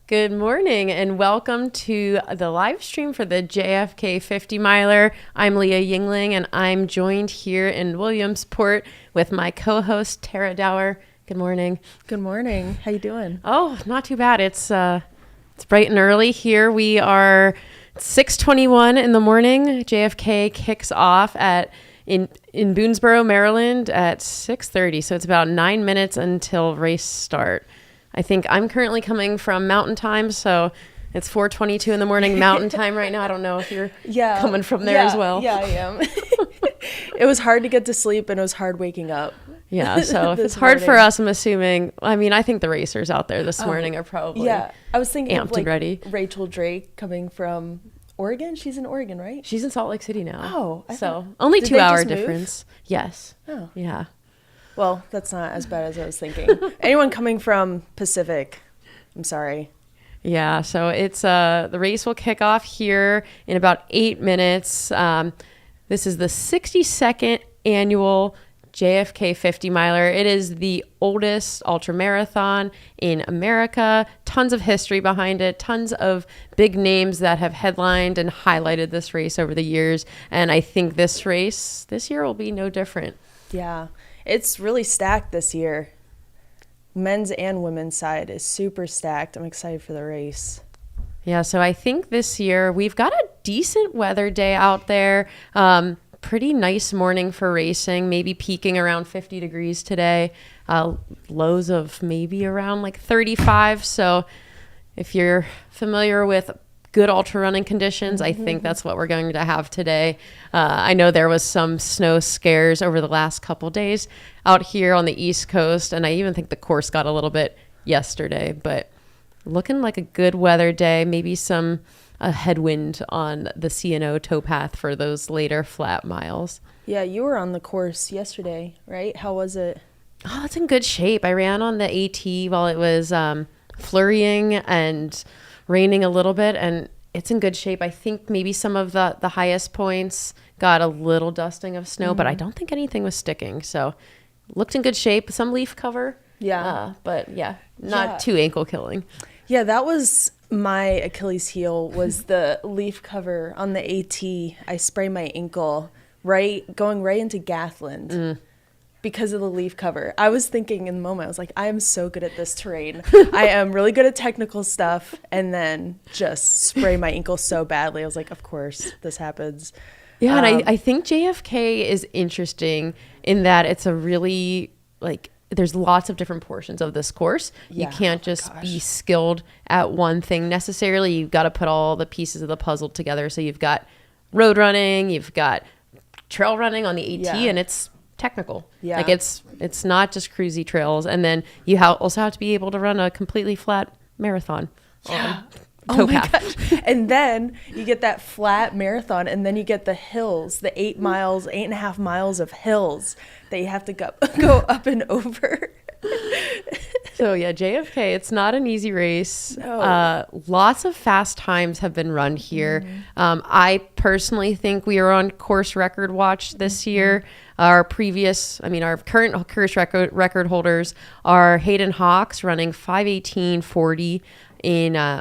Good morning and welcome to the live stream for the JFK 50 miler. I'm Leah Yingling and I'm joined here in Williamsport with my co-host Tara Dower. Good morning. Good morning. How you doing? Oh, not too bad. It's bright and early here. We are 6:21 in the morning. JFK kicks off in Boonsboro, Maryland at 6:30. So it's about 9 minutes until race start. I think I'm currently coming from Mountain Time, so it's 4:22 in the morning Mountain Time right now. I don't know if you're coming from there as well. Yeah, I am. It was hard to get to sleep and it was hard waking up. Yeah, so if it's hard for us, I'm assuming, I think the racers out there this morning are probably I was thinking amped and ready. Rachel Drake coming from Oregon. She's in Oregon, right? She's in Salt Lake City now. Oh, only 2 hour difference. Yes. Oh. Yeah. Well, that's not as bad as I was thinking. Anyone coming from Pacific, I'm sorry. Yeah, so it's the race will kick off here in about 8 minutes. This is the 62nd annual JFK 50 miler. It is the oldest ultramarathon in America. Tons of history behind it. Tons of big names that have headlined and highlighted this race over the years. And I think this race this year will be no different. Yeah, it's really stacked this year. Men's and women's side is super stacked. I'm excited for the race. Yeah, so I think this year we've got a decent weather day out there. Pretty nice morning for racing, maybe peaking around 50 degrees today. Lows of maybe around like 35. So if you're familiar with good ultra running conditions, I think that's what we're going to have today. I know there was some snow scares over the last couple days out here on the East Coast, and I even think the course got a little bit yesterday, but looking like a good weather day, maybe a headwind on the C&O towpath for those later flat miles. Yeah, you were on the course yesterday, right? How was it? Oh, it's in good shape. I ran on the AT while it was flurrying and raining a little bit, and it's in good shape. I think maybe some of the highest points got a little dusting of snow, but I don't think anything was sticking. So looked in good shape. Some leaf cover. Yeah. But not too ankle killing. Yeah, that was my Achilles heel, was the leaf cover on the AT. I sprained my ankle going right into Gathland. Because of the leaf cover. I was thinking in the moment, I was like, I am so good at this terrain. I am really good at technical stuff. And then just spray my ankle so badly. I was like, of course, this happens. Yeah, and I think JFK is interesting in that it's a really, there's lots of different portions of this course. Yeah, you can't just be skilled at one thing necessarily. You've got to put all the pieces of the puzzle together. So you've got road running, you've got trail running on the AT, and it's technical. Yeah. It's not just cruisy trails. And then you also have to be able to run a completely flat marathon. Yeah. Oh my gosh. And then you get that flat marathon, and then you get the hills, the 8.5 miles of hills that you have to go up and over. So yeah, JFK, it's not an easy race. No. Lots of fast times have been run here. I personally think we are on course record watch this year. Our current course record holders are Hayden Hawks running 5:18:40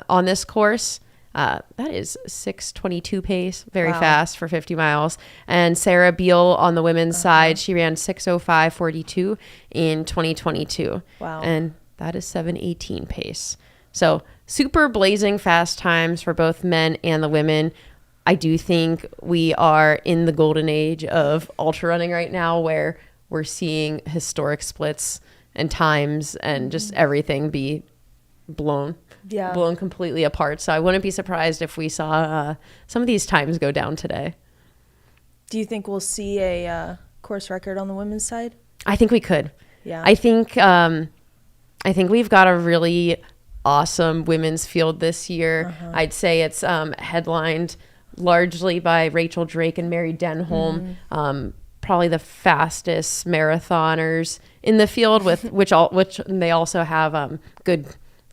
on this course. That is 6:22 pace, very fast for 50 miles. And Sarah Beal on the women's side, she ran 6:05:42 in 2022. Wow. And that is 7:18 pace. So super blazing fast times for both men and the women. I do think we are in the golden age of ultra running right now, where we're seeing historic splits and times and just everything be blown completely apart. So I wouldn't be surprised if we saw some of these times go down today. Do you think we'll see a course record on the women's side? I think we could. Yeah. I think we've got a really awesome women's field this year. I'd say it's headlined largely by Rachel Drake and Mary Denholm, probably the fastest marathoners in the field, with which they also have good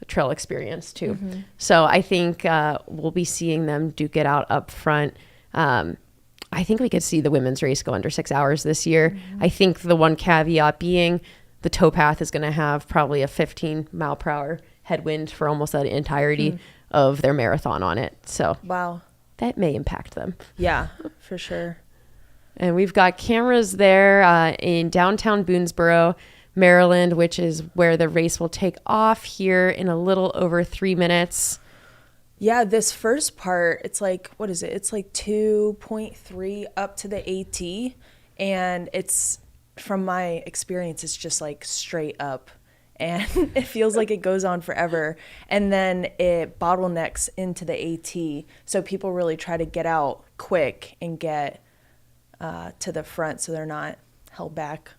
trail experience too. So I think we'll be seeing them duke it out up front. I think we could see the women's race go under 6 hours this year. I think the one caveat being the towpath is going to have probably a 15 mile per hour headwind for almost the entirety of their marathon on it. So Wow. that may impact them. Yeah, for sure. And we've got cameras there in downtown Boonsboro, Maryland, which is where the race will take off here in a little over 3 minutes. Yeah, this first part, it's like, what is it? It's like 2.3 up to the AT. And it's, from my experience, it's just like straight up. And it feels like it goes on forever. And then it bottlenecks into the AT. So people really try to get out quick and get to the front so they're not held back.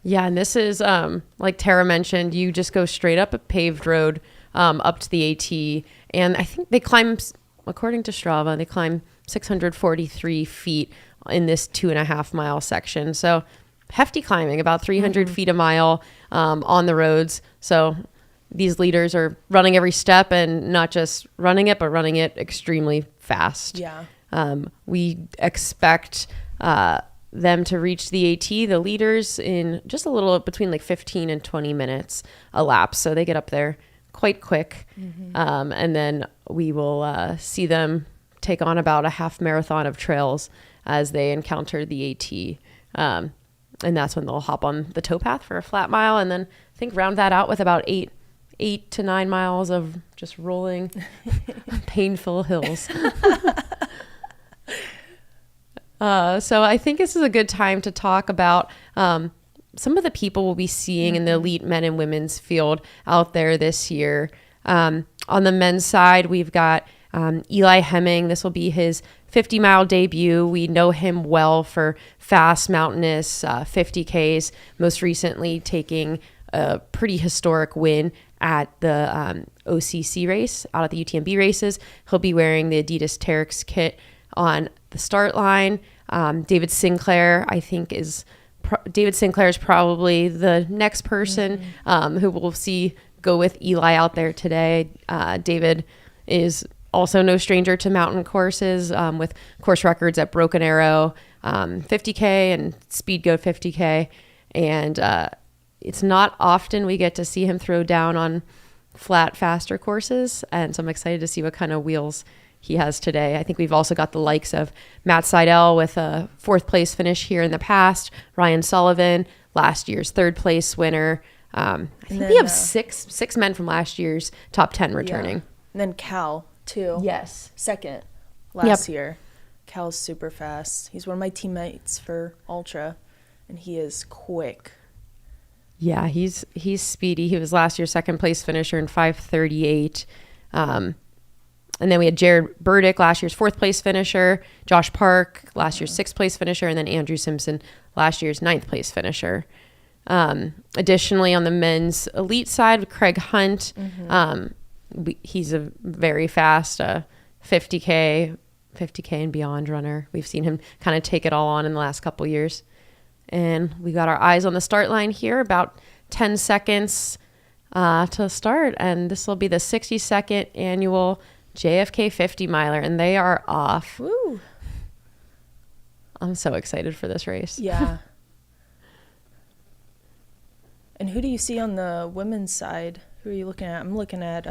Yeah, and this is, like Tara mentioned, you just go straight up a paved road up to the AT. And I think they climb, according to Strava, they climb 643 feet in this 2.5 mile section. So hefty climbing, about 300 feet a mile on the roads. So these leaders are running every step, and not just running it, but running it extremely fast. Yeah. We expect them to reach the AT, the leaders, in just a little between like 15 and 20 minutes a lap. So they get up there quite quick. And then we will see them take on about a half marathon of trails as they encounter the AT. And that's when they'll hop on the towpath for a flat mile, and then I think round that out with about 8 to 9 miles of just rolling painful hills. So I think this is a good time to talk about some of the people we'll be seeing in the elite men and women's field out there this year. On the men's side, we've got Eli Hemming. This will be his 50-mile debut. We know him well for fast, mountainous 50Ks, most recently taking a pretty historic win at the OCC race out at the UTMB races. He'll be wearing the Adidas Teryx kit on the start line. David Sinclair, I think, David Sinclair is probably the next person who we'll see go with Eli out there today. David is also no stranger to mountain courses, with course records at Broken Arrow 50K and Speed Goat 50K. And it's not often we get to see him throw down on flat, faster courses. And so I'm excited to see what kind of wheels he has today. I think we've also got the likes of Matt Seidel with a 4th place finish here in the past, Ryan Sullivan, last year's 3rd place winner. I think we have six men from last year's top 10 returning. Yeah. And then Cal, too. Yes. 2nd last year. Cal's super fast. He's one of my teammates for Ultra, and he is quick. Yeah, he's speedy. He was last year's 2nd place finisher in 5:38. And then we had Jared Burdick, last year's 4th place finisher, Josh Park, last year's 6th place finisher, and then Andrew Simpson, last year's 9th place finisher. Additionally, on the men's elite side, Craig Hunt, he's a very fast 50K and beyond runner. We've seen him kind of take it all on in the last couple years. And we got our eyes on the start line here, about 10 seconds to start. And this will be the 62nd annual JFK 50 miler, and they are off. Woo! I'm so excited for this race. Yeah. And who do you see on the women's side? Who are you looking at? I'm looking at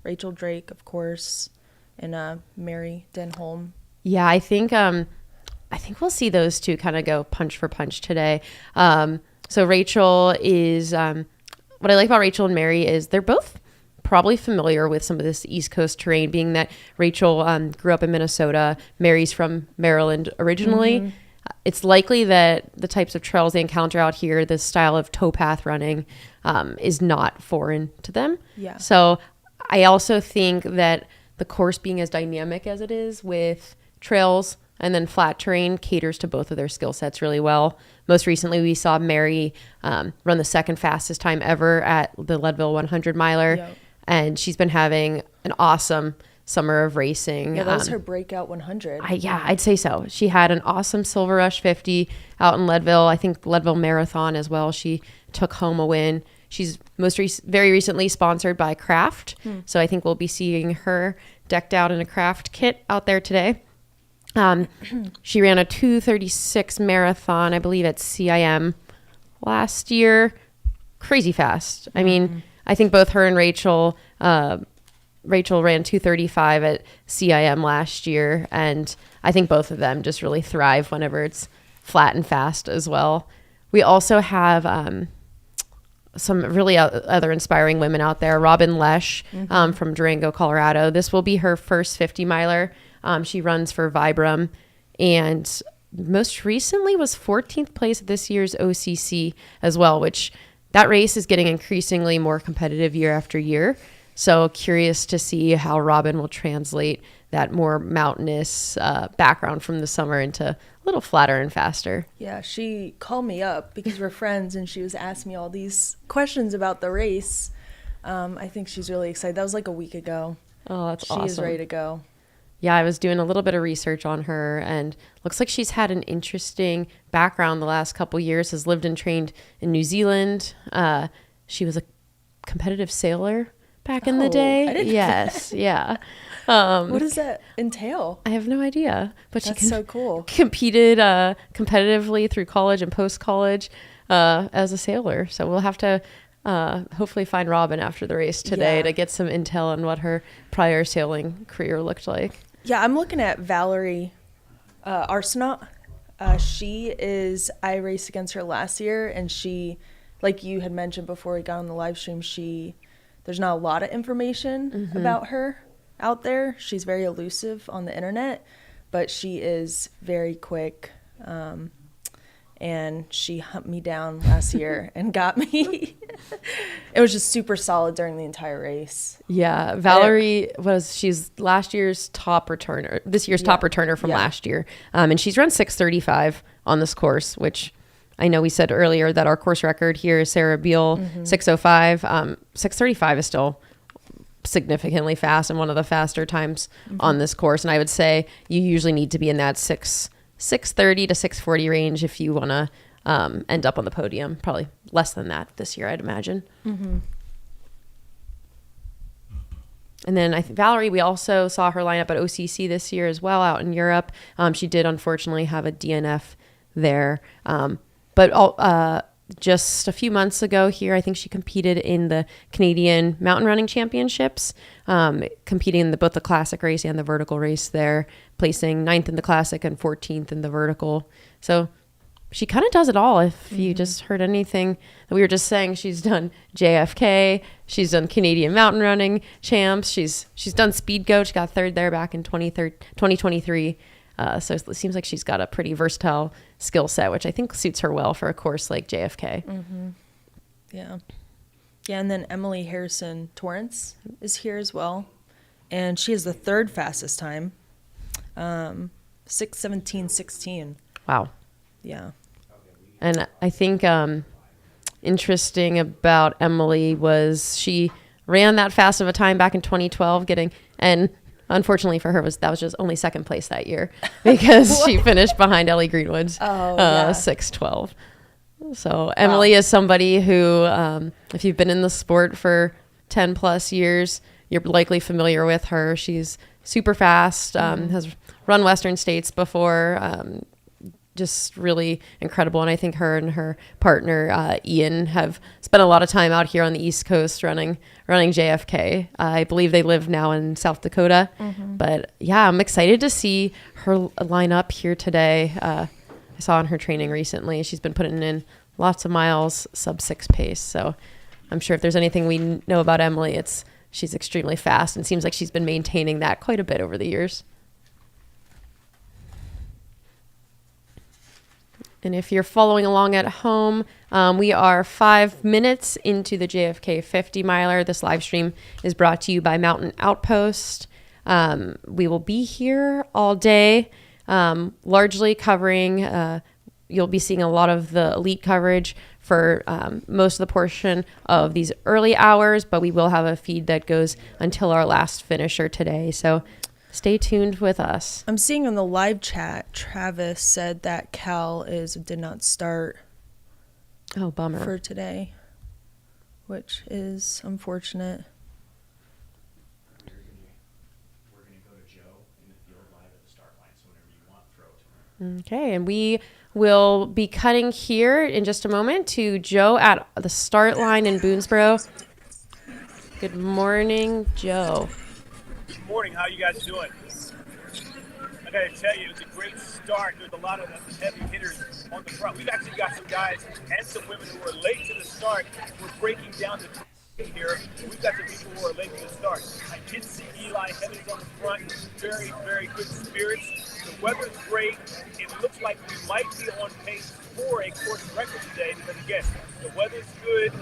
Rachel Drake, of course, and Mary Denholm. Yeah, I think we'll see those two kind of go punch for punch today. So Rachel is what I like about Rachel and Mary is they're both probably familiar with some of this East Coast terrain, being that Rachel grew up in Minnesota. Mary's from Maryland originally. It's likely that the types of trails they encounter out here, the style of towpath running, is not foreign to them. Yeah. So I also think that the course being as dynamic as it is with trails and then flat terrain caters to both of their skill sets really well. Most recently, we saw Mary run the 2nd fastest time ever at the Leadville 100 miler. Yep. And she's been having an awesome summer of racing. Yeah, that was her breakout 100. I'd say so. She had an awesome Silver Rush 50 out in Leadville. I think Leadville Marathon as well. She took home a win. She's very recently sponsored by Kraft. So I think we'll be seeing her decked out in a Kraft kit out there today. She ran a 2:36 marathon, I believe, at CIM last year. Crazy fast. I mean, I think both her and Rachel ran 2:35 at CIM last year, and I think both of them just really thrive whenever it's flat and fast as well. We also have some really other inspiring women out there. Robin Lesh from Durango, Colorado. This will be her first 50 miler. She runs for Vibram, and most recently was 14th place at this year's OCC as well, which that race is getting increasingly more competitive year after year. So curious to see how Robin will translate that more mountainous background from the summer into a little flatter and faster. Yeah, she called me up because we're friends, and she was asking me all these questions about the race. I think she's really excited. That was like a week ago. Oh, that's awesome. She is ready to go. Yeah, I was doing a little bit of research on her, and looks like she's had an interesting background the last couple years, has lived and trained in New Zealand. She was a competitive sailor back in the day. I didn't yes, yeah. What does that entail? I have no idea, but That's she so cool. Competed competitively through college and post-college as a sailor. So we'll have to hopefully find Robin after the race today to get some intel on what her prior sailing career looked like. Yeah, I'm looking at Valerie Arsenault. I raced against her last year, and she, like you had mentioned before we got on the live stream, there's not a lot of information about her out there. She's very elusive on the internet, but she is very quick. And she humped me down last year and got me. It was just super solid during the entire race. Yeah, Valerie she's last year's top returner, this year's top returner from last year. And she's run 6:35 on this course, which I know we said earlier that our course record here is Sarah Beal, 6:05. 6:35 is still significantly fast and one of the faster times on this course. And I would say you usually need to be in that 6:30 to 6:40 range if you want to end up on the podium. Probably less than that this year, I'd imagine. And then I think Valerie, we also saw her line up at OCC this year as well out in Europe. She did unfortunately have a DNF there. But just a few months ago here, I think she competed in the Canadian Mountain Running Championships, competing in both the classic race and the vertical race there, placing 9th in the classic and 14th in the vertical. So she kind of does it all. If you just heard anything that we were just saying, she's done JFK, she's done Canadian Mountain Running Champs, she's done Speed Goat. She got 3rd there back in 2023. So it seems like she's got a pretty versatile skill set, which I think suits her well for a course like JFK. Yeah. Yeah, and then Emily Harrison Torrance is here as well. And she has the 3rd fastest time, 6:17:16. Wow. Yeah. And I think interesting about Emily was she ran that fast of a time back in 2012, and unfortunately for her, that was just only 2nd place that year because she finished behind Ellie Greenwood's 6:12. So Emily is somebody who, if you've been in the sport for 10 plus years, you're likely familiar with her. She's super fast, has run Western States before, just really incredible. And I think her and her partner, Ian, have spent a lot of time out here on the East Coast running JFK. I believe they live now in South Dakota. But yeah, I'm excited to see her line up here today. I saw in her training recently, she's been putting in lots of miles, sub-6 pace. So I'm sure if there's anything we know about Emily, she's extremely fast and seems like she's been maintaining that quite a bit over the years. And if you're following along at home, we are 5 minutes into the JFK 50 miler. This live stream is brought to you by Mountain Outpost. We will be here all day, largely covering, you'll be seeing a lot of the elite coverage for most of the portion of these early hours, but we will have a feed that goes until our last finisher today. So stay tuned with us. I'm seeing in the live chat, Travis said that Cal did not start. Oh, bummer. For today, which is unfortunate. We're going to go to Joe in the field live at the start line, so whenever you want, throw it to him. Okay, and we will be cutting here in just a moment to Joe at the start line in Boonsboro. Good morning, Joe. Good morning. How you guys doing? I got to tell you, it was a great start. There's a lot of heavy hitters on the front. We've actually got some guys and some women who are late to the start. We're breaking down the team here. We've got some people who are late to the start. I did see Eli Heavens on the front. Very, very good spirits. The weather's great. It looks like we might be on pace for a course record today because, again, the weather's good.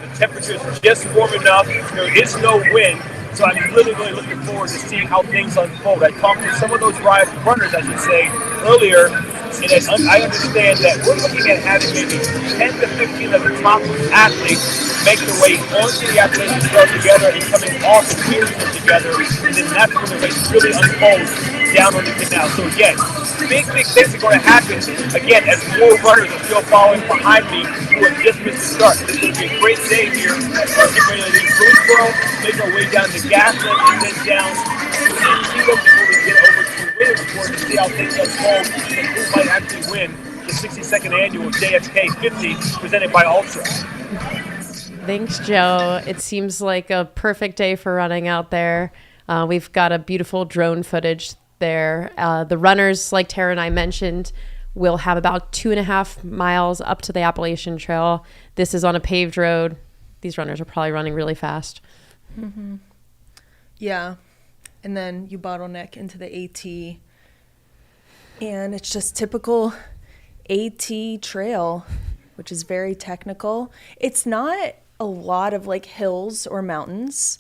The temperature's just warm enough. There is no wind. So I'm really, really looking forward to seeing how things unfold. I talked to some of those runners, I should say, earlier, and I understand that we're looking at having maybe 10 to 15 of the top athletes make their way onto the Appalachian Trail together and coming off the Williamsport together, and then that's when the race really unfolds down on the canal. So again, big things are going to happen, again, as more runners are still following behind me who have just missed the start. This is going to be a great day here. We're getting ready to leave Boonsboro, make our way down to Gatlin, and then down to Antietam before we get over to Williamsport to see how things unfold and who might actually win the 62nd Annual JFK 50 presented by Altra. Thanks, Joe. It seems like a perfect day for running out there. We've got a beautiful drone footage there. The runners, like Tara and I mentioned, will have about 2.5 miles up to the Appalachian Trail. This is on a paved road. These runners are probably running really fast. Mm-hmm. Yeah. And then you bottleneck into the AT. And it's just typical AT trail, which is very technical. It's not a lot of like hills or mountains,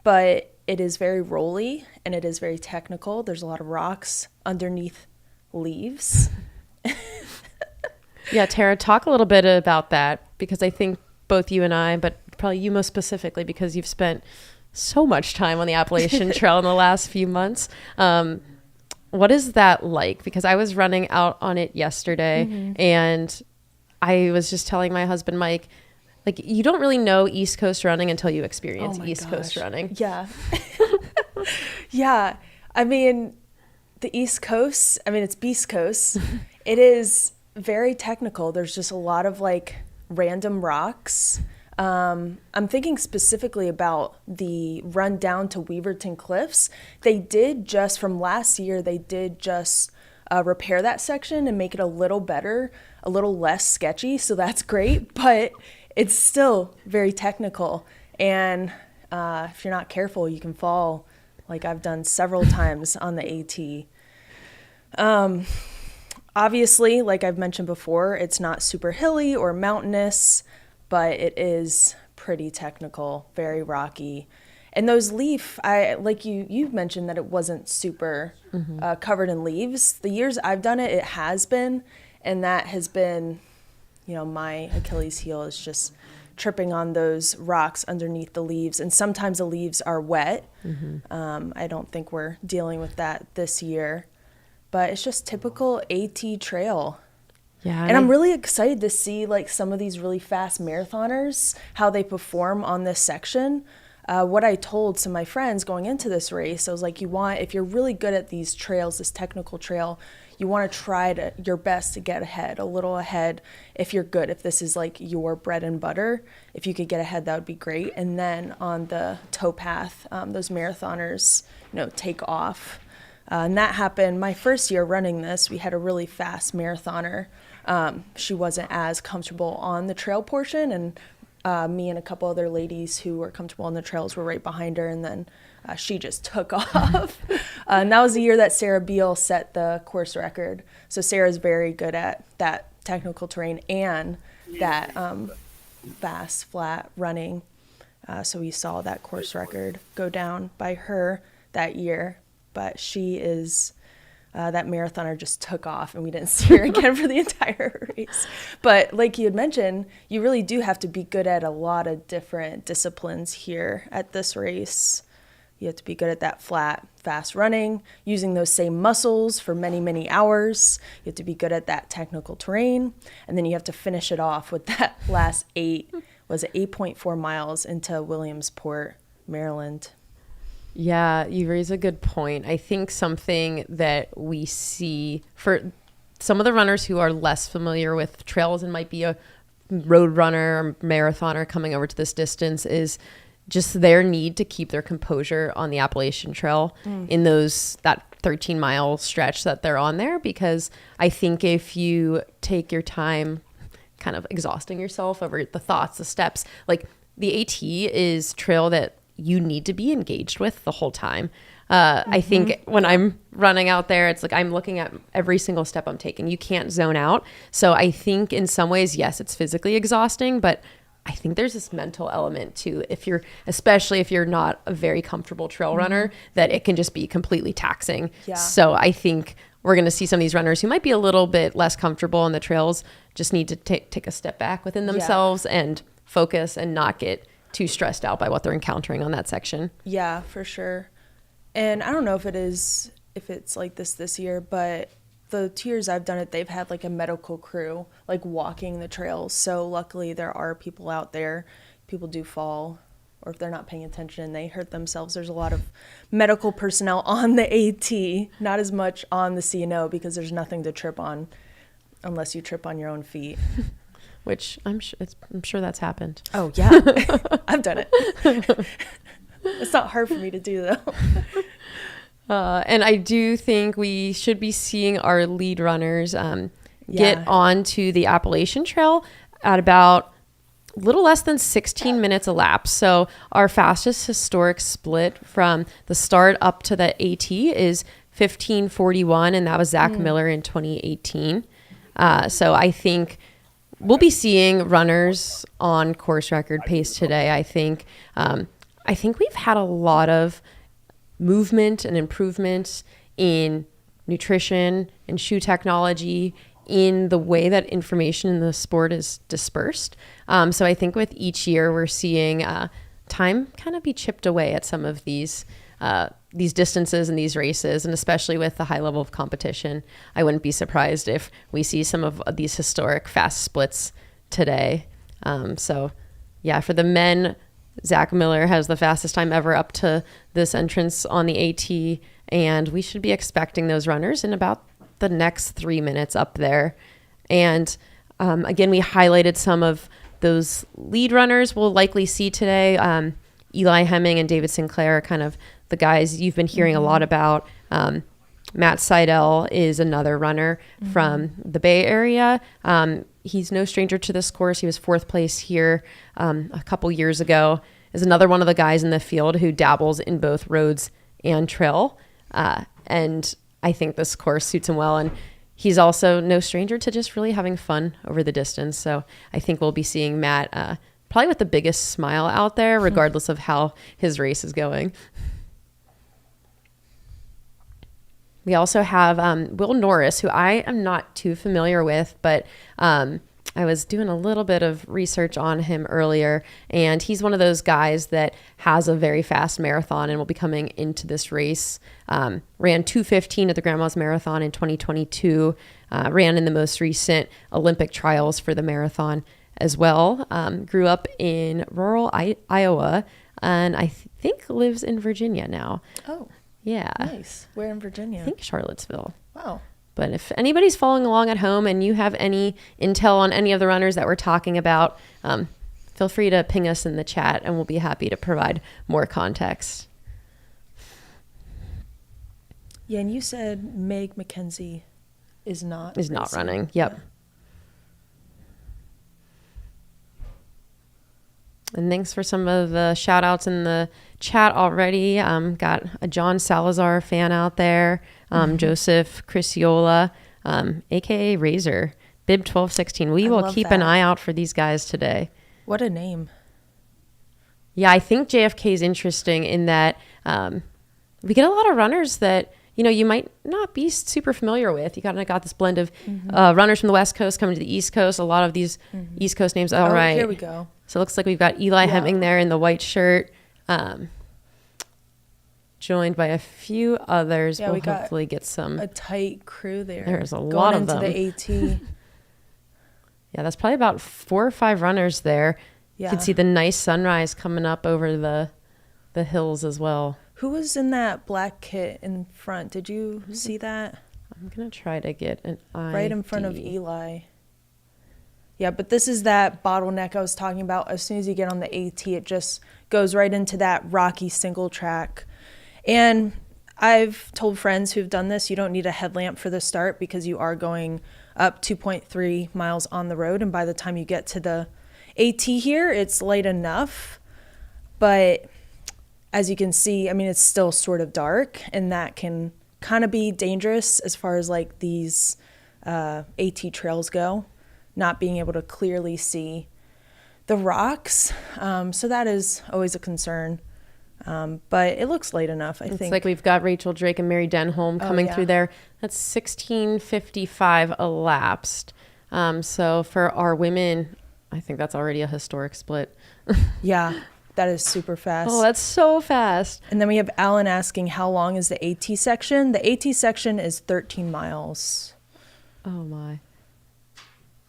but it is very rolly and it is very technical. There's a lot of rocks underneath leaves. Yeah, Tara, talk a little bit about that, because I think both you and I, but probably you most specifically because you've spent so much time on the Appalachian Trail in the last few months. What is that like? Because I was running out on it yesterday, mm-hmm. and I was just telling my husband, Mike, like, you don't really know East Coast running until you experience East Coast running. Yeah. Yeah. I mean, the East Coast, it's Beast Coast. It is very technical. There's just a lot of like random rocks. I'm thinking specifically about the run down to Weaverton Cliffs. They did just from last year, repair that section and make it a little better, a little less sketchy. So that's great, but it's still very technical. And if you're not careful, you can fall, like I've done several times on the AT. Obviously, like I've mentioned before, it's not super hilly or mountainous, but it is pretty technical, very rocky. And those you've mentioned that it wasn't super covered in leaves. The years I've done it, it has been, and that has been, my Achilles heel is just tripping on those rocks underneath the leaves. And sometimes the leaves are wet. Mm-hmm. I don't think we're dealing with that this year, but it's just typical AT trail. Yeah, and I'm really excited to see like some of these really fast marathoners, how they perform on this section. What I told some of my friends going into this race, I was like, if you're really good at these trails, this technical trail, you want to try your best to get ahead, a little ahead if you're good, if this is like your bread and butter. If you could get ahead, that would be great. And then on the towpath, those marathoners, take off. And that happened my first year running this. We had a really fast marathoner. She wasn't as comfortable on the trail portion, and me and a couple other ladies who were comfortable on the trails were right behind her, and then she just took off. And that was the year that Sarah Beal set the course record. So Sarah's very good at that technical terrain and that fast, flat running. So we saw that course record go down by her that year. But she is, that marathoner just took off and we didn't see her again for the entire race. But like you had mentioned, you really do have to be good at a lot of different disciplines here at this race. You have to be good at that flat, fast running, using those same muscles for many, many hours. You have to be good at that technical terrain. And then you have to finish it off with that last 8.4 miles into Williamsport, Maryland. Yeah, you raise a good point. I think something that we see for some of the runners who are less familiar with trails and might be a road runner or marathoner coming over to this distance is just their need to keep their composure on the Appalachian Trail in that 13-mile stretch that they're on there, because I think if you take your time kind of exhausting yourself over the thoughts, the steps, like the AT is trail that you need to be engaged with the whole time. I think when I'm running out there, it's like I'm looking at every single step I'm taking. You can't zone out. So I think in some ways, yes, it's physically exhausting, but I think there's this mental element too. Especially if you're not a very comfortable trail runner, that it can just be completely taxing. Yeah. So I think we're going to see some of these runners who might be a little bit less comfortable on the trails just need to take a step back within themselves and focus and not get too stressed out by what they're encountering on that section. Yeah, for sure. And I don't know if it's like this year, but the 2 years I've done it, they've had like a medical crew like walking the trails. So luckily there are people out there. People do fall, or if they're not paying attention, they hurt themselves. There's a lot of medical personnel on the AT, not as much on the C&O because there's nothing to trip on unless you trip on your own feet. Which I'm sure that's happened. Oh yeah, I've done it. It's not hard for me to do though. And I do think we should be seeing our lead runners get onto the Appalachian Trail at about a little less than 16 minutes a lap. So our fastest historic split from the start up to the AT is 15:41, and that was Zach Miller in 2018. So I think we'll be seeing runners on course record pace today. I think we've had a lot of movement and improvements in nutrition and shoe technology, in the way that information in the sport is dispersed. So I think with each year we're seeing time kind of be chipped away at some of these distances and these races, and especially with the high level of competition, I wouldn't be surprised if we see some of these historic fast splits today. So yeah, for the men, Zach Miller has the fastest time ever up to this entrance on the AT, and we should be expecting those runners in about the next 3 minutes up there. And again, we highlighted some of those lead runners we'll likely see today. Eli Hemming and David Sinclair are kind of the guys you've been hearing a lot about. Matt Seidel is another runner from the Bay Area. He's no stranger to this course. He was 4th place here a couple years ago. Is another one of the guys in the field who dabbles in both roads and trail. And I think this course suits him well. And he's also no stranger to just really having fun over the distance. So I think we'll be seeing Matt probably with the biggest smile out there, regardless of how his race is going. We also have Will Norris, who I am not too familiar with, but I was doing a little bit of research on him earlier, and he's one of those guys that has a very fast marathon and will be coming into this race. Ran 2:15 at the Grandma's Marathon in 2022, ran in the most recent Olympic trials for the marathon as well. Grew up in rural Iowa, and I think lives in Virginia now. Oh. Yeah. Nice. Where in Virginia? I think Charlottesville. Wow. But if anybody's following along at home and you have any intel on any of the runners that we're talking about, feel free to ping us in the chat and we'll be happy to provide more context. Yeah, and you said Meg McKenzie is not running. Yep. Yeah. And thanks for some of the shout outs in the chat already. Got a John Salazar fan out there, Joseph Crisiola, aka Razor, Bib 1216. We will keep an eye out for these guys today. What a name. Yeah, I think JFK is interesting in that we get a lot of runners that you might not be super familiar with. You kind of got this blend of runners from the West Coast coming to the East Coast. A lot of these East Coast names. All right. Here we go. So it looks like we've got Eli Hemming there in the white shirt, joined by a few others. Yeah, we'll hopefully get some. A tight crew there. There's a lot of them. Going into the AT. Yeah, that's probably about 4 or 5 runners there. Yeah. You can see the nice sunrise coming up over the hills as well. Who was in that black kit in front? Did you see that? I'm going to try to get an ID. Right in front of Eli. Yeah, but this is that bottleneck I was talking about. As soon as you get on the AT, it just goes right into that rocky single track. And I've told friends who've done this, you don't need a headlamp for the start because you are going up 2.3 miles on the road. And by the time you get to the AT here, it's light enough. But as you can see, I mean, it's still sort of dark, and that can kind of be dangerous as far as like these AT trails go, not being able to clearly see the rocks. So that is always a concern. But it looks late enough, I think. It's like we've got Rachel Drake and Mary Denholm coming through there. That's 16:55 elapsed. So for our women, I think that's already a historic split. Yeah, that is super fast. Oh, that's so fast. And then we have Alan asking, how long is the AT section? The AT section is 13 miles. Oh, my.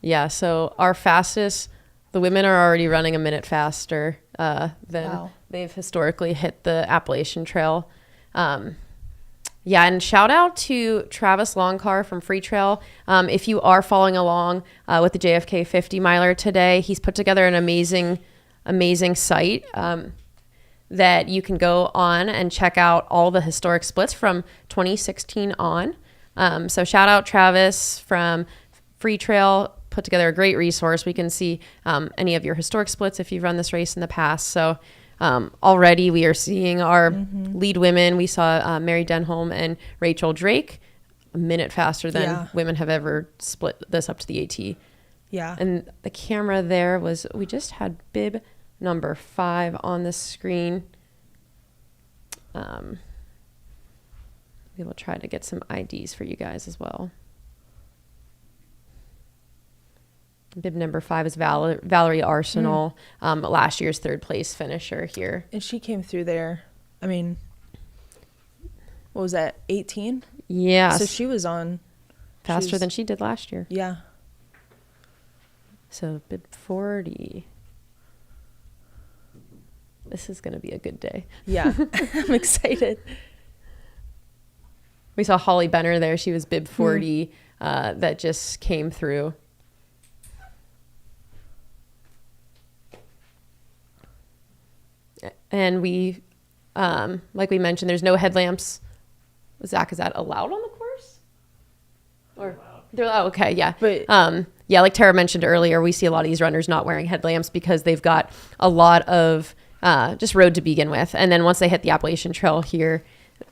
Yeah, so our fastest, the women are already running a minute faster than they've historically hit the Appalachian Trail. Yeah, and shout out to Travis Longcar from Free Trail. If you are following along with the JFK 50 miler today, he's put together an amazing site that you can go on and check out all the historic splits from 2016 on. So shout out Travis from Free Trail, put together a great resource. We can see any of your historic splits if you've run this race in the past. So already we are seeing our lead women. We saw Mary Denholm and Rachel Drake a minute faster than women have ever split this up to the AT. Yeah. And the camera there was, we just had bib number 5 on the screen. We will try to get some IDs for you guys as well. Bib number 5 is Valerie Arsenal, last year's 3rd place finisher here. And she came through there, I mean, what was that, 18? Yeah. So she was on. Faster than she did last year. Yeah. So bib 40. This is going to be a good day. Yeah, I'm excited. We saw Holly Benner there. She was bib 40 that just came through. And we, like we mentioned, there's no headlamps. Zach, is that allowed on the course? Or okay, yeah. But yeah, like Tara mentioned earlier, we see a lot of these runners not wearing headlamps because they've got a lot of just road to begin with. And then once they hit the Appalachian Trail here,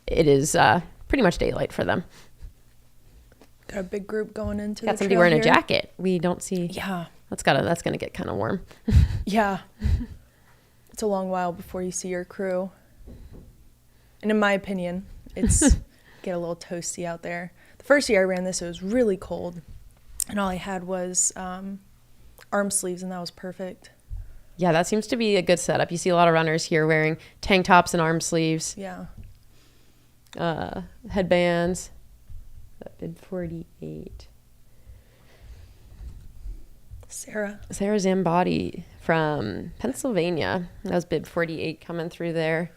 it is pretty much daylight for them. Got a big group going into got the somebody trail wearing here. a jacket. We don't see. Yeah. That's gonna get kind of warm. Yeah. It's a long while before you see your crew. And in my opinion, it's get a little toasty out there. The first year I ran this, it was really cold. And all I had was arm sleeves, and that was perfect. Yeah, that seems to be a good setup. You see a lot of runners here wearing tank tops and arm sleeves. Yeah. Headbands. That bib 48. Sarah Zambati from Pennsylvania. That was bib 48 coming through there.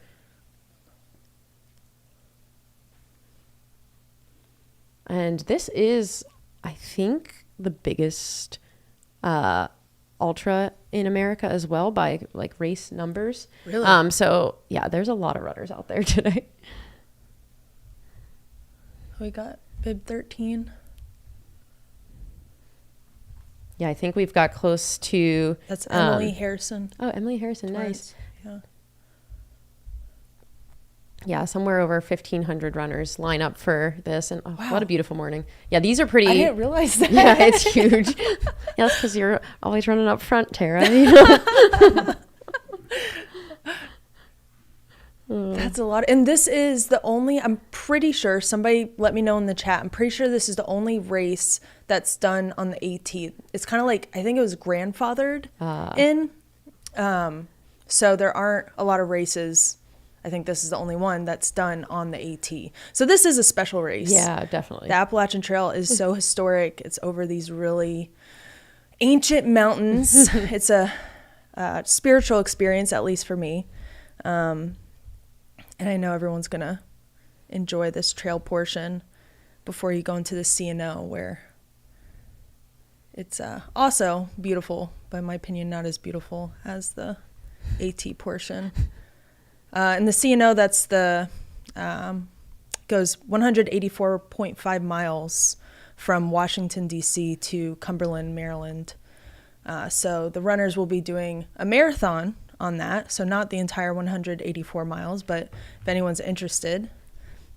And this is, I think, the biggest ultra in America as well by like race numbers. Really? So yeah, there's a lot of runners out there today. We got bib 13. Yeah, I think we've got close to... That's Emily Harrison. Oh, Emily Harrison, nice. Yeah. Yeah, somewhere over 1,500 runners line up for this. And what a beautiful morning. Yeah, these are pretty... I didn't realize that. Yeah, it's huge. Yeah, that's because you're always running up front, Tara. You know? That's a lot. And this is the only, I'm pretty sure, somebody let me know in the chat, I'm pretty sure this is the only race that's done on the AT. It's kind of like, I think it was grandfathered in. So there aren't a lot of races. I think this is the only one that's done on the AT. So this is a special race. Yeah, definitely. The Appalachian Trail is so historic. It's over these really ancient mountains. It's a spiritual experience, at least for me. And I know everyone's going to enjoy this trail portion before you go into the C&O, where It's also beautiful, but in my opinion, not as beautiful as the AT portion. And the CNO, that's the goes 184.5 miles from Washington, D.C. to Cumberland, Maryland. So the runners will be doing a marathon on that. So not the entire 184 miles, but if anyone's interested,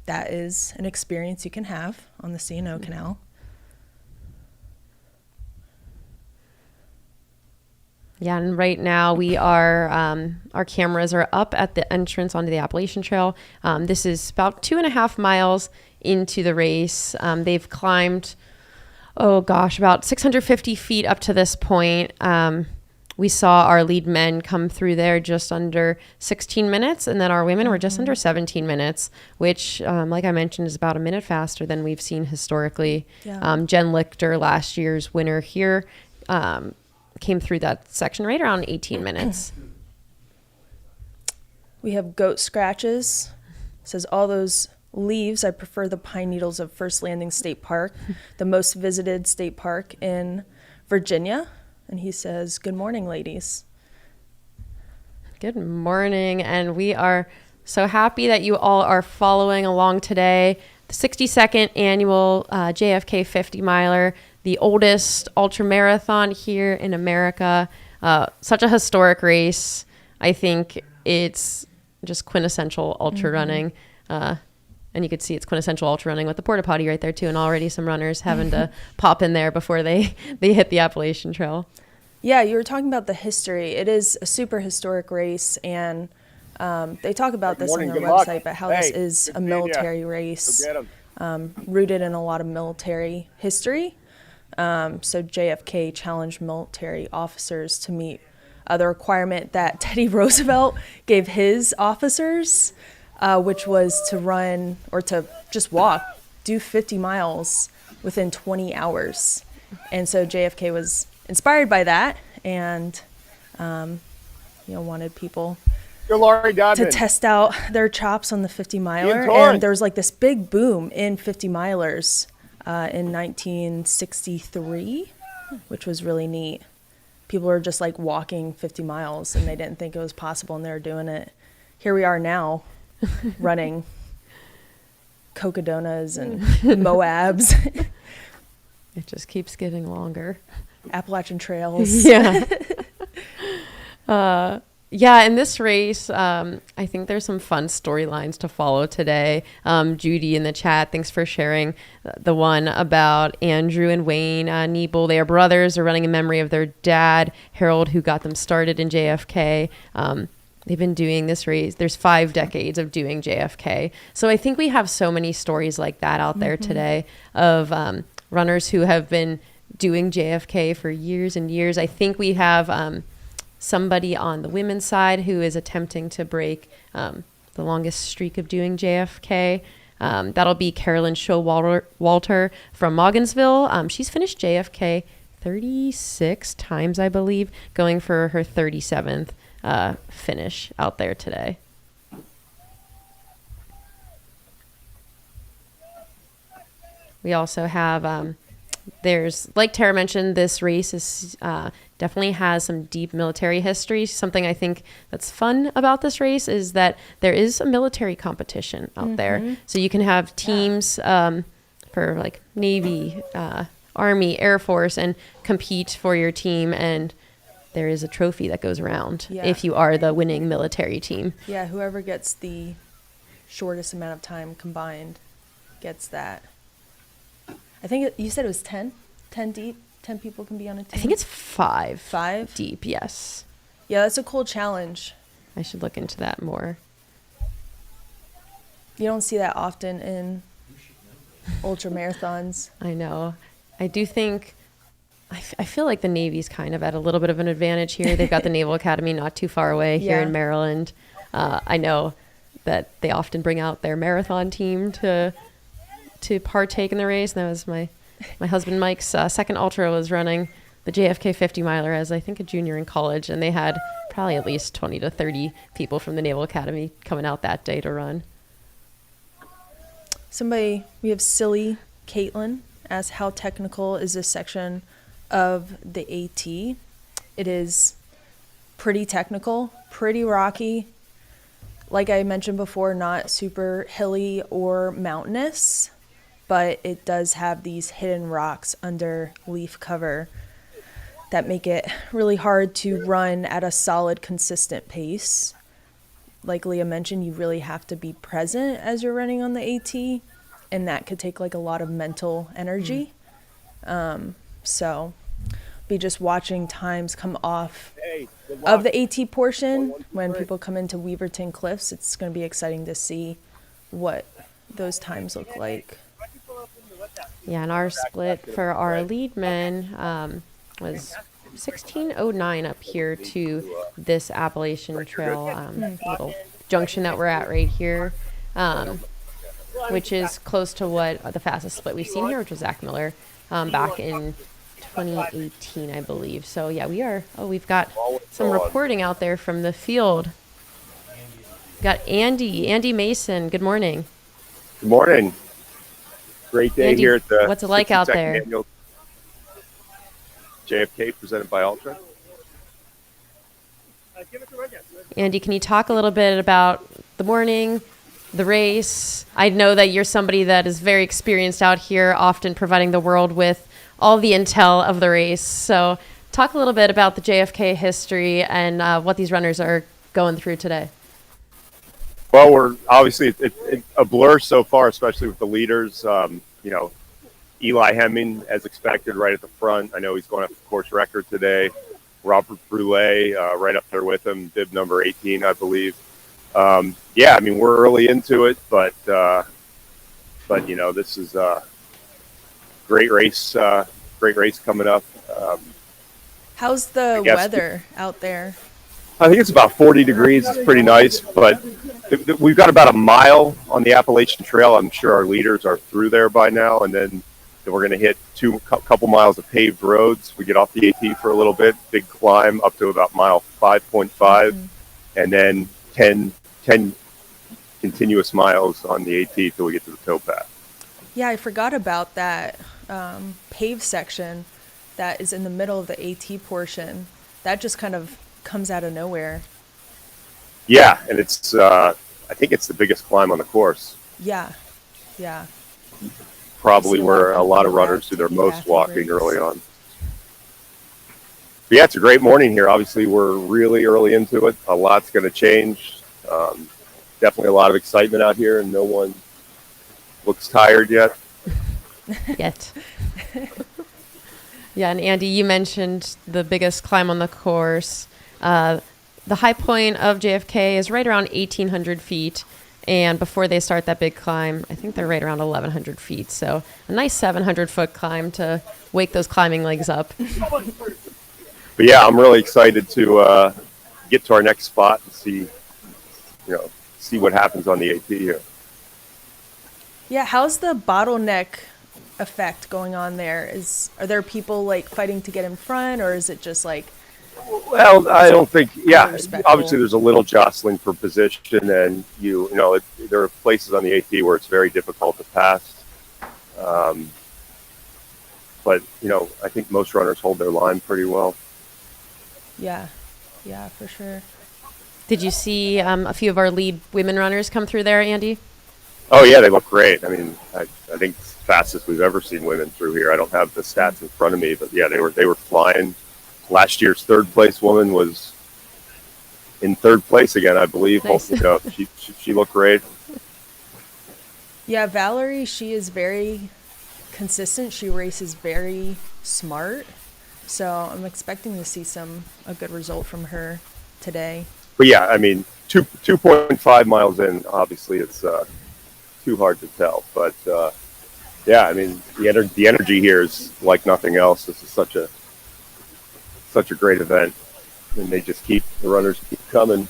that is an experience you can have on the CNO Canal. Yeah, and right now we are, our cameras are up at the entrance onto the Appalachian Trail. This is about 2.5 miles into the race. They've climbed, about 650 feet up to this point. We saw our lead men come through there just under 16 minutes, and then our women were just under 17 minutes, which, like I mentioned, is about a minute faster than we've seen historically. Yeah. Jen Lichter, last year's winner here, came through that section right around 18 minutes. We have goat scratches. It says, all those leaves, I prefer the pine needles of First Landing State Park, the most visited state park in Virginia. And he says, good morning, ladies. Good morning. And we are so happy that you all are following along today. The 62nd annual JFK 50 miler, the oldest ultramarathon here in America. Such a historic race. I think it's just quintessential ultra running. And you could see it's quintessential ultra running with the porta potty right there too, and already some runners having to pop in there before they hit the Appalachian Trail. Yeah, you were talking about the history. It is a super historic race, and they talk about this on their website, but how this is a military race, rooted in a lot of military history. So JFK challenged military officers to meet the requirement that Teddy Roosevelt gave his officers, which was to run or to just walk, do 50 miles within 20 hours. And so JFK was inspired by that and, wanted people to test out their chops on the 50 miler. And there was like this big boom in 50 milers in 1963, which was really neat. People were just like walking 50 miles and they didn't think it was possible, and they were doing it. Here we are now running Cocodonas and Moabs. It just keeps getting longer. Appalachian Trails. Yeah. In this race, I think there's some fun storylines to follow today. Judy in the chat, thanks for sharing the one about Andrew and Wayne Niebel. They are brothers. They're running in memory of their dad, Harold, who got them started in JFK. They've been doing this race. There's 5 decades of doing JFK. So I think we have so many stories like that out there today of runners who have been doing JFK for years and years. I think we have somebody on the women's side who is attempting to break the longest streak of doing JFK. That'll be Carolyn Showalter from Mogginsville. She's finished JFK 36 times, I believe, going for her 37th finish out there today. We also have, there's, like Tara mentioned, this race is definitely has some deep military history. Something I think that's fun about this race is that there is a military competition out there. So you can have teams for like Navy, Army, Air Force, and compete for your team. And there is a trophy that goes around if you are the winning military team. Yeah, whoever gets the shortest amount of time combined gets that. I think you said it was 10 deep. 10 people can be on a team. I think it's 5. 5 deep, yes. Yeah, that's a cool challenge. I should look into that more. You don't see that often in ultra marathons. I know. I do think, I feel like the Navy's kind of at a little bit of an advantage here. They've got the Naval Academy not too far away here in Maryland. I know that they often bring out their marathon team to partake in the race. And that was my husband Mike's second ultra was running the JFK 50 miler as I think a junior in college, and they had probably at least 20 to 30 people from the Naval Academy coming out that day to run. We have Silly Caitlin asks, how technical is this section of the AT. It is pretty technical, pretty rocky. Like I mentioned before, not super hilly or mountainous, but it does have these hidden rocks under leaf cover that make it really hard to run at a solid, consistent pace. Like Leah mentioned, you really have to be present as you're running on the AT, and that could take like a lot of mental energy. So be just watching times come off of the AT portion when people come into Weaverton Cliffs. It's going to be exciting to see what those times look like. Yeah, and our split for our lead men was 16:09 up here to this Appalachian Trail little junction that we're at right here, which is close to what the fastest split we've seen here, which was Zach Miller back in 2018, I believe. So yeah, we've got some reporting out there from the field. Got Andy Mason. Good morning. Good morning. Great day Andy, here at the what's it like out there? Annual JFK presented by Altra. Andy, can you talk a little bit about the morning, the race? I know that you're somebody that is very experienced out here, often providing the world with all the intel of the race. So talk a little bit about the JFK history and what these runners are going through today. Well, we're obviously it's a blur so far, especially with the leaders. Eli Hemming, as expected, right at the front. I know he's going after the course record today. Robert Brulé, right up there with him, bib number 18, I believe. We're early into it, but this is a great race coming up. How's the weather out there? I think it's about 40 degrees. It's pretty nice, but we've got about a mile on the Appalachian Trail. I'm sure our leaders are through there by now, and then we're going to hit couple miles of paved roads. We get off the AT for a little bit, big climb up to about mile 5.5, and then 10 continuous miles on the AT till we get to the towpath. Yeah, I forgot about that paved section that is in the middle of the AT portion. That just kind of comes out of nowhere. Yeah, and it's I think it's the biggest climb on the course. Yeah. Probably where a lot of runners do their most walking early on. But yeah, it's a great morning here. Obviously, we're really early into it. A lot's going to change. Definitely a lot of excitement out here, and no one looks tired yet. Yeah, and Andy, you mentioned the biggest climb on the course. The high point of JFK is right around 1,800 feet. And before they start that big climb, I think they're right around 1,100 feet. So a nice 700-foot climb to wake those climbing legs up. But yeah, I'm really excited to get to our next spot and see what happens on the AT here. Yeah, how's the bottleneck effect going on there? Are there people like fighting to get in front, or is it just like? Well, I don't think. Yeah, obviously there's a little jostling for position, and there are places on the AT where it's very difficult to pass. But I think most runners hold their line pretty well. Yeah, for sure. Did you see a few of our lead women runners come through there, Andy? Oh yeah, they look great. I mean, I think it's the fastest we've ever seen women through here. I don't have the stats in front of me, but yeah, they were flying. Last year's third place woman was in third place again, I believe. Nice. She looked great. Yeah, Valerie, she is very consistent. She races very smart. So I'm expecting to see a good result from her today. But yeah, I mean, 2.5 miles in, obviously it's too hard to tell. But yeah, I mean, the energy here is like nothing else. This is such a great event, and the runners keep coming.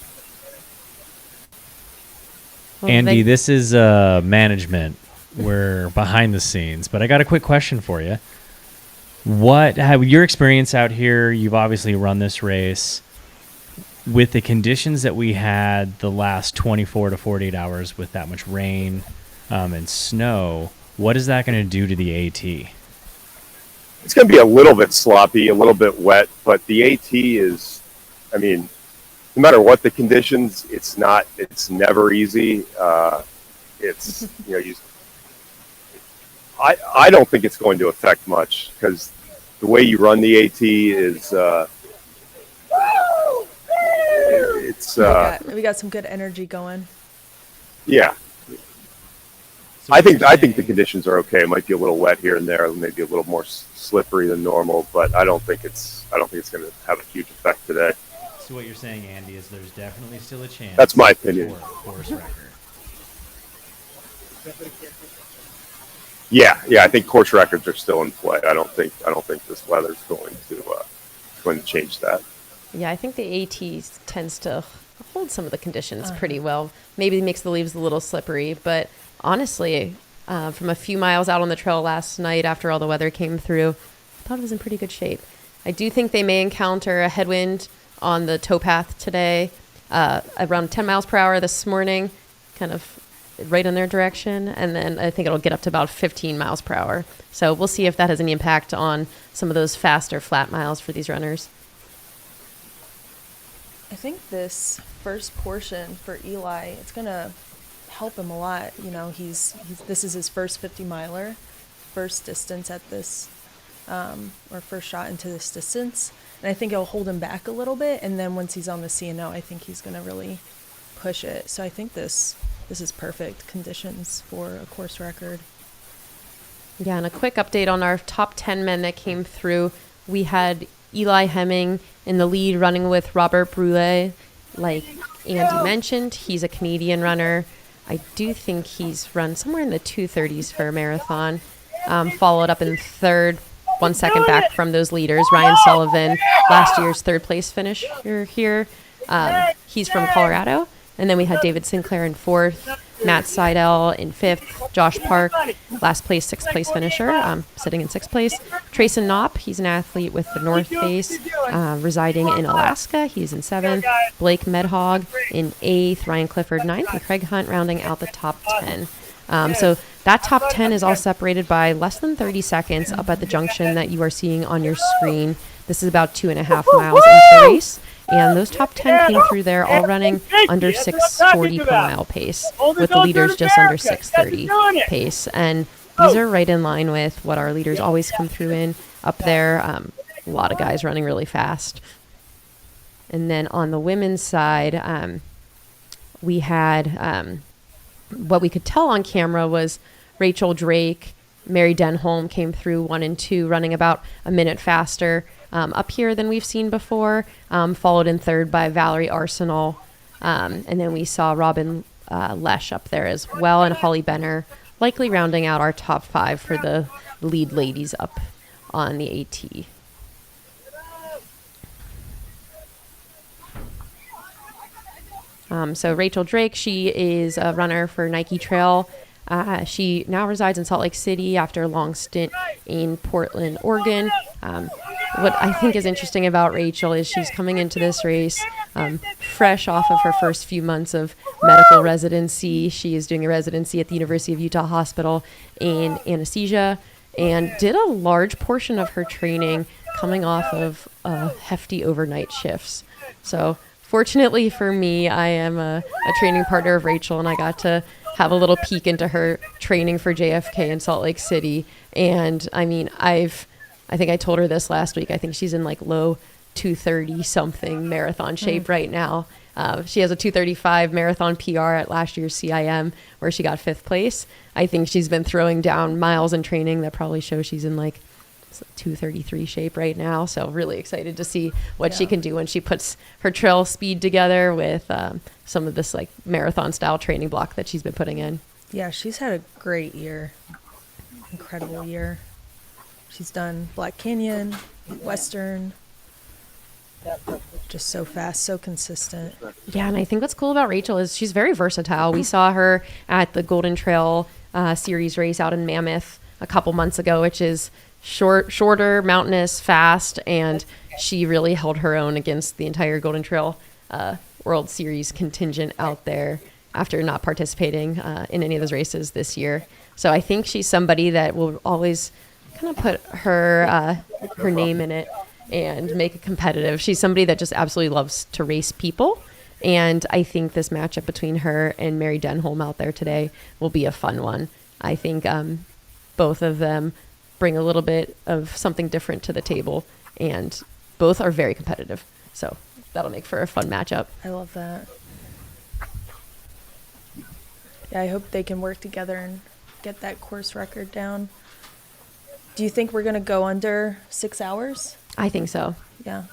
Andy, this is management. We're behind the scenes, but I got a quick question for you. Have your experience out here? You've obviously run this race with the conditions that we had the last 24 to 48 hours with that much rain and snow. What is that going to do to the AT? It's going to be a little bit sloppy, a little bit wet, but the AT is, I mean, no matter what the conditions, it's never easy. It's, I don't think it's going to affect much because the way you run the AT is, we got some good energy going. Yeah. So I think the conditions are okay. It might be a little wet here and there, maybe a little more slippery than normal, but I don't think it's going to have a huge effect today. So what you're saying, Andy, is there's definitely still a chance. That's my opinion. For a course record. Yeah. I think course records are still in play. I don't think this weather's going to change that. Yeah, I think the AT tends to hold some of the conditions pretty well. Maybe it makes the leaves a little slippery, but honestly, from a few miles out on the trail last night after all the weather came through, I thought it was in pretty good shape. I do think they may encounter a headwind on the towpath today, around 10 miles per hour this morning, kind of right in their direction, and then I think it'll get up to about 15 miles per hour. So we'll see if that has any impact on some of those faster flat miles for these runners. I think this first portion for Eli, it's going to help him a lot. This is his first 50 miler, first distance at this, or first shot into this distance. And I think it'll hold him back a little bit. And then once he's on the C&O, I think he's going to really push it. So I think this is perfect conditions for a course record. Yeah, and a quick update on our top 10 men that came through. We had Eli Hemming in the lead running with Robert Brule. Like Andy mentioned, he's a Canadian runner. I do think he's run somewhere in the 2:30s for a marathon. Followed up in third, 1 second back from those leaders. Ryan Sullivan, last year's third place finisher here. He's from Colorado. And then we had David Sinclair in fourth, Matt Seidel in fifth, Josh Park, last place, sixth place finisher, sitting in sixth place. Trayson Knopp, he's an athlete with the North Face, residing in Alaska. He's in seventh. Blake Medhog in eighth, Ryan Clifford ninth, and Craig Hunt rounding out the top 10. So that top 10 is all separated by less than 30 seconds up at the junction that you are seeing on your screen. This is about 2.5 miles into the race. And those top 10 came through there all running under 6:40 per mile pace, with the leaders just under 6:30 pace. And these are right in line with what our leaders always come through in up there. A lot of guys running really fast. And then on the women's side, we had what we could tell on camera was Rachel Drake, Mary Denholm came through 1 and 2, running about a minute faster up here than we've seen before, followed in third by Valerie Arsenal. And then we saw Robin Lesh up there as well, and Holly Benner, likely rounding out our top 5 for the lead ladies up on the AT. So Rachel Drake, she is a runner for Nike Trail. She now resides in Salt Lake City after a long stint in Portland, Oregon. What I think is interesting about Rachel is she's coming into this race fresh off of her first few months of medical residency. She is doing a residency at the University of Utah Hospital in anesthesia and did a large portion of her training coming off of hefty overnight shifts. So fortunately for me, I am a training partner of Rachel, and I got to have a little peek into her training for JFK in Salt Lake City. And I mean, I think I told her this last week. I think she's in like low 230 something marathon shape right now. She has a 235 marathon PR at last year's CIM where she got 5th place. I think she's been throwing down miles in training that probably shows she's in like 233 shape right now. So really excited to see what she can do when she puts her trail speed together with some of this like marathon style training block that she's been putting in. Yeah, she's had a great year. Incredible year. She's done Black Canyon, Western. Just so fast, so consistent. Yeah, and I think what's cool about Rachel is she's very versatile. We saw her at the Golden Trail series race out in Mammoth a couple months ago, which is shorter, mountainous, fast, and she really held her own against the entire Golden Trail World Series contingent out there after not participating in any of those races this year. So I think she's somebody that will always kind kind of put her name in it and make it competitive. She's somebody that just absolutely loves to race people. And I think this matchup between her and Mary Denholm out there today will be a fun one. I think both of them bring a little bit of something different to the table, and both are very competitive. So that'll make for a fun matchup. I love that. Yeah, I hope they can work together and get that course record down. Do you think we're going to go under 6 hours? I think so. Yeah.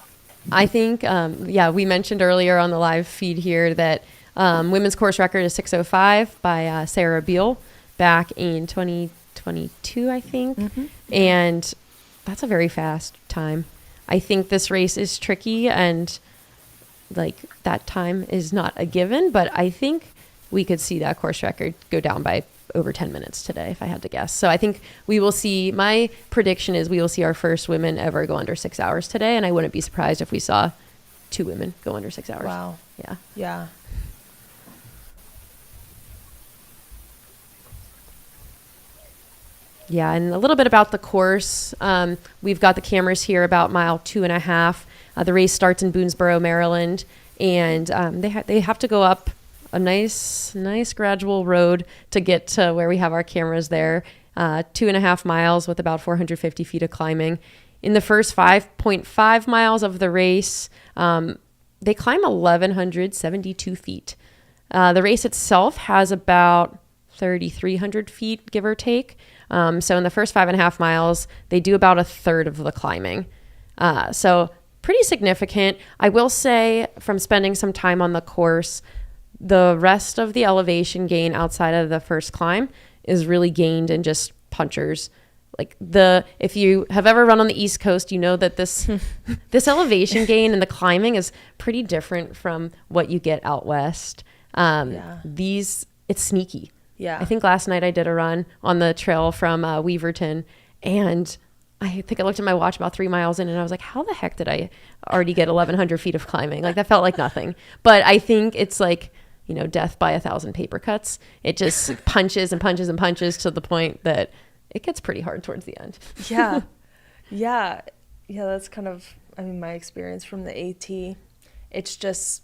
I think, we mentioned earlier on the live feed here that women's course record is 6:05 by Sarah Beal back in 2022, I think. Mm-hmm. And that's a very fast time. I think this race is tricky, and like that time is not a given, but I think we could see that course record go down by over 10 minutes today, if I had to guess. So I think we will see, my prediction is we will see our first women ever go under 6 hours today, and I wouldn't be surprised if we saw 2 women go under 6 hours. Wow. Yeah. Yeah. Yeah, and a little bit about the course. We've got the cameras here about mile 2.5. The race starts in Boonsboro, Maryland, and they have to go up a nice gradual road to get to where we have our cameras there. 2.5 miles with about 450 feet of climbing. In the first 5.5 miles of the race, they climb 1,172 feet. The race itself has about 3,300 feet, give or take. So in the first 5.5 miles, they do about a third of the climbing. So pretty significant. I will say, from spending some time on the course, the rest of the elevation gain outside of the first climb is really gained in just punchers. Like if you have ever run on the East Coast, you know that this elevation gain and the climbing is pretty different from what you get out west. It's sneaky. Yeah. I think last night I did a run on the trail from Weaverton, and I think I looked at my watch about 3 miles in, and I was like, how the heck did I already get 1,100 feet of climbing? Like, that felt like nothing. But I think it's like, death by 1,000 paper cuts. It just punches and punches and punches to the point that it gets pretty hard towards the end. Yeah. Yeah. Yeah, that's kind of, my experience from the AT. It's just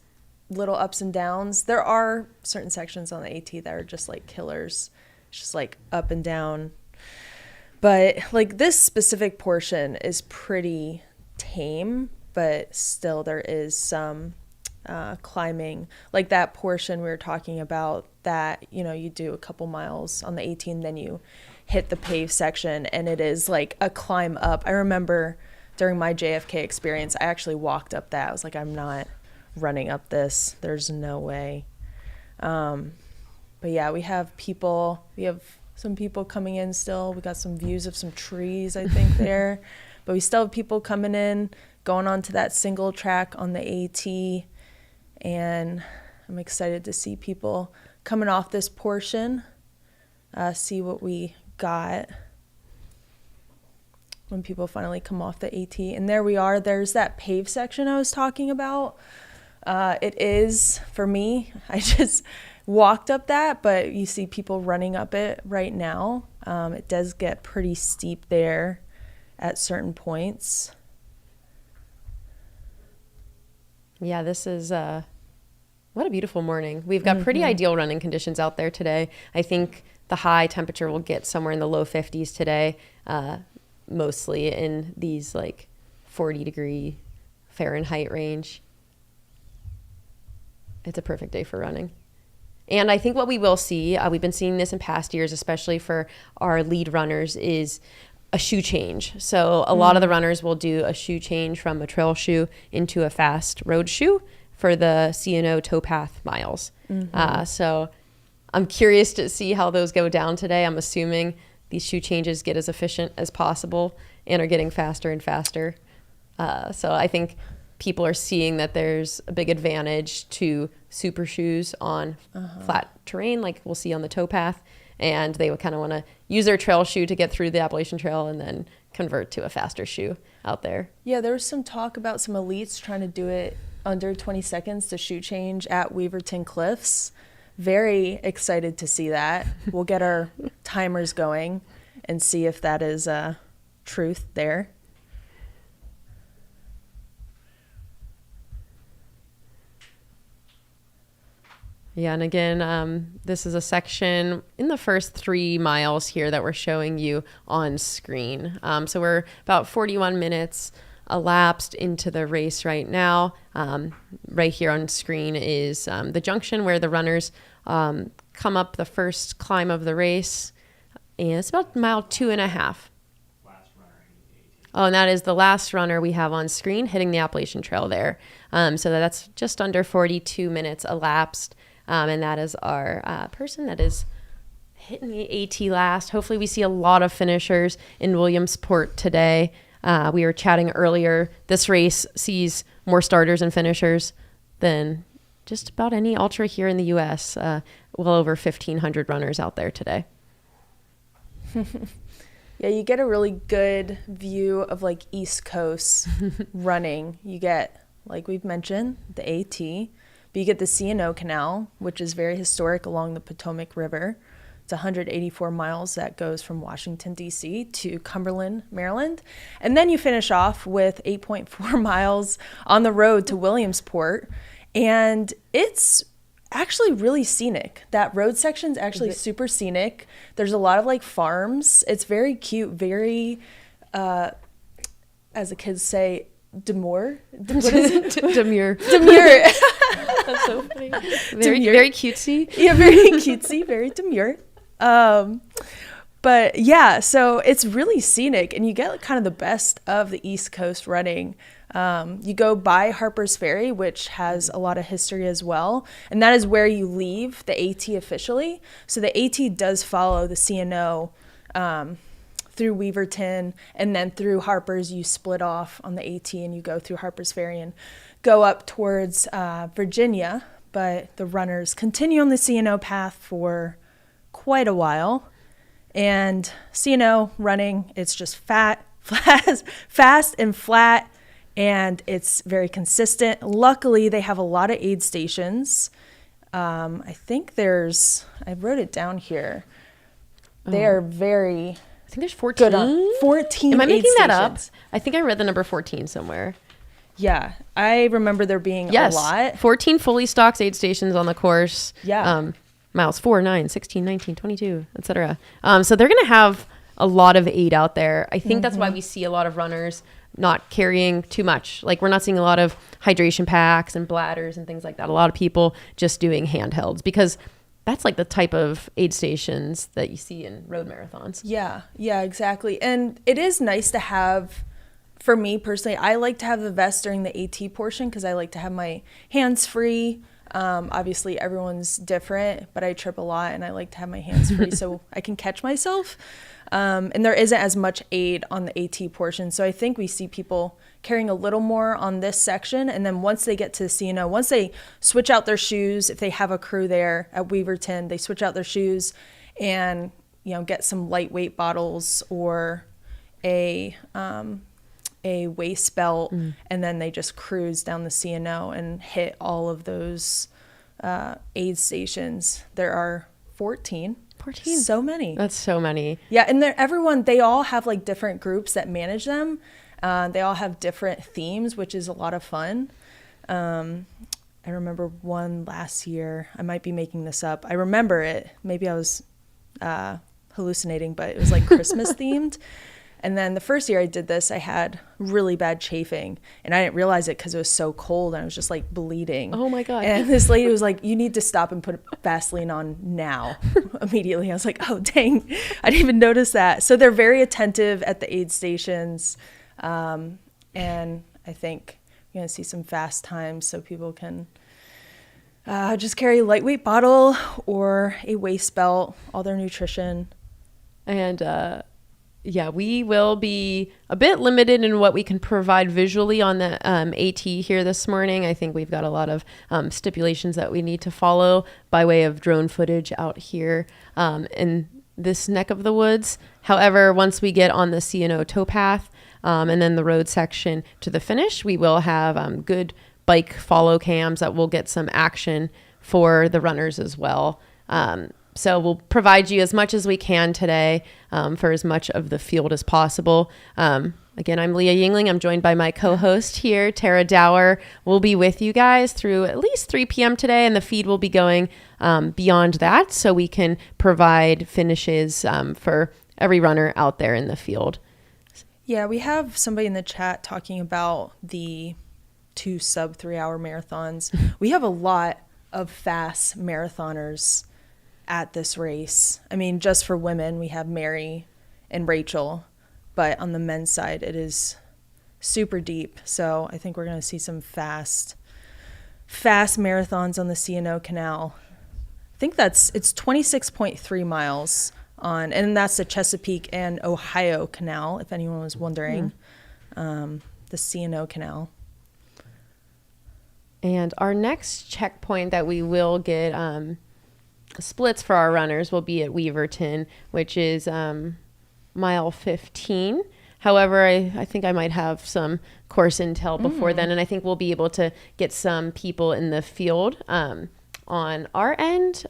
little ups and downs. There are certain sections on the AT that are just like killers. It's just like up and down. But like this specific portion is pretty tame, but still there is some climbing. Like that portion we were talking about that, you do a couple miles on the 18, then you hit the paved section, and it is like a climb up. I remember during my JFK experience, I actually walked up that. I was like, I'm not running up this. There's no way. But yeah, we have some people coming in still. We got some views of some trees, I think, there. But we still have people coming in, going on to that single track on the AT. And I'm excited to see people coming off this portion, see what we got when people finally come off the AT. And there we are. There's that paved section I was talking about. It is, for me, I just walked up that, but you see people running up it right now. It does get pretty steep there at certain points. Yeah, this is what a beautiful morning. We've got pretty ideal running conditions out there today. I think the high temperature will get somewhere in the low 50s today, mostly in these like 40-degree Fahrenheit range. It's a perfect day for running. And I think what we will see, we've been seeing this in past years, especially for our lead runners, is a shoe change. So a lot of the runners will do a shoe change from a trail shoe into a fast road shoe for the C&O towpath miles. So I'm curious to see how those go down today. I'm assuming these shoe changes get as efficient as possible and are getting faster and faster. So I think people are seeing that there's a big advantage to super shoes on flat terrain, like we'll see on the towpath. And they would kind of want to use their trail shoe to get through the Appalachian Trail and then convert to a faster shoe out there. Yeah, there was some talk about some elites trying to do it under 20 seconds to shoe change at Weaverton Cliffs. Very excited to see that. We'll get our timers going and see if that is truth there. Yeah, and again, this is a section in the first 3 miles here that we're showing you on screen. So we're about 41 minutes elapsed into the race right now. Right here on screen is the junction where the runners come up the first climb of the race, and it's about mile 2.5. Oh, and that is the last runner we have on screen hitting the Appalachian Trail there. So that's just under 42 minutes elapsed. And that is our person that is hitting the AT last. Hopefully we see a lot of finishers in Williamsport today. We were chatting earlier. This race sees more starters and finishers than just about any ultra here in the U.S. Well over 1,500 runners out there today. Yeah, you get a really good view of like East Coast running. You get, like we've mentioned, the AT, but you get the C&O Canal, which is very historic along the Potomac River. It's 184 miles that goes from Washington, D.C. to Cumberland, Maryland. And then you finish off with 8.4 miles on the road to Williamsport. And it's actually really scenic. That road section's actually super scenic. There's a lot of like farms. It's very cute, very, as the kids say, demure. What is it? Demure. Demure. That's so funny. Very cutesy. Yeah, very cutesy, very demure. But yeah, so it's really scenic, and you get like kind of the best of the East Coast running. You go by Harper's Ferry, which has a lot of history as well, and that is where you leave the AT officially. So the AT does follow the C&O through Weaverton, and then through Harper's you split off on the AT and you go through Harper's Ferry and go up towards Virginia. But the runners continue on the C&O path for quite a while. And C&O running, it's just fast and flat, and it's very consistent. Luckily, they have a lot of aid stations. I think I wrote it down here. They are very I think there's 14. good on 14 Am I aid making that up? stations. I think I read the number 14 somewhere. Yeah, I remember there being Yes. a lot. 14 fully stocked aid stations on the course. Yeah. Miles 4, 9, 16, 19, 22, etc. So they're going to have a lot of aid out there. I think that's why we see a lot of runners not carrying too much. Like, we're not seeing a lot of hydration packs and bladders and things like that. A lot of people just doing handhelds, because that's like the type of aid stations that you see in road marathons. Yeah, exactly. And it is nice to have, for me personally, I like to have the vest during the AT portion because I like to have my hands free. Obviously everyone's different, but I trip a lot and I like to have my hands free so I can catch myself. And there isn't as much aid on the AT portion. So I think we see people carrying a little more on this section. And then once they get to the C&O, once they switch out their shoes, if they have a crew there at Weaverton, they switch out their shoes and, get some lightweight bottles or a waist belt, and then they just cruise down the C&O and hit all of those aid stations. There are 14. 14. So many. That's so many. Yeah, and they all have like different groups that manage them. They all have different themes, which is a lot of fun. I remember one last year. I might be making this up. I remember it. Maybe I was hallucinating, but it was like Christmas themed. And then the first year I did this, I had really bad chafing, and I didn't realize it because it was so cold and I was just like bleeding. Oh my God. And this lady was like, you need to stop and put Vaseline on now. Immediately. I was like, oh, dang, I didn't even notice that. So they're very attentive at the aid stations. And I think you're going to see some fast times so people can just carry a lightweight bottle or a waist belt, all their nutrition. And, yeah, we will be a bit limited in what we can provide visually on the AT here this morning. I think we've got a lot of stipulations that we need to follow by way of drone footage out here in this neck of the woods. However, once we get on the C&O towpath and then the road section to the finish, we will have good bike follow cams that will get some action for the runners as well. So we'll provide you as much as we can today for as much of the field as possible. Again, I'm Leah Yingling. I'm joined by my co-host here, Tara Dower. We'll be with you guys through at least 3 p.m. today, and the feed will be going beyond that so we can provide finishes for every runner out there in the field. Yeah, we have somebody in the chat talking about the 2 sub 3-hour marathons. We have a lot of fast marathoners at this race. I mean, just for women, we have Mary and Rachel. But on the men's side, it is super deep. So I think we're going to see some fast marathons on the C&O Canal. I think it's 26.3 miles on, and that's the Chesapeake and Ohio Canal, if anyone was wondering, the C&O Canal. And our next checkpoint that we will get splits for our runners will be at Weaverton, which is mile 15. However, I think I might have some course intel before then, and I think we'll be able to get some people in the field on our end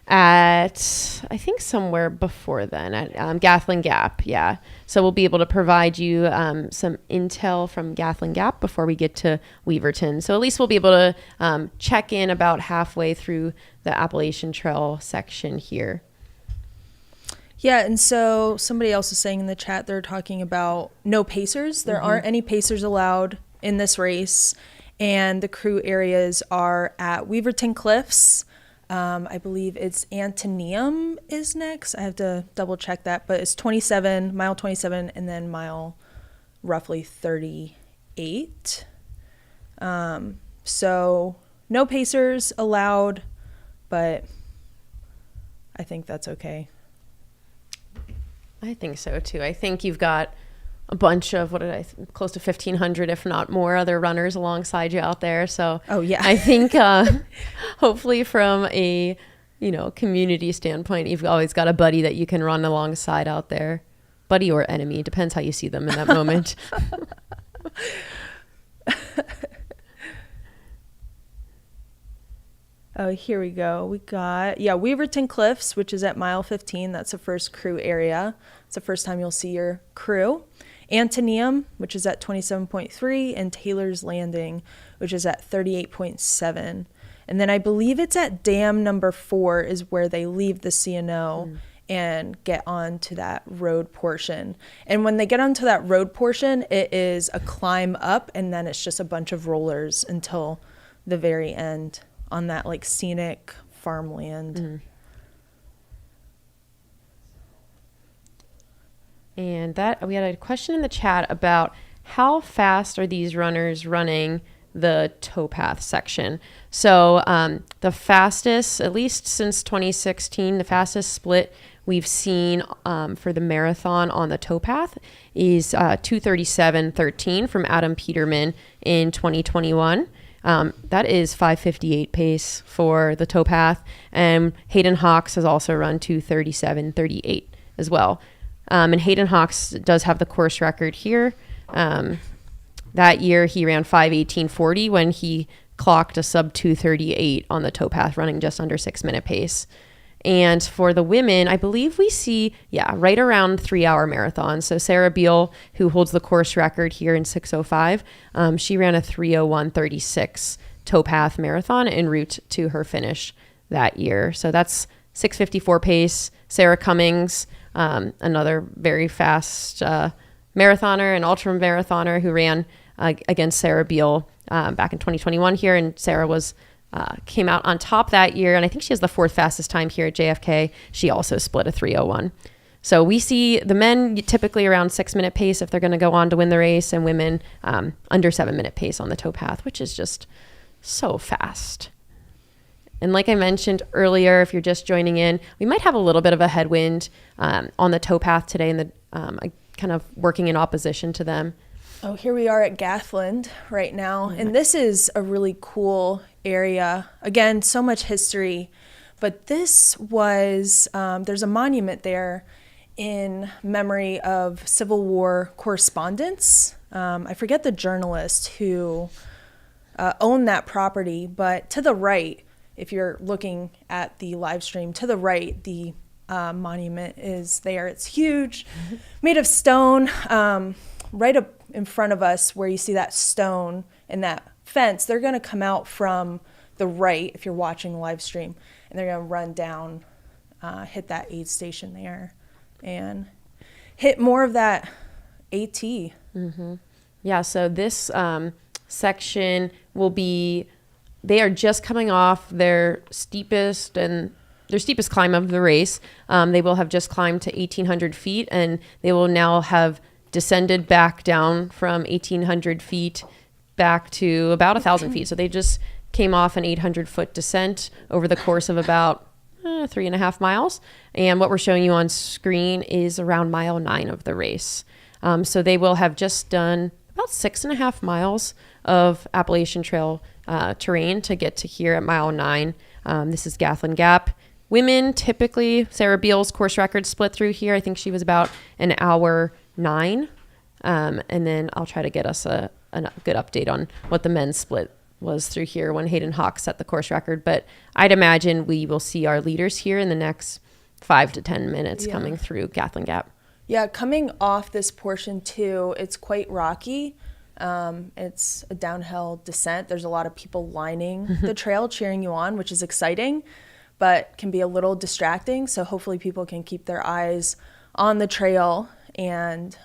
at, I think, somewhere before then at Gathling Gap. Yeah. So we'll be able to provide you some intel from Gathling Gap before we get to Weaverton. So at least we'll be able to check in about halfway through the Appalachian Trail section here. Yeah, and so somebody else is saying in the chat, they're talking about no pacers. There aren't any pacers allowed in this race, and the crew areas are at Weaverton Cliffs. I believe it's Antonium is next. I have to double check that, but it's mile 27, and then mile roughly 38. So no pacers allowed, but I think that's okay. I think so too. I think you've got a bunch of close to 1,500, if not more, other runners alongside you out there. So I think hopefully from a community standpoint, you've always got a buddy that you can run alongside out there, buddy or enemy, depends how you see them in that moment. Oh, here we go. We got, Weaverton Cliffs, which is at mile 15. That's the first crew area. It's the first time you'll see your crew. Antonium, which is at 27.3, and Taylor's Landing, which is at 38.7. And then I believe it's at dam number 4 is where they leave the C&O and get onto that road portion. And when they get onto that road portion, it is a climb up, and then it's just a bunch of rollers until the very end on that like scenic farmland. And that we had a question in the chat about how fast are these runners running the towpath section. So the fastest, at least since 2016, the fastest split we've seen for the marathon on the towpath is 2:37:13 from Adam Peterman in 2021. That is 5:58 pace for the towpath, and Hayden Hawks has also run 2:37:38 as well. And Hayden Hawks does have the course record here. That year he ran 5:18:40 when he clocked a sub 2:38 on the towpath, running just under 6-minute pace. And for the women, I believe we see, right around 3-hour marathons. So Sarah Beal, who holds the course record here in 6:05, she ran a 3:01:36 towpath marathon en route to her finish that year. So that's 6:54 pace. Sarah Cummings, another very fast marathoner and ultra marathoner who ran against Sarah Beal back in 2021 here, and Sarah came out on top that year, and I think she has the 4th fastest time here at JFK. She also split a 3:01. So we see the men typically around 6-minute pace if they're going to go on to win the race, and women under 7-minute pace on the towpath, which is just so fast. And like I mentioned earlier, if you're just joining in, we might have a little bit of a headwind on the towpath today, and kind of working in opposition to them. Oh, here we are at Gathland right now, and this is a really cool area. Again, so much history, but this was, there's a monument there in memory of Civil War correspondents. I forget the journalist who owned that property, but to the right, if you're looking at the live stream to the right, the monument is there. It's huge, made of stone. Right up in front of us where you see that stone and that fence, they're going to come out from the right if you're watching the live stream, and they're going to run down, hit that aid station there, and hit more of that AT. Mm-hmm. Yeah, so this section will be, they are just coming off their steepest climb of the race. They will have just climbed to 1,800 feet, and they will now have descended back down from 1,800 feet back to about 1,000 feet. So they just came off an 800-foot descent over the course of about 3.5 miles. And what we're showing you on screen is around mile 9 of the race. So they will have just done about 6.5 miles of Appalachian Trail terrain to get to here at mile 9. This is Gathland Gap. Women, typically, Sarah Beal's course record split through here. I think she was about an hour 9. And then I'll try to get us a good update on what the men's split was through here when Hayden Hawk set the course record. But I'd imagine we will see our leaders here in the next 5 to 10 minutes coming through Gathland Gap. Yeah, coming off this portion too, it's quite rocky. It's a downhill descent. There's a lot of people lining the trail cheering you on, which is exciting, but can be a little distracting. So hopefully people can keep their eyes on the trail and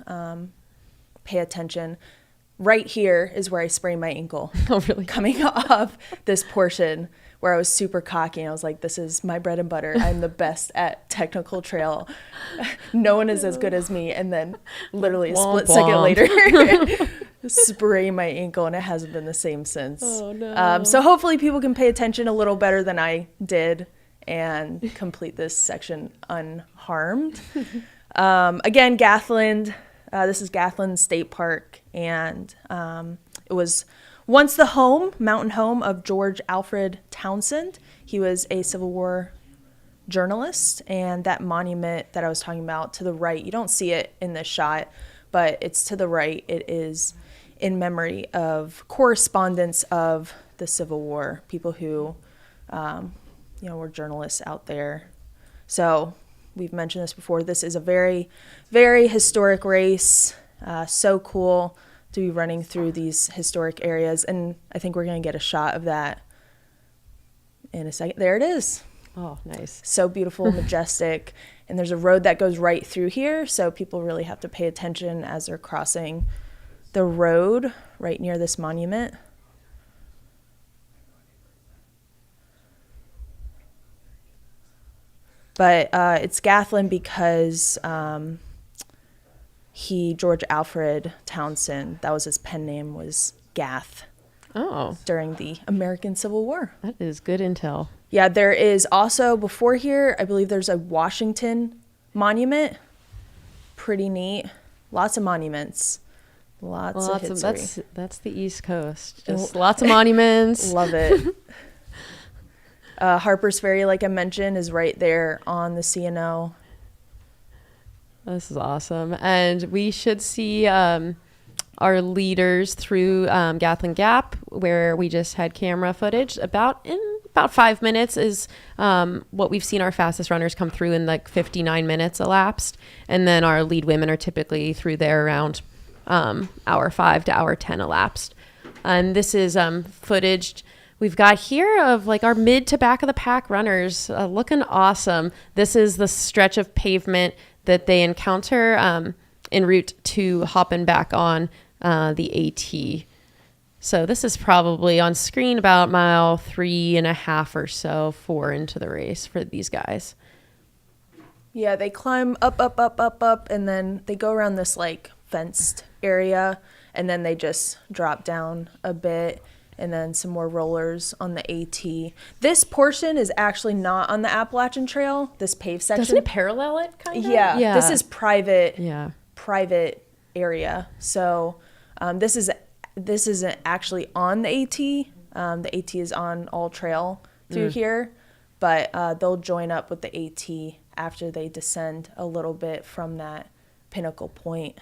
pay attention. Right here is where I sprained my ankle. Oh, really? Coming off this portion where I was super cocky and I was like, this is my bread and butter. I'm the best at technical trail. No one is as good as me. And then literally a split second later, sprain my ankle, and it hasn't been the same since. Oh, no. So hopefully people can pay attention a little better than I did and complete this section unharmed. Again, Gathland. This is Gathland State Park, and it was once the mountain home of George Alfred Townsend. He was a Civil War journalist, and that monument that I was talking about to the right, you don't see it in this shot, but it's to the right. It is in memory of correspondents of the Civil War, people who, were journalists out there. So we've mentioned this before. This is a very, very historic race. So cool to be running through these historic areas. And I think we're going to get a shot of that in a second. There it is. Oh, nice. So beautiful, majestic. And there's a road that goes right through here. So people really have to pay attention as they're crossing the road right near this monument. But it's Gathland because George Alfred Townsend, that was his pen name, was Gath. Oh. During the American Civil War. That is good intel. Yeah, there is also, before here, I believe there's a Washington monument. Pretty neat. Lots of monuments. Lots of history. That's the East Coast. Just lots of monuments. Love it. Harper's Ferry, like I mentioned, is right there on the C&O. This is awesome. And we should see our leaders through Gathland Gap, where we just had camera footage. About 5 minutes is what we've seen our fastest runners come through in, like 59 minutes elapsed. And then our lead women are typically through there around hour 5 to hour 10 elapsed. And this is footage we've got here of like our mid to back of the pack runners looking awesome. This is the stretch of pavement that they encounter en route to hopping back on the AT. So this is probably on screen about mile 3.5 or so, 4 into the race for these guys. Yeah, they climb up, and then they go around this like fenced area, and then they just drop down a bit, and then some more rollers on the AT. This portion is actually not on the Appalachian Trail, this paved section. Doesn't it parallel it, kind of? Yeah, this is private area. So this isn't actually on the AT. The AT is on all trail through here, but they'll join up with the AT after they descend a little bit from that pinnacle point.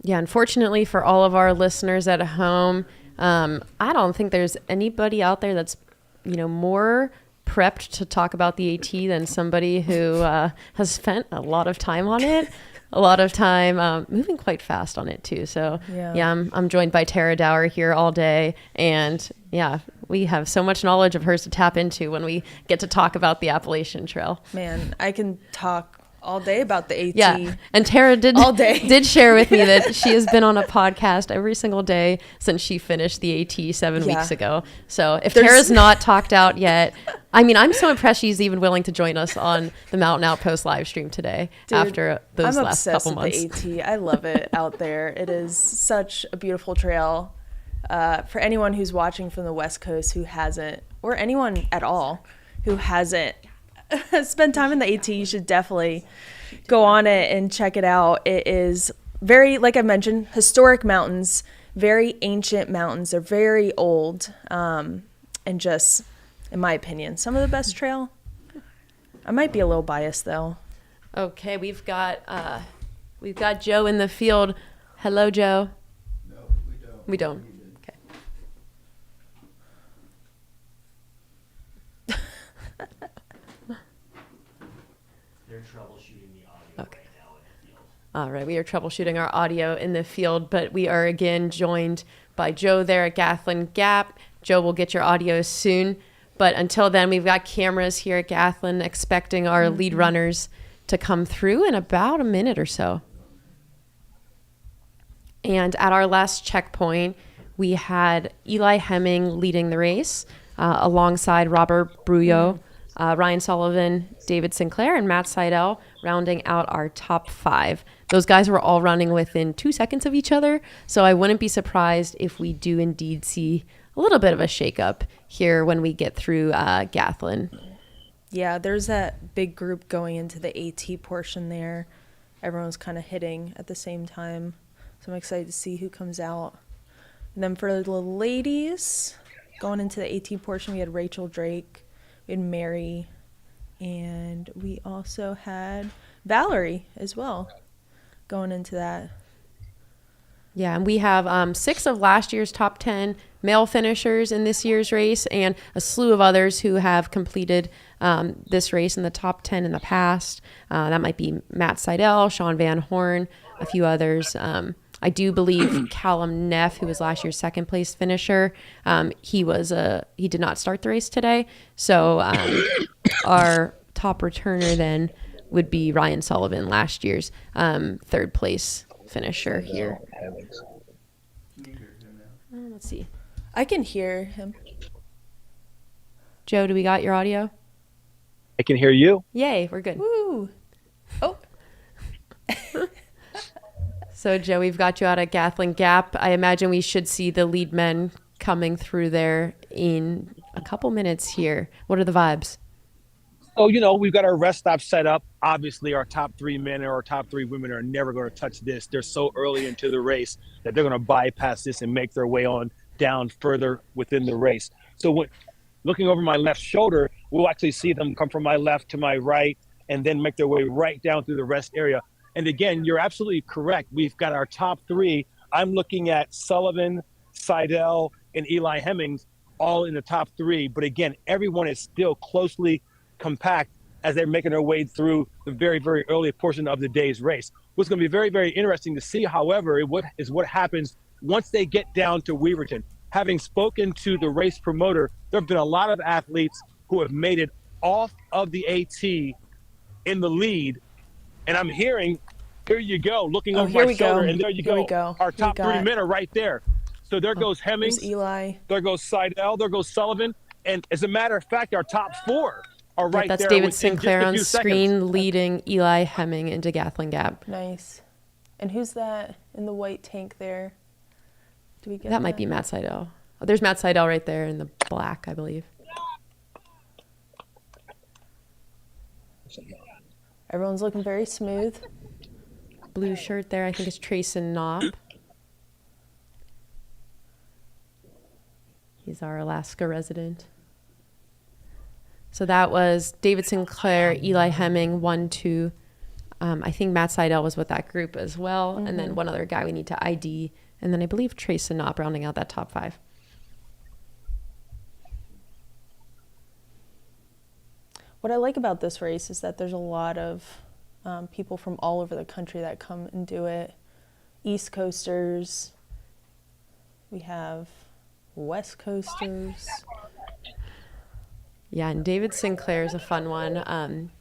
Yeah, unfortunately for all of our listeners at home, I don't think there's anybody out there that's more prepped to talk about the AT than somebody who has spent a lot of time on it, a lot of time moving quite fast on it too. So I'm joined by Tara Dower here all day, and we have so much knowledge of hers to tap into when we get to talk about the Appalachian Trail. Man, I can talk all day about the AT. Yeah, and Tara did share with me that she has been on a podcast every single day since she finished the AT 7 weeks ago. So if Tara's not talked out yet, I mean, I'm so impressed she's even willing to join us on the Mountain Outpost live stream today. Dude, after those last couple months. I'm obsessed with the AT. I love it out there. It is such a beautiful trail. For anyone who's watching from the West Coast who hasn't, or anyone at all who hasn't spend time in the AT, you should definitely go on it and check it out. It is very, like I mentioned, historic mountains, very ancient mountains. They're very old, and just, in my opinion, some of the best trail. I might be a little biased though. Okay, we've got Joe in the field. Hello, Joe. No, we don't. We don't. They're troubleshooting the audio Okay. right now in the field. All right, we are troubleshooting our audio in the field, but we are again joined by Joe there at Gathland Gap. Joe will get your audio soon, but until then, we've got cameras here at Gathland expecting our lead runners to come through in about a minute or so. And at our last checkpoint, we had Eli Hemming leading the race alongside Robert Brullo, Ryan Sullivan, David Sinclair, and Matt Seidel rounding out our top 5. Those guys were all running within 2 seconds of each other, so I wouldn't be surprised if we do indeed see a little bit of a shakeup here when we get through Gathland. Yeah, there's that big group going into the AT portion there. Everyone's kind of hitting at the same time, so I'm excited to see who comes out. And then for the ladies, going into the AT portion, we had Rachel Drake, we had Mary, and we also had Valerie as well going into that. Yeah, and we have 6 of last year's top 10 male finishers in this year's race, and a slew of others who have completed this race in the top 10 in the past. That might be Matt Seidel, Sean Van Horn, a few others. I do believe Callum Neff, who was last year's second place finisher, he did not start the race today. So our top returner then would be Ryan Sullivan, last year's third place finisher here. Let's see. I can hear him. Joe, do we got your audio? I can hear you. Yay, we're good. Woo! Oh. So, Joe, we've got you out at Gathland Gap. I imagine we should see the lead men coming through there in a couple minutes here. What are the vibes? So, we've got our rest stop set up. Obviously, our top 3 men or our top 3 women are never going to touch this. They're so early into the race that they're going to bypass this and make their way on down further within the race. So when looking over my left shoulder, we'll actually see them come from my left to my right and then make their way right down through the rest area. And again, you're absolutely correct. We've got our top 3. I'm looking at Sullivan, Seidel, and Eli Hemmings all in the top 3. But again, everyone is still closely compact as they're making their way through the very, very early portion of the day's race. What's going to be very, very interesting to see, however, what happens once they get down to Weaverton. Having spoken to the race promoter, there have been a lot of athletes who have made it off of the AT in the lead. And I'm hearing, here you go, looking over my shoulder, and there you go. Our top 3 men are right there. So there goes Hemmings, There's Eli. there goes Seidel, there goes Sullivan. And as a matter of fact, our top 4 are right That's there. David Sinclair on just a few screen seconds. leading Eli Hemming into Gathland Gap. Nice. And who's that in the white tank there? Do we get That might be Matt Seidel. Oh, there's Matt Seidel right there in the black, I believe. Everyone's looking very smooth. Blue shirt there, I think it's Trayson Knopp. He's our Alaska resident. So that was David Sinclair, Eli Hemming, 1, 2. I think Matt Seidel was with that group as well. And then one other guy we need to ID. And then I believe Trayson Knopp rounding out that top 5. What I like about this race is that there's a lot of people from all over the country that come and do it. East Coasters. We have West Coasters. Yeah, and David Sinclair is a fun one.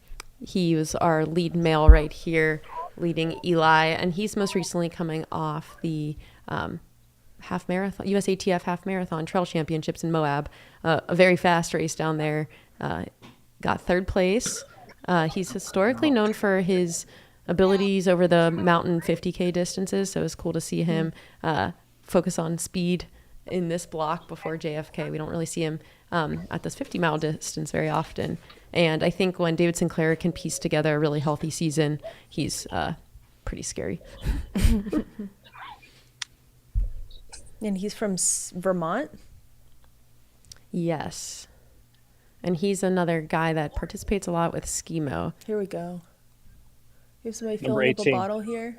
He was our lead male right here, leading Eli, and he's most recently coming off the half marathon, USATF half marathon trail championships in Moab. A very fast race down there. Got third place. He's historically known for his abilities over the mountain 50K distances, so it's cool to see him focus on speed in this block before JFK. We don't really see him at this 50-mile distance very often. And I think when David Sinclair can piece together a really healthy season, he's pretty scary. And he's from Vermont? Yes. And he's another guy that participates a lot with Skimo. Here we go. You have somebody Number filling up a 18. bottle here?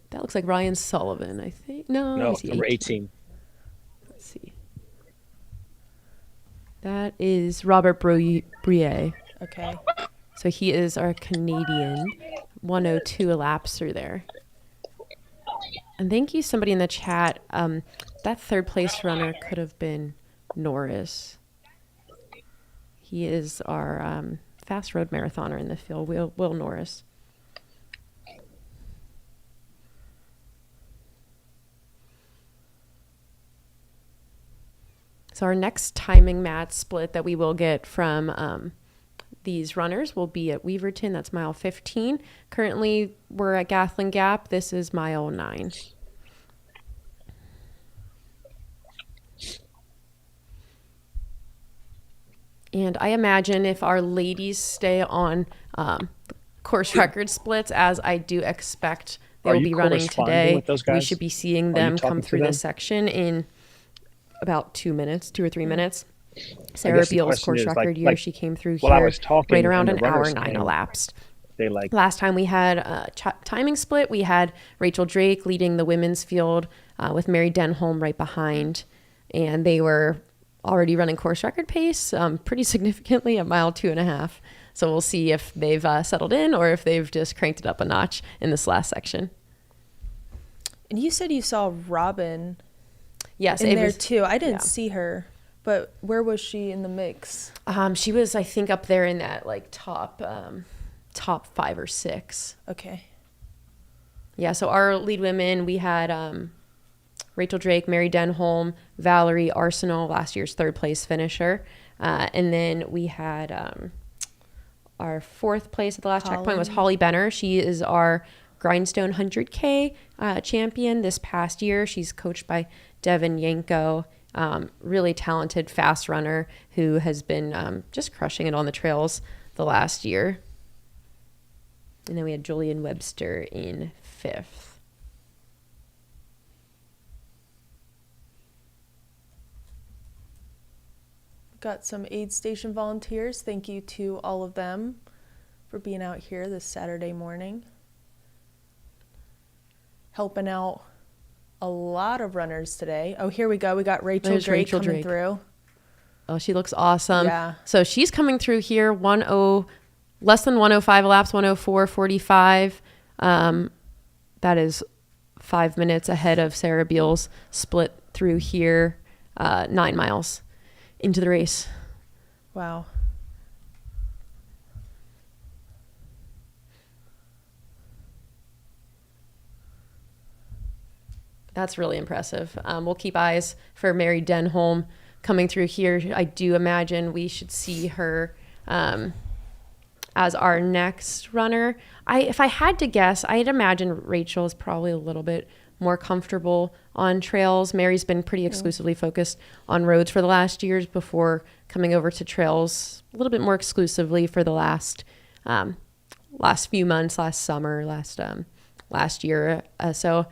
That looks like Ryan Sullivan, I think. No, let me see. number 18. Let's see. That is Robert Brouillet. Okay. So he is our Canadian. 102 elapsed through there. And thank you, somebody in the chat. That third place runner could have been Norris. He is our fast road marathoner in the field, Will Norris. So our next timing match split that we will get from these runners will be at Weaverton. That's mile 15. Currently, we're at Gathling Gap. This is mile 9. And I imagine if our ladies stay on course record splits, as I do expect they will be running today, we should be seeing them come through this section in about 2 or 3 minutes. Sarah Beal's course record year, she came through here right around an hour 9 elapsed. Last time we had a timing split, we had Rachel Drake leading the women's field with Mary Denholm right behind. And they were already running course record pace pretty significantly at mile 2.5. So we'll see if they've settled in or if they've just cranked it up a notch in this last section. And you said you saw Robin in there too. I didn't see her, but where was she in the mix? She was, I think, up there in that like top 5 or 6. Okay. Yeah, so our lead women, we had Rachel Drake, Mary Denholm, Valerie Arsenal, last year's third place finisher. And then we had our fourth place at the last checkpoint was Holly Benner. She is our Grindstone 100K champion this past year. She's coached by Devin Yanko, really talented fast runner who has been just crushing it on the trails the last year. And then we had Julian Webster in 5th. Got some aid station volunteers. Thank you to all of them for being out here this Saturday morning. Helping out a lot of runners today. Oh, here we go. We got Rachel Drake coming through. Oh, she looks awesome. Yeah. So she's coming through here less than 105 laps, 104.45. That is 5 minutes ahead of Sarah Beal's split through here, 9 miles into the race. Wow. That's really impressive. We'll keep eyes for Mary Denholm coming through here. I do imagine we should see her as our next runner. If I had to guess, I'd imagine Rachel is probably a little bit more comfortable on trails. Mary's been pretty exclusively focused on roads for the last years before coming over to trails a little bit more exclusively for the last few months, last summer, last year. So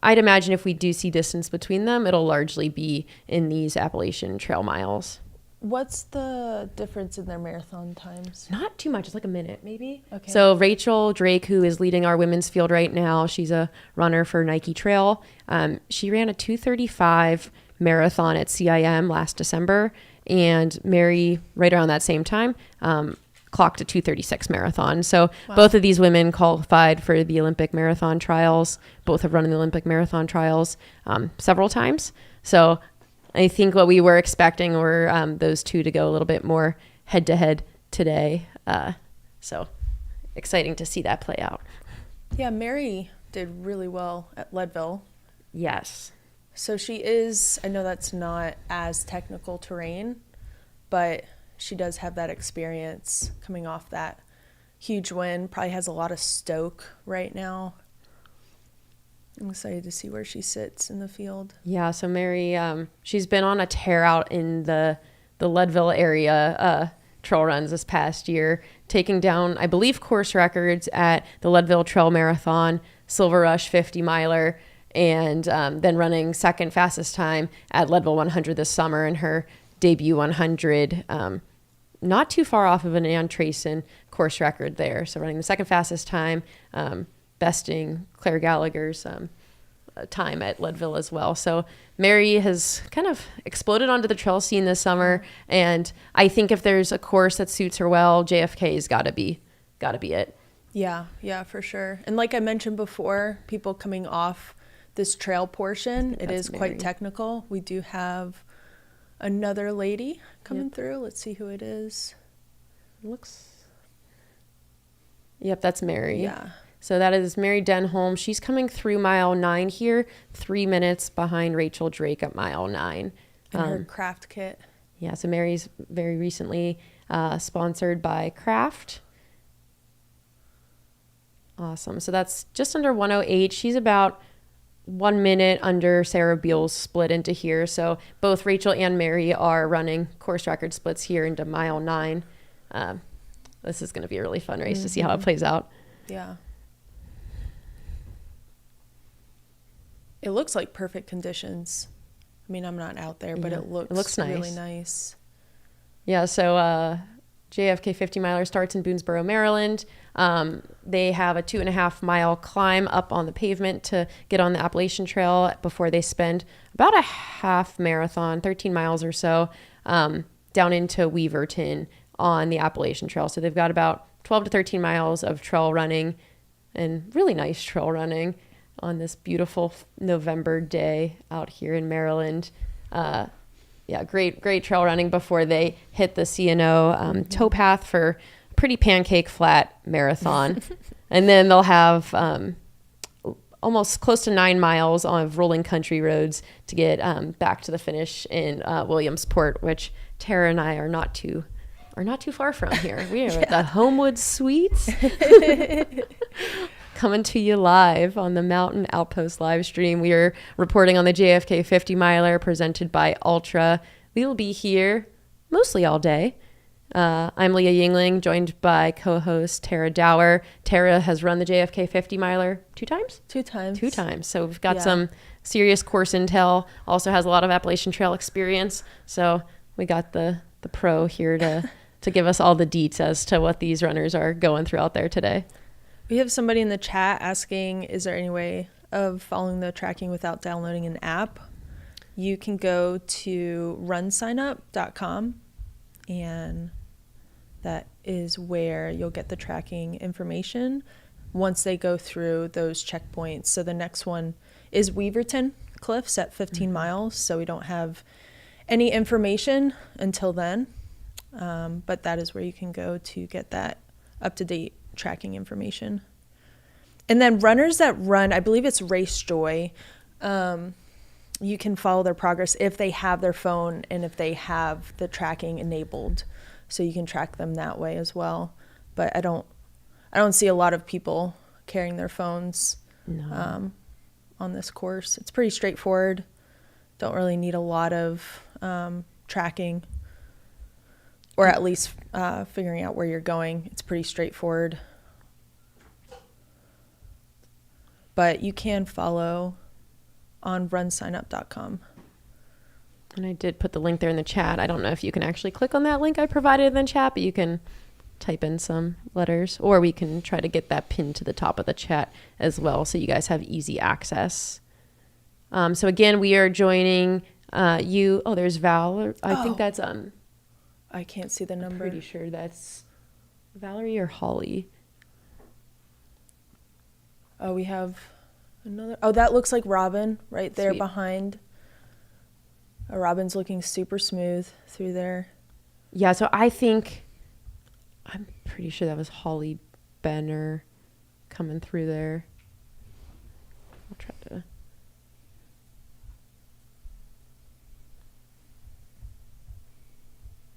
I'd imagine if we do see distance between them, it'll largely be in these Appalachian Trail miles. What's the difference in their marathon times? Not too much. It's like a minute, maybe. Okay. So Rachel Drake, who is leading our women's field right now, she's a runner for Nike Trail. She ran a 2:35 marathon at CIM last December. And Mary, right around that same time, clocked a 2:36 marathon. So both of these women qualified for the Olympic marathon trials. Both have run in the Olympic marathon trials several times. So I think what we were expecting were those two to go a little bit more head to head today. So exciting to see that play out. Yeah, Mary did really well at Leadville. Yes. So she is, I know that's not as technical terrain, but she does have that experience coming off that huge win. Probably has a lot of stoke right now. I'm excited to see where she sits in the field. Yeah, so Mary, she's been on a tear out in the Leadville area trail runs this past year, taking down, I believe, course records at the Leadville Trail Marathon, Silver Rush 50 miler, and then running second fastest time at Leadville 100 this summer in her debut 100. Not too far off of an Ann Trayson course record there. So running the second fastest time, besting Claire Gallagher's time at Leadville as well. So Mary has kind of exploded onto the trail scene this summer, and I think if there's a course that suits her well, JFK's got to be it. Yeah, for sure. And like I mentioned before, people coming off this trail portion, it is quite technical. We do have another lady coming through. Let's see who it is. Yep, that's Mary. Yeah. So that is Mary Denholm. She's coming through mile 9 here, 3 minutes behind Rachel Drake at mile 9. And her Craft kit. Yeah, so Mary's very recently sponsored by Craft. Awesome. So that's just under 108. She's about 1 minute under Sarah Beal's split into here. So both Rachel and Mary are running course record splits here into mile 9. This is going to be a really fun race to see how it plays out. Yeah. It looks like perfect conditions. I mean, I'm not out there, but it looks nice. Really nice. Yeah, so JFK 50 miler starts in Boonsboro, Maryland. They have a 2.5 mile climb up on the pavement to get on the Appalachian Trail before they spend about a half marathon, 13 miles or so, down into Weaverton on the Appalachian Trail. So they've got about 12 to 13 miles of trail running, and really nice trail running on this beautiful November day out here in Maryland. Yeah, great trail running before they hit the C&O towpath for a pretty pancake flat marathon. And then they'll have almost close to 9 miles of rolling country roads to get back to the finish in Williamsport, which Tara and I are not too far from here. We are at the Homewood Suites. Coming to you live on the Mountain Outpost live stream. We are reporting on the JFK 50 miler presented by Altra. We will be here mostly all day. I'm Leah Yingling, joined by co-host Tara Dower. Tara has run the JFK 50 miler 2 times? 2 times. 2 times. So we've got some serious course intel. Also has a lot of Appalachian Trail experience. So we got the pro here to give us all the deets as to what these runners are going through out there today. We have somebody in the chat asking, is there any way of following the tracking without downloading an app? You can go to runsignup.com, and that is where you'll get the tracking information once they go through those checkpoints. So the next one is Weaverton Cliffs at 15 miles, so we don't have any information until then, but that is where you can go to get that up-to-date tracking information. And then runners that run, I believe it's Race Joy, you can follow their progress if they have their phone and if they have the tracking enabled, so you can track them that way as well. But I don't see a lot of people carrying their phones on this course. It's pretty straightforward. Don't really need a lot of tracking, or at least figuring out where you're going. It's pretty straightforward. But you can follow on runsignup.com. And I did put the link there in the chat. I don't know if you can actually click on that link I provided in the chat, but you can type in some letters, or we can try to get that pinned to the top of the chat as well, so you guys have easy access. So again, we are joining you. Oh, there's Val. I think that's I can't see the number. Pretty sure that's Valerie or Holly? Oh, we have another. Oh, that looks like Robin right there Sweet. behind. Robin's looking super smooth through there. Yeah, so I'm pretty sure that was Holly Benner coming through there. I'll try to.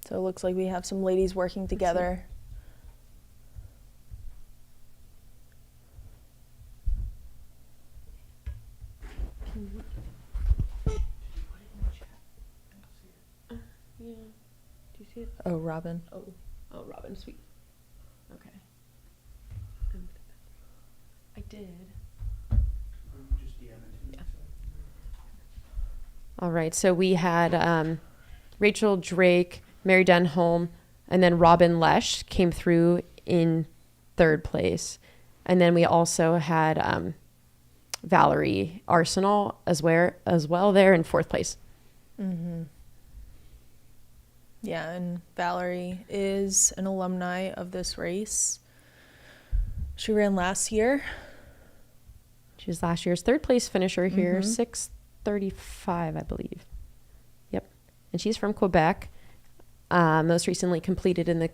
So it looks like we have some ladies working together. Yeah. Do you see it? Oh, Robin. Oh, Robin, sweet. Okay. I did. Yeah. All right, so we had Rachel Drake, Mary Denholm, and then Robin Lesh came through in third place. And then we also had Valerie Arsenal as well there in fourth place. Mm-hmm. Yeah, and Valerie is an alumni of this race. She ran last year. She was last year's third place finisher here, Mm-hmm. 6:35, I believe. Yep. And she's from Quebec. Most recently competed in the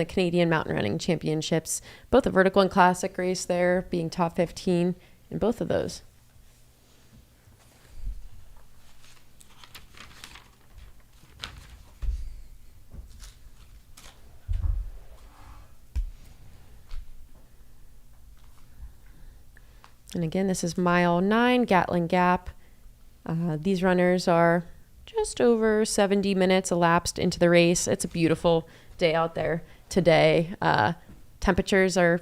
Canadian Mountain Running Championships, both a vertical and classic race there, being top 15 in both of those. And again, this is mile 9, Gatlin Gap. These runners are just over 70 minutes elapsed into the race. It's a beautiful day out there today. Temperatures are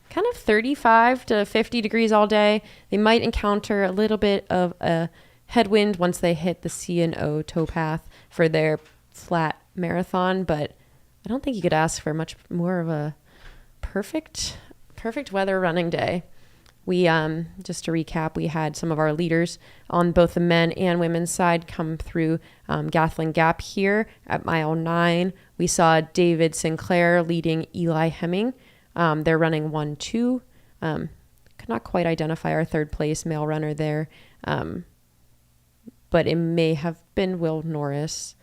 kind of 35 to 50 degrees all day. They might encounter a little bit of a headwind once they hit the C&O towpath for their flat marathon, but I don't think you could ask for much more of a perfect weather running day. We, just to recap, we had some of our leaders on both the men and women's side come through Gatlin Gap here at mile 9. We saw David Sinclair leading Eli Hemming. They're running 1-2. Could not quite identify our third place male runner there, but it may have been Will Norris.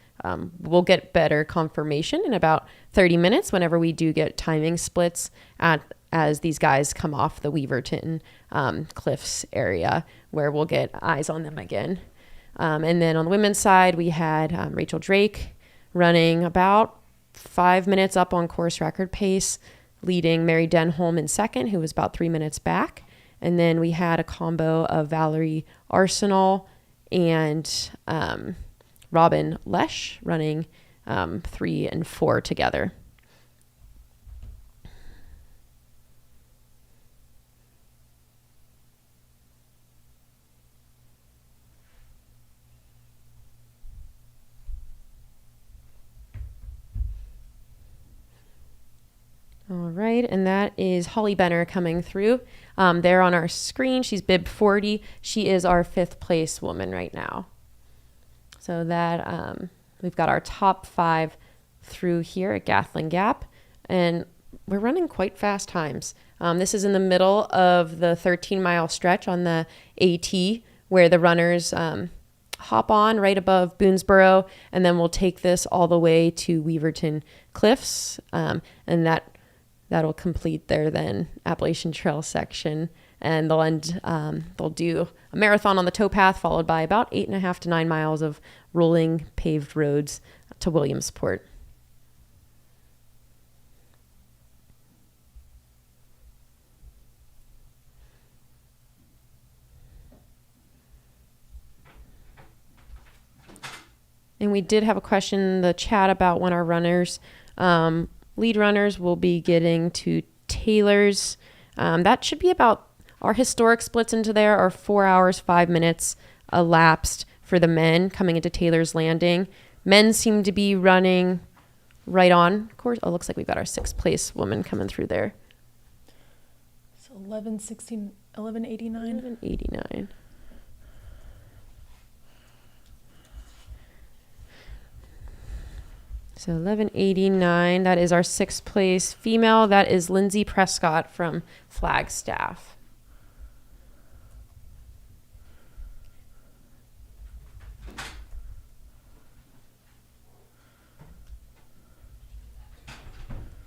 We'll get better confirmation in about 30 minutes whenever we do get timing splits as these guys come off the Weaverton Cliffs area, where we'll get eyes on them again. And then on the women's side, we had Rachel Drake running about 5 minutes up on course record pace, leading Mary Denholm in second, who was about 3 minutes back. And then we had a combo of Valerie Arsenal and Robin Lesh running 3 and 4 together. All right, and that is Holly Benner coming through. There on our screen, she's bib 40. She is our 5th place woman right now. So that we've got our top 5 through here at Gatlin Gap, and we're running quite fast times. This is in the middle of the 13-mile stretch on the AT, where the runners hop on right above Boonsboro, and then we'll take this all the way to Weaverton Cliffs, and that'll complete their then Appalachian Trail section, and they'll do a marathon on the towpath, followed by about 8.5 to 9 miles of rolling paved roads to Williamsport. And we did have a question in the chat about when our runners, lead runners, will be getting to Taylor's. That should be about, our historic splits into there are 4 hours, 5 minutes elapsed for the men coming into Taylor's Landing. Men seem to be running right on course. Oh, looks like we've got our 6th place woman coming through there. So 11:89. 11:89. So 1189, that is our 6th place female. That is Lindsay Prescott from Flagstaff.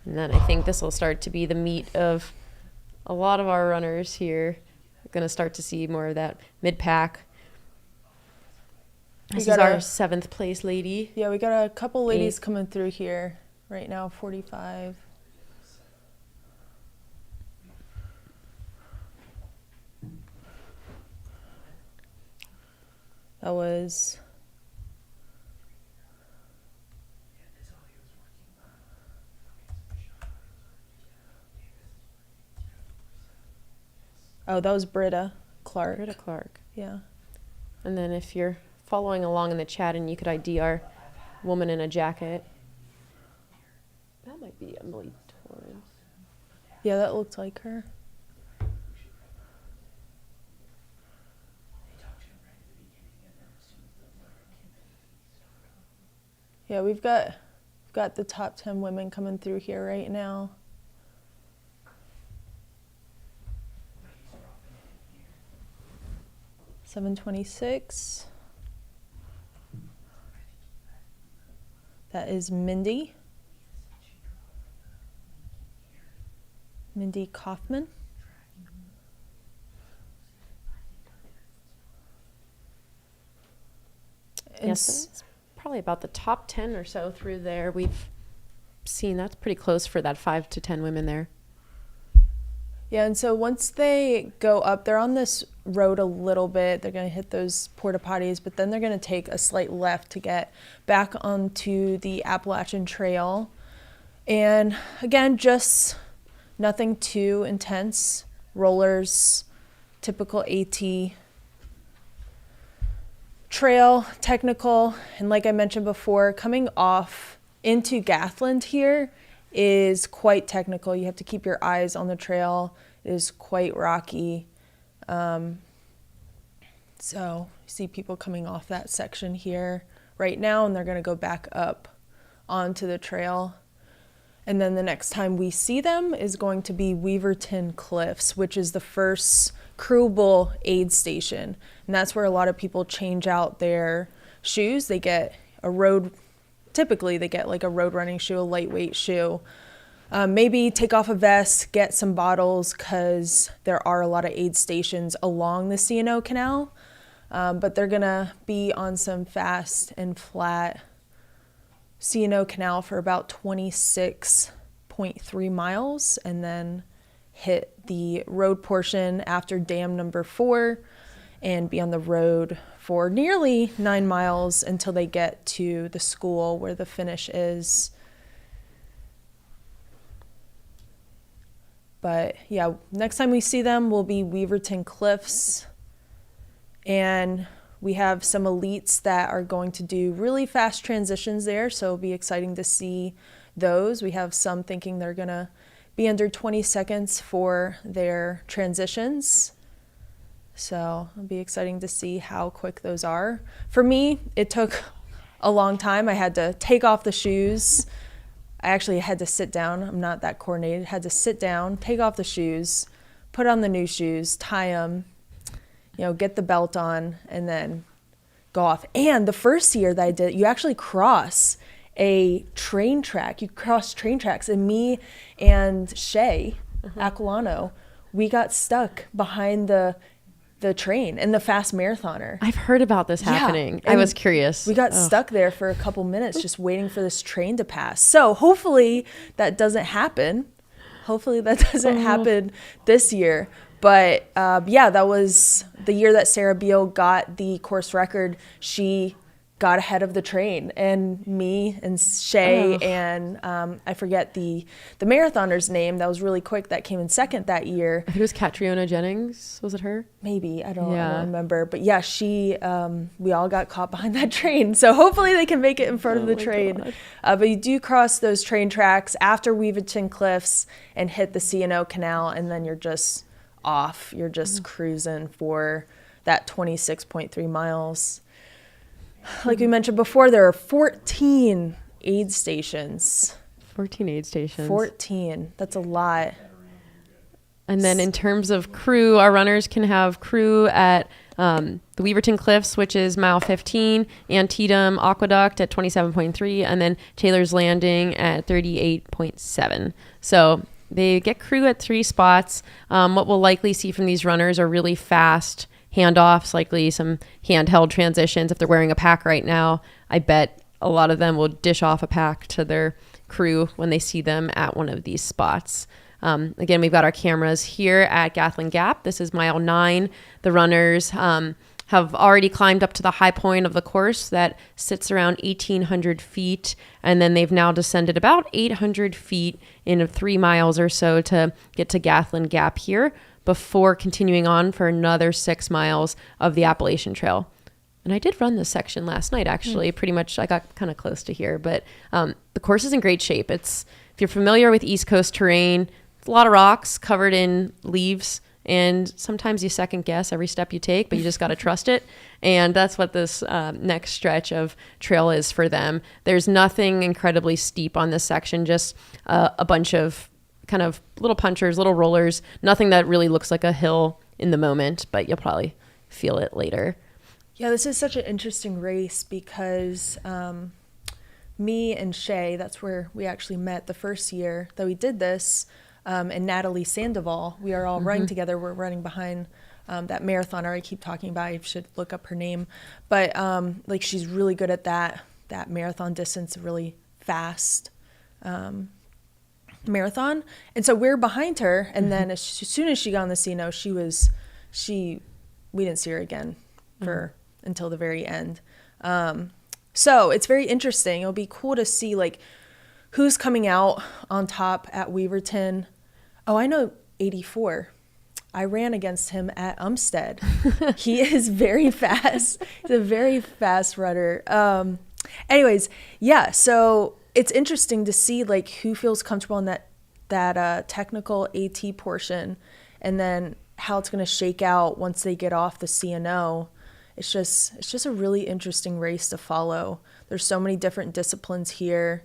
And then I think this will start to be the meat of a lot of our runners here. We're going to start to see more of that mid-pack. This is our 7th place lady. Yeah, we got a couple ladies coming through here right now, 45. That was... Oh, that was Britta Clark. Britta Clark. Yeah. And then if you're following along in the chat and you could ID our woman in a jacket. That might be Emily Torrance. Yeah, that looked like her. Yeah, we've got the top 10 women coming through here right now. $726. That is Mindy Kaufman. Yes, it's probably about the top 10 or so through there. We've seen that's pretty close for that 5 to 10 women there. Yeah, and so once they go up, they're on this road a little bit. They're going to hit those porta potties, but then they're going to take a slight left to get back onto the Appalachian Trail. And again, just nothing too intense. Rollers, typical AT trail, technical. And like I mentioned before, coming off into Gathland here is quite technical. You have to keep your eyes on the trail. It is quite rocky. So you see people coming off that section here right now, and they're going to go back up onto the trail. And then the next time we see them is going to be Weaverton Cliffs, which is the first crewable aid station. And that's where a lot of people change out their shoes. They get typically they get like a road running shoe, a lightweight shoe. Maybe take off a vest, get some bottles, because there are a lot of aid stations along the C&O Canal. But they're going to be on some fast and flat C&O Canal for about 26.3 miles and then hit the road portion after dam number 4 and be on the road for nearly 9 miles until they get to the school where the finish is. But yeah, next time we see them will be Weaverton Cliffs. And we have some elites that are going to do really fast transitions there, so it'll be exciting to see those. We have some thinking they're going to be under 20 seconds for their transitions. So it'll be exciting to see how quick those are. For me, it took a long time. I had to take off the shoes. I actually had to sit down. I'm not that coordinated. Had to sit down, take off the shoes, put on the new shoes, tie them, get the belt on, and then go off. And the first year that I did, you actually cross a train track. You cross train tracks. And me and Shay Aquilano, we got stuck behind the train and the fast marathoner. I've heard about this happening. I was curious. We got stuck there for a couple minutes just waiting for this train to pass. So hopefully that doesn't happen. Hopefully that doesn't happen this year. But yeah, that was the year that Sarah Beal got the course record. She got ahead of the train, and me and Shay and I forget the marathoner's name that was really quick that came in second that year. I think it was Catriona Jennings. Was it her? Maybe. I don't remember. But yeah, we all got caught behind that train. So hopefully they can make it in front of the train. But you do cross those train tracks after Weaverton Cliffs and hit the C&O Canal, and then you're just off. You're just cruising for that 26.3 miles. Like we mentioned before, there are 14 aid stations. 14 aid stations. 14. That's a lot. And then in terms of crew, our runners can have crew at the Weaverton Cliffs, which is mile 15, Antietam Aqueduct at 27.3, and then Taylor's Landing at 38.7. So they get crew at 3 spots. What we'll likely see from these runners are really fast handoffs, likely some handheld transitions. If they're wearing a pack right now, I bet a lot of them will dish off a pack to their crew when they see them at one of these spots. Again, we've got our cameras here at Gathling Gap. This is mile 9. The runners have already climbed up to the high point of the course that sits around 1,800 feet. And then they've now descended about 800 feet in 3 miles or so to get to Gathling Gap here before continuing on for another 6 miles of the Appalachian Trail. And I did run this section last night, actually. Pretty much, I got kind of close to here. But the course is in great shape. If you're familiar with East Coast terrain, it's a lot of rocks covered in leaves. And sometimes you second guess every step you take, but you just got to trust it. And that's what this next stretch of trail is for them. There's nothing incredibly steep on this section, just a bunch of kind of little punchers, little rollers, nothing that really looks like a hill in the moment, but you'll probably feel it later. Yeah, this is such an interesting race because me and Shay, that's where we actually met the first year that we did this, and Natalie Sandoval, we are all running together. We're running behind that marathoner I keep talking about. I should look up her name. But like she's really good at that marathon distance, really fast marathon. And so we're behind her. And then as soon as she got on the scene, we didn't see her again until the very end. So it's very interesting. It'll be cool to see like who's coming out on top at Weaverton. Oh, I know 84. I ran against him at Umstead. He is very fast. He's a very fast runner. Anyways, yeah, so it's interesting to see like who feels comfortable in that technical AT portion, and then how it's going to shake out once they get off the C&O. It's just a really interesting race to follow. There's so many different disciplines here.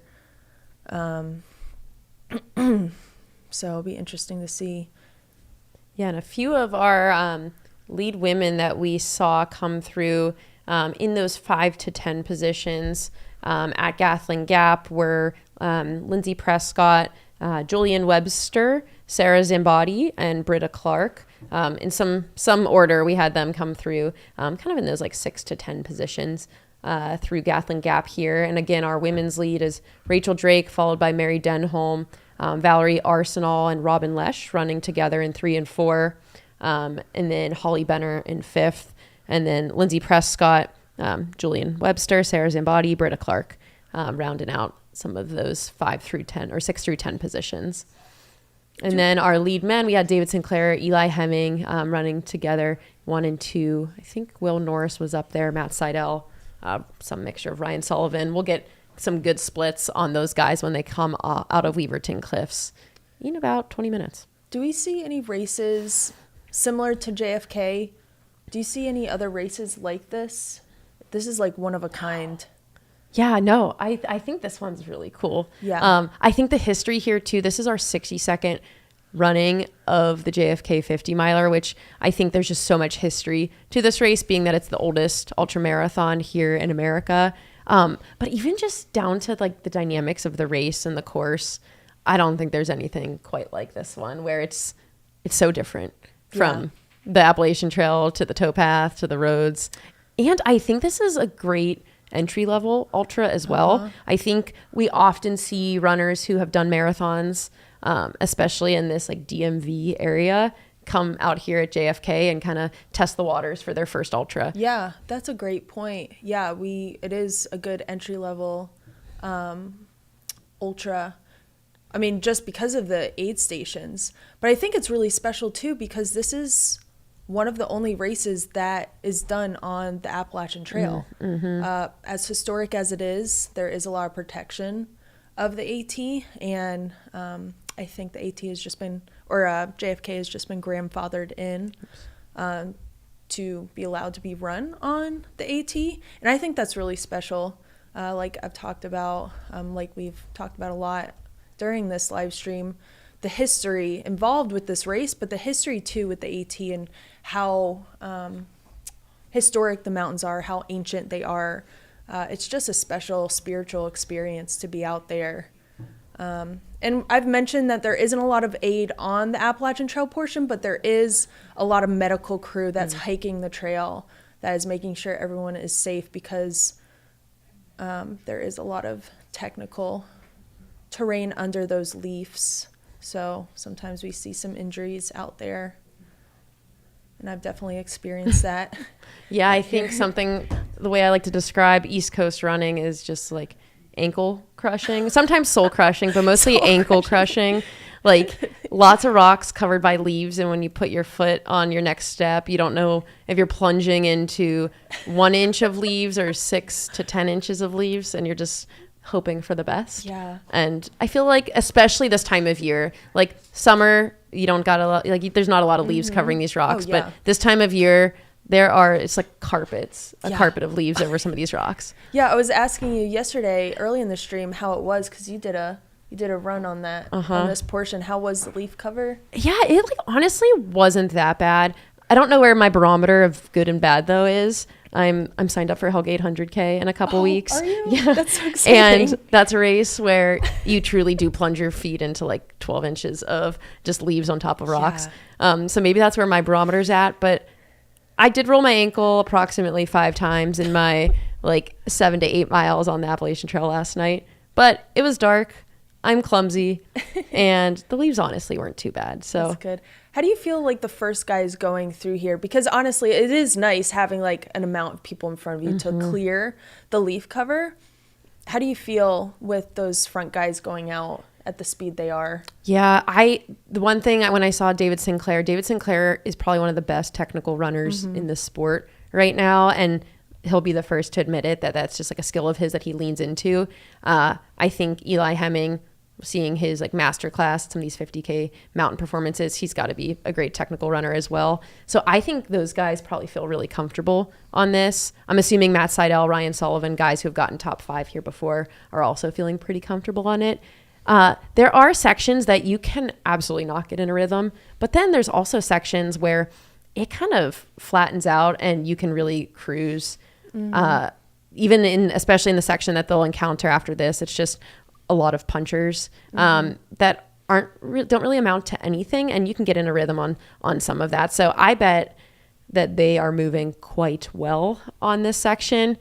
So it'll be interesting to see. Yeah, and a few of our lead women that we saw come through in those 5 to 10 positions at Gathling Gap were Lindsay Prescott, Julian Webster, Sarah Zambati, and Britta Clark. In some order, we had them come through kind of in those like 6 to 10 positions through Gathling Gap here. And again, our women's lead is Rachel Drake, followed by Mary Denholm, Valerie Arsenal, and Robin Lesh running together in 3 and 4. And then Holly Benner in 5th. And then Lindsay Prescott, Julian Webster, Sarah Zambati, Britta Clark, rounding out some of those 5 through 10 or 6 through 10 positions. And then our lead men, we had David Sinclair, Eli Hemming running together 1 and 2. I think Will Norris was up there, Matt Seidel, some mixture of Ryan Sullivan. We'll get some good splits on those guys when they come out of Weaverton Cliffs in about 20 minutes. Do we see any races similar to JFK? Do you see any other races like this? This is like one of a kind. Yeah, no, I think this one's really cool. Yeah. I think the history here too, this is our 62nd running of the JFK 50 miler, which I think there's just so much history to this race, being that it's the oldest ultramarathon here in America. But even just down to like the dynamics of the race and the course, I don't think there's anything quite like this one, where it's so different from the Appalachian Trail to the towpath to the roads. And I think this is a great entry-level ultra as well. I think we often see runners who have done marathons, especially in this like DMV area, come out here at JFK and kind of test the waters for their first ultra. Yeah, that's a great point. Yeah, it is a good entry-level ultra. I mean, just because of the aid stations. But I think it's really special too because this is one of the only races that is done on the Appalachian Trail. As historic as it is, there is a lot of protection of the AT, and I think the AT has just been, or JFK has just been grandfathered in to be allowed to be run on the AT, and I think that's really special. like I've talked about, like we've talked about a lot during this live stream, the history involved with this race, but the history too with the AT and how historic the mountains are, how ancient they are. It's just a special spiritual experience to be out there. And I've mentioned that there isn't a lot of aid on the Appalachian Trail portion, but there is a lot of medical crew that's hiking the trail that is making sure everyone is safe, because there is a lot of technical terrain under those leaves. So sometimes we see some injuries out there. And I've definitely experienced that. Yeah, I think the way I like to describe East Coast running is just like ankle crushing, sometimes soul crushing, but mostly ankle crushing. Like lots of rocks covered by leaves, and when you put your foot on your next step, you don't know if you're plunging into 1 inch of leaves or 6 to 10 inches of leaves, and you're just hoping for the best. Yeah. And I feel like especially this time of year, like summer, you don't got a lot, like there's not a lot of leaves covering these rocks, but this time of year it's like carpets, a carpet of leaves over some of these rocks. Yeah, I was asking you yesterday early in the stream how it was, because you did a run on that on this portion. How was the leaf cover? Yeah, it like honestly wasn't that bad. I don't know where my barometer of good and bad though is. I'm signed up for Hellgate 100K in a couple weeks. Are you? Yeah, That's so exciting. And that's a race where you truly do plunge your feet into like 12 inches of just leaves on top of rocks. So maybe that's where my barometer's at. But I did roll my ankle approximately 5 times in my like 7 to 8 miles on the Appalachian Trail last night. But it was dark. I'm clumsy, and the leaves honestly weren't too bad. So that's good. How do you feel like the first guys going through here? Because honestly, it is nice having like an amount of people in front of you to clear the leaf cover. How do you feel with those front guys going out at the speed they are? Yeah, the one thing when I saw David Sinclair is probably one of the best technical runners in the sport right now, and he'll be the first to admit it, that's just like a skill of his that he leans into. I think Eli Hemming, seeing his like master class, some of these 50K mountain performances, he's got to be a great technical runner as well. So I think those guys probably feel really comfortable on this. I'm assuming Matt Seidel, Ryan Sullivan, guys who have gotten top 5 here before, are also feeling pretty comfortable on it. There are sections that you can absolutely not get in a rhythm, but then there's also sections where it kind of flattens out and you can really cruise. Especially in the section that they'll encounter after this, it's just a lot of punchers that don't really amount to anything, and you can get in a rhythm on some of that. So I bet that they are moving quite well on this section.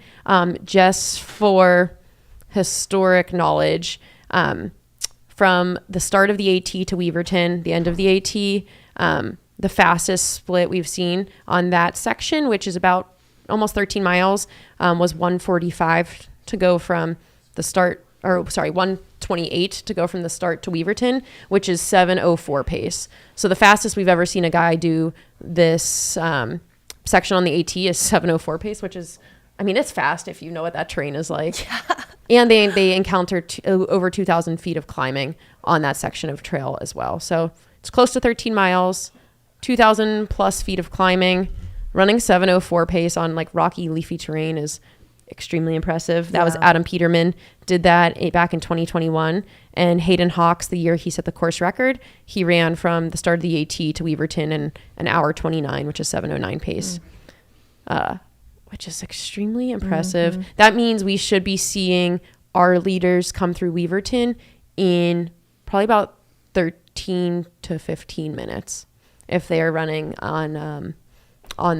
Just for historic knowledge, from the start of the AT to Weaverton, the end of the AT, the fastest split we've seen on that section, which is about almost 13 miles, was 1:45 to go from the start, 1:28 to go from the start to Weaverton, which is 7:04 pace. So the fastest we've ever seen a guy do this section on the AT is 7:04 pace, which is, I mean, it's fast if you know what that terrain is like. Yeah. And they encountered over 2,000 feet of climbing on that section of trail as well. So it's close to 13 miles, 2,000 plus feet of climbing. Running 7:04 pace on like rocky, leafy terrain is extremely impressive. That was Adam Peterman did that back in 2021. And Hayden Hawks, the year he set the course record, he ran from the start of the AT to Weaverton in an hour 29, which is 7:09 pace, which is extremely impressive. That means we should be seeing our leaders come through Weaverton in probably about 13 to 15 minutes if they are running on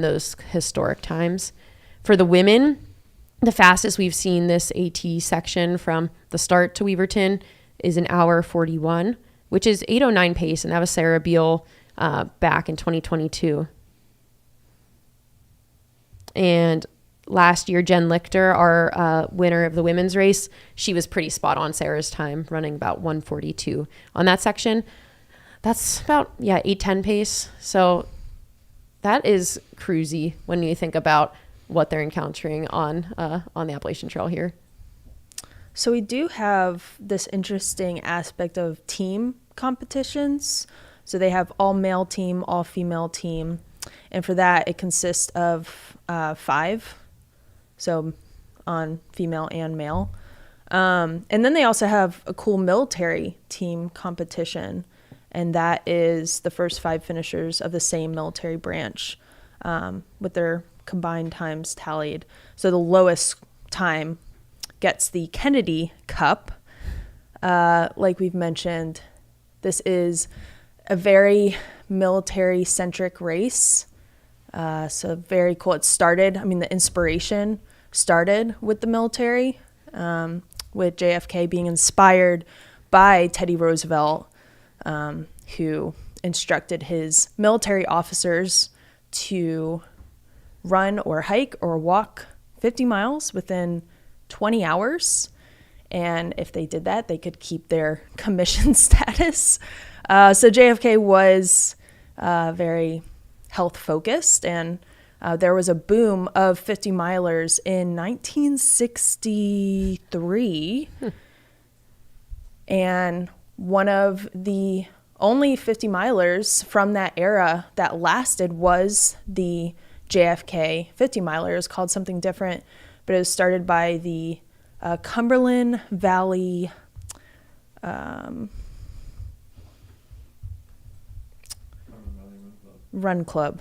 those historic times. For the women, the fastest we've seen this AT section from the start to Weaverton is an hour 41, which is 8:09 pace, and that was Sarah Beal back in 2022. And last year, Jen Lichter, our winner of the women's race, she was pretty spot on Sarah's time, running about 1:42 on that section. That's about 8:10 pace. So that is cruisy when you think about what they're encountering on the Appalachian Trail here. So we do have this interesting aspect of team competitions. So they have all male team, all female team. And for that, it consists of 5. So on female and male. And then they also have a cool military team competition, and that is the first 5 finishers of the same military branch with their combined times tallied. So the lowest time gets the Kennedy Cup. Like we've mentioned, this is a very military-centric race. So very cool. It started, the inspiration started with the military, with JFK being inspired by Teddy Roosevelt, who instructed his military officers to run or hike or walk 50 miles within 20 hours. And if they did that, they could keep their commission status. So JFK was very health focused, and there was a boom of 50 milers in 1963. And one of the only 50 milers from that era that lasted was the JFK 50 miler. It was called something different, but it was started by the Cumberland Valley Run Club.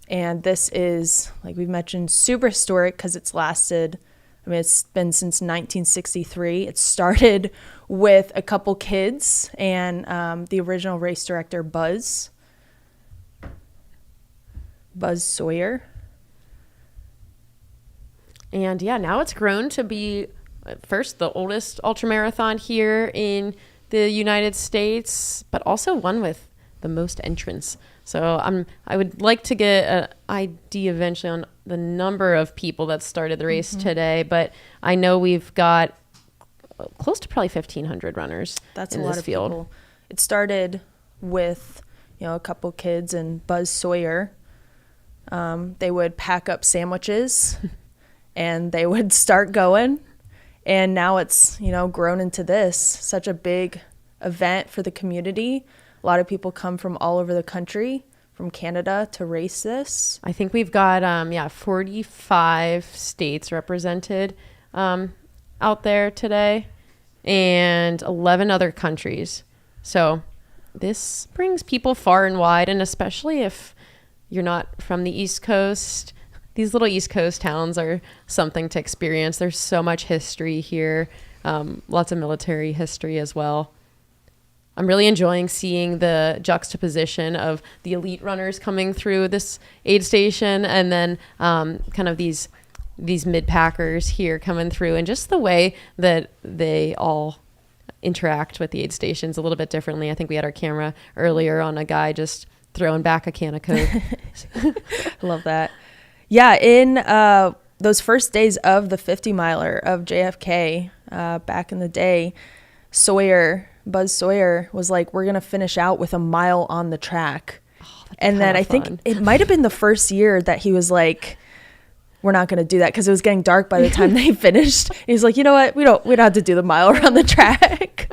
And this is, like we've mentioned, super historic because it's lasted, it's been since 1963. It started with a couple kids and the original race director, Buzz Sawyer. And yeah, now it's grown to be first the oldest ultramarathon here in the United States, but also one with the most entrants. So I would like to get an idea eventually on the number of people that started the race today, but I know we've got close to probably 1,500 runners. That's in a lot this of field. People. It started with a couple kids and Buzz Sawyer. They would pack up sandwiches and they would start going. And now it's, grown into this, such a big event for the community. A lot of people come from all over the country, from Canada, to race this. I think we've got 45 states represented out there today, and 11 other countries. So this brings people far and wide, and especially if you're not from the East Coast, these little East Coast towns are something to experience. There's so much history here, lots of military history as well. I'm really enjoying seeing the juxtaposition of the elite runners coming through this aid station, and then kind of these mid-packers here coming through, and just the way that they all interact with the aid stations a little bit differently. I think we had our camera earlier on a guy just throwing back a can of Coke. I love that. Yeah, in those first days of the 50 miler of JFK back in the day, Buzz Sawyer was like, we're going to finish out with a mile on the track. And then I think it might have been the first year that he was like, we're not going to do that, because it was getting dark by the time they finished. And he's like, you know what? We don't have to do the mile around the track.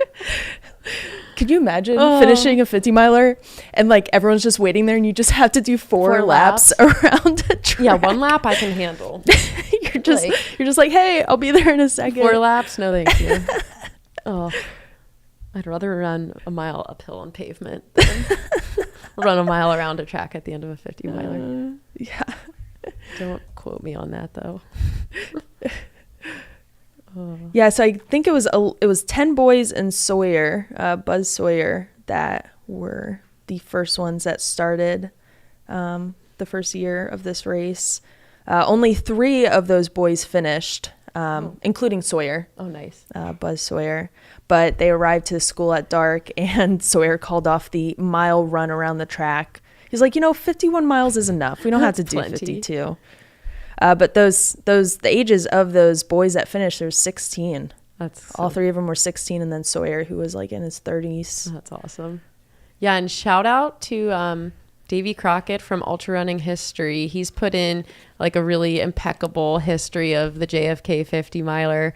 Could you imagine finishing a 50 miler and like everyone's just waiting there and you just have to do four laps around the track? Yeah, 1 lap I can handle. You're just like, hey, I'll be there in a second. 4 laps? No, thank you. I'd rather run a mile uphill on pavement than run a mile around a track at the end of a 50 miler. Yeah. Don't quote me on that though. Yeah, so I think it was 10 boys and Buzz Sawyer, that were the first ones that started the first year of this race. Only 3 of those boys finished, including Sawyer. Oh, nice. Buzz Sawyer. But they arrived to the school at dark, and Sawyer called off the mile run around the track. He's like, 51 miles is enough. We don't have to do 52. But the ages of those boys that finished, there was 16. All 3 of them were 16, and then Sawyer, who was like in his 30s. That's awesome. Yeah, and shout out to Davey Crockett from Ultra Running History. He's put in like a really impeccable history of the JFK 50 miler.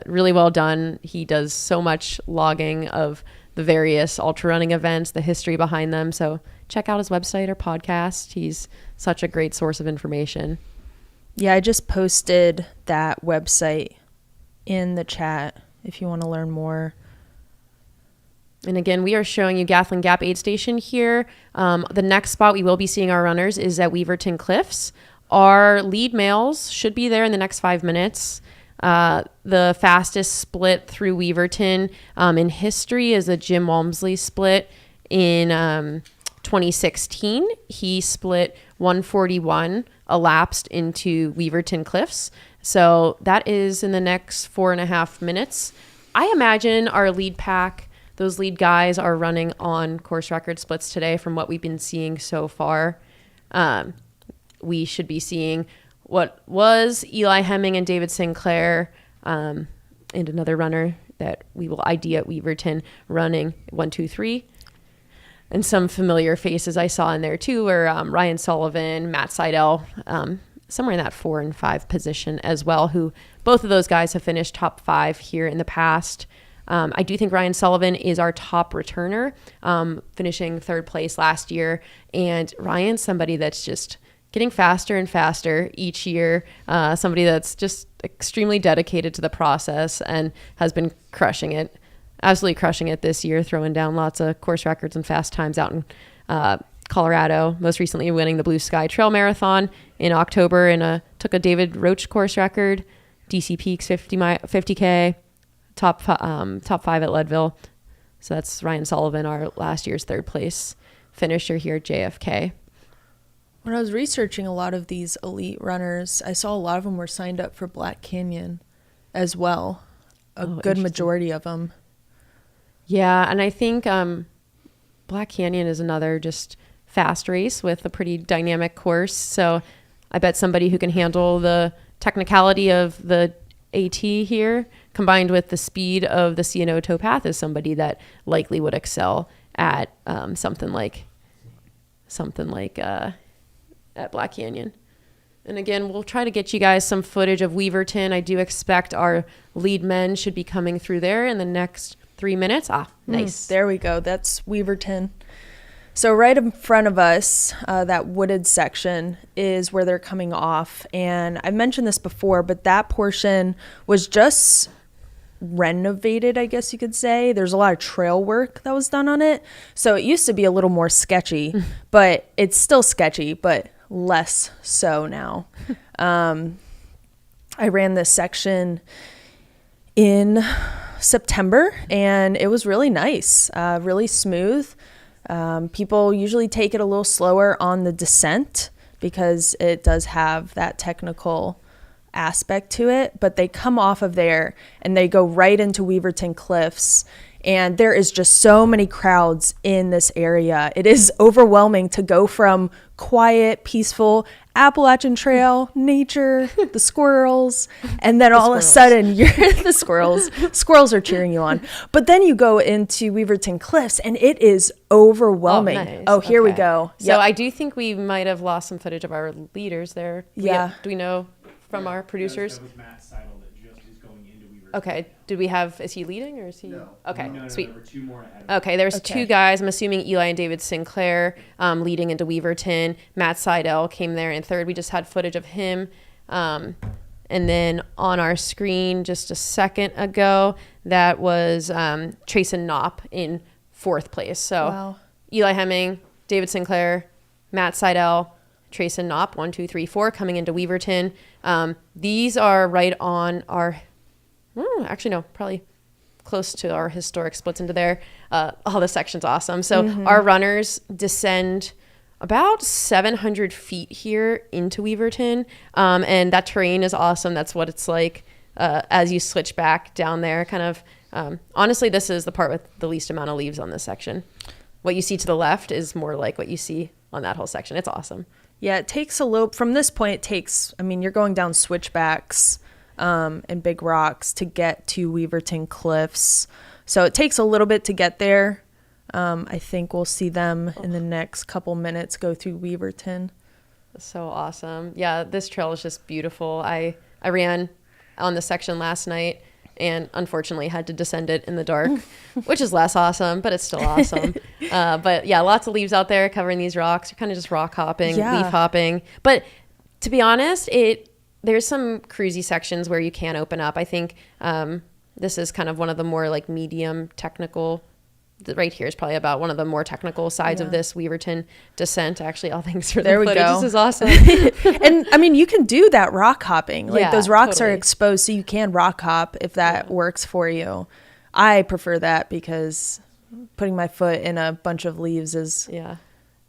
Really well done. He does so much logging of the various ultra running events, the history behind them. So check out his website or podcast. He's such a great source of information. Yeah, I just posted that website in the chat if you want to learn more. And again, we are showing you Gathling Gap aid station here. The next spot we will be seeing our runners is at Weaverton Cliffs. Our lead males should be there in the next 5 minutes. The fastest split through Weaverton in history is a Jim Walmsley split in 2016. He split 141 elapsed into Weaverton Cliffs. So that is in the next 4.5 minutes. I imagine our lead pack, those lead guys, are running on course record splits today from what we've been seeing so far. We should be seeing what was Eli Hemming and David Sinclair, and another runner that we will ID at Weaverton running 1, 2, 3. And some familiar faces I saw in there too were Ryan Sullivan, Matt Seidel, somewhere in that 4 and 5 position as well, who both of those guys have finished top 5 here in the past. I do think Ryan Sullivan is our top returner, finishing 3rd place last year. And Ryan's somebody that's just getting faster and faster each year, somebody that's just extremely dedicated to the process and has been crushing it, absolutely crushing it this year, throwing down lots of course records and fast times out in Colorado, most recently winning the Blue Sky Trail Marathon in October and took a David Roach course record, DC Peaks 50K, top 5 at Leadville. So that's Ryan Sullivan, our last year's 3rd place finisher here at JFK. When I was researching a lot of these elite runners, I saw a lot of them were signed up for Black Canyon as well. A good majority of them. Yeah, and I think Black Canyon is another just fast race with a pretty dynamic course. So I bet somebody who can handle the technicality of the AT here combined with the speed of the C&O towpath is somebody that likely would excel at something like at Black Canyon. And again, we'll try to get you guys some footage of Weaverton. I do expect our lead men should be coming through there in the next 3 minutes. Nice. There we go. That's Weaverton. So right in front of us, that wooded section is where they're coming off. And I mentioned this before, but that portion was just renovated, I guess you could say. There's a lot of trail work that was done on it. So it used to be a little more sketchy, but it's still sketchy, but less so now. I ran this section in September and it was really nice, really smooth. People usually take it a little slower on the descent because it does have that technical aspect to it, but they come off of there and they go right into Weaverton Cliffs, and there is just so many crowds in this area. It is overwhelming to go from quiet, peaceful Appalachian Trail, nature, the squirrels, and then all of a sudden you're the squirrels are cheering you on. But then you go into Weaverton Cliffs and it is overwhelming. Nice. Oh, here we go. So I do think we might have lost some footage of our leaders there. Yeah. Do we know from our producers? That was Matt Seidel that just is going into Weaverton. Okay. Is he leading or is he? No. Okay. No, Sweet. there were 2 more ahead of him. Okay, there's 2 guys. I'm assuming Eli and David Sinclair leading into Weaverton. Matt Seidel came there in 3rd. We just had footage of him. And then on our screen just a second ago, that was Trayson Knopp in 4th place. So Wow. Eli Hemming, David Sinclair, Matt Seidel, Trayson Knopp, 1, 2, 3, 4 coming into Weaverton. These are right on our, actually no, probably close to our historic splits into there. The section's awesome. So our runners descend about 700 feet here into Weaverton. And that terrain is awesome. That's what it's like as you switch back down there. Kind of, honestly, this is the part with the least amount of leaves on this section. What you see to the left is more like what you see on that whole section. It's awesome. Yeah, it takes a little, from this point it takes, you're going down switchbacks and big rocks to get to Weaverton Cliffs. So it takes a little bit to get there. I think we'll see them in the next couple minutes go through Weaverton. So awesome. Yeah, this trail is just beautiful. I ran on the section last night and unfortunately had to descend it in the dark, which is less awesome, but it's still awesome. But yeah, lots of leaves out there covering these rocks. You're kind of just rock hopping, leaf hopping. But to be honest, there's some cruisy sections where you can open up. I think this is kind of one of the more like medium technical. Right here is probably about one of the more technical sides of this Weaverton descent. Actually, all thanks for the footage. This is awesome. And I mean, you can do that rock hopping. Like those rocks are exposed, so you can rock hop if that works for you. I prefer that because putting my foot in a bunch of leaves is a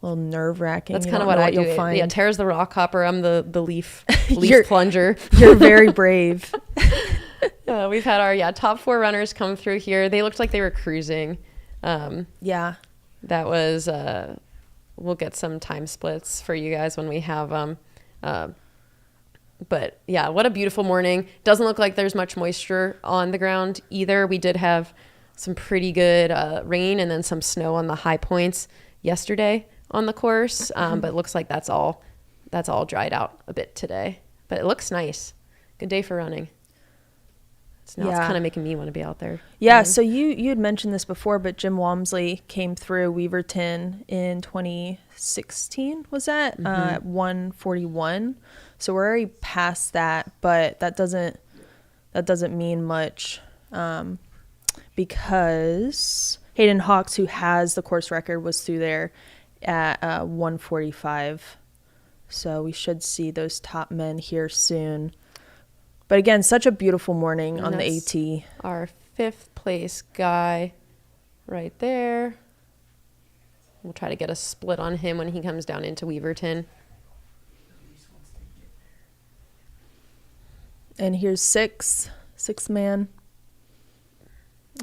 little nerve wracking. That's kind of what I do. Yeah, Tara's the rock hopper. I'm the leaf plunger. You're very brave. We've had our top 4 runners come through here. They looked like they were cruising. That was we'll get some time splits for you guys when we have them. But yeah, what a beautiful morning. Doesn't look like there's much moisture on the ground either. We did have some pretty good rain and then some snow on the high points yesterday on the course. But it looks like that's all dried out a bit today. But it looks nice. Good day for running. Now it's kind of making me want to be out there. Yeah, so you had mentioned this before, but Jim Walmsley came through Weaverton in 2016, was that? At 141. So we're already past that, but that doesn't mean much because Hayden Hawks, who has the course record, was through there at 145. So we should see those top men here soon. But again, such a beautiful morning on the AT. Our 5th place guy right there. We'll try to get a split on him when he comes down into Weaverton. And here's 6th man,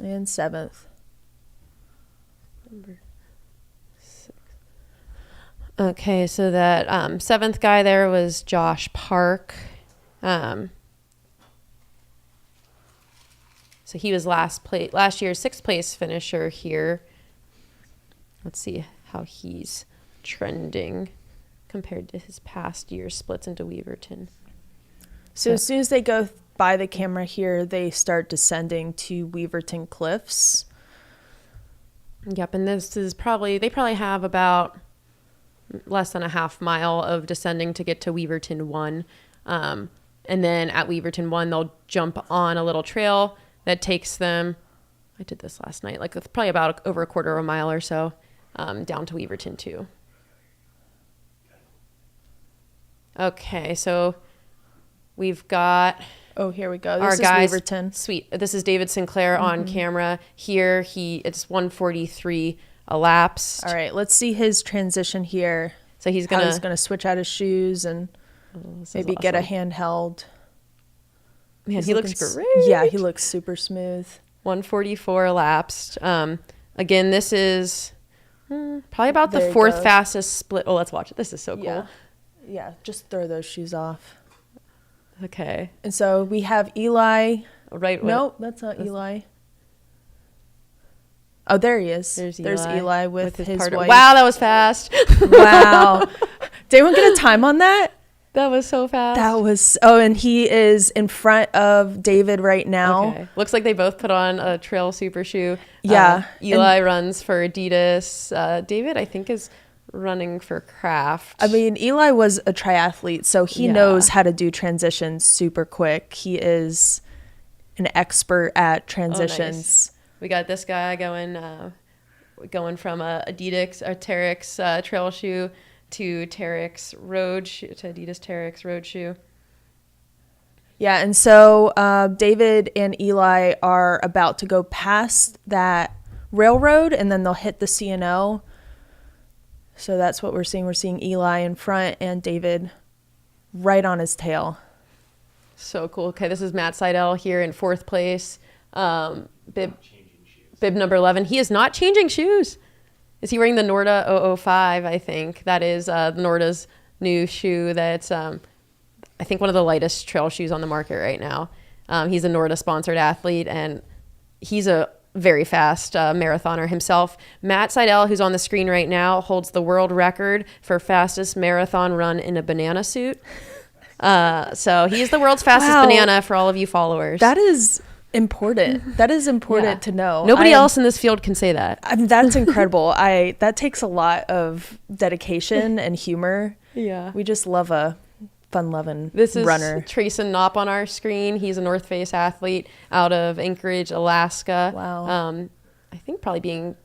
and 7th. Number 6. Okay, so that 7th guy there was Josh Park. So he was last year's 6th place finisher here. Let's see how he's trending compared to his past year's splits into Weaverton. So as soon as they go by the camera here, they start descending to Weaverton Cliffs. Yep, and this is they probably have about less than a half mile of descending to get to Weaverton 1. And then at Weaverton 1, they'll jump on a little trail that takes them, I did this last night, like probably about over a quarter of a mile or so down to Weaverton 2. Okay, so we've got... Oh, here we go. This is guys, Weaverton. Sweet. This is David Sinclair on camera. Here, it's 143 elapsed. All right, let's see his transition here. So he's going to switch out his shoes and maybe get a handheld. Man, he looks great. Yeah, he looks super smooth. 144 elapsed. Again, this is probably about the 4th fastest split. Oh, let's watch it. This is so cool. Yeah, just throw those shoes off. Okay. And so we have Eli. Right. Nope, that's not Eli. Oh, there he is. There's Eli with his wife. Wow, that was fast. Wow. Did anyone get a time on that? That was so fast. And he is in front of David right now. Okay. Looks like they both put on a trail super shoe. Yeah. Eli runs for Adidas. David, I think, is running for Kraft. I mean, Eli was a triathlete, so he knows how to do transitions super quick. He is an expert at transitions. Nice. We got this guy going from a Adidas, a Terex trail shoe to Terex road shoe, to Adidas Terex road shoe. Yeah, and so David and Eli are about to go past that railroad, and then they'll hit the C&O. So that's what we're seeing. We're seeing Eli in front and David right on his tail. So cool. Okay, this is Matt Seidel here in 4th place. Bib number 11. He is not changing shoes. Is he wearing the Norda 005, I think? That is Norda's new shoe that's, I think, one of the lightest trail shoes on the market right now. He's a Norda-sponsored athlete, and he's a very fast marathoner himself. Matt Seidel, who's on the screen right now, holds the world record for fastest marathon run in a banana suit. So he's the world's fastest banana for all of you followers. That is important. That is important Yeah. to know. Nobody else in this field can say that. I mean, that's incredible. That takes a lot of dedication and humor. Yeah. We just love a fun-loving This is runner. Trayson Knopp on our screen. He's a North Face athlete out of Anchorage, Alaska. Wow. I think probably being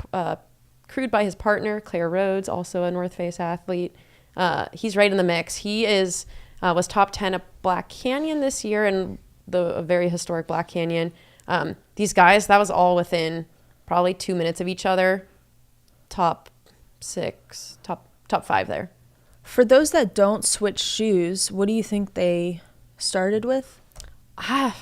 crewed by his partner, Claire Rhodes, also a North Face athlete. He's right in the mix. He was top 10 at Black Canyon this year, and a very historic Black Canyon. These guys, that was all within probably 2 minutes of each other. Top 5 there. For those that don't switch shoes, what do you think they started with?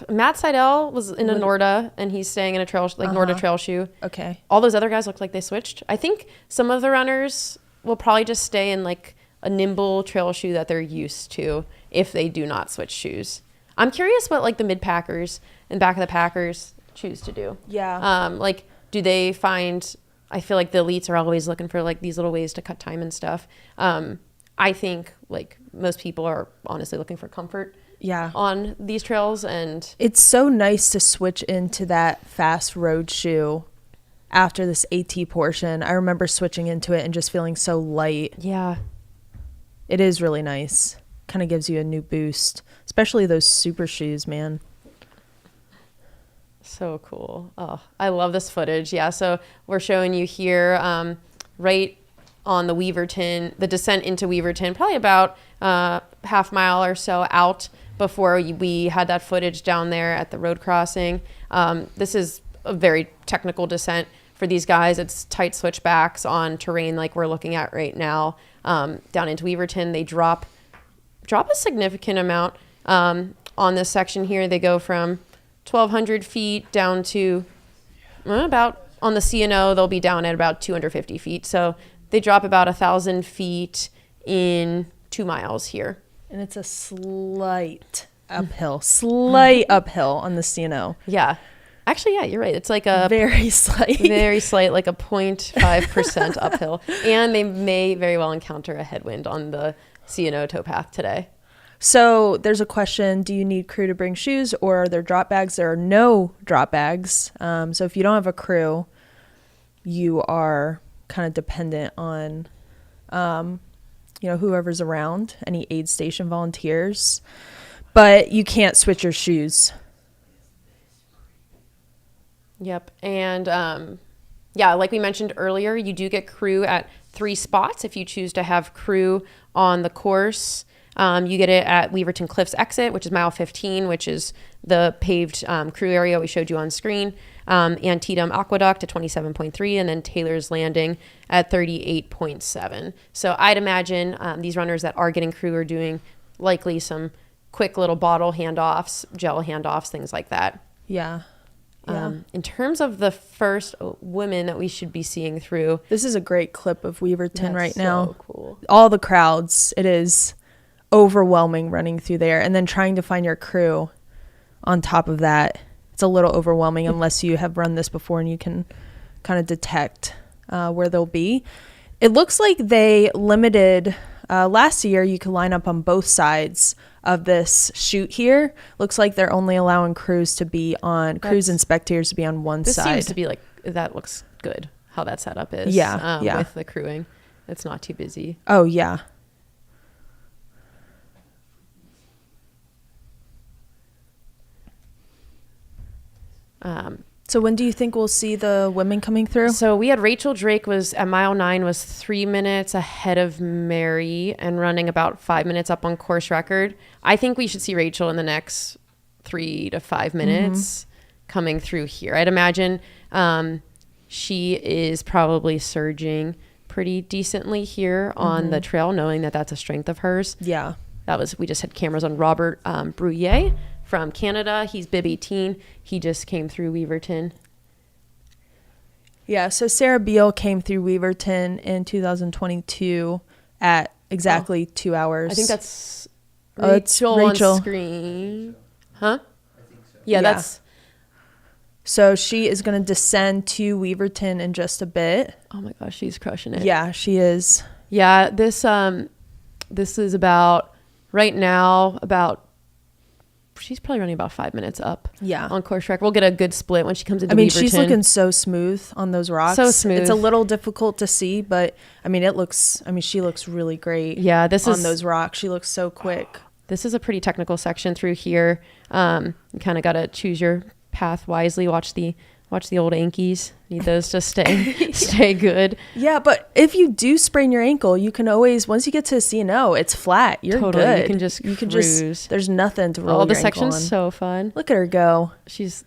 Matt Seidel was in a Norda, and he's staying in a trail, Norda trail shoe. Okay. All those other guys look like they switched. I think some of the runners will probably just stay in like a nimble trail shoe that they're used to if they do not switch shoes. I'm curious what like the mid-packers and back of the packers choose to do. Yeah. Like, do they find, I feel like the elites are always looking for like these little ways to cut time and stuff. I think like most people are honestly looking for comfort on these trails, and it's so nice to switch into that fast road shoe after this AT portion. I remember switching into it and just feeling so light. Yeah. It is really nice. Kind of gives you a new boost, especially those super shoes, man. So cool. Oh, I love this footage. Yeah, so we're showing you here right on the Weaverton, the descent into Weaverton, probably about half mile or so out before we had that footage down there at the road crossing. This is a very technical descent for these guys. It's tight switchbacks on terrain like we're looking at right now. Down into Weaverton, they drop a significant amount on this section here. They go from 1,200 feet down to about, on the CNO, they'll be down at about 250 feet. So they drop about 1,000 feet in 2 miles here. And it's a slight uphill on the CNO. Yeah. Actually, yeah, you're right. It's like a very slight, like a 0.5% uphill. And they may very well encounter a headwind on the CNO towpath today. So there's a question, do you need crew to bring shoes, or are there drop bags? There are no drop bags. So if you don't have a crew, you are kind of dependent on, whoever's around, any aid station volunteers. But you can't switch your shoes. Yep. And like we mentioned earlier, you do get crew at 3 spots. If you choose to have crew on the course, you get it at Weaverton Cliffs exit, which is mile 15, which is the paved crew area we showed you on screen. Antietam Aqueduct at 27.3, and then Taylor's Landing at 38.7. So I'd imagine these runners that are getting crew are doing likely some quick little bottle handoffs, gel handoffs, things like that. Yeah. In terms of the first women that we should be seeing through, this is a great clip of Weaverton right now. So cool. All the crowds, it is overwhelming running through there, and then trying to find your crew on top of that. It's a little overwhelming unless you have run this before and you can kind of detect where they'll be. It looks like they limited last year you could line up on both sides of this chute here. Looks like they're only allowing crews and spectators to be on one this side. Seems to be like, that looks good how that setup is. Yeah. With the crewing, it's not too busy. Oh yeah. So when do you think we'll see the women coming through? So we had Rachel Drake was at mile 9 was 3 minutes ahead of Mary and running about 5 minutes up on course record. I think we should see Rachel in the next 3 to 5 minutes coming through here. I'd imagine she is probably surging pretty decently here on the trail, knowing that that's a strength of hers. Yeah. We just had cameras on Robert Brouillet from Canada. He's bib 18. He just came through Weaverton. Yeah, so Sarah Beal came through Weaverton in 2022 at exactly 2 hours. I think that's it's Rachel on screen. Huh? I think so. Yeah, that's... So she is going to descend to Weaverton in just a bit. Oh my gosh, she's crushing it. Yeah, she is. Yeah, this is about, right now, about she's probably running about 5 minutes up. Yeah. On course track. We'll get a good split when she comes into I mean, Weaverton. she's looking so smooth on those rocks. So smooth. It's a little difficult to see, but I mean, she looks really great. Yeah, this on is those rocks. She looks so quick. This is a pretty technical section through here. You kind of got to choose your path wisely. Watch the old ankies. Need those to stay good. Yeah, but if you do sprain your ankle, you can always, once you get to a C&O, it's flat. You're Totally. good. You can just cruise. There's nothing to roll Oh, the your ankle section's on. so fun. Look at her go.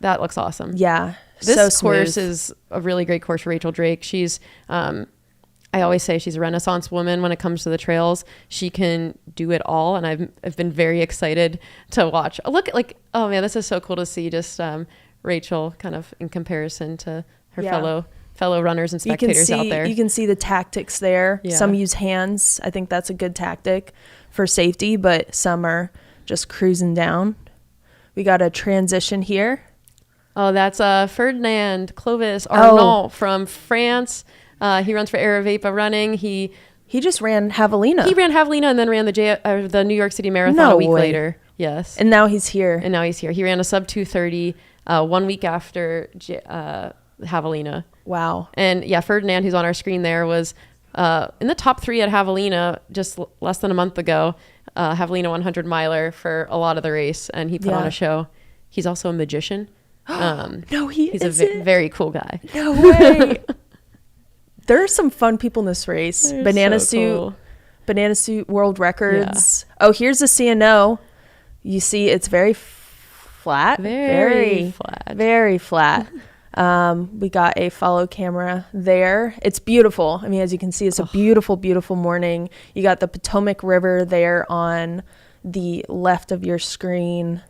That looks awesome. Yeah. This so smooth. course is a really great course for Rachel Drake. She's, I always say she's a Renaissance woman when it comes to the trails. She can do it all, and I've been very excited to watch. Look, like, oh man, this is so cool to see. Just Rachel, kind of in comparison to her fellow runners and spectators out there. You can see the tactics there. Yeah. Some use hands. I think that's a good tactic for safety, but some are just cruising down. We got a transition here. Oh, that's Ferdinand Clovis Arnault from France. He runs for Aravapa Running. He just ran Javelina. He ran Javelina and then ran the New York City Marathon a week later. Yes. And now he's here. He ran a sub 2:30 1 week after Javelina. Wow. And yeah, Ferdinand, who's on our screen there, was in the top 3 at Javelina just less than a month ago. Javelina 100 miler for a lot of the race, and he put on a show. He's also a magician. No, he's a very cool guy. No way. There are some fun people in this race. Banana suit world records. Yeah. Oh, here's a C&O. You see, it's very flat. Very flat. We got a follow camera there. It's beautiful. I mean, as you can see, it's a beautiful, beautiful morning. You got the Potomac River there on the left of your screen.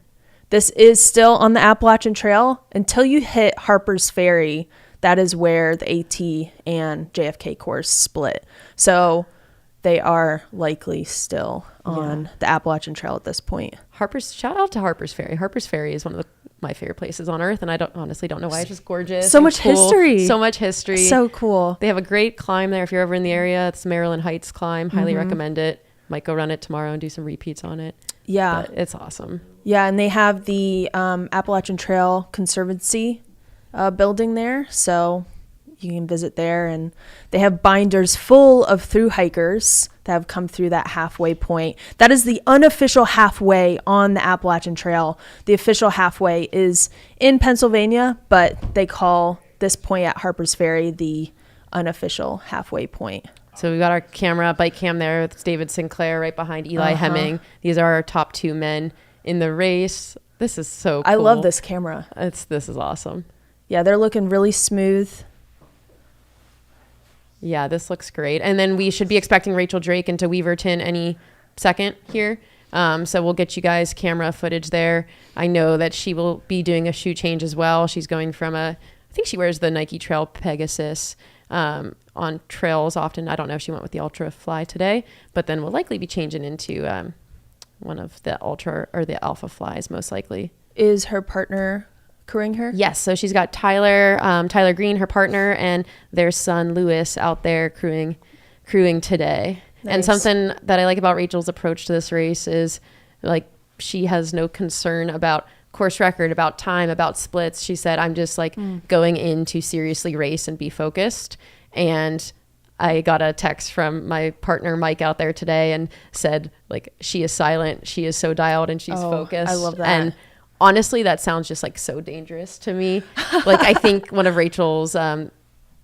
This is still on the Appalachian Trail until you hit Harper's Ferry. That is where the AT and JFK course split. So they are likely still on the Appalachian Trail at this point. Shout out to Harper's Ferry. Harper's Ferry is one of my favorite places on earth, and I honestly don't know why. It's just gorgeous. So much history. So much history. So cool. They have a great climb there if you're ever in the area. It's Maryland Heights climb. Highly recommend it. Might go run it tomorrow and do some repeats on it. Yeah. But it's awesome. Yeah, and they have the Appalachian Trail Conservancy building there, so you can visit there, and they have binders full of through hikers that have come through that halfway point. That is the unofficial halfway on the Appalachian Trail. The official halfway is in Pennsylvania, but they call this point at Harper's Ferry the unofficial halfway point. So we've got our bike cam there. It's David Sinclair right behind Eli Hemming. These are our top 2 men in the race. This is so cool. I love this camera. This is awesome. Yeah, they're looking really smooth. Yeah, this looks great. And then we should be expecting Rachel Drake into Weaverton any second here. So we'll get you guys camera footage there. I know that she will be doing a shoe change as well. She's going from I think she wears the Nike Trail Pegasus on trails often. I don't know if she went with the Ultra Fly today, but then we'll likely be changing into one of the Ultra or the Alpha Flies most likely. Is her partner crewing her? Yes. So she's got Tyler Green, her partner, and their son Lewis out there crewing today. Nice. And something that I like about Rachel's approach to this race is like she has no concern about course record, about time, about splits. She said, I'm just like going in to seriously race and be focused. And I got a text from my partner Mike out there today and said, like, she is silent, she is so dialed, and she's focused. I love that. And honestly, that sounds just like so dangerous to me. Like, I think one of Rachel's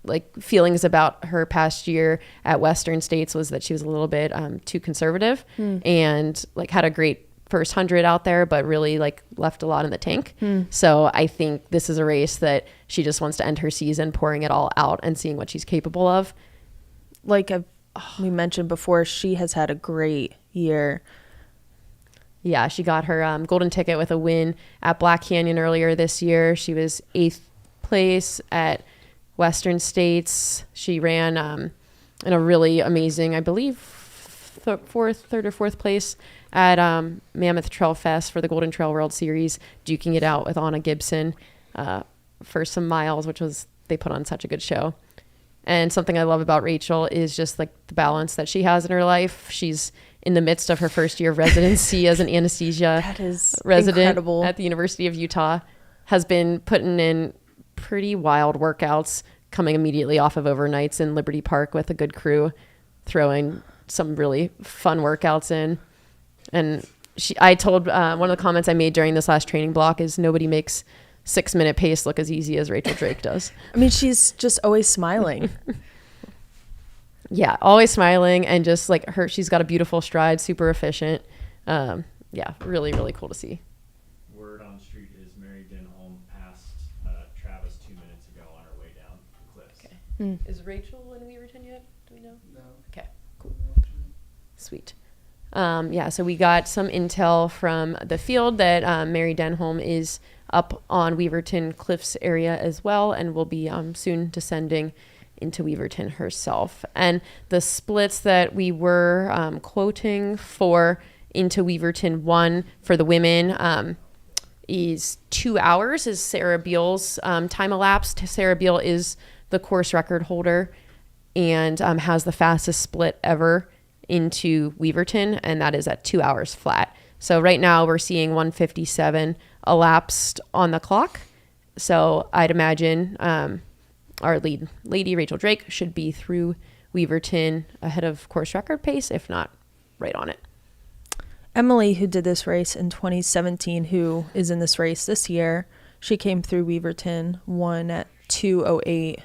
like feelings about her past year at Western States was that she was a little bit too conservative and like had a great first 100 out there, but really like left a lot in the tank. So I think this is a race that she just wants to end her season pouring it all out and seeing what she's capable of. Like we mentioned before, she has had a great year. Yeah, she got her golden ticket with a win at Black Canyon earlier this year. She was 8th place at Western States. She ran in a really amazing, I believe, third or fourth place at Mammoth Trail Fest for the Golden Trail World Series, duking it out with Anna Gibson for some miles, which was, they put on such a good show. And something I love about Rachel is just like the balance that she has in her life. She's in the midst of her first year of residency as an anesthesia That is resident incredible. at the University of Utah, has been putting in pretty wild workouts, coming immediately off of overnights in Liberty Park with a good crew, throwing some really fun workouts in. And I told one of the comments I made during this last training block is nobody makes 6-minute pace look as easy as Rachel Drake does. I mean, she's just always smiling. Yeah, always smiling, and just like she's got a beautiful stride, super efficient. Yeah, really, really cool to see. Word on the street is Mary Denholm passed Travis 2 minutes ago on her way down the cliffs. Okay. Is Rachel in Weaverton yet? Do we know? No. Okay, cool. Sweet. Yeah, so we got some intel from the field that Mary Denholm is up on Weaverton Cliffs area as well, and will be soon descending into Weaverton herself. And the splits that we were quoting for into Weaverton 1 for the women is 2 hours is Sarah Beal's time elapsed. Sarah Beal is the course record holder and has the fastest split ever into Weaverton, and that is at 2 hours flat. So right now we're seeing 1:57 elapsed on the clock. So I'd imagine our lead lady, Rachel Drake, should be through Weaverton ahead of course record pace, if not right on it. Emily, who did this race in 2017, who is in this race this year, she came through Weaverton, won at 2:08.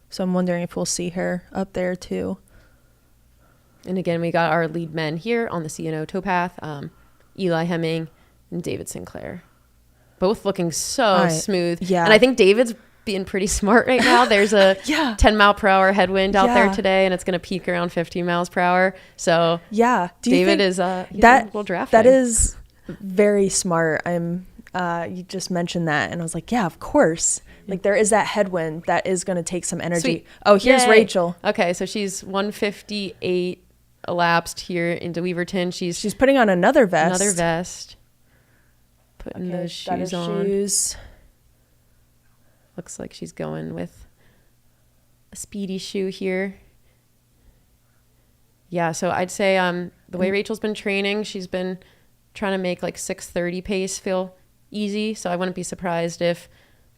So I'm wondering if we'll see her up there too. And again, we got our lead men here on the CNO towpath, Eli Hemming and David Sinclair. Both looking so smooth. Yeah. And I think David's being pretty smart right now. There's a 10 mile per hour headwind out there today, and it's going to peak around 15 miles per hour. So yeah, David is that will draft that him. is very smart. You just mentioned that, and I was like, yeah, of course. Like there is that headwind that is going to take some energy. Sweet. Oh, here's Yay. Rachel. Okay, so she's 1:58 elapsed here into Weaverton. She's putting on another vest. Putting those got her shoes on. shoes. Looks like she's going with a speedy shoe here. Yeah, so I'd say the way Rachel's been training, she's been trying to make like 6:30 pace feel easy. So I wouldn't be surprised if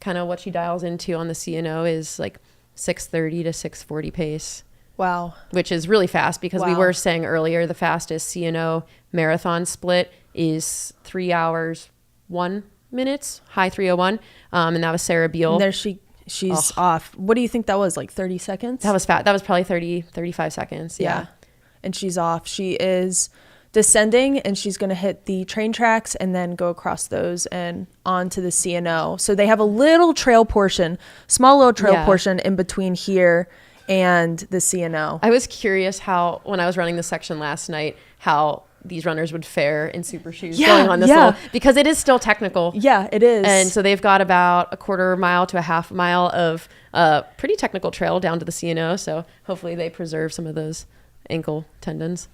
kind of what she dials into on the CNO is like 6:30 to 6:40 pace. Wow. Which is really fast because we were saying earlier the fastest CNO marathon split is 3 hours 1 minute, high 3:01, and that was Sarah Beal. And there she's off. What do you think that was, like 30 seconds? That was fast. That was probably 35 seconds. Yeah. And she's off. She is descending, and she's going to hit the train tracks and then go across those and onto the CNO. So they have a little trail portion, small little trail portion in between here and the CNO. I was curious how, when I was running this section last night, how these runners would fare in super shoes going on this little, because it is still technical. Yeah, it is. And so they've got about a quarter mile to a half mile of pretty technical trail down to the CNO. So hopefully they preserve some of those ankle tendons.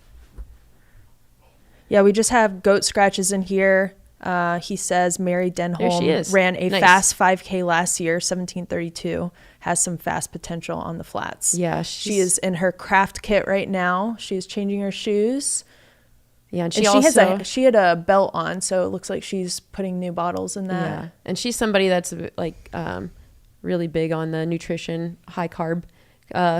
Yeah, we just have goat scratches in here. He says Mary Denholm ran a fast 5K last year, 17:32. Has some fast potential on the flats. Yeah, she is in her craft kit right now. She is changing her shoes. Yeah, and she had a belt on, so it looks like she's putting new bottles in that. Yeah, and she's somebody that's like really big on the nutrition, high carb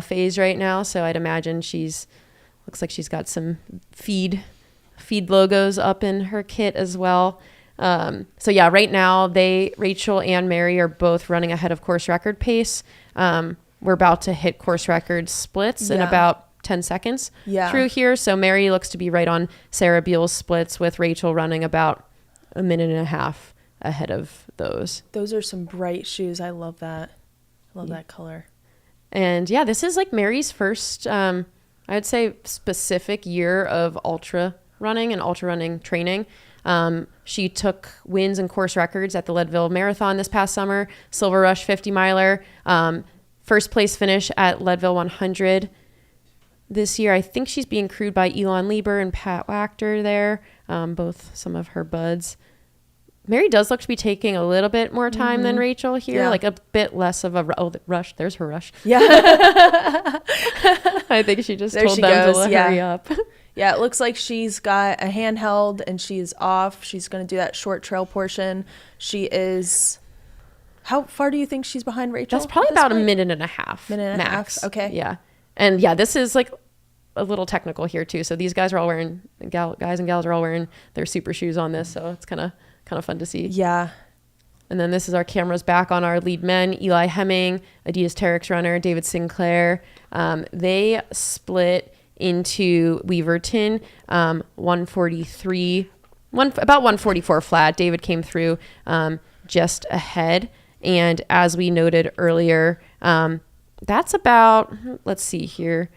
phase right now. So I'd imagine looks like she's got some feed logos up in her kit as well. So yeah, right now Rachel and Mary are both running ahead of course record pace. We're about to hit course record splits in about 10 seconds through here. So Mary looks to be right on Sarah Beal's splits, with Rachel running about a minute and a half ahead of those. Those are some bright shoes. I love that. I love that color. And yeah, this is like Mary's first, I'd say, specific year of ultra running and ultra running training. She took wins and course records at the Leadville Marathon this past summer, Silver Rush 50 miler, first place finish at Leadville 100 this year. I think she's being crewed by Elon Lieber and Pat Wachter there, both some of her buds. Mary does look to be taking a little bit more time than Rachel here, like a bit less of a rush. There's her rush. Yeah. I think she just There told she them goes, to yeah. hurry up. Yeah, it looks like she's got a handheld and she's off. She's going to do that short trail portion. She is. How far do you think she's behind Rachel? That's probably at this about point? a minute and a half. Minute and a max. half, okay. Yeah. And yeah, this is like a little technical here too. So these guys are all wearing, guys and gals are all wearing their super shoes on this. So it's kind of fun to see. Yeah. And then this is our cameras back on our lead men, Eli Hemming, Adidas Terex runner, David Sinclair. They split into Weaverton, 143, about 144 flat. David came through just ahead. And as we noted earlier, that's about, let's see here,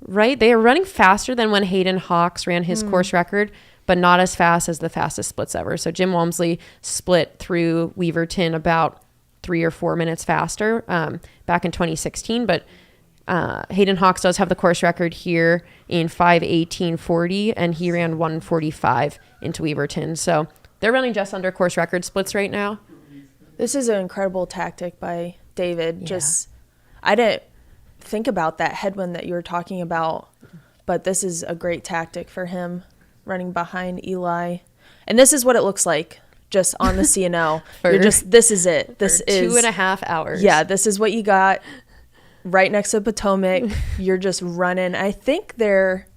right? They are running faster than when Hayden Hawks ran his course record, but not as fast as the fastest splits ever. So Jim Walmsley split through Weaverton about 3 or 4 minutes faster back in 2016. But Hayden Hawks does have the course record here in 5:18:40, and he ran 1:45 into Weaverton. So they're running just under course record splits right now. This is an incredible tactic by David. I didn't think about that headwind that you were talking about, but this is a great tactic for him, running behind Eli. And this is what it looks like just on the CNO. This is it. This is 2.5 hours. Yeah, this is what you got right next to Potomac. You're just running. I think they're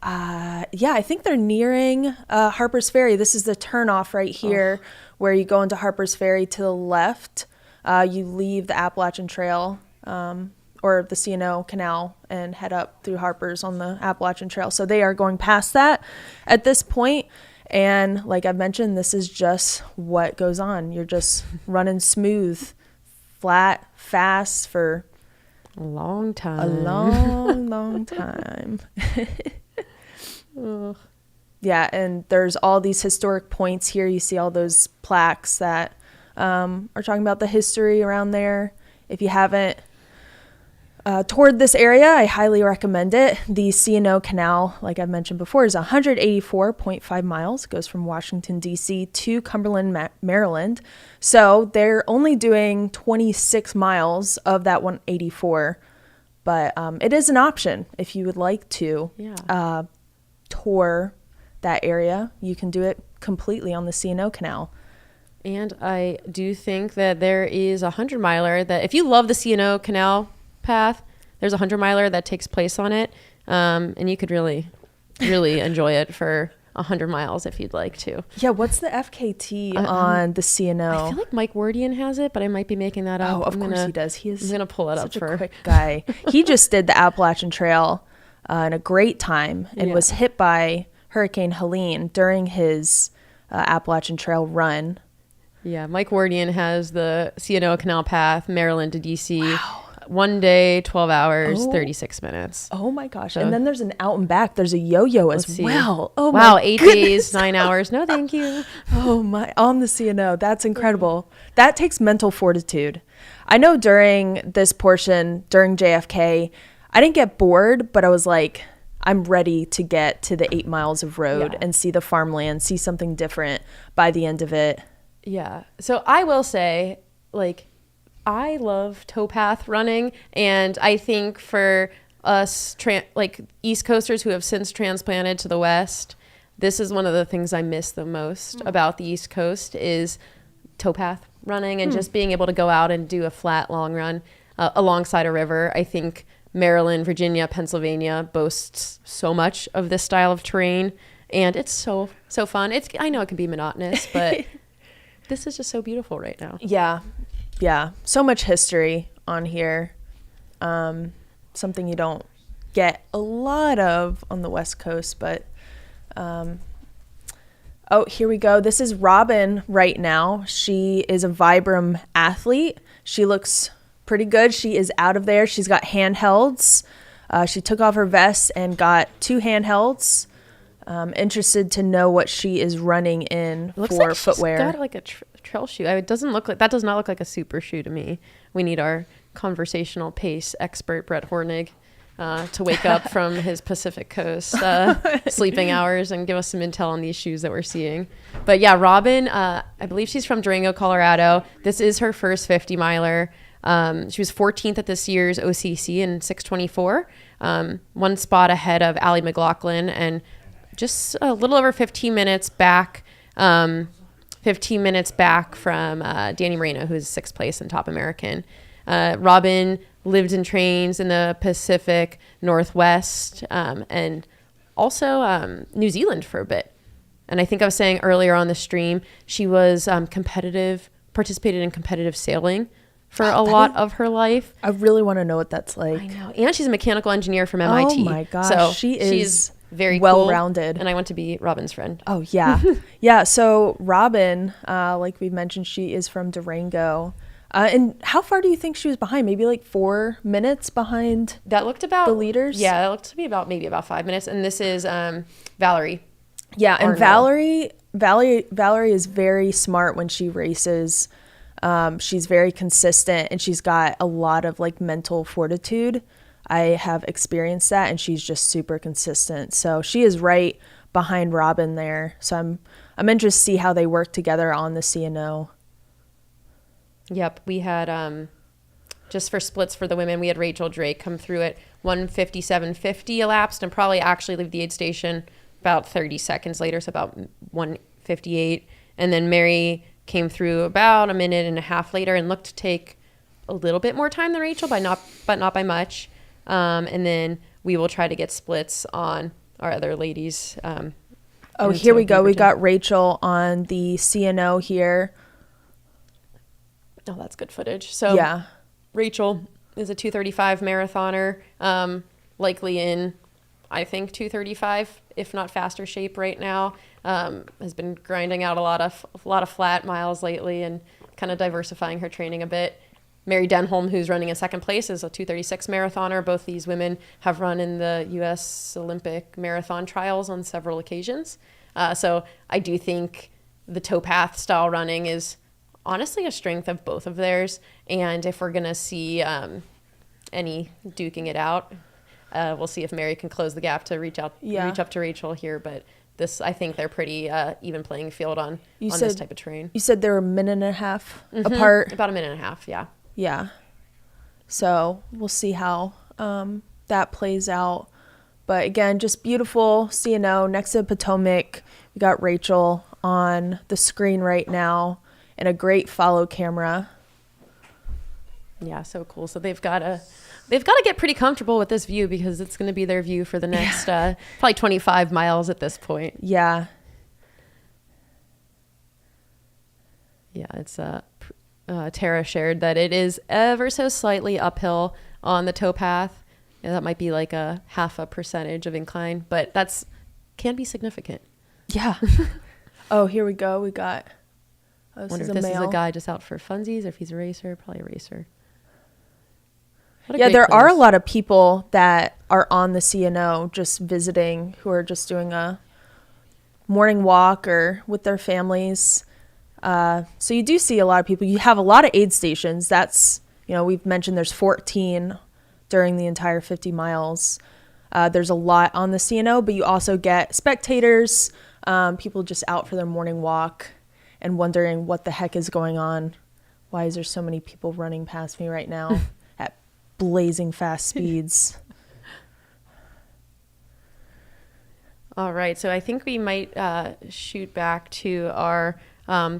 nearing Harper's Ferry. This is the turnoff right here where you go into Harper's Ferry to the left. You leave the Appalachian Trail or the CNO Canal and head up through Harper's on the Appalachian Trail. So they are going past that at this point. And like I've mentioned, this is just what goes on. You're just running smooth, flat, fast for a long time. A long, long time. Yeah, and there's all these historic points here. You see all those plaques that are talking about the history around there. If you haven't toured this area, I highly recommend it. The CNO Canal, like I've mentioned before, is 184.5 miles. It goes from Washington, D.C. to Cumberland, Maryland. So they're only doing 26 miles of that 184. But it is an option if you would like to tour that area. You can do it completely on the CNO Canal. And I do think that there is a 100-miler that if you love the CNO Canal path, there's a 100-miler that takes place on it. And you could really, really enjoy it for 100 miles if you'd like to. Yeah, what's the FKT on the CNO? I feel like Mike Wardian has it, but I might be making that up. Oh, of course he does. He is I'm going to pull it up such a quick guy. He just did the Appalachian Trail in a great time and was hit by Hurricane Helene during his Appalachian Trail run. Yeah, Mike Wardian has the CNO Canal Path, Maryland to D.C. Wow. 1 day, 12 hours, 36 minutes. Oh my gosh. So, and then there's an out and back. There's a yo-yo as well. Oh wow, my 8 goodness. days, 9 hours. No, thank you. Oh my, on the CNO. That's incredible. That takes mental fortitude. I know during this portion, during JFK, I didn't get bored, but I was like, I'm ready to get to the 8 miles of road and see the farmland, see something different by the end of it. Yeah. So I will say, like, I love towpath running, and I think for us, like East Coasters who have since transplanted to the West, this is one of the things I miss the most about the East Coast is towpath running and just being able to go out and do a flat long run alongside a river. I think Maryland, Virginia, Pennsylvania boasts so much of this style of terrain, and it's so fun. I know it can be monotonous, but this is just so beautiful right now. Yeah, so much history on here. Something you don't get a lot of on the West Coast, but here we go. This is Robin right now. She is a Vibram athlete. She looks pretty good. She is out of there. She's got handhelds. She took off her vest and got 2 handhelds. Interested to know what she is running in for footwear. She's got like a trail shoe. That does not look like a super shoe to me. We need our conversational pace expert Brett Hornig to wake up from his Pacific Coast sleeping hours and give us some intel on these shoes that we're seeing. But yeah, Robin, I believe she's from Durango, Colorado. This is her first 50 miler. She was 14th at this year's OCC in 6:24, one spot ahead of Allie McLaughlin, and just a little over 15 minutes back from Danny Moreno, who's 6th place in Top American. Robin lived and trains in the Pacific Northwest and also New Zealand for a bit. And I think I was saying earlier on the stream, she was participated in competitive sailing for a lot of her life. I really want to know what that's like. I know. And she's a mechanical engineer from MIT. Oh my gosh. So she's very well-rounded. Cool, and I want to be Robin's friend. Oh, yeah. Yeah. So Robin, like we mentioned, she is from Durango. And how far do you think she was behind? Maybe like 4 minutes behind that looked about the leaders? Yeah, that looked to be maybe about 5 minutes. And this is Valerie. Yeah, and Arnold. Valerie is very smart when she races. She's very consistent, and she's got a lot of like mental fortitude. I have experienced that, and she's just super consistent. So she is right behind Robin there. So I'm interested to see how they work together on the CNO. Yep, we had just for splits for the women, we had Rachel Drake come through at 1:57.50 elapsed, and probably actually leave the aid station about 30 seconds later, so about 1:58. And then Mary came through about a minute and a half later and looked to take a little bit more time than Rachel, but not by much. And then we will try to get splits on our other ladies. Here we go. We got Rachel on the CNO here. Oh, that's good footage. So yeah, Rachel is a 2:35 marathoner, likely in, I think, 2:35, if not faster shape right now. Has been grinding out a lot of flat miles lately and kind of diversifying her training a bit. Mary Denholm, who's running in 2nd place, is a 2:36 marathoner. Both these women have run in the U.S. Olympic marathon trials on several occasions. So I do think the towpath style running is honestly a strength of both of theirs. And if we're going to see any duking it out, we'll see if Mary can close the gap to reach up to Rachel here. But I think they're pretty even playing field on this type of terrain. You said they're a minute and a half apart? About a minute and a half, yeah. Yeah. So we'll see how that plays out. But again, just beautiful CNO next to Potomac. We got Rachel on the screen right now and a great follow camera. Yeah, so cool. So they've got to get pretty comfortable with this view because it's going to be their view for the next probably 25 miles at this point. Yeah. Yeah, it's Tara shared that it is ever so slightly uphill on the towpath. Yeah, that might be like a 0.5% of incline, but can be significant. Yeah. Oh, here we go. We got. I wonder if this is a guy just out for funsies or if he's a racer. Probably a racer. Yeah, there are a lot of people that are on the CNO just visiting who are just doing a morning walk or with their families. So you do see a lot of people. You have a lot of aid stations. That's, we've mentioned there's 14 during the entire 50 miles. There's a lot on the CNO, but you also get spectators, people just out for their morning walk and wondering what the heck is going on. Why is there so many people running past me right now at blazing fast speeds? All right, so I think we might shoot back to our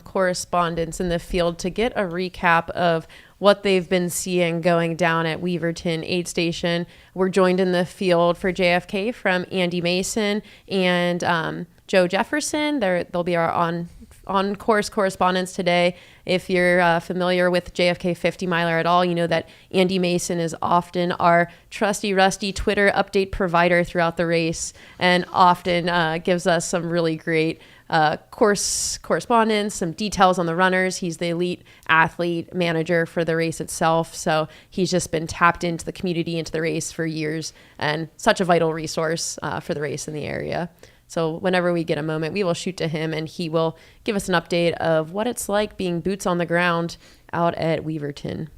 correspondents in the field to get a recap of what they've been seeing going down at Weaverton Aid Station. We're joined in the field for JFK from Andy Mason and Joe Jefferson. They'll be our on-course correspondents today. If you're familiar with JFK 50 miler at all, you know that Andy Mason is often our trusty rusty Twitter update provider throughout the race and often gives us some really great course correspondence, some details on the runners. He's the elite athlete manager for the race itself. So he's just been tapped into the community, into the race for years, and such a vital resource for the race in the area. So whenever we get a moment, we will shoot to him and he will give us an update of what it's like being boots on the ground out at Weaverton.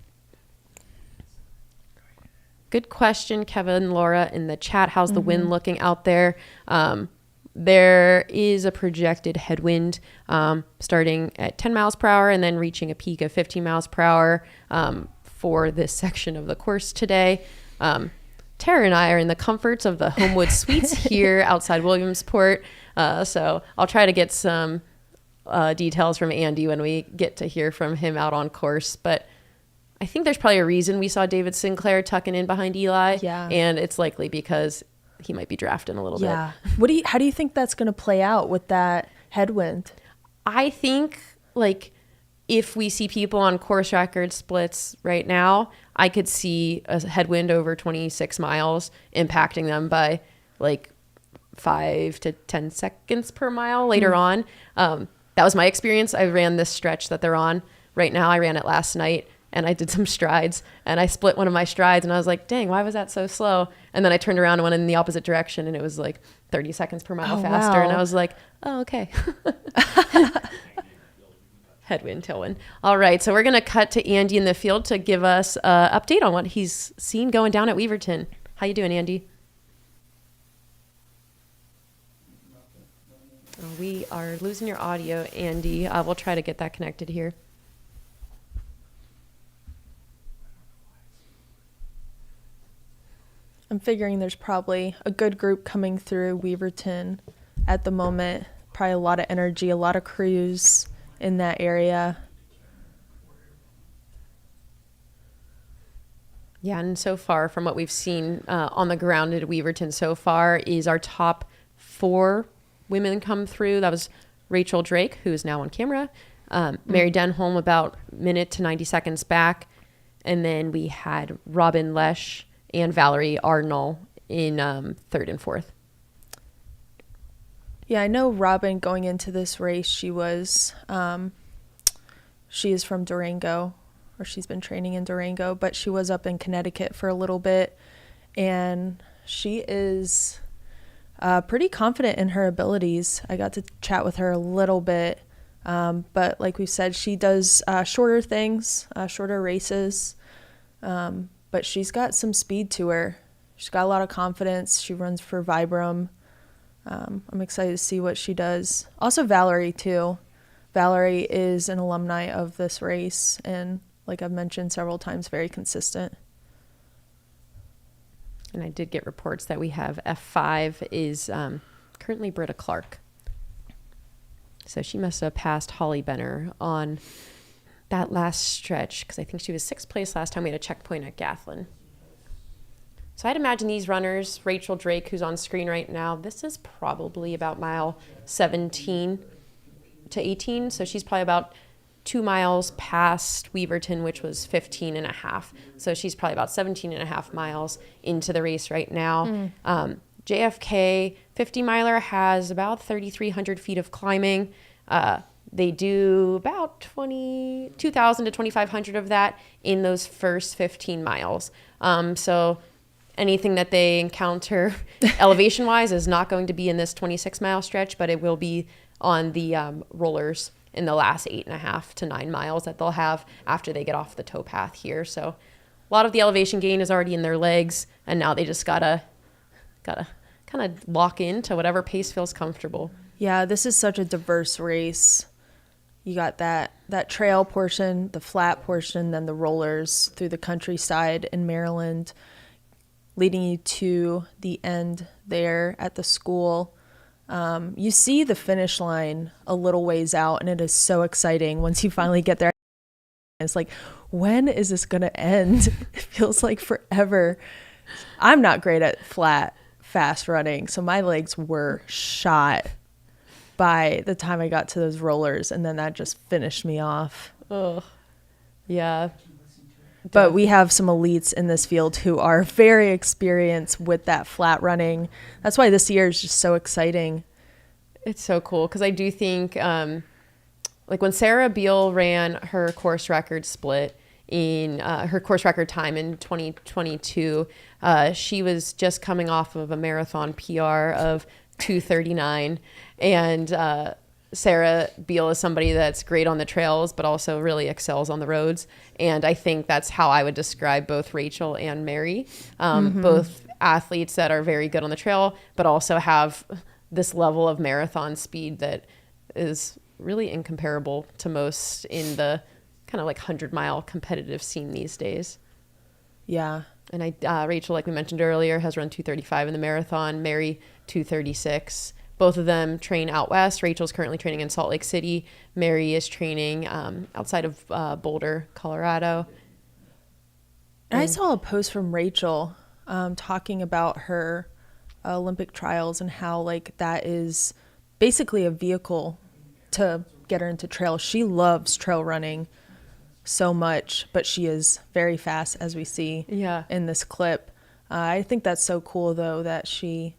Good question, Kevin, Laura, in the chat. How's the wind looking out there? There is a projected headwind starting at 10 miles per hour and then reaching a peak of 15 miles per hour for this section of the course today. Tara and I are in the comforts of the Homewood Suites here outside Williamsport. So I'll try to get some details from Andy when we get to hear from him out on course. But I think there's probably a reason we saw David Sinclair tucking in behind Eli. Yeah. And it's likely because he might be drafting a little bit. How do you think that's going to play out with that headwind? I think, like, if we see people on course record splits right now, I could see a headwind over 26 miles impacting them by like 5 to 10 seconds per mile later on. That was my experience. I ran this stretch that they're on right now. I ran it last night and I did some strides and I split one of my strides and I was like, dang, why was that so slow? And then I turned around and went in the opposite direction and it was like 30 seconds per mile faster. Wow. And I was like, oh, okay. Headwind, tailwind. All right, so we're going to cut to Andy in the field to give us an update on what he's seen going down at Weaverton. How you doing, Andy? Oh, we are losing your audio, Andy. We'll try to get that connected here. I'm figuring there's probably a good group coming through Weaverton at the moment. Probably a lot of energy, a lot of crews in that area. Yeah, and so far from what we've seen on the ground at Weaverton so far is our top 4 women come through. That was Rachel Drake, who is now on camera, Mary Denholm about minute to 90 seconds back, and then we had Robin Lesh and Valerie Arnold in 3rd and 4th. Yeah, I know Robin going into this race, she is from Durango, or she's been training in Durango, but she was up in Connecticut for a little bit, and she is pretty confident in her abilities. I got to chat with her a little bit, but like we said, she does shorter things, shorter races, but she's got some speed to her. She's got a lot of confidence. She runs for Vibram. I'm excited to see what she does. Also Valerie too. Valerie is an alumni of this race and, like I've mentioned several times, very consistent. And I did get reports that we have F5 is currently Britta Clark. So she must have passed Holly Benner on that last stretch because I think she was 6th place last time we had a checkpoint at Gathlin. So I'd imagine these runners, Rachel Drake, who's on screen right now, this is probably about mile 17 to 18. So she's probably about 2 miles past Weaverton, which was 15 and a half. So she's probably about 17 and a half miles into the race right now. JFK 50 miler has about 3,300 feet of climbing. They do about 2,000 to 2,500 of that in those first 15 miles. So anything that they encounter elevation-wise is not going to be in this 26-mile stretch, but it will be on the rollers in the last 8.5 to 9 miles that they'll have after they get off the towpath here. So a lot of the elevation gain is already in their legs, and now they just gotta kind of lock into whatever pace feels comfortable. Yeah, this is such a diverse race. You got that trail portion, the flat portion, then the rollers through the countryside in Maryland, leading you to the end there at the school. You see the finish line a little ways out, and it is so exciting once you finally get there. It's like, when is this going to end? It feels like forever. I'm not great at flat, fast running, so my legs were shot by the time I got to those rollers, and then that just finished me off. Oh, yeah. But we have some elites in this field who are very experienced with that flat running. That's why this year is just so exciting. It's so cool because I do think like when Sarah Beal ran her course record split in her course record time in 2022, she was just coming off of a marathon PR of 2:39. And Sarah Beal is somebody that's great on the trails, but also really excels on the roads. And I think that's how I would describe both Rachel and Mary, both athletes that are very good on the trail, but also have this level of marathon speed that is really incomparable to most in the kind kind of like 100-mile competitive scene these days. Yeah. And Rachel, like we mentioned earlier, has run 2:35 in the marathon. Mary, 2:36. Both of them train out west. Rachel's currently training in Salt Lake City. Mary is training outside of Boulder, Colorado. And I saw a post from Rachel talking about her Olympic trials and how like that is basically a vehicle to get her into trail. She loves trail running so much, but she is very fast, as we see in this clip. I think that's so cool, though, that she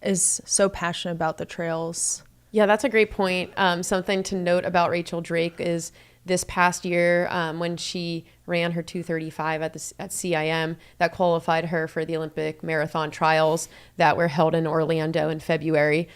is so passionate about the trails. Yeah, that's a great point. Something to note about Rachel Drake is this past year when she ran her 2:35 at CIM, that qualified her for the Olympic marathon trials that were held in Orlando in February.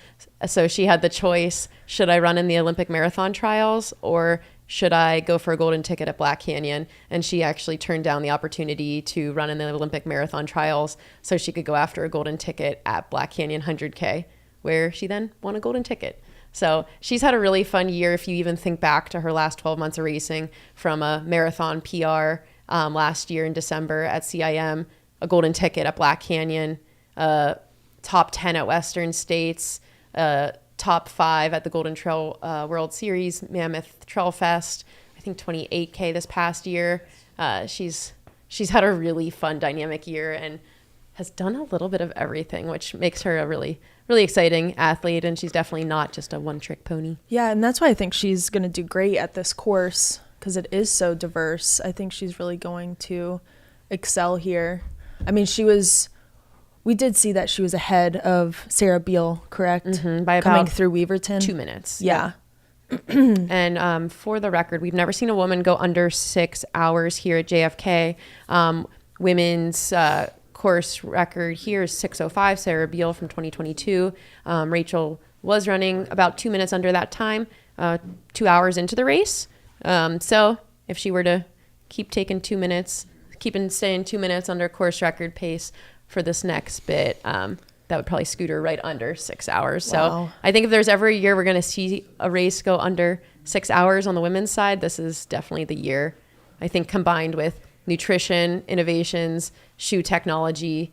So she had the choice, should I run in the Olympic marathon trials or should I go for a golden ticket at Black Canyon? And she actually turned down the opportunity to run in the Olympic marathon trials so she could go after a golden ticket at Black Canyon 100K, where she then won a golden ticket. So she's had a really fun year if you even think back to her last 12 months of racing, from a marathon PR last year in December at CIM, a golden ticket at Black Canyon, top 10 at Western States, top 5 at the Golden Trail World Series, Mammoth Trail Fest, I think 28K this past year. She's had a really fun, dynamic year and has done a little bit of everything, which makes her a really, really exciting athlete. And she's definitely not just a one-trick pony. Yeah, and that's why I think she's going to do great at this course, because it is so diverse. I think she's really going to excel here. I mean, we did see that she was ahead of Sarah Beal, correct? Mm-hmm, by about coming through Weaverton. 2 minutes. Yeah. And for the record, we've never seen a woman go under 6 hours here at JFK. Women's course record here is 6:05, Sarah Beal from 2022. Rachel was running about 2 minutes under that time, 2 hours into the race. So if she were to keep taking 2 minutes, staying 2 minutes under course record pace for this next bit, that would probably scoot her right under 6 hours. Wow. So I think if there's ever a year we're going to see a race go under 6 hours on the women's side, this is definitely the year. I think combined with nutrition, innovations, shoe technology,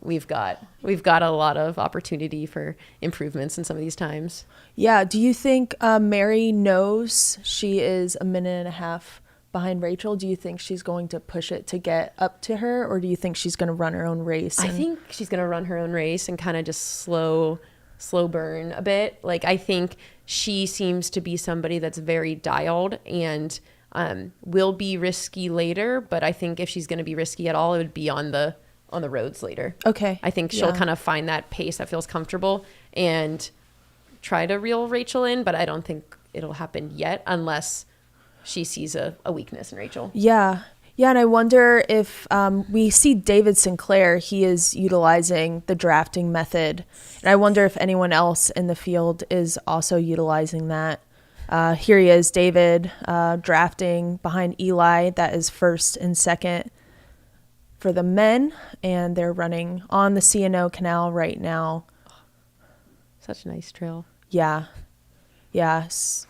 we've got a lot of opportunity for improvements in some of these times. Yeah. Do you think Mary knows she is a minute and a half behind Rachel? Do you think she's going to push it to get up to her, or do you think she's going to run her own race? I think she's going to run her own race and kind of just slow burn a bit. Like, I think she seems to be somebody that's very dialed and will be risky later, but I think if she's going to be risky at all, it would be on the roads later. Okay. I think she'll kind of find that pace that feels comfortable and try to reel Rachel in, but I don't think it'll happen yet unless she sees a weakness in Rachel. Yeah. Yeah, and I wonder if we see David Sinclair, he is utilizing the drafting method. And I wonder if anyone else in the field is also utilizing that. Here he is, David, drafting behind Eli. That is first and second for the men, and they're running on the C&O Canal right now. Such a nice trail. Yeah. Yes.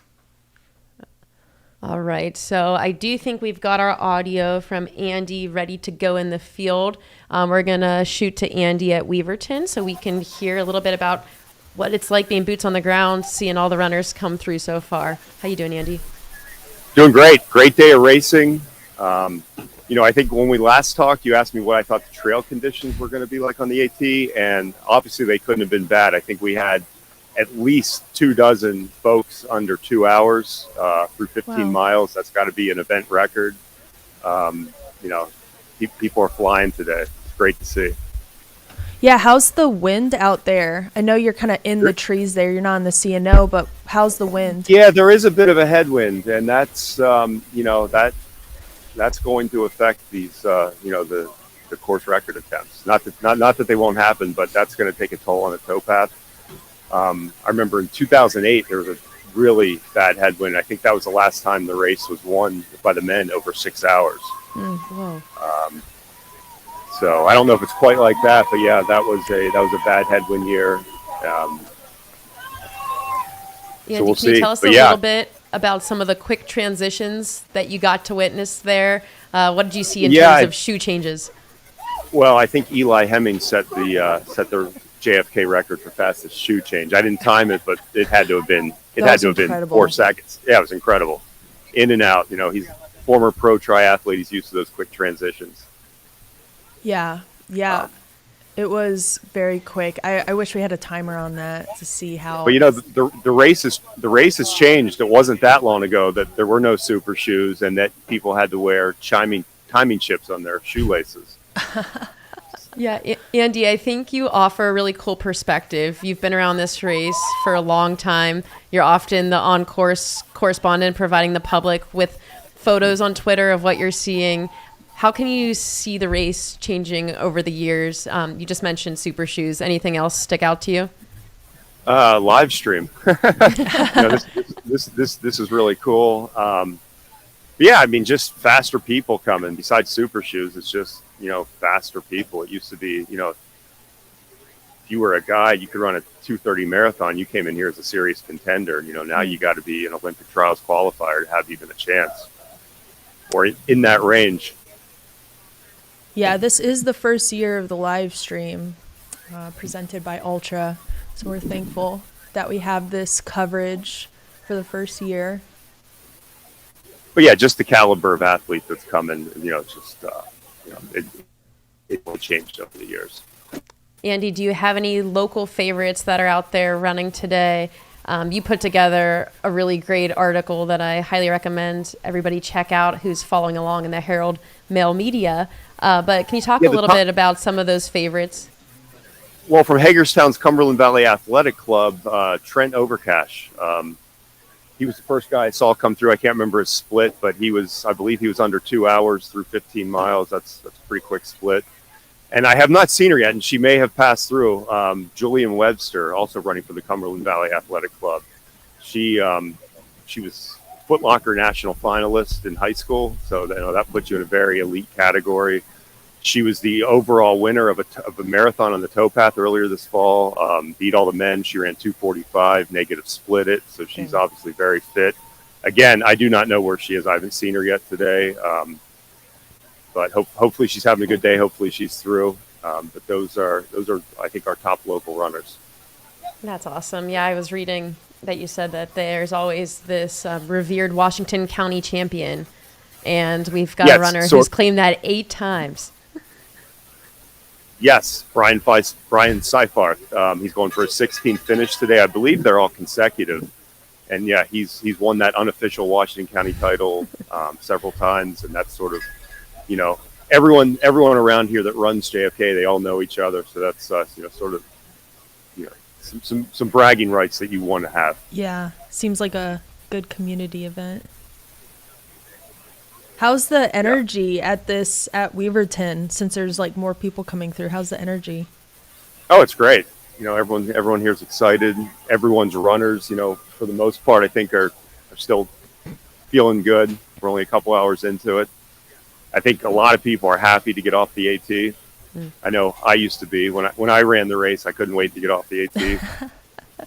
All right, so I do think we've got our audio from Andy ready to go in the field. We're going to shoot to Andy at Weaverton so we can hear a little bit about what it's like being boots on the ground, seeing all the runners come through so far. How you doing, Andy? Doing great. Great day of racing. I think when we last talked, you asked me what I thought the trail conditions were going to be like on the AT, and obviously they couldn't have been bad. I think we had at least 24 folks under 2 hours through 15 miles. That's got to be an event record. People are flying today. It's great to see. Yeah, how's the wind out there? I know you're kind of in the trees there. You're not in the C&O, but how's the wind? Yeah, there is a bit of a headwind, and that's that's going to affect these the course record attempts. Not that they won't happen, but that's going to take a toll on the towpath. I remember in 2008 there was a really bad headwind. I think that was the last time the race was won by the men over 6 hours. Whoa. So I don't know if it's quite like that, but yeah, that was a bad headwind year. Yeah, so we'll can you see. tell us but a yeah. little bit about some of the quick transitions that you got to witness there? What did you see in Yeah, terms of shoe changes? Well, I think Eli Hemming set the JFK record for fastest shoe change. I didn't time it, but it had to have been That was been incredible. 4 seconds. Yeah, it was incredible. In and out. He's a former pro triathlete. He's used to those quick transitions. Yeah. It was very quick. I wish we had a timer on that to see how. But the race has changed. It wasn't that long ago that there were no super shoes and that people had to wear timing chips on their shoelaces. Yeah, Andy, I think you offer a really cool perspective. You've been around this race for a long time. You're often the on-course correspondent, providing the public with photos on Twitter of what you're seeing. How can you see the race changing over the years? You just mentioned super shoes. Anything else stick out to you? Live stream. This is really cool. Yeah, I mean, just faster people coming. Besides super shoes, it's just faster people. It used to be, if you were a guy, you could run a 2:30 marathon. You came in here as a serious contender. Now you got to be an Olympic trials qualifier to have even a chance, or in that range. Yeah, this is the first year of the live stream presented by Ultra. So we're thankful that we have this coverage for the first year. But yeah, just the caliber of athlete that's coming, it's just, it will changed over the years. Andy, do you have any local favorites that are out there running today? You put together a really great article that I highly recommend everybody check out who's following along in the Herald Mail Media. But can you talk a little bit about some of those favorites? Well, from Hagerstown's Cumberland Valley Athletic Club, Trent Overcash. He was the first guy I saw come through. I can't remember his split, but I believe he was under 2 hours through 15 miles. That's a pretty quick split. And I have not seen her yet, and she may have passed through. Julian Webster, also running for the Cumberland Valley Athletic Club. She was Foot Locker national finalist in high school, so that puts you in a very elite category. She was the overall winner of a marathon on the towpath earlier this fall. Beat all the men. She ran 2:45, negative split it, so she's obviously very fit. Again, I do not know where she is. I haven't seen her yet today, but hopefully she's having a good day. Hopefully she's through. But those are I think our top local runners. That's awesome. Yeah, I was reading that you said that there's always this revered Washington County champion, and we've got a runner who's claimed that 8 times. Yes, Brian Seifarth. He's going for a 16th finish today. I believe they're all consecutive. And yeah, he's won that unofficial Washington County title several times. And that's sort of, everyone around here that runs JFK, they all know each other. So that's, sort of, some bragging rights that you want to have. Yeah, seems like a good community event. How's the energy at Weaverton, since there's more people coming through? How's the energy? Oh, it's great. Everyone here is excited. Everyone's runners, for the most part, I think are still feeling good. We're only a couple hours into it. I think a lot of people are happy to get off the AT. I know I used to be. When I ran the race, I couldn't wait to get off the AT.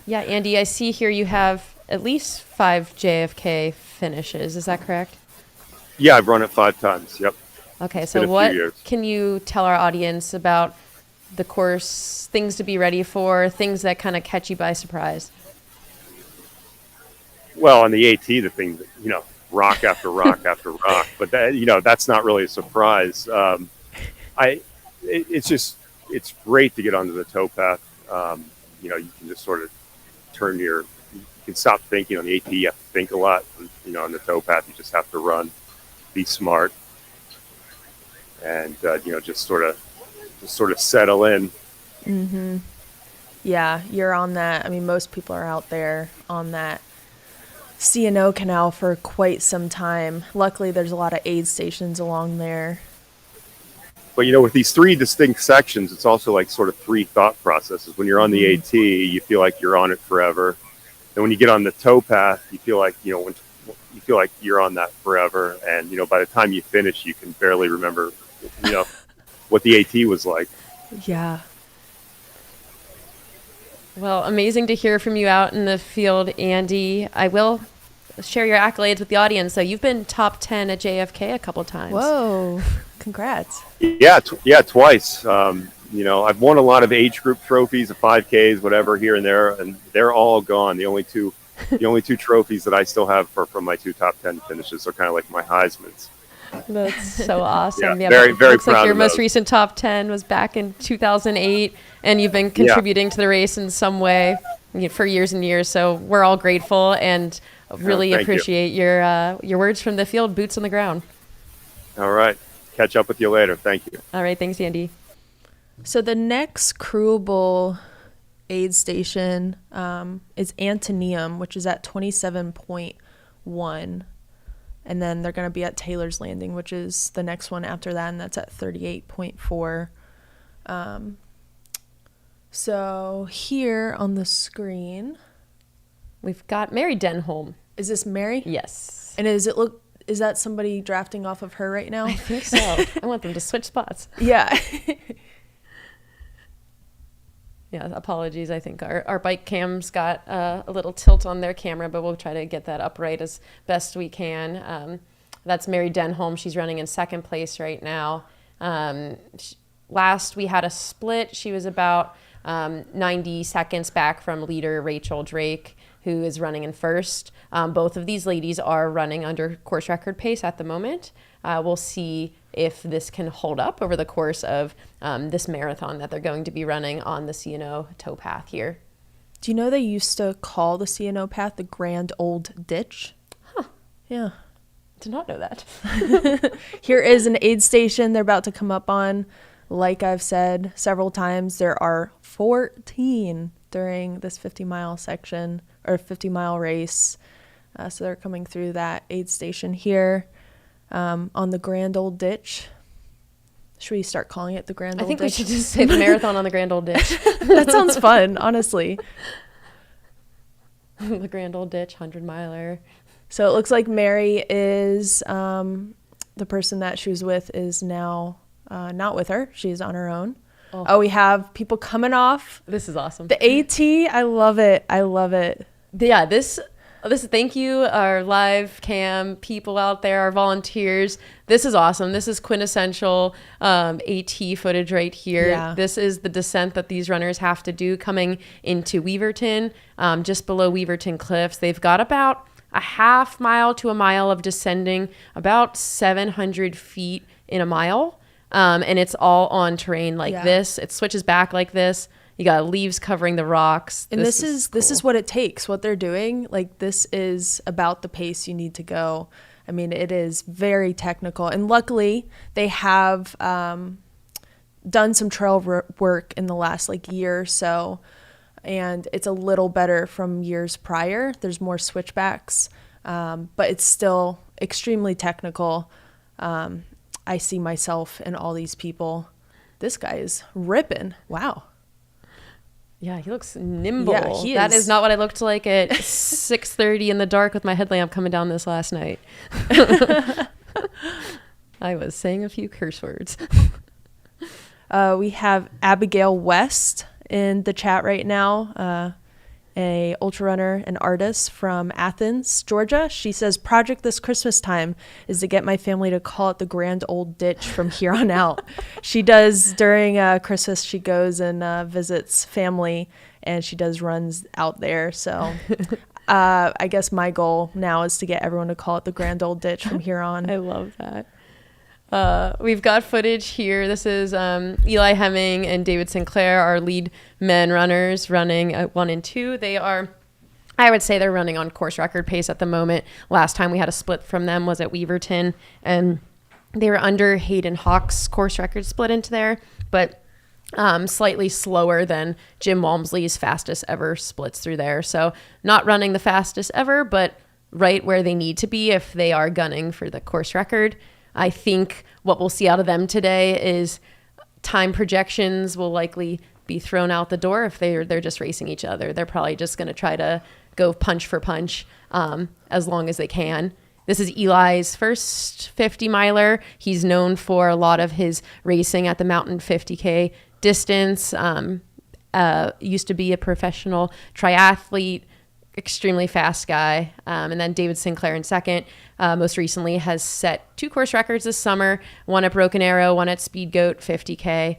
Yeah, Andy, I see here you have at least 5 JFK finishes. Is that correct? Yeah, I've run it 5 times. Yep. Okay, so what can you tell our audience about the course, things to be ready for, things that kind of catch you by surprise? Well, on the AT, the thing, rock after rock after rock, but that, that's not really a surprise. It's great to get onto the towpath. You can just sort of you can stop thinking. On the AT, you have to think a lot. On the towpath, you just have to run. Be smart, and just sort of settle in. Mm-hmm. Yeah, you're on that. I mean, most people are out there on that C&O canal for quite some time. Luckily, there's a lot of aid stations along there. But with these 3 distinct sections, it's also like sort of 3 thought processes. When you're on the AT, you feel like you're on it forever, and when you get on the towpath, you feel like you feel like you're on that forever, and by the time you finish, you can barely remember, what the AT was like. Yeah. Well, amazing to hear from you out in the field, Andy. I will share your accolades with the audience. So you've been top 10 at JFK a couple times. Whoa, congrats. Yeah, twice. I've won a lot of age group trophies, the 5Ks, whatever, here and there, and they're all gone. The only two trophies that I still have from my 2 top 10 finishes are kind of like my Heismans. That's so awesome. Yeah, very, very looks like proud your of most those. recent top 10 was back in 2008, and you've been contributing to the race in some way for years and years. So we're all grateful and really thank you. appreciate your words from the field, boots on the ground. All right. Catch up with you later. Thank you. All right. Thanks, Andy. So the next crewable aid station is Antonium, which is at 27.1. And then they're going to be at Taylor's Landing, which is the next one after that, and that's at 38.4. So here on the screen, We've got Mary Denholm. is this Mary? Yes. And is that somebody drafting off of her right now? I think so. I want them to switch spots. Yeah. Yeah, apologies. I think our bike cam's got a little tilt on their camera, but we'll try to get that upright as best we can. That's Mary Denholm. She's running in second place right now. Last we had a split. She was about 90 seconds back from leader Rachel Drake, who is running in first. Both of these ladies are running under course record pace at the moment. We'll see if this can hold up over the course of this marathon that they're going to be running on the C&O towpath here. Do you know they used to call the C&O path the Grand Old Ditch? Huh. Yeah. Did not know that. Here is an aid station they're about to come up on. Like I've said several times, there are 14 during this 50-mile section or 50-mile race. So they're coming through that aid station here on the Grand Old Ditch. Should we start calling it the Grand I Old think Ditch? we should just say the marathon on the Grand Old Ditch. That sounds fun, honestly. The Grand Old Ditch, 100-miler. So it looks like Mary is the person that she was with is now not with her. She's on her own. Oh, we have people coming off This is awesome. the AT. I love it. I love it. Yeah, this thank you, our live cam people out there, our volunteers. This is awesome. This is quintessential AT footage right here. Yeah. This is the descent that these runners have to do coming into Weaverton, just below Weaverton Cliffs. They've got about a half mile to a mile of descending, about 700 feet in a mile. And it's all on terrain like this. It switches back like this. You got leaves covering the rocks. And this is what it takes, what they're doing. Like, this is about the pace you need to go. I mean, it is very technical. And luckily, they have done some trail work in the last year or so. And it's a little better from years prior. There's more switchbacks, but it's still extremely technical. I see myself in all these people. This guy is ripping. Wow. Yeah, he looks nimble. Yeah, he That is. is not what I looked like at 6:30 in the dark with my headlamp coming down this last night. I was saying a few curse words. We have Abigail West in the chat right now, a ultra runner and artist from Athens, Georgia. She says, project this Christmas time is to get my family to call it the Grand Old Ditch from here on out. She does during Christmas, she goes and visits family, and she does runs out there. So I guess my goal now is to get everyone to call it the Grand Old Ditch from here on. I love that. We've got footage here. This is Eli Hemming and David Sinclair, our lead men runners, running at 1 and 2. I would say they're running on course record pace at the moment. Last time we had a split from them was at Weaverton, and they were under Hayden Hawk's course record split into there, but slightly slower than Jim Walmsley's fastest ever splits through there. So not running the fastest ever, but right where they need to be if they are gunning for the course record. I think what we'll see out of them today is time projections will likely be thrown out the door if they're just racing each other. They're probably just going to try to go punch for punch as long as they can. This is Eli's first 50-miler. He's known for a lot of his racing at the mountain 50K distance. Used to be a professional triathlete. extremely fast guy. And then David Sinclair in second. Most recently has set 2 course records this summer, one at Broken Arrow, one at Speed Goat 50K.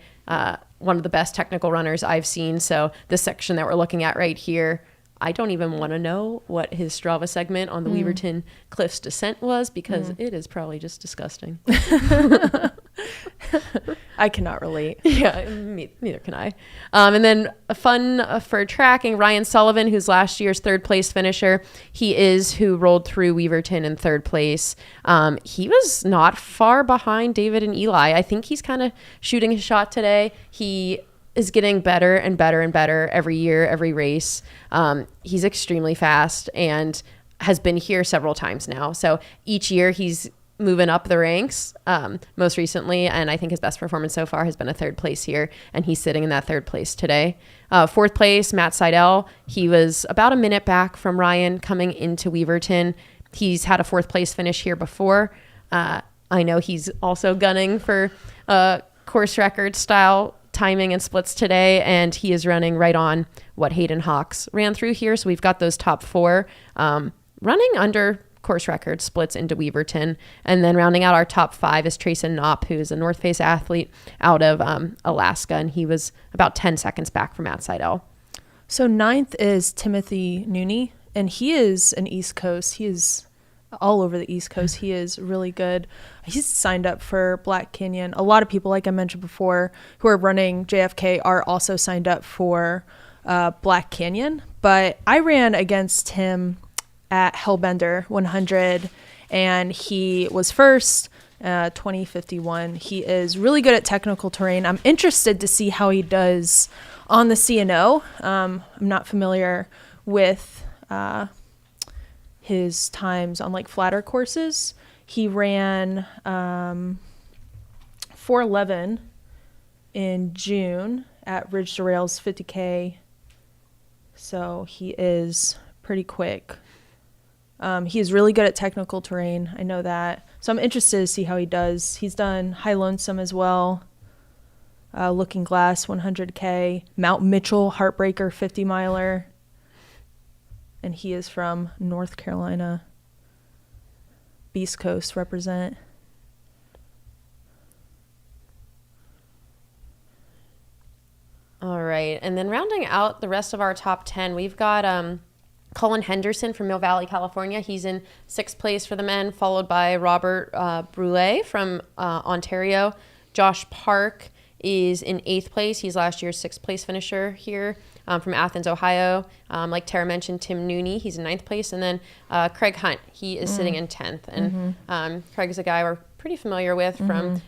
One of the best technical runners I've seen. So this section that we're looking at right here, I don't even want to know what his Strava segment on the Weaverton Cliffs descent was, because it is probably just disgusting. I cannot relate. Yeah, neither can I. And then a fun for tracking, Ryan Sullivan, who's last year's 3rd place finisher. He is who rolled through Weaverton in 3rd place. He was not far behind David and Eli. I think he's kind of shooting his shot today. He is getting better and better and better every year, every race. He's extremely fast and has been here several times now. So each year he's moving up the ranks, most recently, and I think his best performance so far has been a 3rd place here, and he's sitting in that 3rd place today. 4th place, Matt Seidel. He was about a minute back from Ryan coming into Weaverton. He's had a 4th place finish here before. I know he's also gunning for course record style timing and splits today, and he is running right on what Hayden Hawks ran through here. So we've got those top 4 running under course record splits into Weaverton. And then rounding out our top 5 is Trayson Knopp, who's a North Face athlete out of Alaska, and he was about 10 seconds back from Matt Seidel. So 9th is Timothy Nooney, and he is an East Coast. He is all over the East Coast. He is really good. He's signed up for Black Canyon. A lot of people, like I mentioned before, who are running JFK are also signed up for Black Canyon. But I ran against him at Hellbender 100, and he was first, 2051. He is really good at technical terrain. I'm interested to see how he does on the C&O. I'm not familiar with his times on like flatter courses. He ran 4:11 in June at Ridge to Rails 50K. So he is pretty quick. He is really good at technical terrain. I know that. So I'm interested to see how he does. He's done High Lonesome as well. Looking Glass 100K. Mount Mitchell Heartbreaker 50 miler. And he is from North Carolina. Beast Coast represent. All right. And then rounding out the rest of our top 10, we've got Cullen Henderson from Mill Valley, California. He's in 6th place for the men, followed by Robert Brule from Ontario. Josh Park is in 8th place. He's last year's 6th place finisher here from Athens, Ohio. Like Tara mentioned, Tim Nooney, he's in 9th place. And then Craig Hunt, he is sitting in 10th. And Craig is a guy we're pretty familiar with from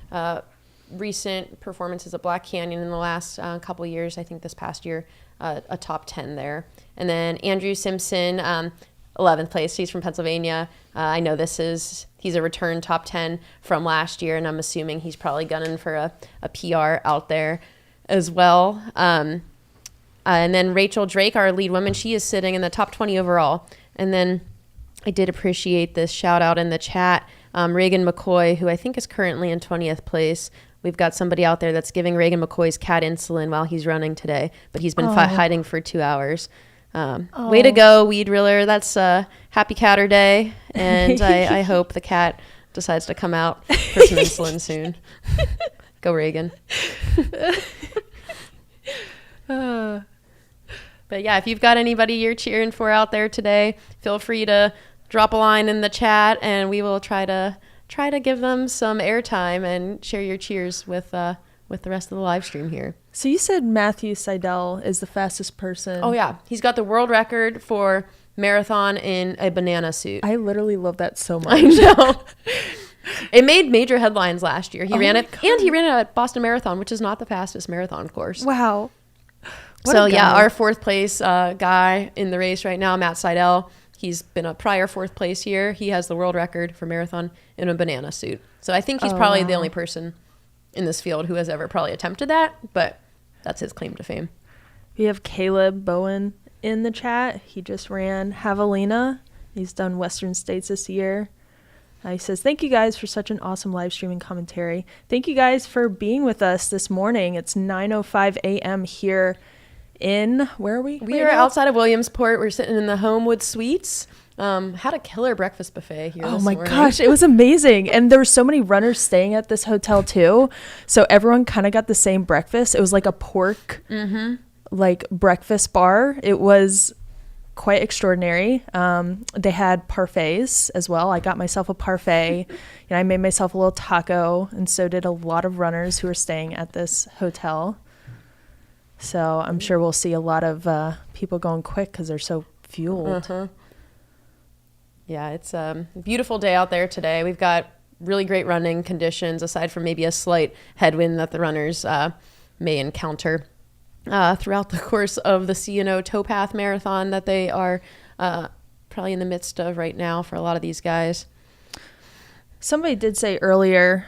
recent performances at Black Canyon in the last couple of years. I think this past year, a top 10 there. And then Andrew Simpson, 11th place. He's from Pennsylvania. I know he's a return top 10 from last year, and I'm assuming he's probably gunning for a PR out there as well. And then Rachel Drake, our lead woman, she is sitting in the top 20 overall. And then I did appreciate this shout out in the chat. Reagan McCoy, who I think is currently in 20th place. We've got somebody out there that's giving Reagan McCoy's cat insulin while he's running today, but he's been hiding for 2 hours. Way to go, Weed Riller. That's happy Catter Day, and I hope the cat decides to come out for some insulin soon. Go Reagan. But yeah, if you've got anybody you're cheering for out there today, feel free to drop a line in the chat, and we will try to give them some airtime and share your cheers with the rest of the live stream here. So you said Matthew Seidel is the fastest person. Oh yeah, he's got the world record for marathon in a banana suit. I literally love that so much. I know. It made major headlines last year. He ran it, and he ran it at Boston Marathon, which is not the fastest marathon course. Wow. So yeah, our 4th place guy in the race right now, Matt Seidel. He's been a prior 4th place here. He has the world record for marathon in a banana suit. So I think he's probably the only person in this field who has ever probably attempted that, but that's his claim to fame. We have Caleb Bowen in the chat. He just ran Javelina. He's done Western States this year. He says, thank you guys for such an awesome live streaming commentary. Thank you guys for being with us this morning. It's 9:05 a.m. here in, where are we? We right are now? outside of Williamsport. We're sitting in the Homewood Suites. Had a killer breakfast buffet here. Oh this my morning. gosh, it was amazing. And there were so many runners staying at this hotel too. So everyone kind of got the same breakfast. It was like a pork like breakfast bar. It was quite extraordinary. They had parfaits as well. I got myself a parfait and I made myself a little taco, and so did a lot of runners who were staying at this hotel. So I'm sure we'll see a lot of people going quick because they're so fueled. Yeah, it's a beautiful day out there today. We've got really great running conditions, aside from maybe a slight headwind that the runners may encounter throughout the course of the C&O Towpath Marathon that they are probably in the midst of right now for a lot of these guys. Somebody did say earlier,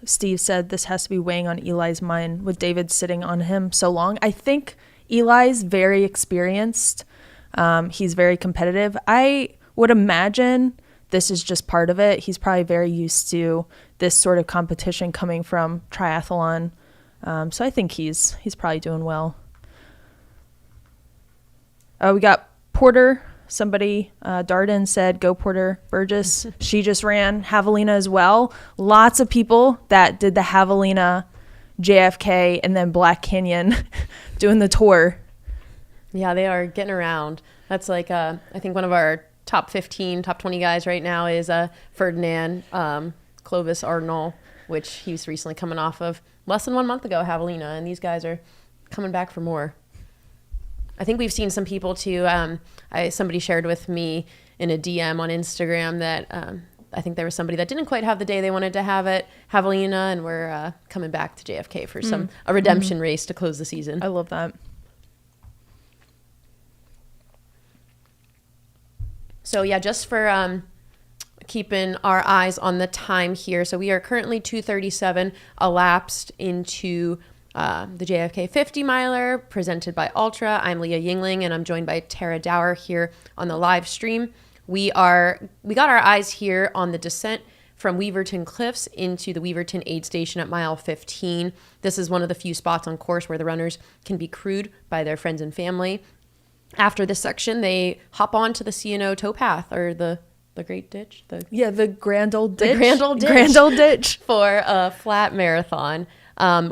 Steve said this has to be weighing on Eli's mind with David sitting on him so long. I think Eli's very experienced. He's very competitive. I would imagine this is just part of it. He's probably very used to this sort of competition coming from triathlon. So I think he's probably doing well. We got Porter. Somebody, Darden said, go Porter Burgess. She just ran Javelina as well. Lots of people that did the Javelina, JFK, and then Black Canyon doing the tour. Yeah, they are getting around. That's like, I think one of our top 15, top 20 guys right now is Ferdinand Clovis Arnold, which he's recently coming off of less than 1 month ago, Javelina, and these guys are coming back for more. I think we've seen some people too. Somebody shared with me in a DM on Instagram that I think there was somebody that didn't quite have the day they wanted to have at Javelina, and we're coming back to JFK for a redemption race to close the season. I love that. So yeah, just for keeping our eyes on the time here. So we are currently 2:37 elapsed into the JFK 50 miler presented by Altra. I'm Leah Yingling, and I'm joined by Tara Dower here on the live stream. We got our eyes here on the descent from Weaverton Cliffs into the Weaverton aid station at mile 15. This is one of the few spots on course where the runners can be crewed by their friends and family. After this section, they hop on to the C&O towpath, or the Great Ditch. The Grand Old Ditch. The Grand Old Ditch. Grand Old Ditch. For a flat marathon.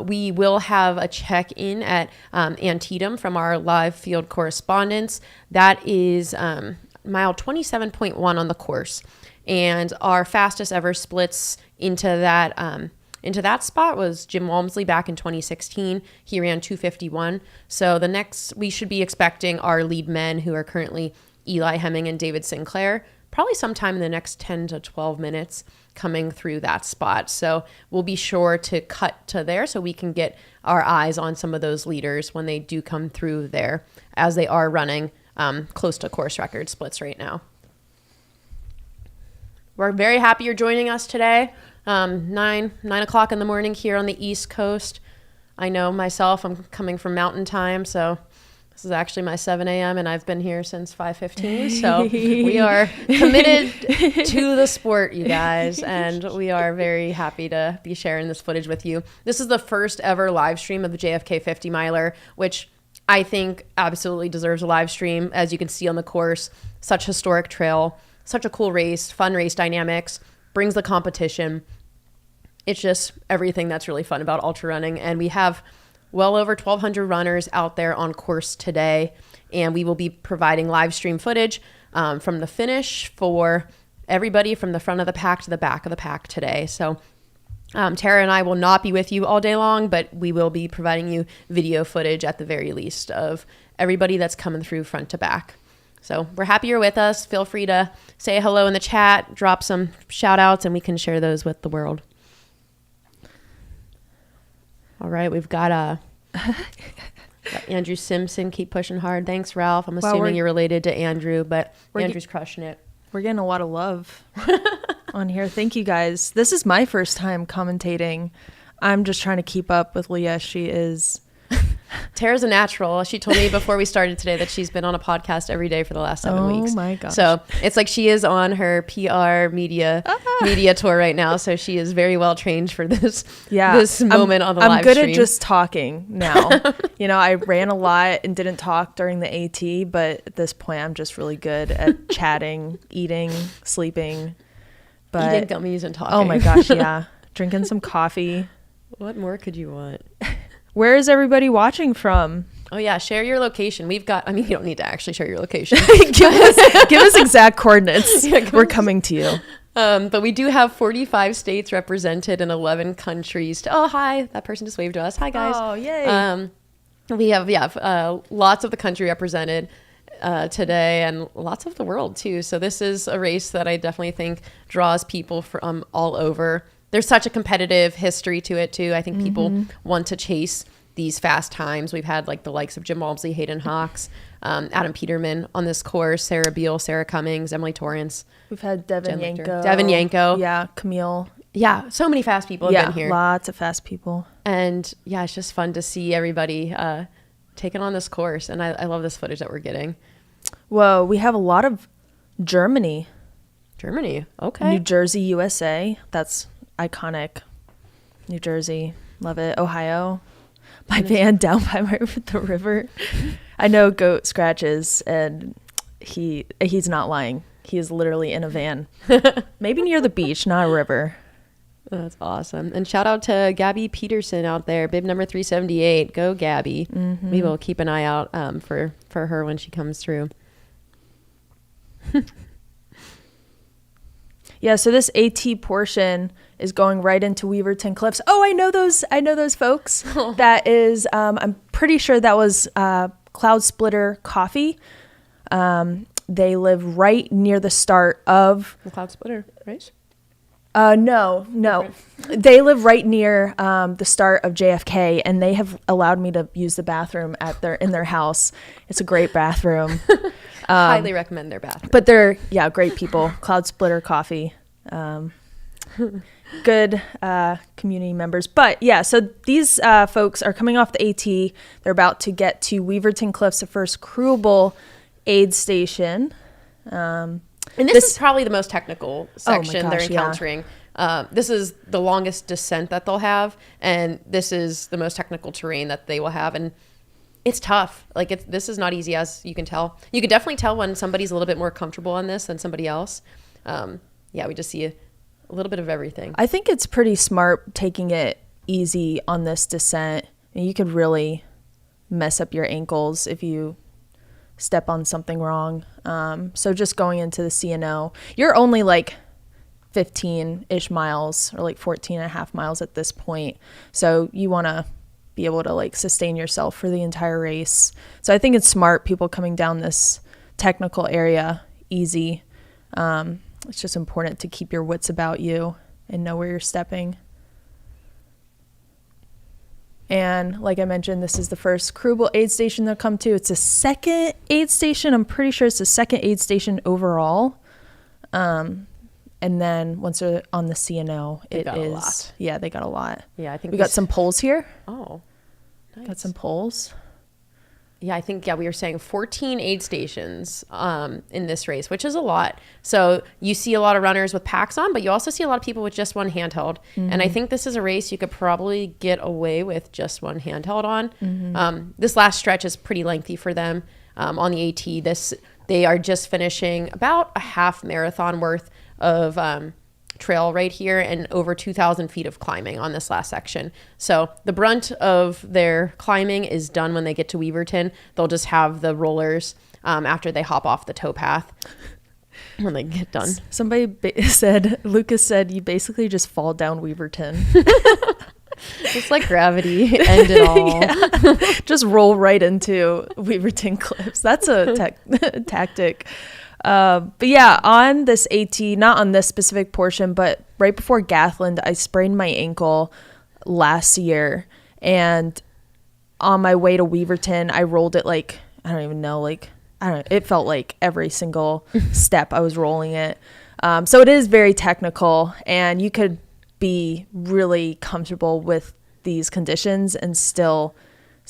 We will have a check-in at Antietam from our live field correspondence. That is mile 27.1 on the course. And our fastest ever splits into that spot was Jim Walmsley back in 2016. He ran 2:51. So the next, we should be expecting our lead men, who are currently Eli Hemming and David Sinclair, probably sometime in the next 10 to 12 minutes coming through that spot. So we'll be sure to cut to there so we can get our eyes on some of those leaders when they do come through there, as they are running close to course record splits right now. We're very happy you're joining us today. 9 o'clock in the morning here on the East Coast. I know myself, I'm coming from mountain time, so this is actually my 7 a.m. and I've been here since 5:15. So we are committed to the sport, you guys, and we are very happy to be sharing this footage with you. This is the first ever live stream of the JFK 50 miler, which I think absolutely deserves a live stream. As you can see on the course, such historic trail, such a cool race, fun race dynamics, brings the competition. It's just everything that's really fun about ultra running. And we have well over 1,200 runners out there on course today. And we will be providing live stream footage from the finish for everybody from the front of the pack to the back of the pack today. So Tara and I will not be with you all day long, but we will be providing you video footage at the very least of everybody that's coming through front to back. So we're happy you're with us. Feel free to say hello in the chat, drop some shout outs, and we can share those with the world. All right, we've got Andrew Simpson, keep pushing hard. Thanks, Ralph. I'm assuming you're related to Andrew, but Andrew's crushing it. We're getting a lot of love on here. Thank you, guys. This is my first time commentating. I'm just trying to keep up with Leah. She is Tara's a natural. She told me before we started today that she's been on a podcast every day for the last 7 weeks. Oh my gosh. So it's like she is on her PR media tour right now. So she is very well trained for this moment on the live stream. I'm good at just talking now. I ran a lot and didn't talk during the AT, but at this point I'm just really good at chatting, eating, sleeping. But eating gummies and talking. Oh my gosh, yeah. Drinking some coffee. What more could you want? Where is everybody watching from? Oh yeah, share your location. You don't need to actually share your location. give us exact coordinates. We're coming to you. But we do have 45 states represented in 11 countries. Oh, hi. That person just waved to us. Hi, guys. Oh, yay. We have lots of the country represented today, and lots of the world too. So this is a race that I definitely think draws people from all over. There's such a competitive history to it too. I think people want to chase these fast times. We've had like the likes of Jim Walmsley, Hayden Hawks, Adam Peterman on this course, Sarah Beal, Sarah Cummings, Emily Torrance. We've had Devin Yanko. Devin Yanko. Yeah, Camille. Yeah, so many fast people have been here. Lots of fast people. And yeah, it's just fun to see everybody taking on this course. And I love this footage that we're getting. Whoa, we have a lot of Germany. Germany, okay. New Jersey, USA. That's iconic. New Jersey, love it. Ohio. My van down by the river. I know Goat scratches, and he's not lying. He is literally in a van. Maybe near the beach, not a river. That's awesome. And shout out to Gabby Peterson out there, bib number 378. Go Gabby. We will keep an eye out for her when she comes through. Yeah, so this AT portion is going right into Weaverton Cliffs. Oh, I know those folks. That is, I'm pretty sure that was Cloud Splitter Coffee. They live right near the start of the Cloud Splitter race. No. They live right near the start of JFK, and they have allowed me to use the bathroom in their house. It's a great bathroom. Highly recommend their bathroom. But they're great people. Cloud Splitter Coffee. Good community members. But yeah, so these folks are coming off the AT. They're about to get to Weaverton Cliffs, the first crewable aid station. And this is probably the most technical section they're encountering. Yeah. This is the longest descent that they'll have, and this is the most technical terrain that they will have. And it's tough. This is not easy, as you can tell. You can definitely tell when somebody's a little bit more comfortable on this than somebody else. We just see a little bit of everything. I think it's pretty smart taking it easy on this descent. And you could really mess up your ankles if you step on something wrong. So just going into the CNO, you're only 15-ish miles or 14 and a half miles at this point. So you want to be able to sustain yourself for the entire race. So I think it's smart, people coming down this technical area easy. It's just important to keep your wits about you and know where you're stepping. And like I mentioned, this is the first crewable aid station they'll come to. It's the second aid station. I'm pretty sure it's the second aid station overall. And then once they're on the CNO, it is a lot. Yeah, they got a lot. Yeah, I think we got some poles here. Oh, nice. Got some poles. Yeah, I think, we were saying 14 aid stations in this race, which is a lot. So you see a lot of runners with packs on, but you also see a lot of people with just one handheld. And I think this is a race you could probably get away with just one handheld on. This last stretch is pretty lengthy for them on the AT. They are just finishing about a half marathon worth of trail right here and over 2,000 feet of climbing on this last section. So the brunt of their climbing is done when they get to Weaverton. They'll just have the rollers after they hop off the towpath when they get done. Lucas said, you basically just fall down Weaverton. It's like gravity, end it all. Yeah. Just roll right into Weaverton Cliffs. That's a tactic. But yeah, on this AT, not on this specific portion, but right before Gathland, I sprained my ankle last year. And on my way to Weaverton, I rolled it it felt like every single step I was rolling it. So it is very technical, and you could be really comfortable with these conditions and still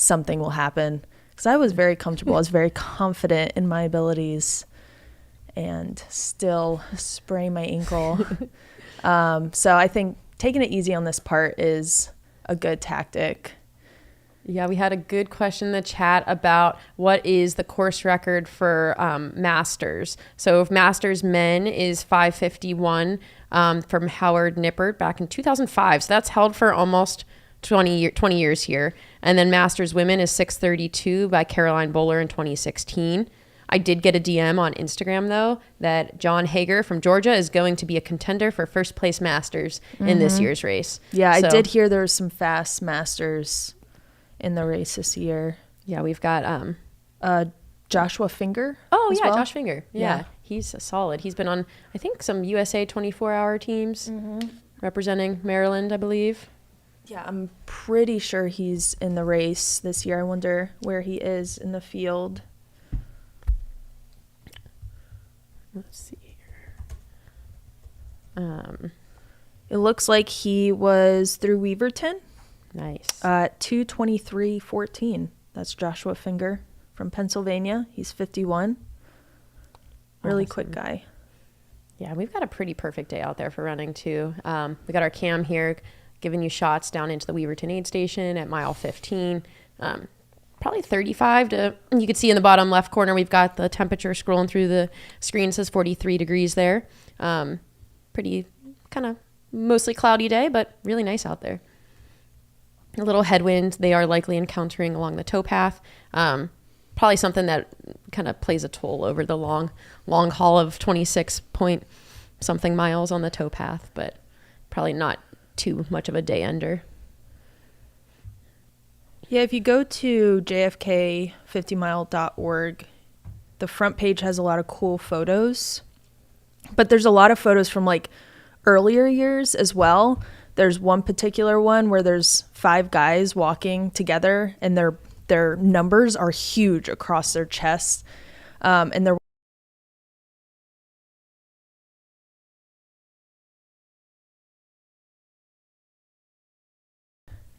something will happen. Because I was very comfortable. I was very confident in my abilities and still sprain my ankle. So I think taking it easy on this part is a good tactic. Yeah, we had a good question in the chat about what is the course record for Masters. So if Masters men is 5:51 from Howard Nippert back in 2005. So that's held for almost 20 years here. And then Masters women is 6:32 by Caroline Bowler in 2016. I did get a DM on Instagram, though, that John Hager from Georgia is going to be a contender for first place Masters in this year's race. Yeah, So, I did hear there was some fast Masters in the race this year. Yeah, we've got Joshua Finger. Oh, as yeah, well. Josh Finger. Yeah, he's solid. He's been on, I think, some USA 24-hour teams representing Maryland, I believe. Yeah, I'm pretty sure he's in the race this year. I wonder where he is in the field. Let's see here. It looks like he was through Weaverton. Nice. 2:23:14. That's Joshua Finger from Pennsylvania. He's 51. Really quick guy. Yeah, we've got a pretty perfect day out there for running, too. We got our cam here giving you shots down into the Weaverton aid station at mile 15. Probably 35 to, you can see in the bottom left corner, we've got the temperature scrolling through the screen. It says 43 degrees there. Pretty kind of mostly cloudy day, but really nice out there. A little headwind they are likely encountering along the towpath. Probably something that kind of plays a toll over the long haul of 26 point something miles on the towpath, but probably not too much of a day ender. Yeah, if you go to jfk50mile.org, the front page has a lot of cool photos. But there's a lot of photos from like earlier years as well. There's one particular one where there's 5 guys walking together and their numbers are huge across their chests. And they're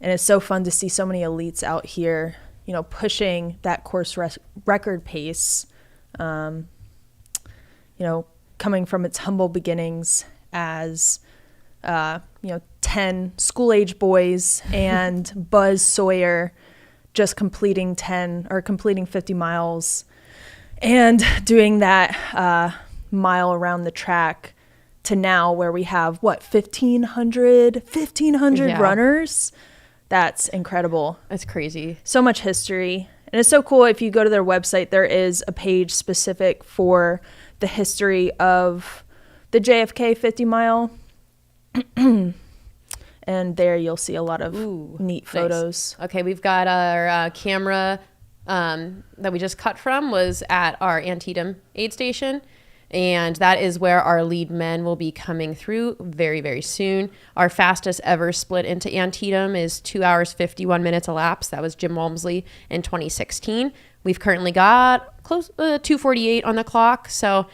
And it's so fun to see so many elites out here, you know, pushing that course record pace, you know, coming from its humble beginnings as, 10 school-age boys and Buzz Sawyer just completing 50 miles and doing that mile around the track to now where we have, 1,500 runners. That's incredible. That's crazy. So much history. And it's so cool. If you go to their website, there is a page specific for the history of the JFK 50 mile. And there you'll see a lot of neat photos. Nice. Okay, we've got our camera that we just cut from was at our Antietam aid station. And that is where our lead men will be coming through very, very soon. Our fastest ever split into Antietam is 2 hours, 51 minutes elapsed. That was Jim Walmsley in 2016. We've currently got close 2:48 on the clock. So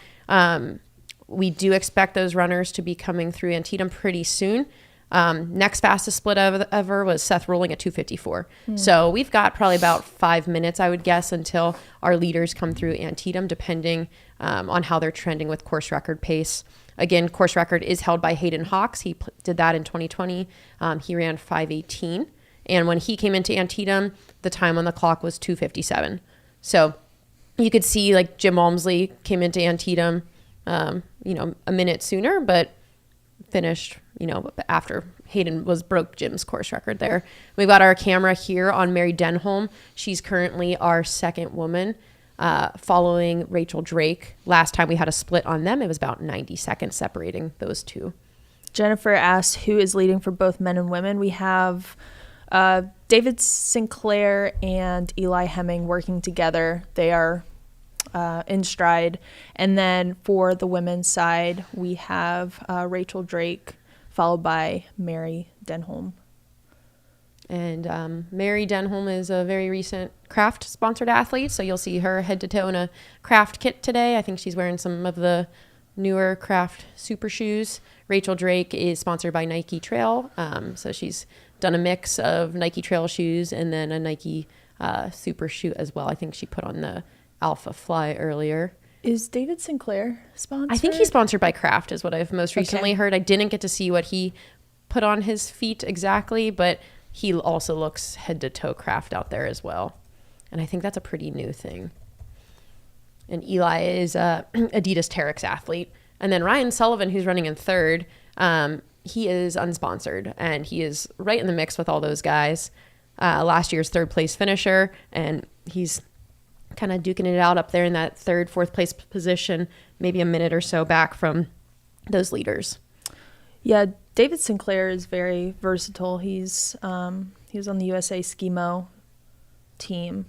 we do expect those runners to be coming through Antietam pretty soon. Next fastest split ever was Seth Rolling at 2:54. So we've got probably about 5 minutes, I would guess, until our leaders come through Antietam, depending on how they're trending with course record pace. Again, course record is held by Hayden Hawks. He did that in 2020. He ran 5:18. And when he came into Antietam, the time on the clock was 2:57. So you could see like Jim Walmsley came into Antietam, a minute sooner, but finished, after Hayden broke Jim's course record there. We've got our camera here on Mary Denholm. She's currently our second woman, following Rachel Drake. Last time we had a split on them, it was about 90 seconds separating those two. Jennifer asked who is leading for both men and women. We have David Sinclair and Eli Hemming working together. They are in stride. And then for the women's side, we have Rachel Drake, followed by Mary Denholm. And Mary Denholm is a very recent Kraft sponsored athlete. So you'll see her head to toe in a Kraft kit today. I think she's wearing some of the newer Kraft super shoes. Rachel Drake is sponsored by Nike Trail. So she's done a mix of Nike Trail shoes and then a Nike super shoot as well. I think she put on the Alpha Fly earlier. Is David Sinclair sponsored? I think he's sponsored by Kraft is what I've most recently heard. I didn't get to see what he put on his feet exactly, but he also looks head to toe Kraft out there as well. And I think that's a pretty new thing. And Eli is a Adidas Terex athlete. And then Ryan Sullivan, who's running in third, he is unsponsored, and he is right in the mix with all those guys. Last year's third place finisher, and he's kind of duking it out up there in that third, fourth place position, maybe a minute or so back from those leaders. Yeah, David Sinclair is very versatile. He was on the USA Skimo team.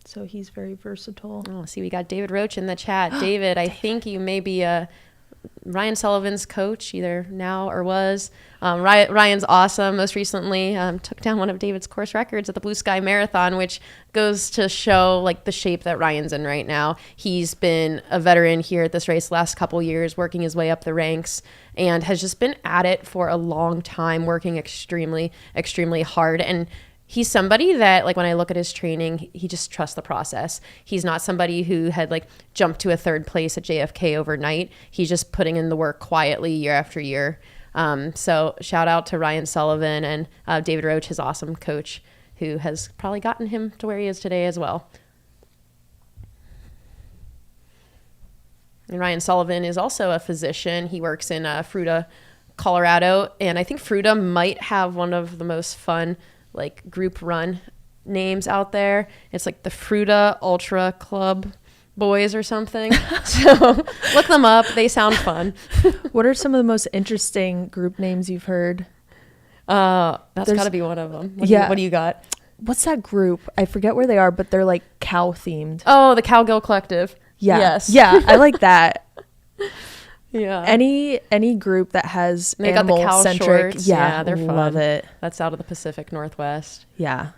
So he's very versatile. Oh, see, we got David Roach in the chat. David, I think you may be Ryan Sullivan's coach, either now or was. Ryan's awesome. Most recently took down one of David's course records at the Blue Sky Marathon, which goes to show like the shape that Ryan's in right now. He's been a veteran here at this race the last couple years, working his way up the ranks, and has just been at it for a long time, working extremely, extremely hard. And he's somebody that, like, when I look at his training, he just trusts the process. He's not somebody who had, like, jumped to a third place at JFK overnight. He's just putting in the work quietly year after year. So shout out to Ryan Sullivan and David Roach, his awesome coach, who has probably gotten him to where he is today as well. And Ryan Sullivan is also a physician. He works in Fruita, Colorado. And I think Fruita might have one of the most fun like group run names out there. It's like the Fruita Ultra Club Boys or something. So look them up. They sound fun. What are some of the most interesting group names you've heard? That's got to be one of them. What do you got? What's that group? I forget where they are, but they're like cow themed. Oh, the Cowgill Collective. Yeah. Yes. Yeah, I like that. Yeah. Any group that has they got the cow animal-centric. shorts. Yeah, they're fun. Love it. That's out of the Pacific Northwest. Yeah.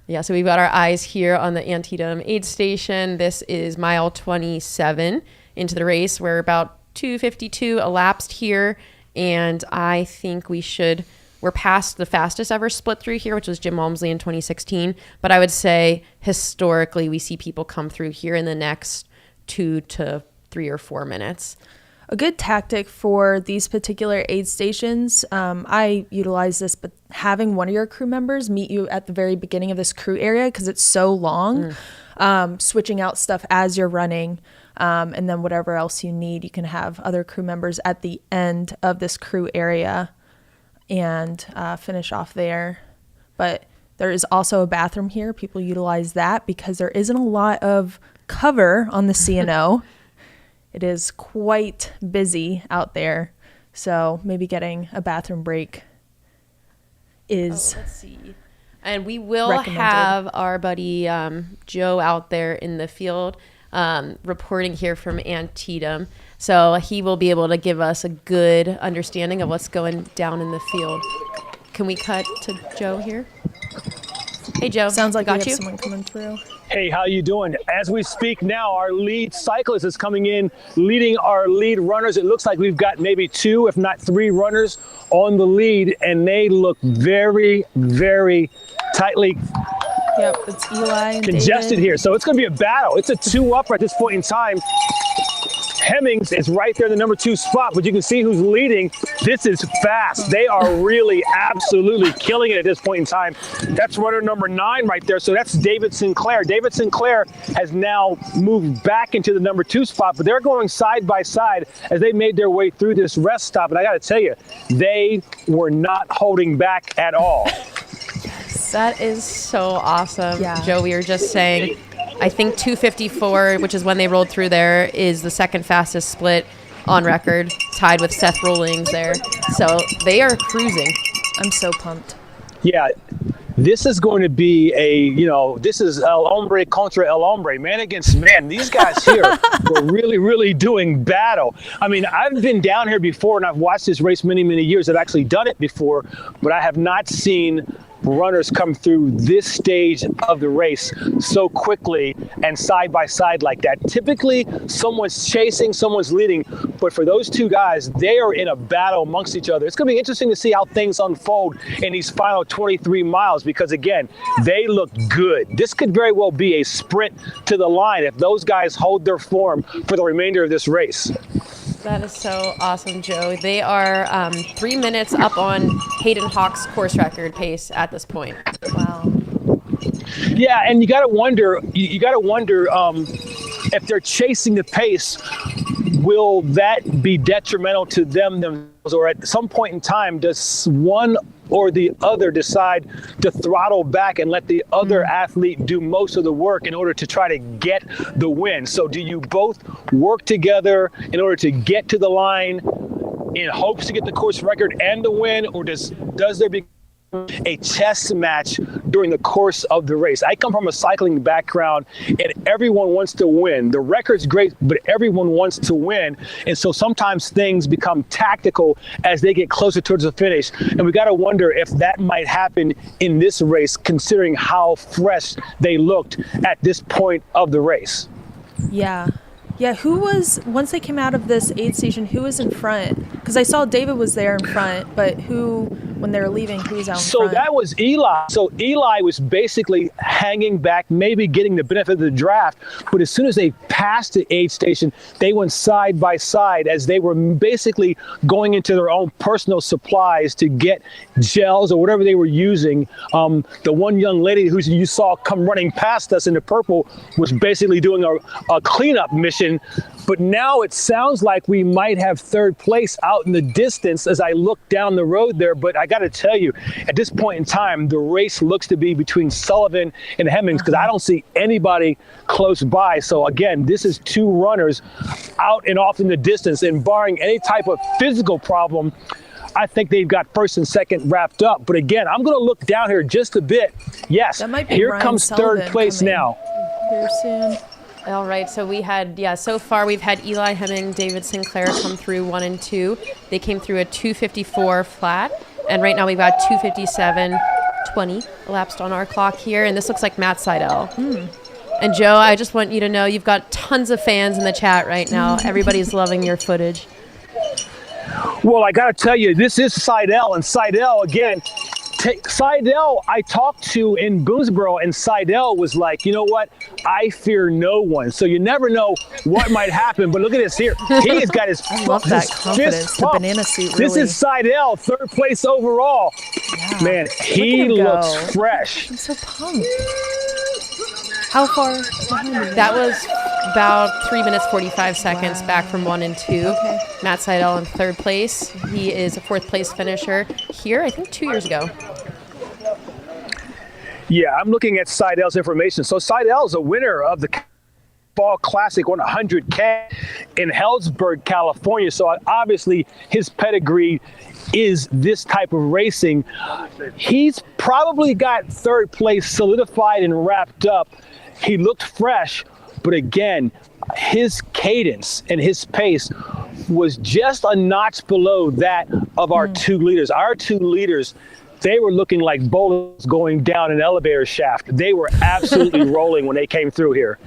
Yeah, so we've got our eyes here on the Antietam aid station. This is mile 27 into the race. We're about 2:52 elapsed here, and I think we're past the fastest ever split through here, which was Jim Walmsley in 2016. But I would say historically we see people come through here in the next 2 to 3 or 4 minutes. A good tactic for these particular aid stations, I utilize this, but having one of your crew members meet you at the very beginning of this crew area because it's so long, switching out stuff as you're running, and then whatever else you need, you can have other crew members at the end of this crew area and finish off there. But there is also a bathroom here. People utilize that because there isn't a lot of cover on the C&O. It is quite busy out there, so maybe getting a bathroom break is let's see. And we will have our buddy Joe out there in the field reporting here from Antietam. So he will be able to give us a good understanding of what's going down in the field. Can we cut to Joe here? Hey, Joe. Sounds like we got have you. someone coming through. Hey, how you doing? As we speak now, our lead cyclist is coming in, leading our lead runners. It looks like we've got maybe 2, if not 3 runners on the lead, and they look very, very tightly Yep, it's Eli and congested David. here. So it's going to be a battle. It's a 2-up at this point in time. Hemmings is right there in the number 2 spot, but you can see who's leading. This is fast. They are really absolutely killing it at this point in time. That's runner number 9 right there. So that's David Sinclair. David Sinclair has now moved back into the number 2 spot, but they're going side by side as they made their way through this rest stop. And I got to tell you, they were not holding back at all. That is so awesome. Yeah. Joe, we were just saying, I think 2:54, which is when they rolled through there, is the second fastest split on record, tied with Seth Rollings there. So they are cruising. I'm so pumped. Yeah, this is going to be this is El Hombre contra El Hombre, man against man. These guys here were really, really doing battle. I mean, I've been down here before and I've watched this race many, many years. I've actually done it before, but I have not seen runners come through this stage of the race so quickly and side by side like that. Typically, someone's chasing, someone's leading, but for those two guys, they are in a battle amongst each other. It's going to be interesting to see how things unfold in these final 23 miles because, again, they look good. This could very well be a sprint to the line if those guys hold their form for the remainder of this race. That is so awesome, Joe. They are 3 minutes up on Hayden Hawk's course record pace at this point. Wow. Yeah, and you got to wonder. You got to wonder if they're chasing the pace. Will that be detrimental to them themselves, or at some point in time, does one or the other decide to throttle back and let the other athlete do most of the work in order to try to get the win? So do you both work together in order to get to the line in hopes to get the course record and the win, or does there be a chess match during the course of the race? I come from a cycling background and everyone wants to win. The record's great, but everyone wants to win. And so sometimes things become tactical as they get closer towards the finish. And we got to wonder if that might happen in this race, considering how fresh they looked at this point of the race. Yeah. Yeah, who was, once they came out of this aid station, who was in front? Because I saw David was there in front, but who, when they were leaving, who was out in front? So that was Eli. So Eli was basically hanging back, maybe getting the benefit of the draft. But as soon as they passed the aid station, they went side by side as they were basically going into their own personal supplies to get gels or whatever they were using. The one young lady who you saw come running past us in the purple was basically doing a cleanup mission. But now it sounds like we might have third place out in the distance as I look down the road there. But I got to tell you, at this point in time, the race looks to be between Sullivan and Hemmings because I don't see anybody close by. So again, this is two runners out and off in the distance, and barring any type of physical problem, I think they've got first and second wrapped up. But again, I'm going to look down here just a bit. Yes, here Ryan comes Sullivan third place coming now. Here soon. All right, so we had, so far we've had Eli Hemming, David Sinclair come through 1 and 2. They came through a 2:54 flat, and right now we've got 2:57:20 elapsed on our clock here, and this looks like Matt Seidel. And Joe, I just want you to know you've got tons of fans in the chat right now. Everybody's loving your footage. Well, I got to tell you, this is Seidel, and Seidel, again, Seidel I talked to in Boonsboro, and Seidel was like, you know what? I fear no one. So you never know what might happen. But look at this here. He has got his I love that confidence. The banana suit, really. This is Seidel, third place overall. Yeah. Man, he looks fresh. I'm so pumped. How far behind me? That was about 3 minutes, 45 seconds back from 1 and 2. Okay. Matt Seidel in third place. He is a fourth place finisher here, I think 2 years ago. Yeah, I'm looking at Seidel's information. So Seidel is a winner of the Fall Classic 100K in Healdsburg, California. So obviously his pedigree is this type of racing. He's probably got third place solidified and wrapped up. He looked fresh, but again, his cadence and his pace was just a notch below that of our two leaders. Our two leaders, they were looking like bowlers going down an elevator shaft. They were absolutely rolling when they came through here.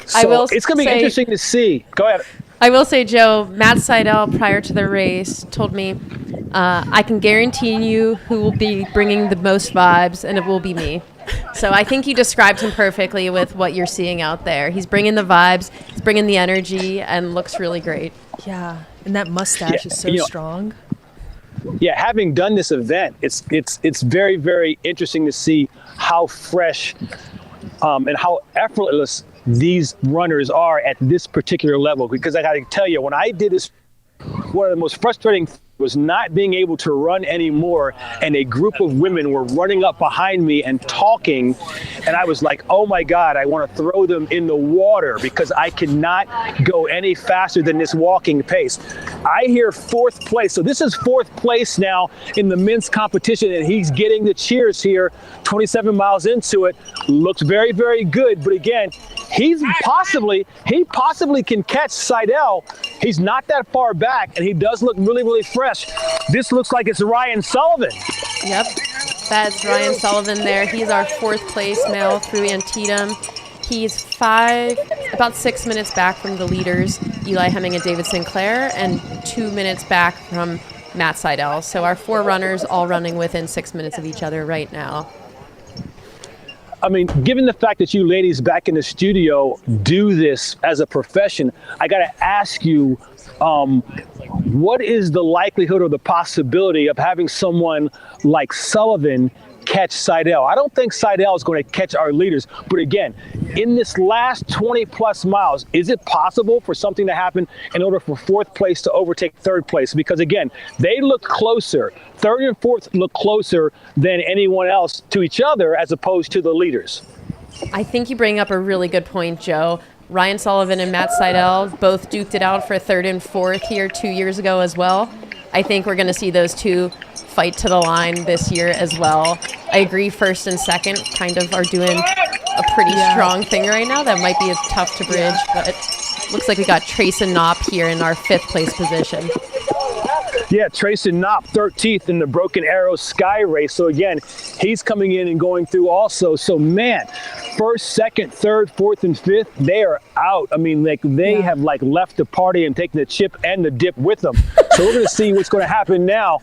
So it's going to be interesting to see. Go ahead. I will say, Joe, Matt Seidel, prior to the race, told me, I can guarantee you who will be bringing the most vibes, and it will be me. So I think you described him perfectly with what you're seeing out there. He's bringing the vibes, he's bringing the energy, and looks really great. Yeah, and that mustache is so strong. Yeah, having done this event, it's very, very interesting to see how fresh and how effortless these runners are at this particular level. Because I got to tell you, when I did this, one of the most frustrating things was not being able to run anymore, and a group of women were running up behind me and talking, and I was like, oh my God, I want to throw them in the water because I cannot go any faster than this walking pace. I hear fourth place, so this is fourth place now in the men's competition, and he's getting the cheers here 27 miles into it. Looks very, very good, but again, he possibly can catch Seidel. He's not that far back, and he does look really, really fresh. This looks like it's Ryan Sullivan. Yep. That's Ryan Sullivan there. He's our 4th place male through Antietam. He's about 6 minutes back from the leaders, Eli Hemming and David Sinclair, and 2 minutes back from Matt Seidel. So our 4 runners all running within 6 minutes of each other right now. I mean, given the fact that you ladies back in the studio do this as a profession, I got to ask you, what is the likelihood or the possibility of having someone like Sullivan catch Seidel? I don't think Seidel is going to catch our leaders. But again, in this last 20 plus miles, is it possible for something to happen in order for 4th place to overtake 3rd place? Because again, they look closer. 3rd and 4th look closer than anyone else to each other as opposed to the leaders. I think you bring up a really good point, Joe. Ryan Sullivan and Matt Seidel both duked it out for 3rd and 4th here 2 years ago as well. I think we're going to see those two fight to the line this year as well. I agree 1st and 2nd kind of are doing a pretty strong thing right now. That might be tough to bridge, but looks like we got Trayson Knopp here in our 5th place position. Yeah, Trayson Knopp, 13th in the Broken Arrow Sky Race. So again, he's coming in and going through also. So man, 1st, 2nd, 3rd, 4th, and 5th, they are out. I mean, like they have like left the party and taken the chip and the dip with them. So we're going to see what's going to happen now.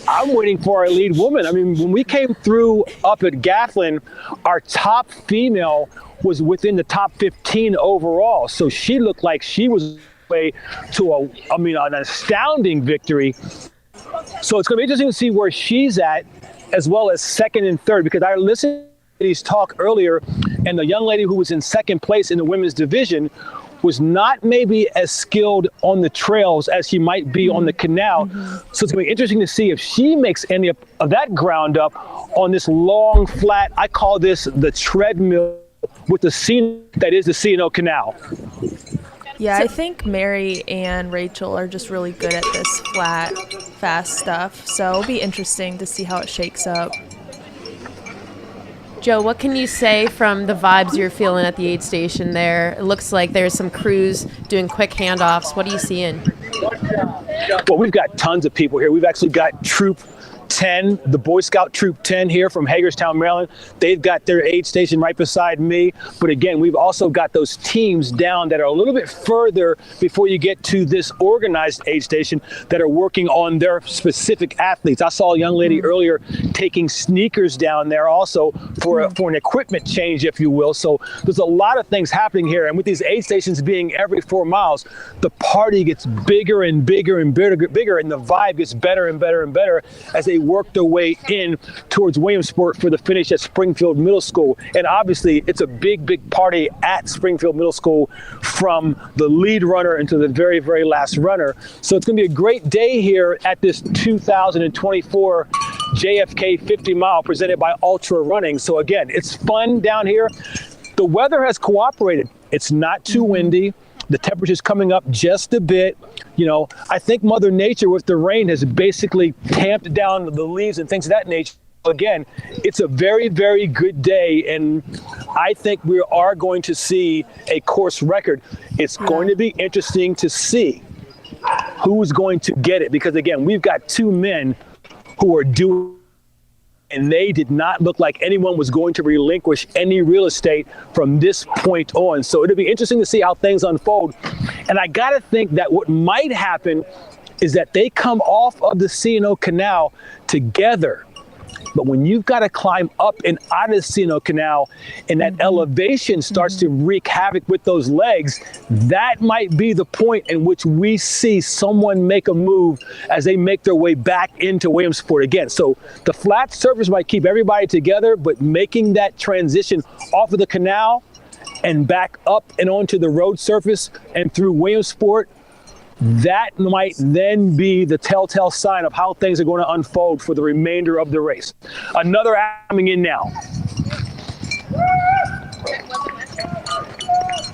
I'm waiting for our lead woman. I mean, when we came through up at Gatlin, our top female was within the top 15 overall. So she looked like she was way to an astounding victory. So it's going to be interesting to see where she's at, as well as 2nd and 3rd, because I listened to these talk earlier, and the young lady who was in 2nd place in the women's division was not maybe as skilled on the trails as she might be on the canal. So it's going to be interesting to see if she makes any of that ground up on this long, flat, I call this the treadmill with the scene that is the C&O Canal. Yeah, I think Mary and Rachel are just really good at this flat, fast stuff. So it'll be interesting to see how it shakes up. Joe, what can you say from the vibes you're feeling at the aid station there? It looks like there's some crews doing quick handoffs. What are you seeing? Well, we've got tons of people here. We've actually got Troop 10, the Boy Scout Troop 10 here from Hagerstown, Maryland. They've got their aid station right beside me. But again, we've also got those teams down that are a little bit further before you get to this organized aid station that are working on their specific athletes. I saw a young lady earlier taking sneakers down there also for an equipment change, if you will. So there's a lot of things happening here. And with these aid stations being every 4 miles, the party gets bigger and bigger and bigger, and the vibe gets better and better and better as they work their way in towards Williamsport for the finish at Springfield Middle School. And obviously, it's a big, big party at Springfield Middle School from the lead runner into the very, very last runner. So it's going to be a great day here at this 2024 JFK 50 mile presented by Altra Running. So again, it's fun down here. The weather has cooperated. It's not too windy. The temperature's coming up just a bit. You know, I think Mother Nature with the rain has basically tamped down the leaves and things of that nature. Again, it's a very, very good day, and I think we are going to see a course record. It's going to be interesting to see who's going to get it, because again, we've got 2 men who are doing, and they did not look like anyone was going to relinquish any real estate from this point on. So it'll be interesting to see how things unfold. And I got to think that what might happen is that they come off of the C&O Canal together. But when you've got to climb up and out of the C&O Canal and that elevation starts to wreak havoc with those legs, that might be the point in which we see someone make a move as they make their way back into Williamsport again. So the flat surface might keep everybody together, but making that transition off of the canal and back up and onto the road surface and through Williamsport, that might then be the telltale sign of how things are going to unfold for the remainder of the race. Another coming in now.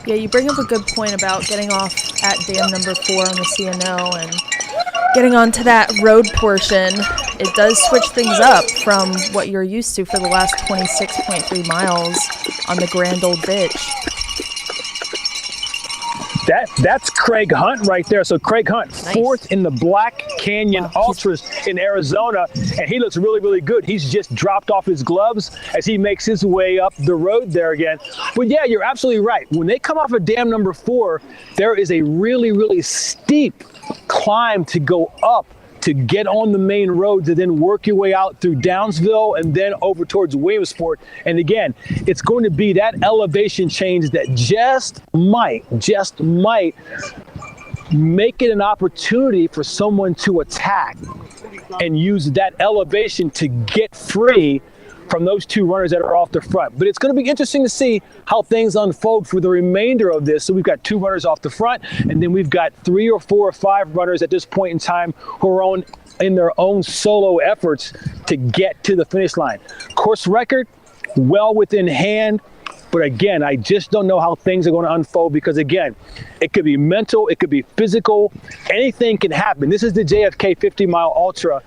Yeah, you bring up a good point about getting off at dam number 4 on the C&O and getting onto that road portion. It does switch things up from what you're used to for the last 26.3 miles on the Grand Old Bitch. That's Craig Hunt right there. So Craig Hunt, fourth in the Black Canyon Ultras in Arizona, and he looks really, really good. He's just dropped off his gloves as he makes his way up the road there again. But yeah, you're absolutely right. When they come off of dam number 4, there is a really, really steep climb to go up to get on the main road to then work your way out through Downsville and then over towards Williamsport. And again, it's going to be that elevation change that just might make it an opportunity for someone to attack and use that elevation to get free from those 2 runners that are off the front. But it's going to be interesting to see how things unfold for the remainder of this. So we've got 2 runners off the front, and then we've got 3 or 4 or 5 runners at this point in time who are in their own solo efforts to get to the finish line. Course record, well within hand. But again, I just don't know how things are going to unfold because, again, it could be mental, it could be physical, anything can happen. This is the JFK 50-mile Ultra.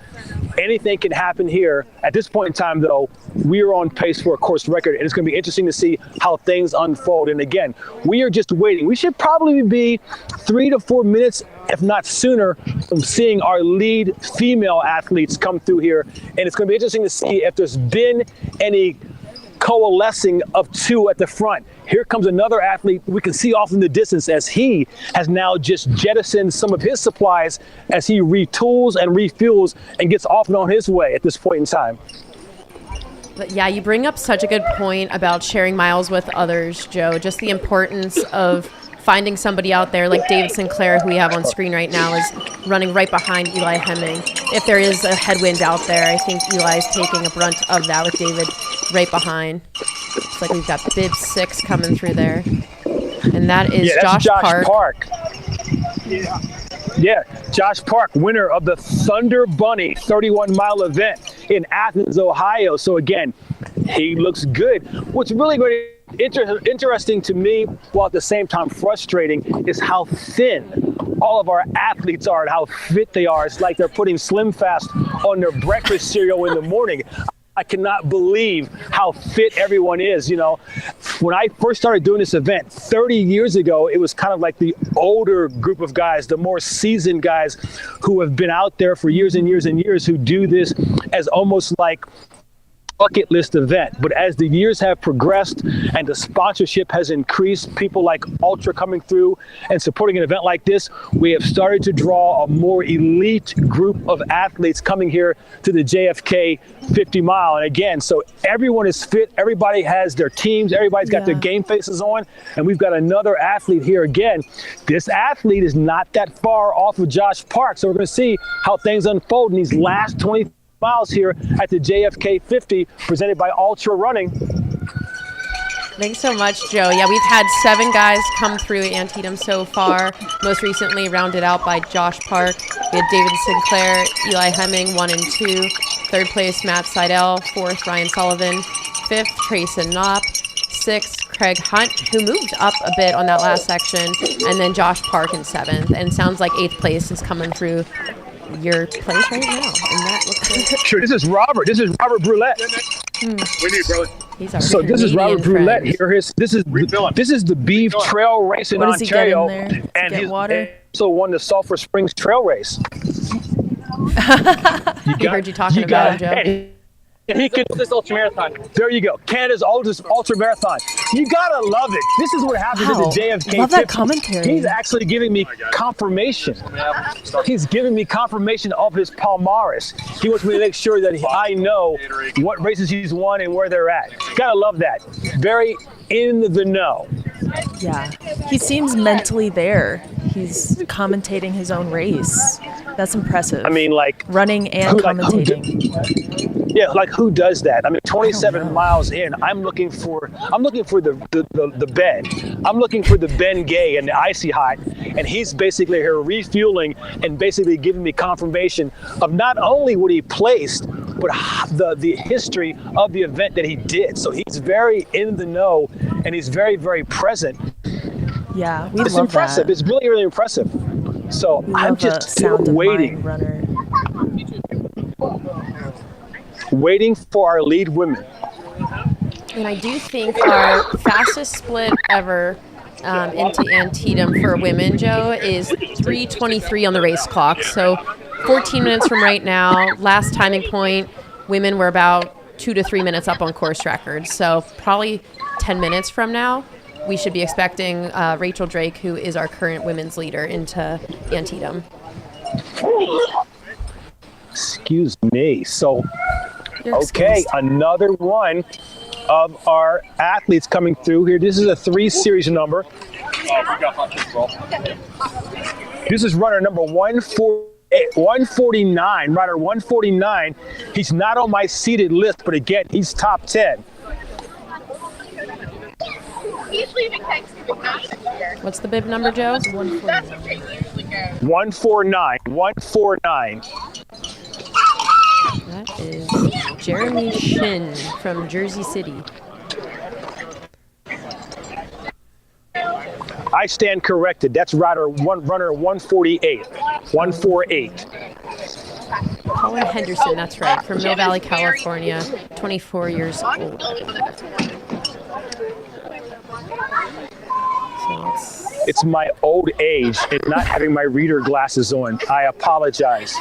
Anything can happen here. At this point in time, though, we are on pace for a course record, and it's going to be interesting to see how things unfold. And again, we are just waiting. We should probably be 3 to 4 minutes, if not sooner, from seeing our lead female athletes come through here. And it's going to be interesting to see if there's been any coalescing of 2 at the front. Here comes another athlete we can see off in the distance as he has now just jettisoned some of his supplies as he retools and refuels and gets off and on his way at this point in time. But yeah, you bring up such a good point about sharing miles with others, Joe. Just the importance of finding somebody out there like David Sinclair, who we have on screen right now, is running right behind Eli Hemming. If there is a headwind out there, I think Eli is taking a brunt of that with David right behind. It's like we've got bib 6 coming through there. And that is Josh Park. Yeah, Josh Park, winner of the Thunder Bunny 31-mile event in Athens, Ohio. So again, he looks good. What's really great, interesting to me, while at the same time frustrating, is how thin all of our athletes are and how fit they are. It's like they're putting Slim Fast on their breakfast cereal in the morning. I cannot believe how fit everyone is. You know, when I first started doing this event 30 years ago, it was kind of like the older group of guys, the more seasoned guys who have been out there for years and years and years, who do this as almost like bucket list event. But as the years have progressed and the sponsorship has increased, people like Altra coming through and supporting an event like this, we have started to draw a more elite group of athletes coming here to the JFK 50 mile. And again, so everyone is fit, everybody has their teams, everybody's got their game faces on, and we've got another athlete here again. This athlete is not that far off of Josh Park, so we're going to see how things unfold in these last 20 miles here at the JFK 50 presented by Ultra Running. Thanks so much, Joe. Yeah, we've had 7 guys come through Antietam so far, most recently rounded out by Josh Park. We had David Sinclair, Eli Hemming, 1 and 2. Third place, Matt Seidel. 4th, Ryan Sullivan. 5th, Trayson Knopp. 6th, Craig Hunt, who moved up a bit on that last section. And then Josh Park in 7th. And sounds like 8th place is coming through your place right now, and that looks like Sure, this is Robert Brulette. We need, brother. So this is Robert Brulette here. This is the Beef Trail Race in Ontario, and he's also won the Sulphur Springs Trail Race. He heard you talking about him, Joe. And he could this ultramarathon. There you go, Canada's oldest ultramarathon. You gotta love it. This is what happens at the JFK. Love that commentary. He's actually giving me confirmation. He's giving me confirmation of his palmaris. He wants me to make sure that I know what races he's won and where they're at. Gotta love that. Very in the know. Yeah, he seems mentally there. He's commentating his own race. That's impressive. I mean, like running and commentating. Yeah, like who does that? I mean, 27 miles in, I'm looking for the bend. I'm looking for the Ben Gay and the Icy Hot, and he's basically here refueling and basically giving me confirmation of not only what he placed, but the history of the event that he did. So he's very in the know, and he's very, very present. Yeah, it's impressive. It's really, really impressive. So I'm just still waiting. Waiting for our lead women. And I do think our fastest split ever into Antietam for women, Joe, is 3:23 on the race clock. So 14 minutes from right now. Last timing point, women were about 2 to 3 minutes up on course records. So probably 10 minutes from now, we should be expecting Rachel Drake, who is our current women's leader, into Antietam. Excuse me. So, okay, another one of our athletes coming through here. This is a 3 series number. This is runner number 149, rider 149. He's not on my seated list, but again, he's top 10. What's the bib number, Joe? 149. 149. That is Jeremy Shin from Jersey City. I stand corrected. That's runner 148. 148. Colin Henderson, that's right, from Mill Valley, California, 24 years old. It's my old age and not having my reader glasses on. I apologize.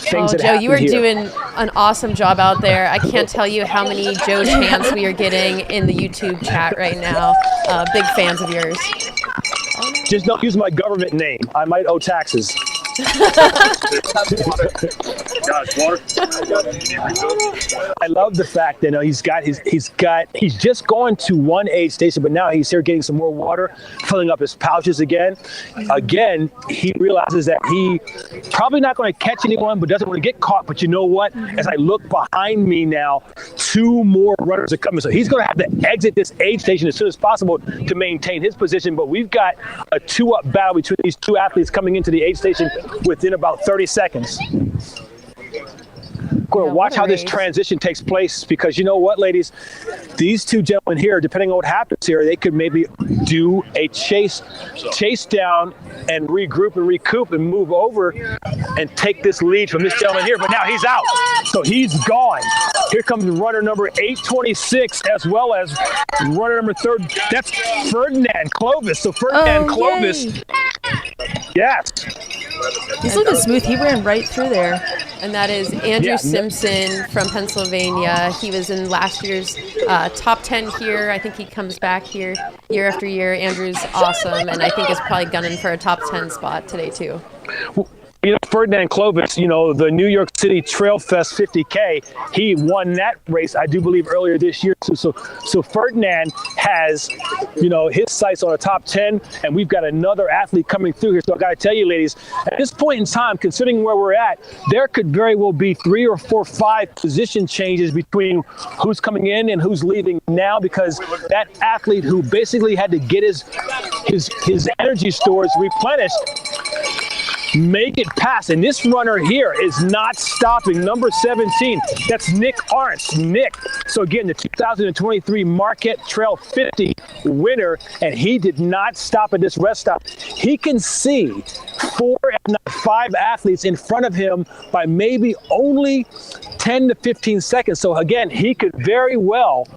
Joe, you are doing an awesome job out there. I can't tell you how many Joe chants we are getting in the YouTube chat right now. Big fans of yours. Just don't use my government name. I might owe taxes. I love the fact that he's just gone to one aid station, but now he's here getting some more water, filling up his pouches again. Again, he realizes that he probably not going to catch anyone, but doesn't want to get caught. But you know what? As I look behind me now, 2 more runners are coming. So he's going to have to exit this aid station as soon as possible to maintain his position. But we've got a 2-up battle between these 2 athletes coming into the aid station within about 30 seconds. Going to watch how this transition takes place, because you know what, ladies, these 2 gentlemen here, depending on what happens here, they could maybe do a chase down and regroup and recoup and move over and take this lead from this gentleman here. But now he's out, so he's gone. Here comes runner number 826, as well as runner number 3. That's Ferdinand Clovis. So Ferdinand Clovis, yay. Yes. He's looking smooth. He ran right through there. And that is Andrew Simpson from Pennsylvania. He was in last year's top 10 here. I think he comes back here year after year. Andrew's awesome, and I think is probably gunning for a top 10 spot today too. You know, Ferdinand Clovis, you know, the New York City Trail Fest 50K, he won that race, I do believe, earlier this year. So Ferdinand has, you know, his sights on a top 10, and we've got another athlete coming through here. So I got to tell you, ladies, at this point in time, considering where we're at, there could very well be 3 or 4, 5 position changes between who's coming in and who's leaving now, because that athlete who basically had to get his energy stores replenished, make it pass. And this runner here is not stopping. Number 17, that's Nick Arntz. Nick. So again, the 2023 Marquette Trail 50 winner, and he did not stop at this rest stop. He can see 4 if not 5 athletes in front of him by maybe only 10 to 15 seconds. So again, he could very well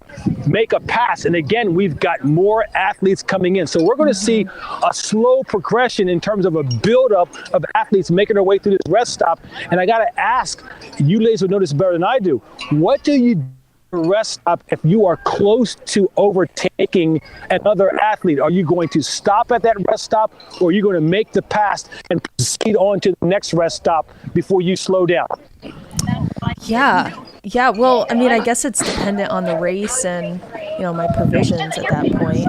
make a pass. And again, we've got more athletes coming in. So we're going to see a slow progression in terms of a buildup of athletes making their way through this rest stop. And I got to ask, you ladies would know this better than I do, what do you do at a rest stop if you are close to overtaking another athlete? Are you going to stop at that rest stop, or are you going to make the pass and proceed on to the next rest stop before you slow down? Yeah, well, I mean, I guess it's dependent on the race and, you know, my provisions at that point.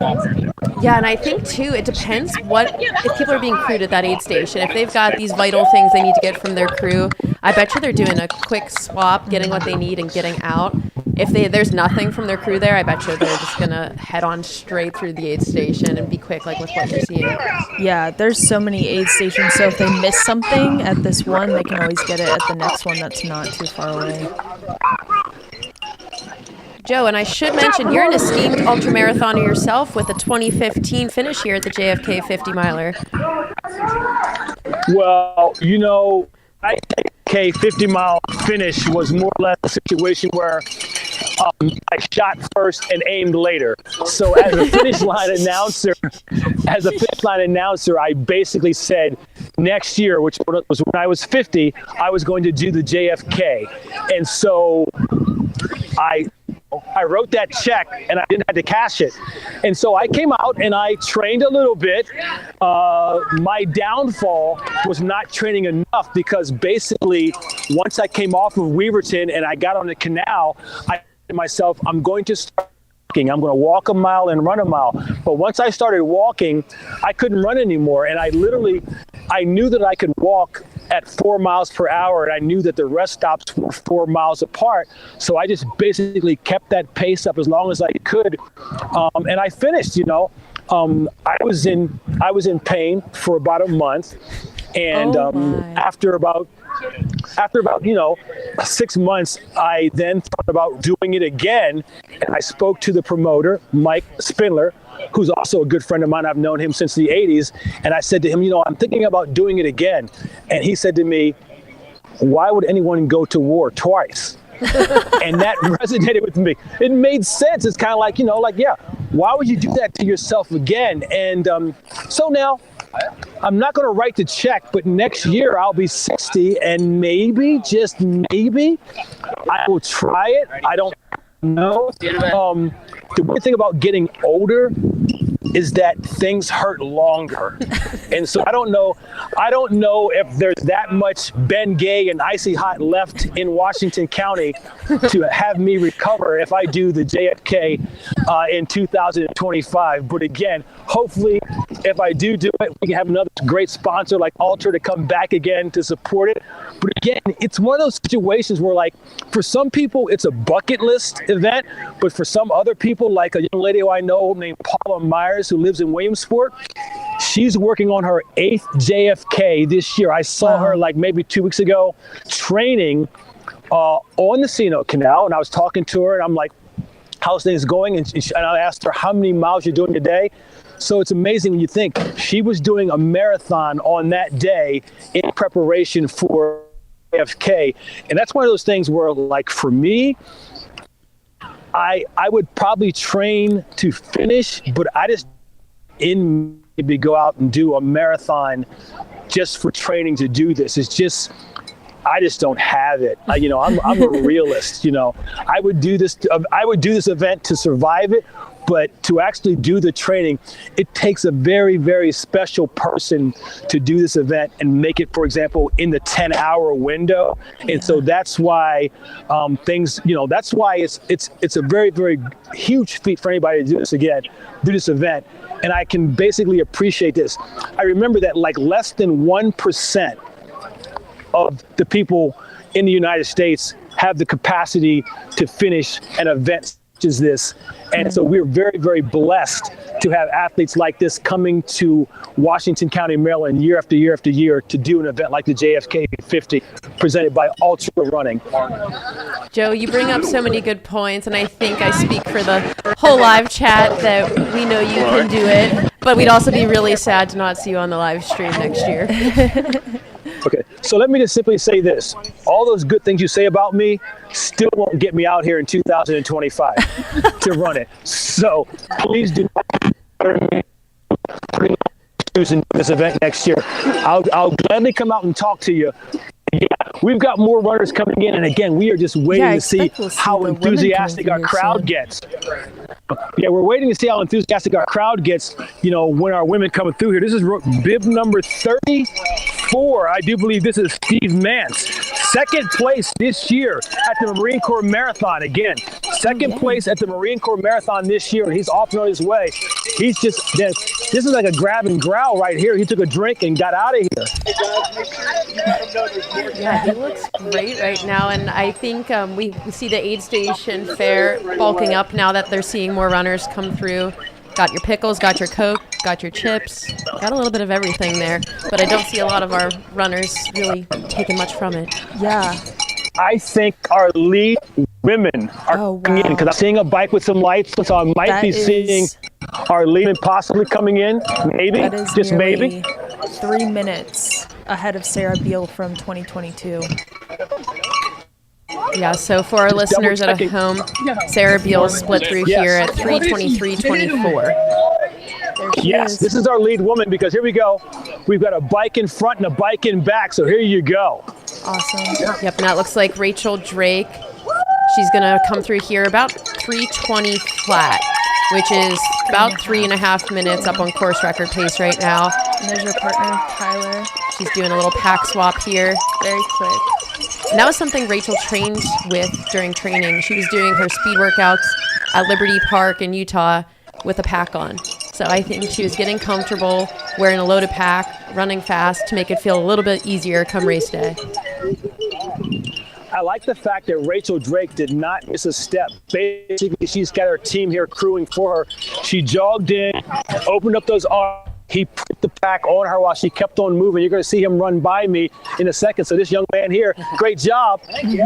Yeah, and I think, too, it depends if people are being crewed at that aid station. If they've got these vital things they need to get from their crew, I bet you they're doing a quick swap, getting what they need and getting out. If there's nothing from their crew there, I bet you they're just going to head on straight through the aid station and be quick, like with what you're seeing. Yeah, there's so many aid stations, so if they miss something at this one, they can always get it at the next one that's not too far away. Joe, and I should mention, you're an esteemed ultramarathoner yourself with a 2015 finish here at the JFK 50 miler. Well, you know, I think a 50-mile finish was more or less a situation where I shot first and aimed later. So as a finish line announcer, I basically said next year, which was when I was 50, I was going to do the JFK. And so I wrote that check and I didn't have to cash it. And so I came out and I trained a little bit. My downfall was not training enough because basically once I came off of Weaverton and I got on the canal, I said to myself, I'm going to start walking. I'm going to walk a mile and run a mile. But once I started walking, I couldn't run anymore. And I knew that I could walk at 4 miles per hour, and I knew that the rest stops were 4 miles apart. So I just basically kept that pace up as long as I could, and I finished. I was in pain for about a month, and after about 6 months, I then thought about doing it again, and I spoke to the promoter, Mike Spindler, who's also a good friend of mine. I've known him since the 80s. And I said to him, I'm thinking about doing it again. And he said to me, why would anyone go to war twice? And that resonated with me. It made sense. It's kind of like, yeah, why would you do that to yourself again? And so now I'm not going to write the check, but next year I'll be 60 and maybe, just maybe, I will try it. I don't know. The weird thing about getting older is that things hurt longer. And so I don't know if there's that much Ben Gay and Icy Hot left in Washington County to have me recover if I do the JFK in 2025. But again, hopefully if I do it, we can have another great sponsor like Altra to come back again to support it. But again, it's one of those situations where, like, for some people it's a bucket list event, but for some other people, like a young lady who I know named Paula Myers, who lives in Williamsport, she's working on her 8th JFK this year. I saw her like maybe 2 weeks ago training on the C&O Canal, and I was talking to her and I'm like, how's things going? And I asked her, how many miles you're doing today? So it's amazing when you think she was doing a marathon on that day in preparation for JFK. And that's one of those things where, like, for me, I would probably train to finish, but I just maybe go out and do a marathon just for training to do this. It's just, I just don't have it. I'm a realist. I would do this event to survive it, but to actually do the training, it takes a very, very special person to do this event and make it, for example, in the 10-hour window. And so that's why that's why it's a very, very huge feat for anybody to do this event. And I can basically appreciate this. I remember that like less than 1% of the people in the United States have the capacity to finish an event such as this. And so we're very, very blessed to have athletes like this coming to Washington County, Maryland, year after year after year to do an event like the JFK 50 presented by Ultra Running. Joe, you bring up so many good points, and I think I speak for the whole live chat that we know you can do it, but we'd also be really sad to not see you on the live stream next year. Okay, so let me just simply say this. All those good things you say about me still won't get me out here in 2025 to run it. So please do not this event next year. I'll gladly come out and talk to you. Yeah, we've got more runners coming in, and again, we are just waiting to see how enthusiastic our crowd gets. Yeah, we're waiting to see how enthusiastic our crowd gets, when our women coming through here. This is bib number 34. I do believe this is Steve Mance. Second place this year at the Marine Corps Marathon. Again, second place at the Marine Corps Marathon this year, and he's off and on his way. He's just, this is like a grab and growl right here. He took a drink and got out of here. Yeah, he looks great right now, and I think we see the aid station fair bulking up now that they're seeing more runners come through. Got your pickles, got your Coke, got your chips, got a little bit of everything there, but I don't see a lot of our runners really taking much from it. Yeah. I think our lead women are coming in, because I'm seeing a bike with some lights, so I might be seeing our lead women possibly coming in, maybe, just maybe. 3 minutes ahead of Sarah Beal from 2022. Yeah, so for our listeners at home, Sarah Beal split through here at 3:23:24. Yes, this is our lead woman because here we go. We've got a bike in front and a bike in back, so here you go. Awesome. Yep, and that looks like Rachel Drake. She's going to come through here about 3:20 flat, which is about 3.5 minutes up on course record pace right now. And there's your partner, Tyler. She's doing a little pack swap here. Very quick. And that was something Rachel trained with during training. She was doing her speed workouts at Liberty Park in Utah with a pack on. So I think she was getting comfortable wearing a loaded pack, running fast to make it feel a little bit easier come race day. I like the fact that Rachel Drake did not miss a step. Basically, she's got her team here crewing for her. She jogged in, opened up those arms. He put the pack on her while she kept on moving. You're going to see him run by me in a second. So this young man here, great job.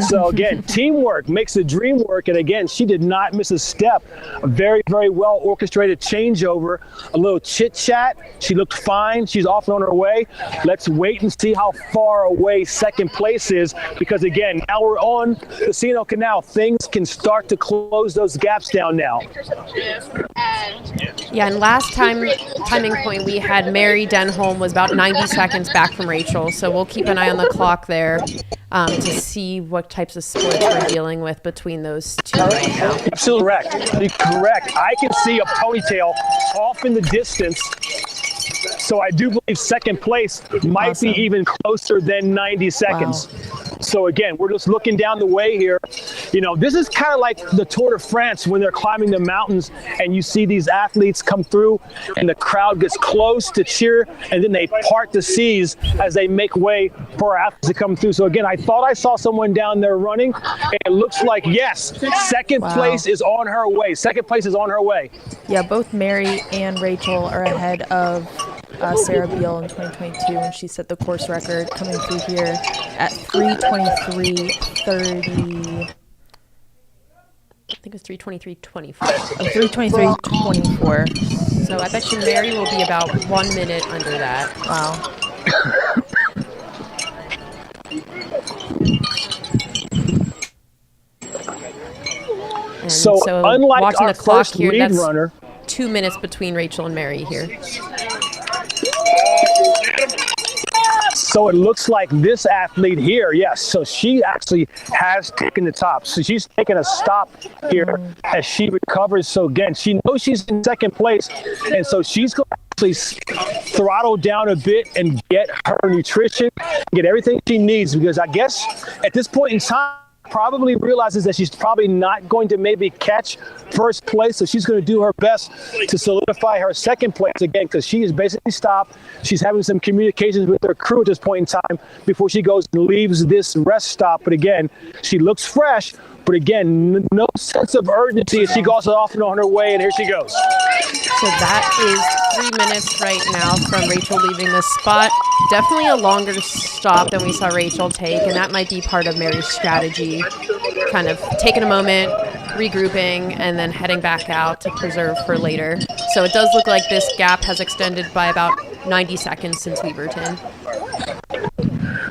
So again, teamwork makes the dream work. And again, she did not miss a step. A very, very well orchestrated changeover. A little chit chat. She looked fine. She's off and on her way. Let's wait and see how far away second place is. Because again, now we're on the Casino Canal. Things can start to close those gaps down now. Yeah, and last timing point we had Mary Denholm was about 90 seconds back from Rachel, so we'll keep an eye on the clock there to see what types of splits we're dealing with between those two right now. Absolutely correct. I can see a ponytail off in the distance. So I do believe second place might be even closer than 90 seconds. Wow. So again, we're just looking down the way here. You know, this is kind of like the Tour de France when they're climbing the mountains and you see these athletes come through and the crowd gets close to cheer and then they part the seas as they make way for our athletes to come through. So again, I thought I saw someone down there running and it looks like, yes, second place is on her way. Second place is on her way. Yeah, both Mary and Rachel are ahead of Sarah Beal in 2022 when she set the course record coming through here at 3:23:30. I think it was 3:23:24. 3:23:24. So I bet you Mary will be about 1 minute under that. Wow. And so unlike watching our the clock first here, lead that's runner, 2 minutes between Rachel and Mary here. So it looks like this athlete here, yes, so she actually has taken the top. So she's taking a stop here as she recovers. So again, she knows she's in second place, and so she's going to actually throttle down a bit and get her nutrition, get everything she needs, because I guess at this point in time, probably realizes that she's probably not going to maybe catch first place, so she's going to do her best to solidify her second place again, because she is basically stopped. She's having some communications with her crew at this point in time before she goes and leaves this rest stop. But again, she looks fresh, but again, no sense of urgency as she goes off and on her way, and here she goes. So that is 3 minutes right now from Rachel leaving this spot. Definitely a longer stop than we saw Rachel take, and that might be part of Mary's strategy, kind of taking a moment, regrouping, and then heading back out to preserve for later. So it does look like this gap has extended by about 90 seconds since Weaverton.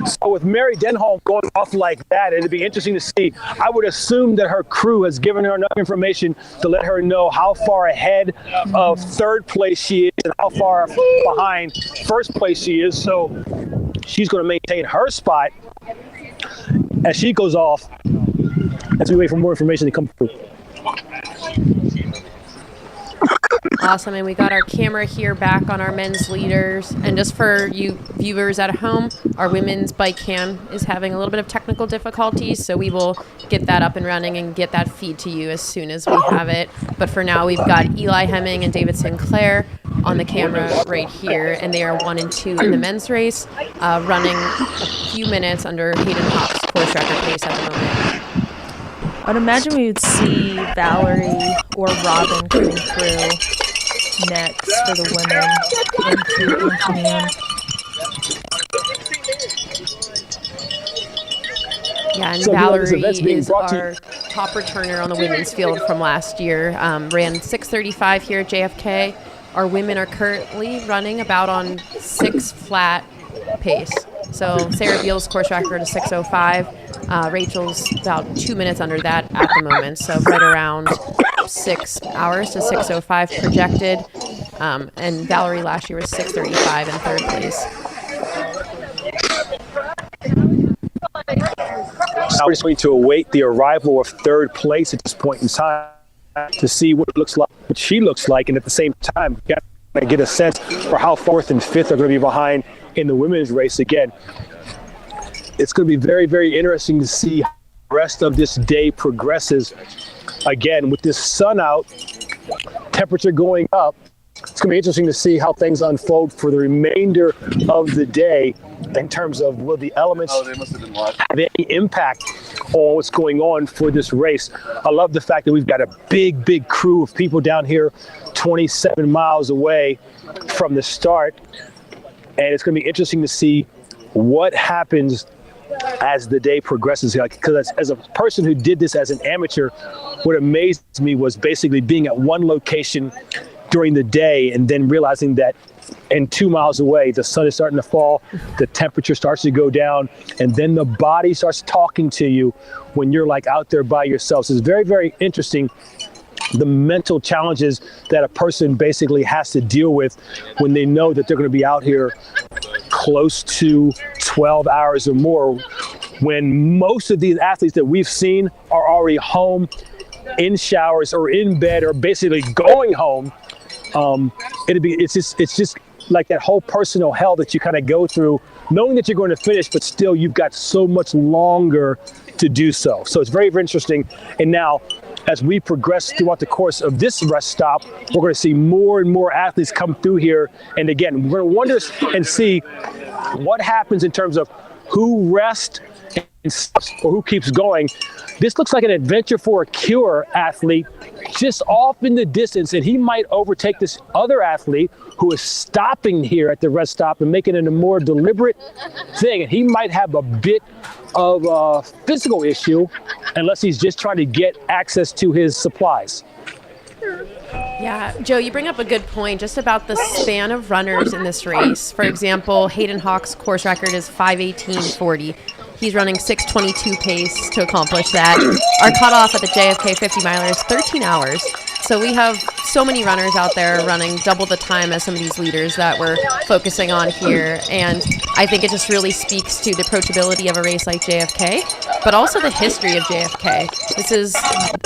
So with Mary Denholm going off like that, it'd be interesting to see. I would assume that her crew has given her enough information to let her know how far ahead of third place she is and how far behind first place she is. So she's going to maintain her spot as she goes off as we wait for more information to come through. Awesome, and we got our camera here back on our men's leaders. And just for you viewers at home, our women's bike cam is having a little bit of technical difficulties, so we will get that up and running and get that feed to you as soon as we have it. But for now, we've got Eli Hemming and David Sinclair on the camera right here, and they are 1 and 2 in the men's race, running a few minutes under Hayden Hopp's course record pace at the moment. I'd imagine we would see Valerie or Robin coming through next for the women into noon. Yeah, and So Valerie being is brought to our top returner on the women's field from last year. Ran 6:35 here at JFK. Our women are currently running about on 6 flat pace. So Sarah Beal's course record is 6:05. Rachel's about 2 minutes under that at the moment, so right around 6 hours to 6:05 projected. And Valerie last year was 6:35 in third place. Now we're just going to await the arrival of third place at this point in time to see what it looks like, what she looks like, and at the same time, got to get a sense for how fourth and fifth are going to be behind in the women's race. Again, it's going to be very, very interesting to see how the rest of this day progresses. Again, with this sun out, temperature going up, it's going to be interesting to see how things unfold for the remainder of the day in terms of will the elements have any impact on what's going on for this race. I love the fact that we've got a big, big crew of people down here 27 miles away from the start. And it's going to be interesting to see what happens as the day progresses. Because as a person who did this as an amateur, what amazed me was basically being at one location during the day and then realizing that and 2 miles away, the sun is starting to fall, the temperature starts to go down, and then the body starts talking to you when you're like out there by yourself. So it's very, very interesting, the mental challenges that a person basically has to deal with when they know that they're going to be out here close to 12 hours or more, when most of these athletes that we've seen are already home, in showers or in bed or basically going home. It's just like that whole personal hell that you kind of go through, knowing that you're going to finish, but still you've got so much longer to do so. So it's very, very interesting. And now, as we progress throughout the course of this rest stop, we're going to see more and more athletes come through here. And again, we're going to wonder and see what happens in terms of who rests and stops or who keeps going. This looks like an adventure for a cure athlete just off in the distance, and he might overtake this other athlete who is stopping here at the rest stop and making it a more deliberate thing. And he might have a bit of a physical issue unless he's just trying to get access to his supplies. Yeah, Joe, you bring up a good point just about the span of runners in this race. For example, Hayden Hawk's course record is 5:18:40. He's running 6:22 pace to accomplish that. Our cutoff at the JFK 50 miler is 13 hours. So we have so many runners out there running double the time as some of these leaders that we're focusing on here. And I think it just really speaks to the approachability of a race like JFK, but also the history of JFK. This is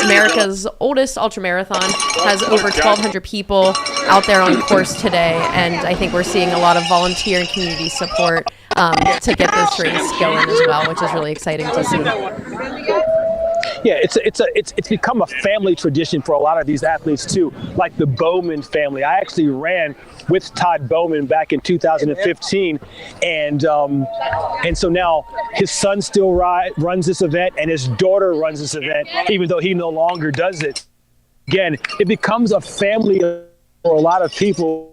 America's oldest ultramarathon, has over 1,200 people out there on course today. And I think we're seeing a lot of volunteer and community support to get this race going as well, which is really exciting to see. Yeah, it's become a family tradition for a lot of these athletes too, like the Bowman family. I actually ran with Todd Bowman back in 2015, and so now his son still runs this event, and his daughter runs this event, even though he no longer does it. Again, it becomes a family for a lot of people.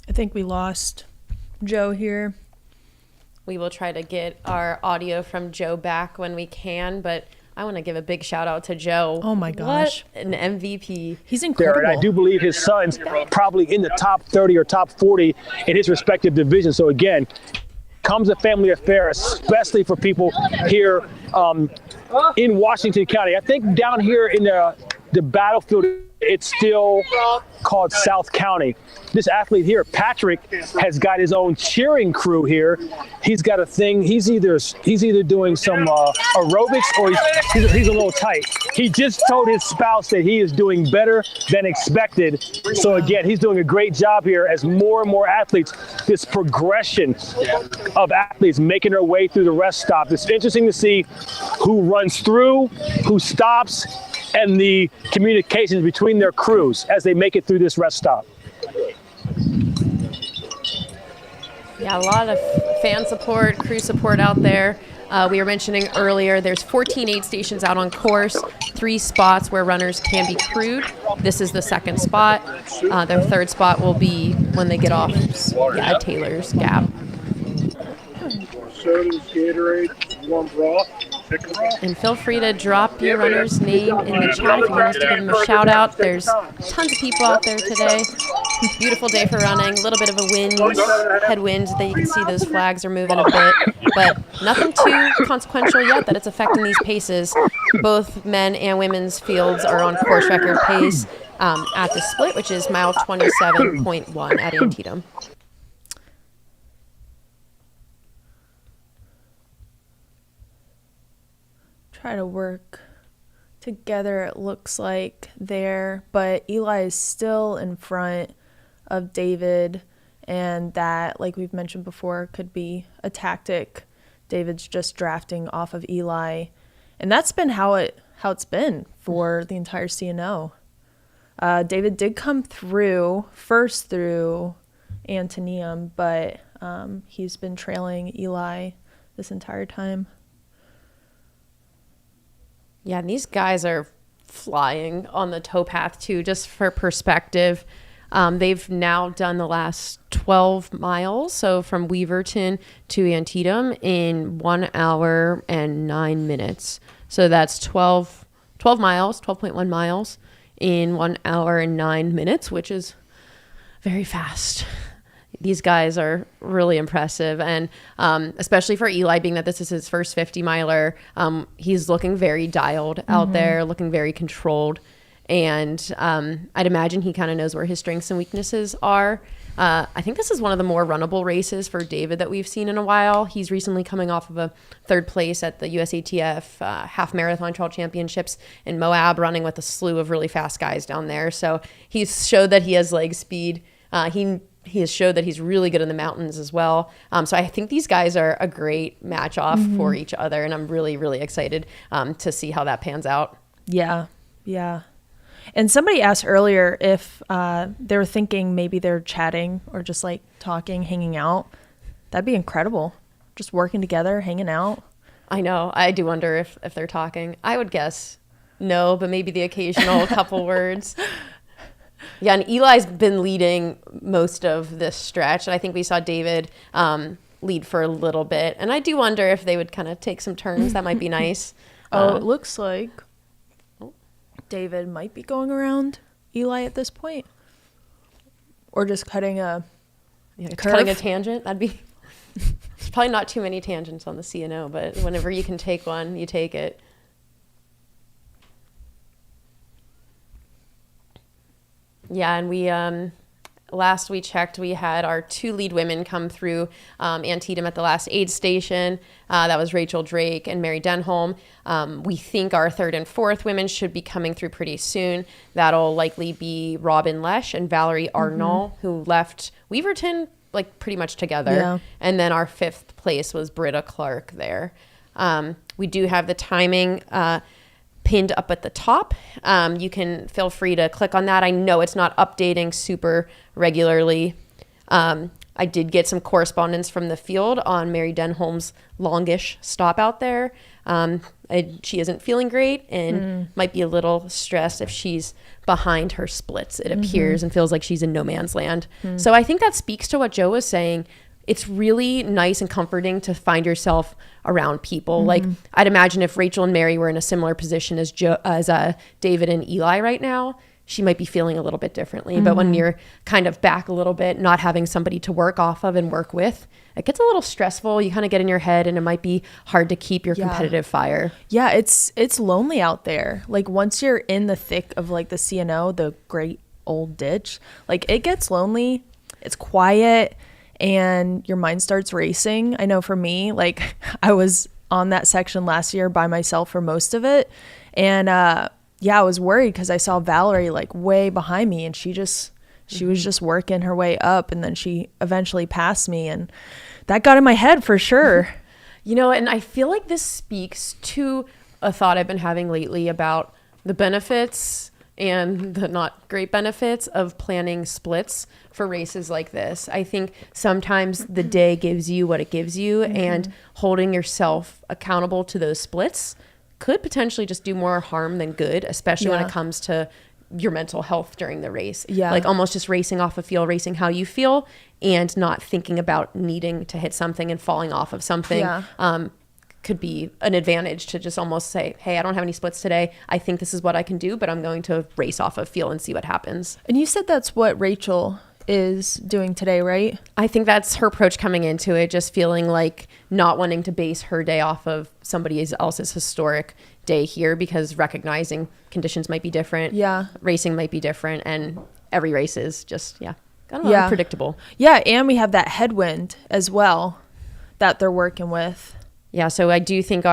I think we lost Joe here. We will try to get our audio from Joe back when we can, but I want to give a big shout out to Joe. Oh my gosh. What an MVP. He's incredible. There, and I do believe his son's probably in the top 30 or top 40 in his respective division. So again, comes a family affair, especially for people here in Washington County. I think down here in the battlefield, it's still called South County. This athlete here, Patrick, has got his own cheering crew here. He's got a thing. He's either doing some aerobics or he's a little tight. He just told his spouse that he is doing better than expected. So again, he's doing a great job here as more and more athletes, this progression of athletes making their way through the rest stop. It's interesting to see who runs through, who stops, and the communications between their crews as they make it through this rest stop. Yeah, a lot of fan support, crew support out there. We were mentioning earlier, there's 14 aid stations out on course, 3 spots where runners can be crewed. This is the second spot. Their third spot will be when they get off at Taylor's Gap. Sodas, Gatorade, warm broth, chicken broth. And feel free to drop your runner's name in the chat if you want us to give them a shout out. There's tons of people out there today. Beautiful day for running. A little bit of a wind, headwind. That you can see those flags are moving a bit, but nothing too consequential yet that it's affecting these paces. Both men and women's fields are on course record pace at the split, which is mile 27.1 at Antietam. Try to work together, it looks like there, but Eli is still in front of David, and that, like we've mentioned before, could be a tactic. David's just drafting off of Eli, and that's been how it's been for the entire CNO. David did come through Antonium, but he's been trailing Eli this entire time. Yeah, and these guys are flying on the towpath too, just for perspective. They've now done the last 12 miles, so from Weaverton to Antietam in 1 hour and 9 minutes. So that's 12 miles, 12.1 miles in 1 hour and 9 minutes, which is very fast. These guys are really impressive, and especially for Eli, being that this is his first 50 miler, he's looking very dialed out there, looking very controlled, and I'd imagine he kind of knows where his strengths and weaknesses are. I think this is one of the more runnable races for David that we've seen in a while. He's recently coming off of a third place at the USATF half marathon trail championships in Moab, running with a slew of really fast guys down there. So he's showed that he has leg speed. He has showed that he's really good in the mountains as well. So I think these guys are a great match off for each other, and I'm really, really excited to see how that pans out. Yeah. And somebody asked earlier if they were thinking maybe they're chatting or just like talking, hanging out. That'd be incredible. Just working together, hanging out. I know. I do wonder if they're talking. I would guess no, but maybe the occasional couple words. Yeah, and Eli's been leading most of this stretch, and I think we saw David lead for a little bit. And I do wonder if they would kind of take some turns. That might be nice. It looks like David might be going around Eli at this point, or just cutting a cutting a tangent. That'd be. There's probably not too many tangents on the CNO, but whenever you can take one, you take it. Yeah, and we last we checked, we had our 2 lead women come through Antietam at the last aid station. That was Rachel Drake and Mary Denholm. We think our 3rd and 4th women should be coming through pretty soon. That'll likely be Robin Lesh and Valerie Arnold, who left Weaverton like pretty much together. Yeah. And then our 5th place was Britta Clark there. We do have the timing pinned up at the top. You can feel free to click on that. I know it's not updating super regularly. I did get some correspondence from the field on Mary Denholm's longish stop out there. She isn't feeling great and might be a little stressed if she's behind her splits, it appears, and feels like she's in no man's land. So I think that speaks to what Joe was saying. It's really nice and comforting to find yourself around people. Like, I'd imagine if Rachel and Mary were in a similar position as David and Eli right now, she might be feeling a little bit differently. But when you're kind of back a little bit, not having somebody to work off of and work with, it gets a little stressful. You kind of get in your head, and it might be hard to keep your competitive fire. Yeah, it's lonely out there. Like, once you're in the thick of like the CNO, the great old ditch, like it gets lonely. It's quiet. And your mind starts racing. I know for me, like I was on that section last year by myself for most of it. And I was worried because I saw Valerie like way behind me, and she was just working her way up, and then she eventually passed me, and that got in my head for sure. And I feel like this speaks to a thought I've been having lately about the benefits and the not great benefits of planning splits for races like this. I think sometimes the day gives you what it gives you, and holding yourself accountable to those splits could potentially just do more harm than good, especially when it comes to your mental health during the race. Yeah. Like almost just racing off a feel, racing how you feel, and not thinking about needing to hit something and falling off of something. Could be an advantage to just almost say, hey, I don't have any splits today. I think this is what I can do, but I'm going to race off of feel and see what happens. And you said that's what Rachel is doing today, right? I think that's her approach coming into it, just feeling like not wanting to base her day off of somebody else's historic day here, because recognizing conditions might be different. Yeah. Racing might be different, and every race is just, kind of unpredictable. Yeah, and we have that headwind as well that they're working with. Yeah, so I do think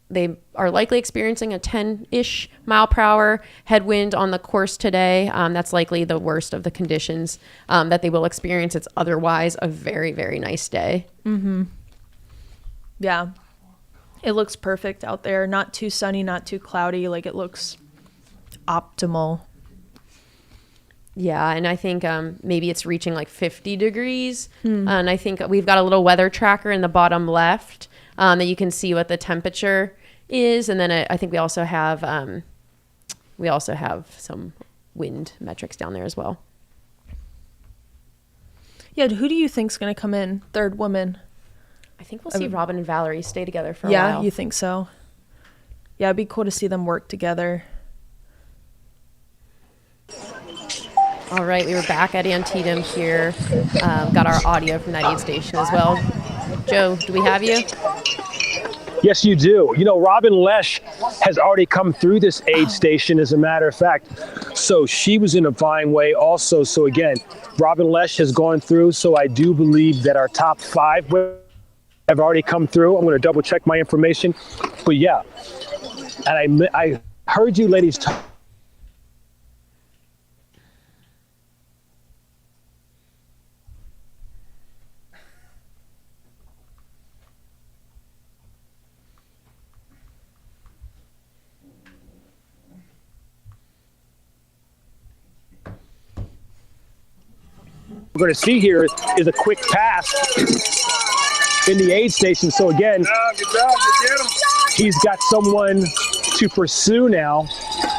they are likely experiencing a 10-ish mile per hour headwind on the course today. That's likely the worst of the conditions that they will experience. It's otherwise a very, very nice day. Mm-hmm. Yeah. It looks perfect out there. Not too sunny, not too cloudy. Like, it looks optimal. Yeah, and I think maybe it's reaching like 50 degrees. And I think we've got a little weather tracker in the bottom left that you can see what the temperature is. And then I think we also have some wind metrics down there as well. Yeah, who do you think's going to come in third woman? I think we'll see Robin and Valerie stay together for a while. Yeah, you think so? Yeah, it'd be cool to see them work together. All right, we were back at Antietam here. Got our audio from that aid station as well. Joe, do we have you? Yes, you do. You know, Robin Lesh has already come through this aid station, as a matter of fact. So she was in a fine way also. So again, Robin Lesh has gone through. So I do believe that our top 5 have already come through. I'm going to double check my information. But yeah, and I heard you ladies talk. We're going to see here is a quick pass in the aid station. So again, Good job. You get him. he's got someone to pursue now.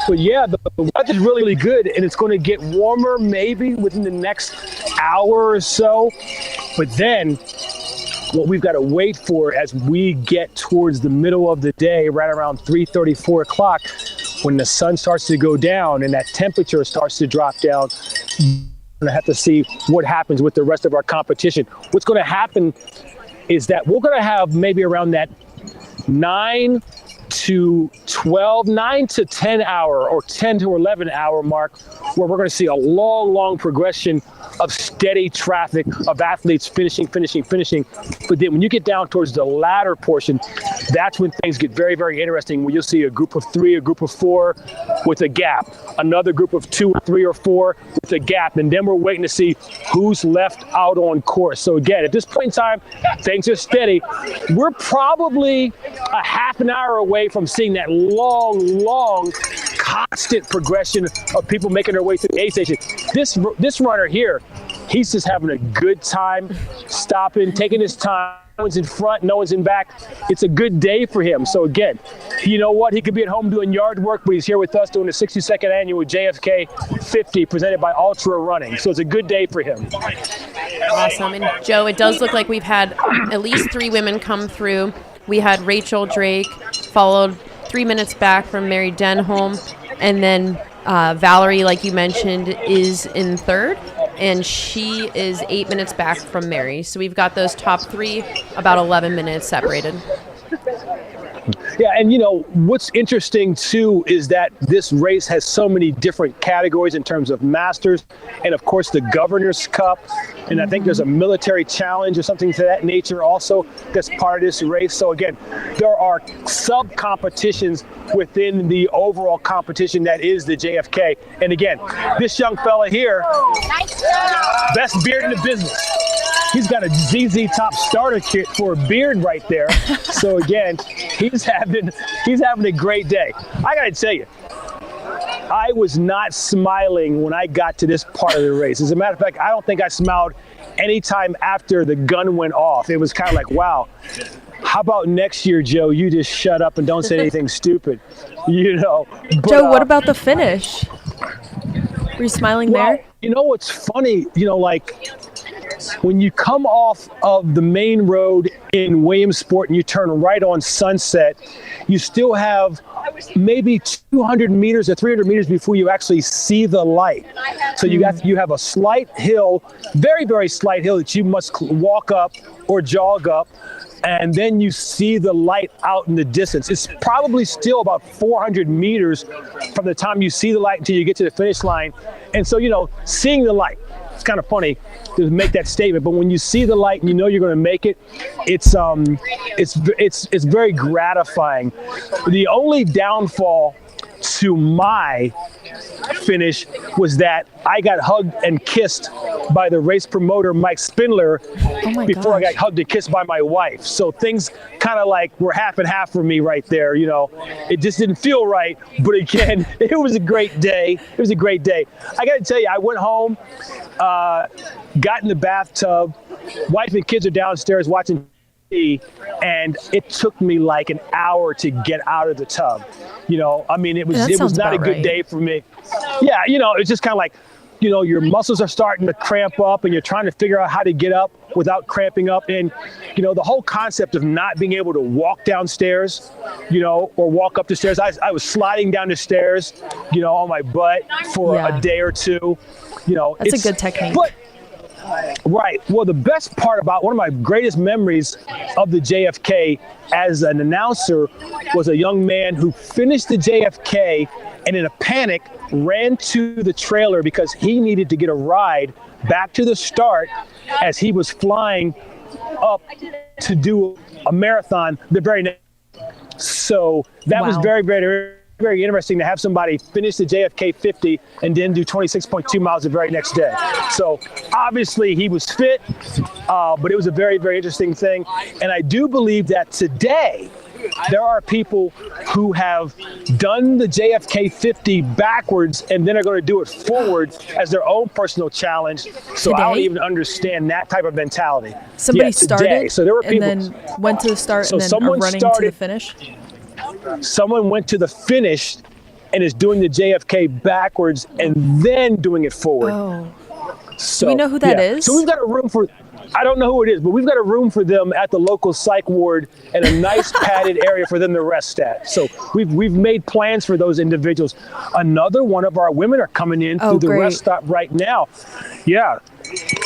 But yeah, the weather's really, really good, and it's going to get warmer maybe within the next hour or so. But then what we've got to wait for as we get towards the middle of the day, right around 3:30, 4 o'clock, when the sun starts to go down and that temperature starts to drop down, we're going to have to see what happens with the rest of our competition. What's going to happen is that we're going to have maybe around that 9 to 10 hour or 10 to 11 hour mark, where we're going to see a long progression of steady traffic of athletes finishing. But then when you get down towards the latter portion, that's when things get very, very interesting, where you'll see a group of 3, a group of 4 with a gap, another group of 2 or 3 or 4 with a gap, and then we're waiting to see who's left out on course. So again, at this point in time, things are steady. We're probably a half an hour away from seeing that long, constant progression of people making their way through the aid station. This runner here, he's just having a good time, stopping, taking his time. No one's in front, no one's in back. It's a good day for him. So again, you know what? He could be at home doing yard work, but he's here with us doing the 62nd Annual JFK 50 presented by Ultra Running. So it's a good day for him. Awesome. And Joe, it does look like we've had at least 3 women come through. We had Rachel Drake, followed 3 minutes back from Mary Denholm, and then Valerie, like you mentioned, is in third, and she is 8 minutes back from Mary. So we've got those top 3 about 11 minutes separated. Yeah, and you know, what's interesting too is that this race has so many different categories in terms of masters and of course the Governor's Cup. And I think there's a military challenge or something to that nature also that's part of this race. So again, there are sub-competitions within the overall competition that is the JFK. And again, this young fella here, best beard in the business. He's got a ZZ Top starter kit for a beard right there. So again, he's having a great day. I gotta tell you, I was not smiling when I got to this part of the race. As a matter of fact, I don't think I smiled any time after the gun went off. It was kind of like, wow, how about next year, Joe, you just shut up and don't say anything stupid, you know. But, Joe, what about the finish? Were you smiling there? You know what's funny, you know, like, when you come off of the main road in Williamsport and you turn right on Sunset, you still have maybe 200 meters or 300 meters before you actually see the light. So you have a slight hill, very, very slight hill that you must walk up or jog up, and then you see the light out in the distance. It's probably still about 400 meters from the time you see the light until you get to the finish line. And so, seeing the light, it's kind of funny to make that statement, but when you see the light and you know you're going to make it, it's very gratifying. The only downfall to my finish was that I got hugged and kissed by the race promoter Mike Spindler before I got hugged and kissed by my wife. So things kind of like were half and half for me right there. It just didn't feel right. But again, it was a great day. It was a great day. I got to tell you, I went home, got in the bathtub. Wife and kids are downstairs watching TV, and it took me like an hour to get out of the tub. It was not a good day for me. Yeah, it's just kind of like, your muscles are starting to cramp up and you're trying to figure out how to get up without cramping up. And, the whole concept of not being able to walk downstairs, or walk up the stairs. I was sliding down the stairs, on my butt for a day or two. That's a good technique. Right. Well, the best part about one of my greatest memories of the JFK as an announcer was a young man who finished the JFK and in a panic ran to the trailer because he needed to get a ride back to the start as he was flying up to do a marathon the very next. So that was very, very, very interesting to have somebody finish the JFK 50 and then do 26.2 miles the very next day. So obviously he was fit, but it was a very, very interesting thing. And I do believe that today there are people who have done the JFK 50 backwards and then are going to do it forward as their own personal challenge. So today? I don't even understand that type of mentality. Somebody started so there were people, and then went to the start and then are running to the finish? Someone went to the finish and is doing the JFK backwards and then doing it forward. Oh. So, do we know who that is? So we've got a room for, I don't know who it is, but we've got a room for them at the local psych ward and a nice padded area for them to rest at. So we've made plans for those individuals. Another one of our women are coming in through the rest stop right now. Yeah.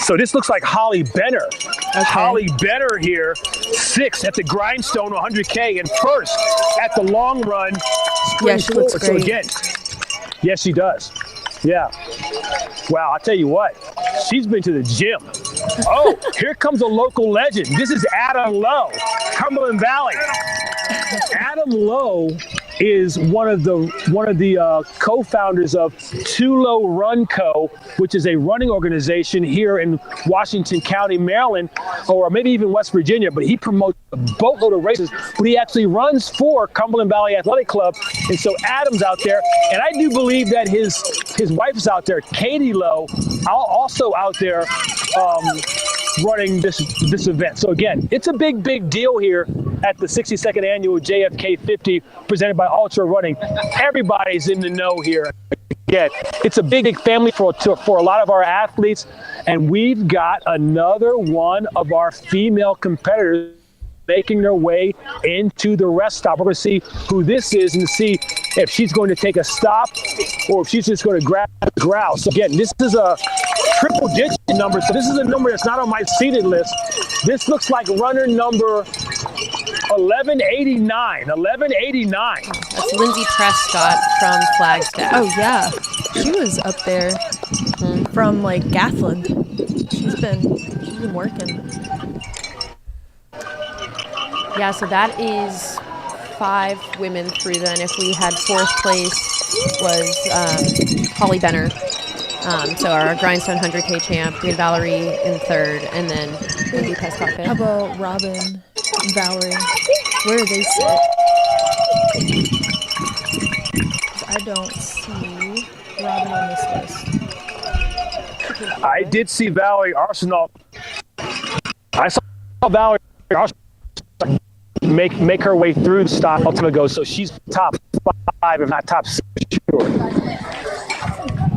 So this looks like Holly Benner. Okay. Holly Benner here, 6th at the Grindstone 100K and 1st at the long run. Yeah, she looks great. So again, yes, she does. Yeah. Wow, I'll tell you what, she's been to the gym. Oh, here comes a local legend. This is Adam Lowe, Cumberland Valley. Adam Lowe is one of the co-founders of Tulo Run Co., which is a running organization here in Washington County, Maryland, or maybe even West Virginia. But he promotes a boatload of races, but he actually runs for Cumberland Valley Athletic Club. And so Adam's out there, and I do believe that his wife is out there, Katie Lowe, also out there running this event. So again, it's a big deal here at the 62nd annual JFK 50 presented by Altra Running. Everybody's in the know here. Again, it's a big family for a lot of our athletes, and we've got another one of our female competitors making their way into the rest stop. We're going to see who this is and see if she's going to take a stop or if she's just going to grab the grouse. So again, this is a triple digit number. So this is a number that's not on my seated list. This looks like runner number 1189. 1189. That's Lindsay Prescott from Flagstaff. Oh, yeah. She was up there from, Gathland. She's been working. Yeah, so that is 5 women through then. If we had 4th place was Holly Benner. So our Grindstone 100K champ. We had Valerie in 3rd, and then Lindsay Prescott 5th. How about Robin and Valerie? Where do they sit? I don't see Robin on this list. I did see Valerie Arsenal. I saw Valerie Arsenal make her way through the stop a time ago, so she's top 5, if not top 6, sure.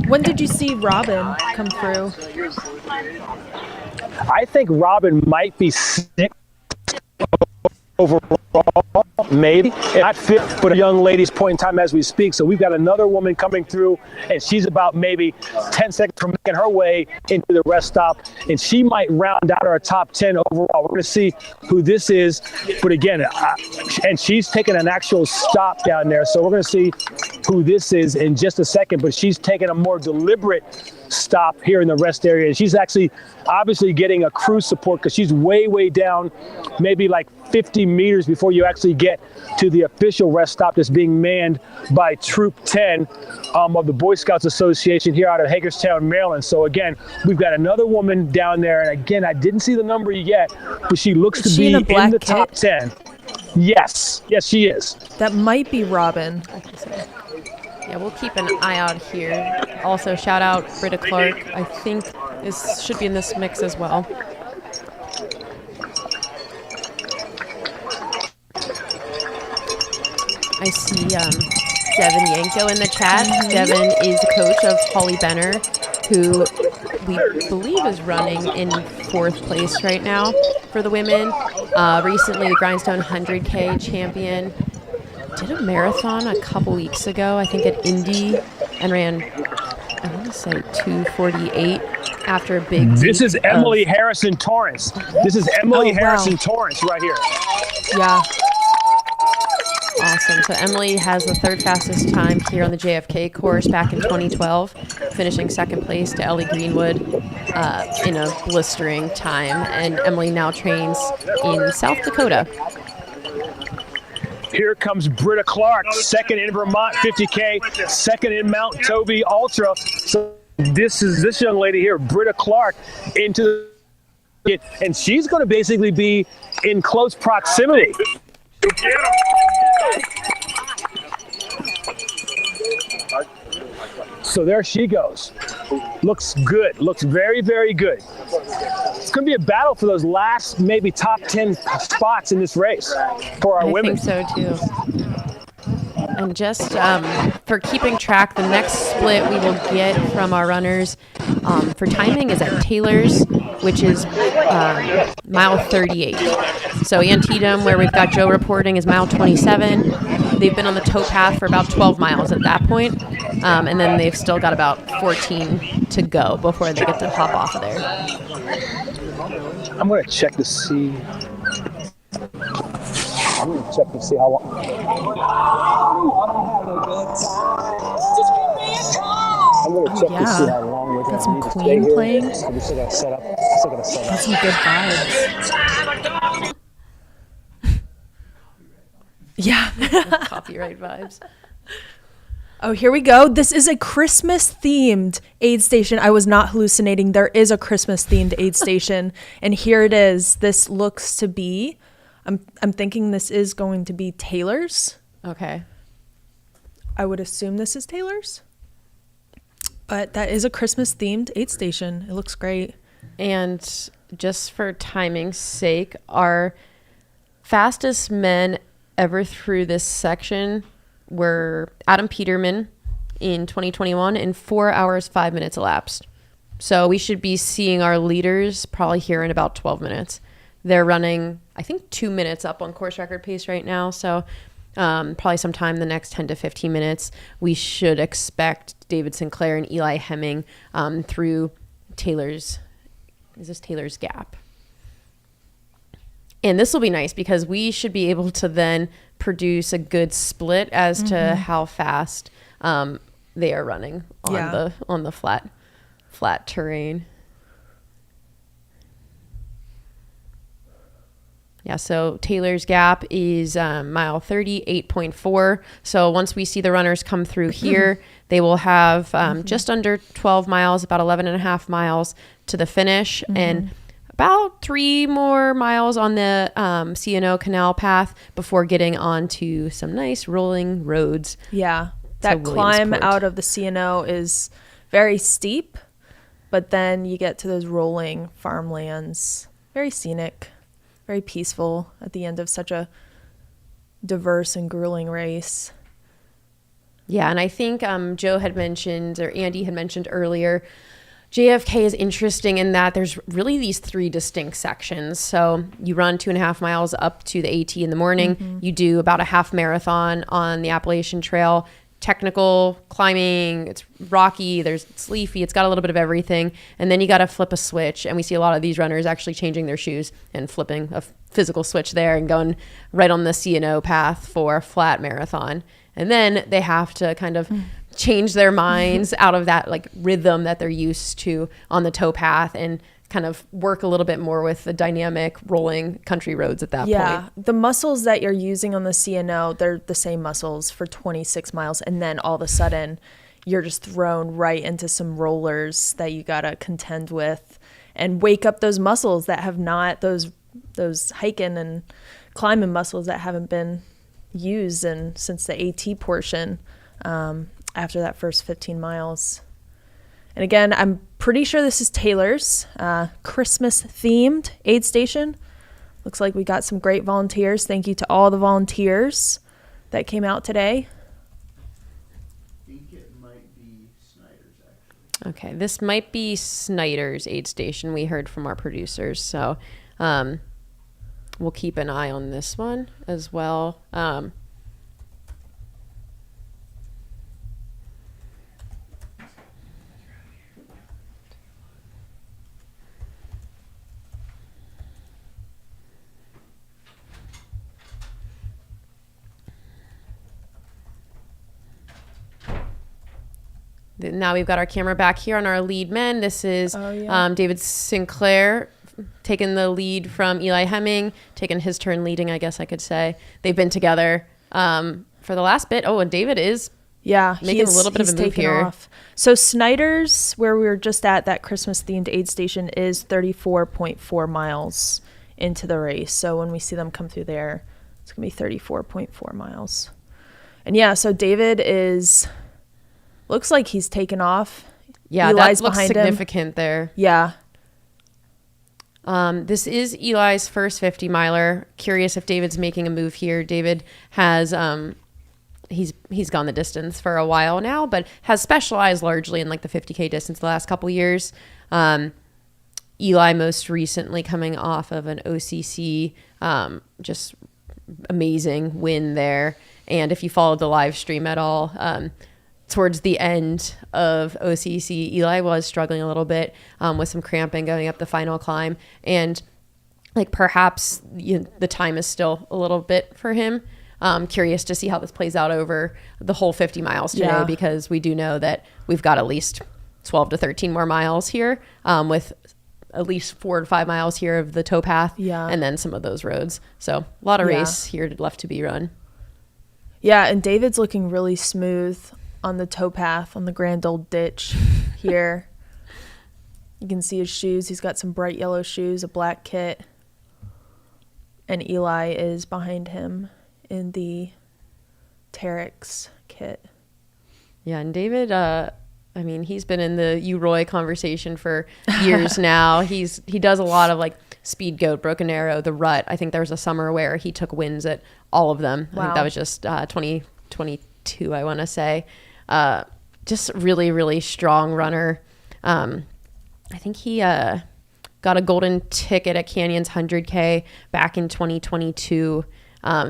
When did you see Robin come through? I think Robin might be sick overall, maybe not fit, but a young lady's point in time as we speak. So we've got another woman coming through, and she's about maybe 10 seconds from making her way into the rest stop, and she might round out our top 10 overall. We're going to see who this is, but again, and she's taking an actual stop down there, so we're going to see who this is in just a second, but she's taking a more deliberate stop here in the rest area, and she's actually obviously getting a crew support because she's way down, maybe like 50 meters before you actually get to the official rest stop that's being manned by Troop 10 of the Boy Scouts Association here out of Hagerstown, Maryland. So again, we've got another woman down there, and again, I didn't see the number yet, but she looks to be in the top 10. Yes, she is. That might be Robin. Yeah, we'll keep an eye out here. Also, shout out Britta Clark. I think this should be in this mix as well. I see Devin Yanko in the chat. Devin is the coach of Holly Benner, who we believe is running in 4th place right now for the women. Recently, the Grindstone 100K champion. Did a marathon a couple weeks ago, I think at Indy, and ran, I want to say 2:48 after a big. This is Emily Harrison Torrance. This is Emily Harrison Torrance right here. Yeah. Awesome. So Emily has the 3rd fastest time here on the JFK course back in 2012, finishing 2nd place to Ellie Greenwood in a blistering time. And Emily now trains in South Dakota. Here comes Britta Clark, 2nd in Vermont 50K, 2nd in Mount Toby Ultra. So this is this young lady here, Britta Clark, into the, and she's going to basically be in close proximity. So there she goes. Looks good. Looks very good. It's going to be a battle for those last maybe top 10 spots in this race for our women. I think so too. And just for keeping track, the next split we will get from our runners for timing is at Taylor's, which is mile 38. So Antietam, where we've got Joe reporting, is mile 27. They've been on the towpath for about 12 miles at that point. And then they've still got about 14 to go before they get to hop off of there. I'm going to check to see. I'm going to check to see how long. I'm going to check to see how long we're going to Got some need to stay Queen here. playing. We still got to set up. That's some good vibes. Yeah. Copyright vibes. Oh, here we go. This is a Christmas-themed aid station. I was not hallucinating. There is a Christmas-themed aid station, and here it is. This looks to be, I'm thinking this is going to be Taylor's. Okay. I would assume this is Taylor's, but that is a Christmas-themed aid station. It looks great. And just for timing's sake, our fastest men ever through this section were Adam Peterman in 2021 in 4 hours, 5 minutes elapsed. So we should be seeing our leaders probably here in about 12 minutes. They're running, I think, 2 minutes up on course record pace right now. So probably sometime in the next 10 to 15 minutes, we should expect David Sinclair and Eli Hemming through Taylor's, is this Taylor's Gap? And this will be nice because we should be able to then produce a good split as to how fast they are running on the flat terrain. Yeah, so Taylor's Gap is mile 38.4. So once we see the runners come through here, they will have just under 12 miles, about 11 and a half miles to the finish, and about 3 more miles on the C&O Canal Path before getting onto some nice rolling roads. Yeah, that climb out of the C&O is very steep, but then you get to those rolling farmlands. Very scenic, very peaceful at the end of such a diverse and grueling race. Yeah, and I think Joe had mentioned, or Andy had mentioned earlier, JFK is interesting in that there's really these 3 distinct sections. So you run 2.5 miles up to the AT in the morning. You do about a half marathon on the Appalachian Trail. Technical climbing, it's rocky, it's leafy, it's got a little bit of everything. And then you got to flip a switch. And we see a lot of these runners actually changing their shoes and flipping a physical switch there and going right on the C&O path for a flat marathon. And then they have to kind of change their minds out of that like rhythm that they're used to on the towpath and kind of work a little bit more with the dynamic rolling country roads at that point. Yeah, the muscles that you're using on the C&O, they're the same muscles for 26 miles. And then all of a sudden you're just thrown right into some rollers that you got to contend with and wake up those muscles that have not, those hiking and climbing muscles that haven't been used since the AT portion after that first 15 miles. And again, I'm pretty sure this is Taylor's Christmas themed aid station. Looks like we got some great volunteers. Thank you to all the volunteers that came out today. I think it might be Snyder's, actually. Okay, this might be Snyder's aid station. We heard from our producers. So we'll keep an eye on this one as well. Now we've got our camera back here on our lead men. This is David Sinclair taking the lead from Eli Hemming, taking his turn leading, I guess I could say. They've been together for the last bit. Oh, and David is making a little bit of a move here. Off. So Snyder's, where we were just at, that Christmas-themed aid station, is 34.4 miles into the race. So when we see them come through there, it's going to be 34.4 miles. And yeah, so David looks like he's taken off. Yeah, Eli's that looks significant there. Yeah. This is Eli's first 50 miler. Curious if David's making a move here. David has he's gone the distance for a while now, but has specialized largely in like the 50K distance the last couple years. Eli most recently coming off of an OCC, just amazing win there. And if you followed the live stream at all, towards the end of OCC, Eli was struggling a little bit with some cramping going up the final climb. And like perhaps the time is still a little bit for him. Curious to see how this plays out over the whole 50 miles today, because we do know that we've got at least 12 to 13 more miles here with at least 4 to 5 miles here of the towpath and then some of those roads. So a lot of race here left to be run. Yeah, and David's looking really smooth on the towpath, on the grand old ditch here. You can see his shoes. He's got some bright yellow shoes, a black kit. And Eli is behind him in the Terex kit. Yeah, and David, he's been in the U-Roy conversation for years now. He does a lot of like Speed Goat, Broken Arrow, the Rut. I think there was a summer where he took wins at all of them. Wow. I think that was just 2022, I want to say. Just really, really strong runner. I think he got a golden ticket at Canyon's 100K back in 2022.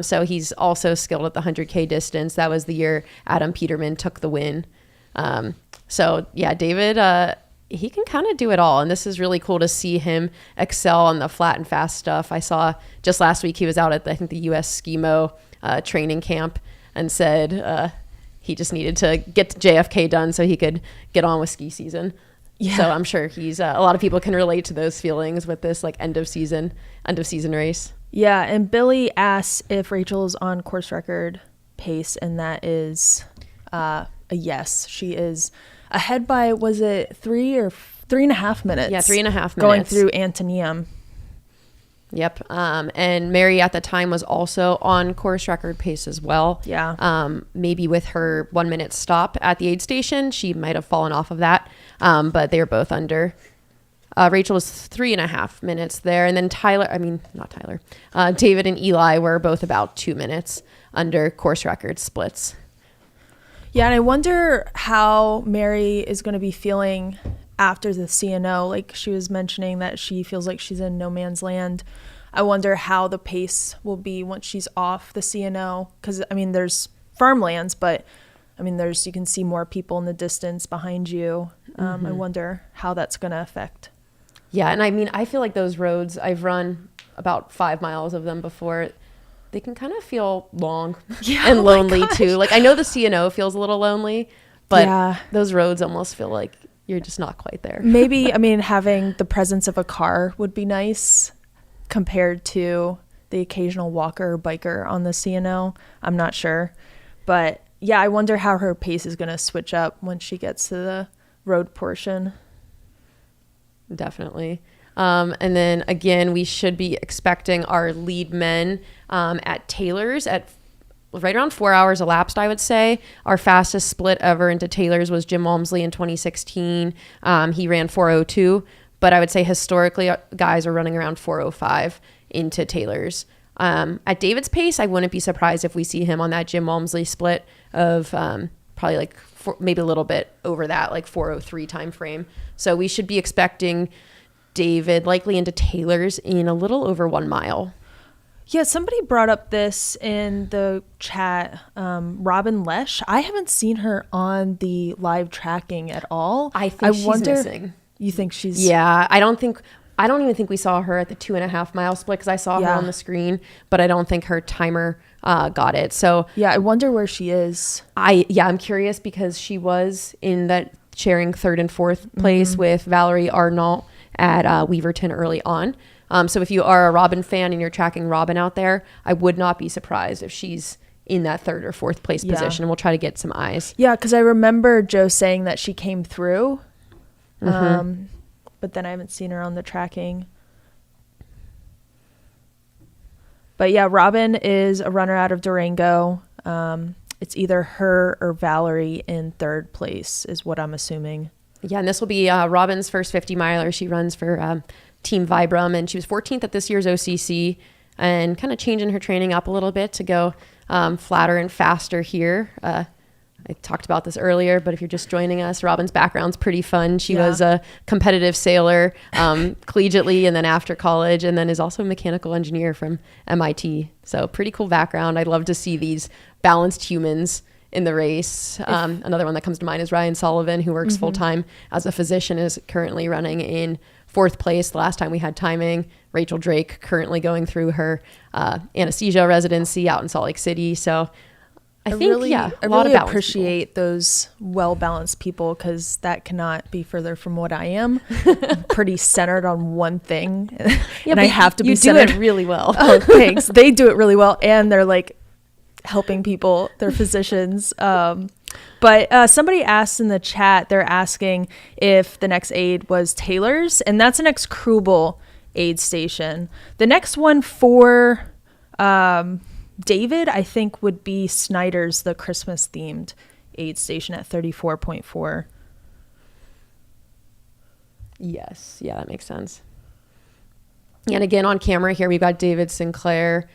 So he's also skilled at the 100K distance. That was the year Adam Peterman took the win. So yeah, David, he can kind of do it all. And this is really cool to see him excel on the flat and fast stuff. I saw just last week he was out at, I think, the US Skimo training camp and said he just needed to get JFK done so he could get on with ski season. Yeah. So I'm sure he's a lot of people can relate to those feelings with this like end of season race. Yeah, and Billy asks if Rachel is on course record pace, and that is a yes. She is ahead by, was it 3 or 3.5 minutes? Yeah, 3.5 minutes. Going through Antonium. Yep. And Mary at the time was also on course record pace as well. Yeah. Maybe with her 1 minute stop at the aid station, she might have fallen off of that. But they were both under. Rachel was 3.5 minutes there. And then David and Eli were both about 2 minutes under course record splits. Yeah. And I wonder how Mary is going to be feeling after the CNO, like she was mentioning that she feels like she's in no man's land. I wonder how the pace will be once she's off the CNO, because I mean there's farmlands, but I mean you can see more people in the distance behind you. I wonder how that's going to affect. Yeah, and I mean I feel like those roads, I've run about 5 miles of them before, they can kind of feel long and lonely too. Like I know the CNO feels a little lonely, but those roads almost feel like you're just not quite there. Maybe, I mean, having the presence of a car would be nice compared to the occasional walker or biker on the CNO. I'm not sure. But yeah, I wonder how her pace is going to switch up when she gets to the road portion. Definitely. And then again, we should be expecting our lead men at Taylor's at right around 4 hours elapsed, I would say. Our fastest split ever into Taylor's was Jim Walmsley in 2016. He ran 4:02, but I would say historically guys are running around 4:05 into Taylor's. At David's pace, I wouldn't be surprised if we see him on that Jim Walmsley split of probably like maybe a little bit over that, like 4:03 time frame. So we should be expecting David likely into Taylor's in a little over 1 mile. Yeah, somebody brought up this in the chat. Robin Lesh, I haven't seen her on the live tracking at all. I think she's missing. You think she's... Yeah, I don't even think we saw her at the 2.5 mile split because I saw her on the screen, but I don't think her timer got it. So yeah, I wonder where she is. I'm curious because she was in that sharing 3rd and 4th place with Valerie Arnault at Weaverton early on. So if you are a Robin fan and you're tracking Robin out there, I would not be surprised if she's in that 3rd or 4th place position. We'll try to get some eyes. Yeah, because I remember Joe saying that she came through, but then I haven't seen her on the tracking. But yeah, Robin is a runner out of Durango. It's either her or Valerie in 3rd place is what I'm assuming. Yeah, and this will be Robin's first 50 miler. She runs for Team Vibram, and she was 14th at this year's OCC and kind of changing her training up a little bit to go flatter and faster here. I talked about this earlier, but if you're just joining us, Robin's background's pretty fun. She was a competitive sailor collegiately and then after college, and then is also a mechanical engineer from MIT. So pretty cool background. I'd love to see these balanced humans in the race. Another one that comes to mind is Ryan Sullivan, who works full-time as a physician, is currently running in 4th place. The last time we had timing. Rachel Drake currently going through her anesthesia residency out in Salt Lake City. So I think, I really appreciate those well-balanced people because that cannot be further from what I am. I'm pretty centered on one thing, and I have to be centered. You do it really well. Oh, thanks. They do it really well, and they're like helping people. They're physicians. But somebody asked in the chat, they're asking if the next aid was Taylor's, and that's an ex-Krubel aid station. The next one for David, I think, would be Snyder's, the Christmas-themed aid station at 34.4. Yes. Yeah, that makes sense. And again, on camera here, we've got David Sinclair.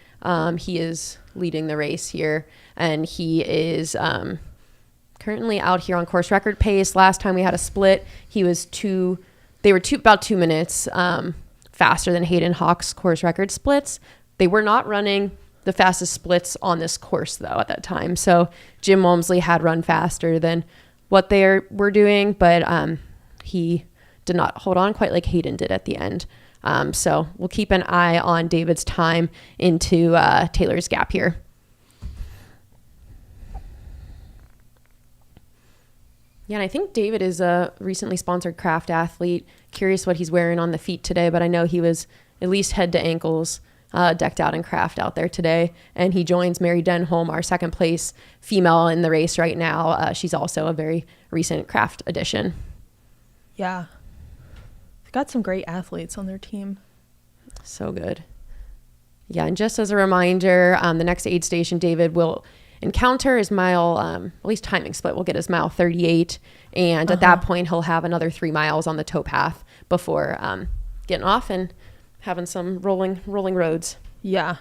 He is leading the race here, and he is currently out here on course record pace. Last time we had a split, they were about 2 minutes faster than Hayden Hawk's course record splits. They were not running the fastest splits on this course, though, at that time. So Jim Walmsley had run faster than what they were doing, but he did not hold on quite like Hayden did at the end. So we'll keep an eye on David's time into Taylor's gap here. Yeah, and I think David is a recently sponsored craft athlete. Curious what he's wearing on the feet today, but I know he was at least head to ankles decked out in craft out there today. And he joins Mary Denholm, our 2nd place female in the race right now. She's also a very recent craft addition. Yeah. They've got some great athletes on their team. So good. Yeah, and just as a reminder, the next aid station David will encounter is mile, at least timing split, will get his mile 38. And at that point, he'll have another 3 miles on the towpath before getting off and having some rolling roads. Yeah.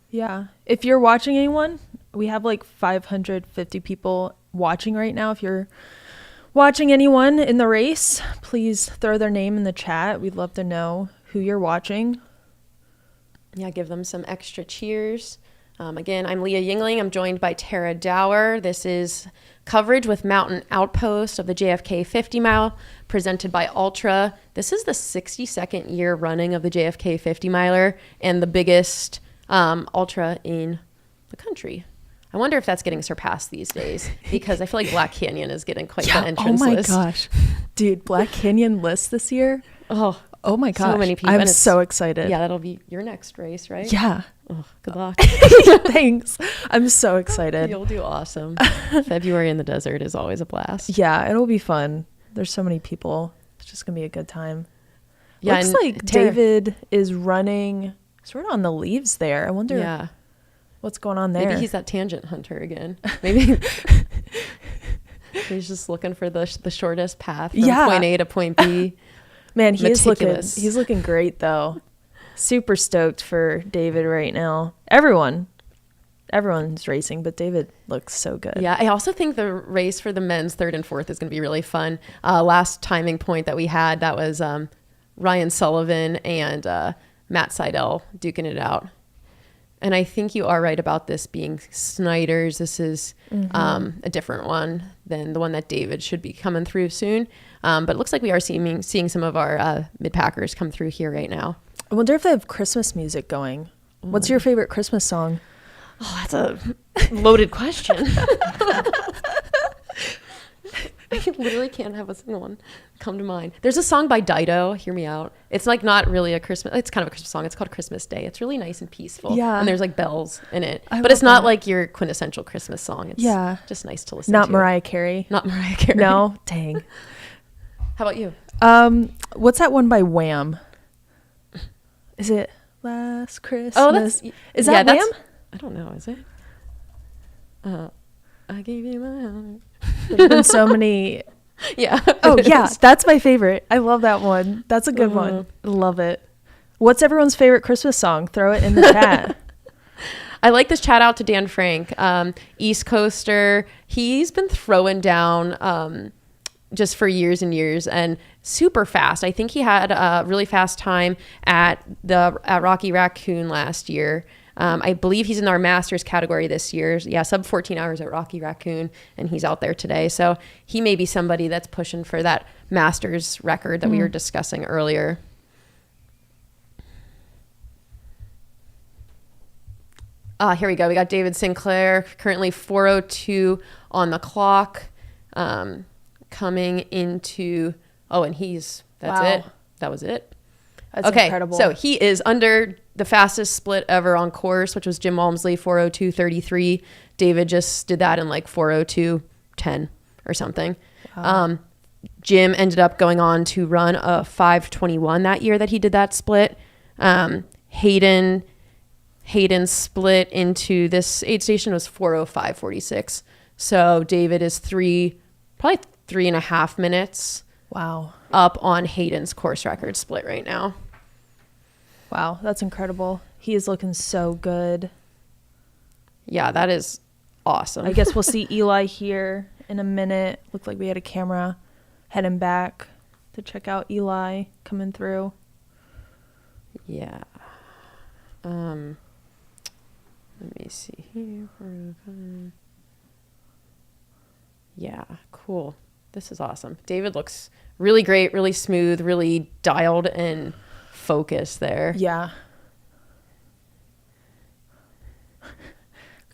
Yeah. If you're watching anyone, we have like 550 people watching right now. If you're watching anyone in the race, please throw their name in the chat. We'd love to know who you're watching. Yeah, give them some extra cheers. Again, I'm Leah Yingling. I'm joined by Tara Dower. This is coverage with Mountain Outpost of the JFK 50 mile presented by Altra. This is the 62nd year running of the JFK 50 miler and the biggest ultra in the country. I wonder if that's getting surpassed these days because I feel like Black Canyon is getting quite the entrance list. Oh my gosh. Dude, Black Canyon list this year. Oh my gosh. So many people. I'm so excited. Yeah, that'll be your next race, right? Yeah. Oh, good luck. Thanks. I'm so excited. You'll do awesome. February in the desert is always a blast. Yeah, it'll be fun. There's so many people. It's just going to be a good time. Yeah, looks like David is running sort of on the leaves there. I wonder what's going on there. Maybe he's that tangent hunter again. Maybe he's just looking for the shortest path from point A to point B. Man, he's looking great though. Super stoked for David right now. Everyone's racing, but David looks so good. Yeah, I also think the race for the men's 3rd and 4th is going to be really fun. Last timing point that we had, that was Ryan Sullivan and Matt Seidel duking it out. And I think you are right about this being Snyder's. This is a different one than the one that David should be coming through soon. But it looks like we are seeing some of our mid-packers come through here right now. I wonder if they have Christmas music going. What's your favorite Christmas song? Oh, that's a loaded question. I literally can't have a single one come to mind. There's a song by Dido, Hear Me Out. It's like not really it's kind of a Christmas song. It's called Christmas Day. It's really nice and peaceful. Yeah. And there's like bells in it. But it's not like your quintessential Christmas song. It's just nice to listen to. Not Mariah Carey. Not Mariah Carey. No? Dang. How about you? What's that one by Wham? Is it Last Christmas? Oh, is that Wham? I don't know. Is it? I gave you my heart. There's been so many. Yeah. Oh, yeah. That's my favorite. I love that one. That's a good one. Love it. What's everyone's favorite Christmas song? Throw it in the chat. I like this shout out to Dan Frank, East Coaster. He's been throwing down just for years and years and super fast. I think he had a really fast time at Rocky Raccoon last year. I believe he's in our Masters category this year. Yeah, sub 14 hours at Rocky Raccoon, and he's out there today. So he may be somebody that's pushing for that Masters record that we were discussing earlier. Here we go. We got David Sinclair, currently 4:02 on the clock, coming into, and that's it. That was it. That's incredible. So he is under the fastest split ever on course, which was Jim Walmsley, 4:02.33. David just did that in like 4:02.10 or something. Wow. Jim ended up going on to run a 5:21 that year that he did that split. Hayden split into this aid station was 4:05.46. So David is probably 3.5 minutes. Wow. Up on Hayden's course record split right now. Wow, that's incredible. He is looking so good. Yeah, that is awesome. I guess we'll see Eli here in a minute. Looked like we had a camera heading back to check out Eli coming through. Yeah. Let me see here. Yeah, cool. This is awesome. David looks really great, really smooth, really dialed and focused there. Yeah.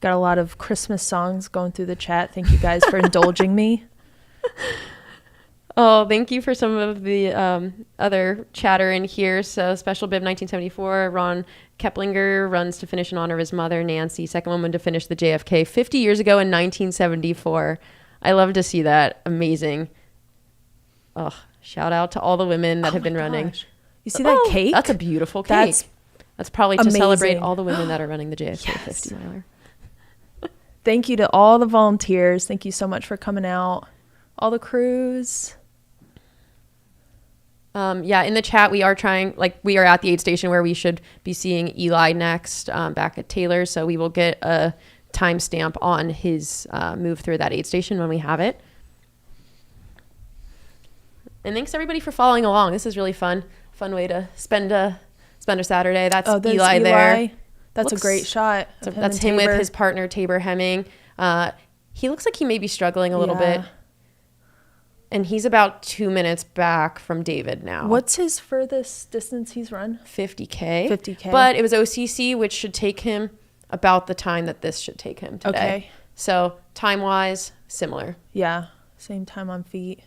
Got a lot of Christmas songs going through the chat. Thank you guys for indulging me. Oh, thank you for some of the other chatter in here. So Special Bib 1974, Ron Keplinger runs to finish in honor of his mother, Nancy, second woman to finish the JFK 50 years ago in 1974. I love to see that. Amazing. Oh, shout out to all the women that have been running. You see that cake? That's a beautiful cake. That's probably to amazing. celebrate all the women that are running the JFK 50 miler. Thank you to all the volunteers. Thank you so much for coming out. All the crews. Yeah, in the chat, we are we are at the aid station where we should be seeing Eli next back at Taylor. So we will get a timestamp on his move through that aid station when we have it. And thanks everybody for following along. This is really fun way to spend a Saturday. That's Eli there. That's a great shot. That's him with his partner Tabor Hemming. He looks like he may be struggling a little bit. And he's about 2 minutes back from David now. What's his furthest distance he's run? 50K. 50K. But it was OCC, which should take him about the time that this should take him today. Okay. So time-wise, similar. Yeah, same time on feet.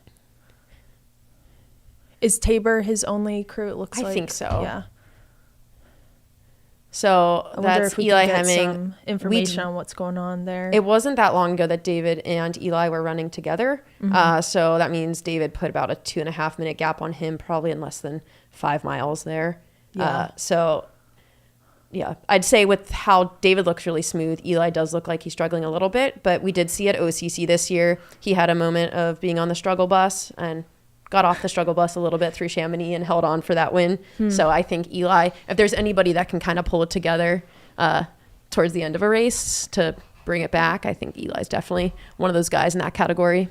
Is Tabor his only crew, it looks like? I think so. Yeah. So that's Eli Hemming. Some information on what's going on there. It wasn't that long ago that David and Eli were running together. So that means David put about a 2.5 minute gap on him, probably in less than 5 miles there. Yeah. I'd say with how David looks really smooth, Eli does look like he's struggling a little bit. But we did see at OCC this year, he had a moment of being on the struggle bus and got off the struggle bus a little bit through Chamonix and held on for that win. So I think Eli, if there's anybody that can kind of pull it together towards the end of a race to bring it back, I think Eli's definitely one of those guys in that category.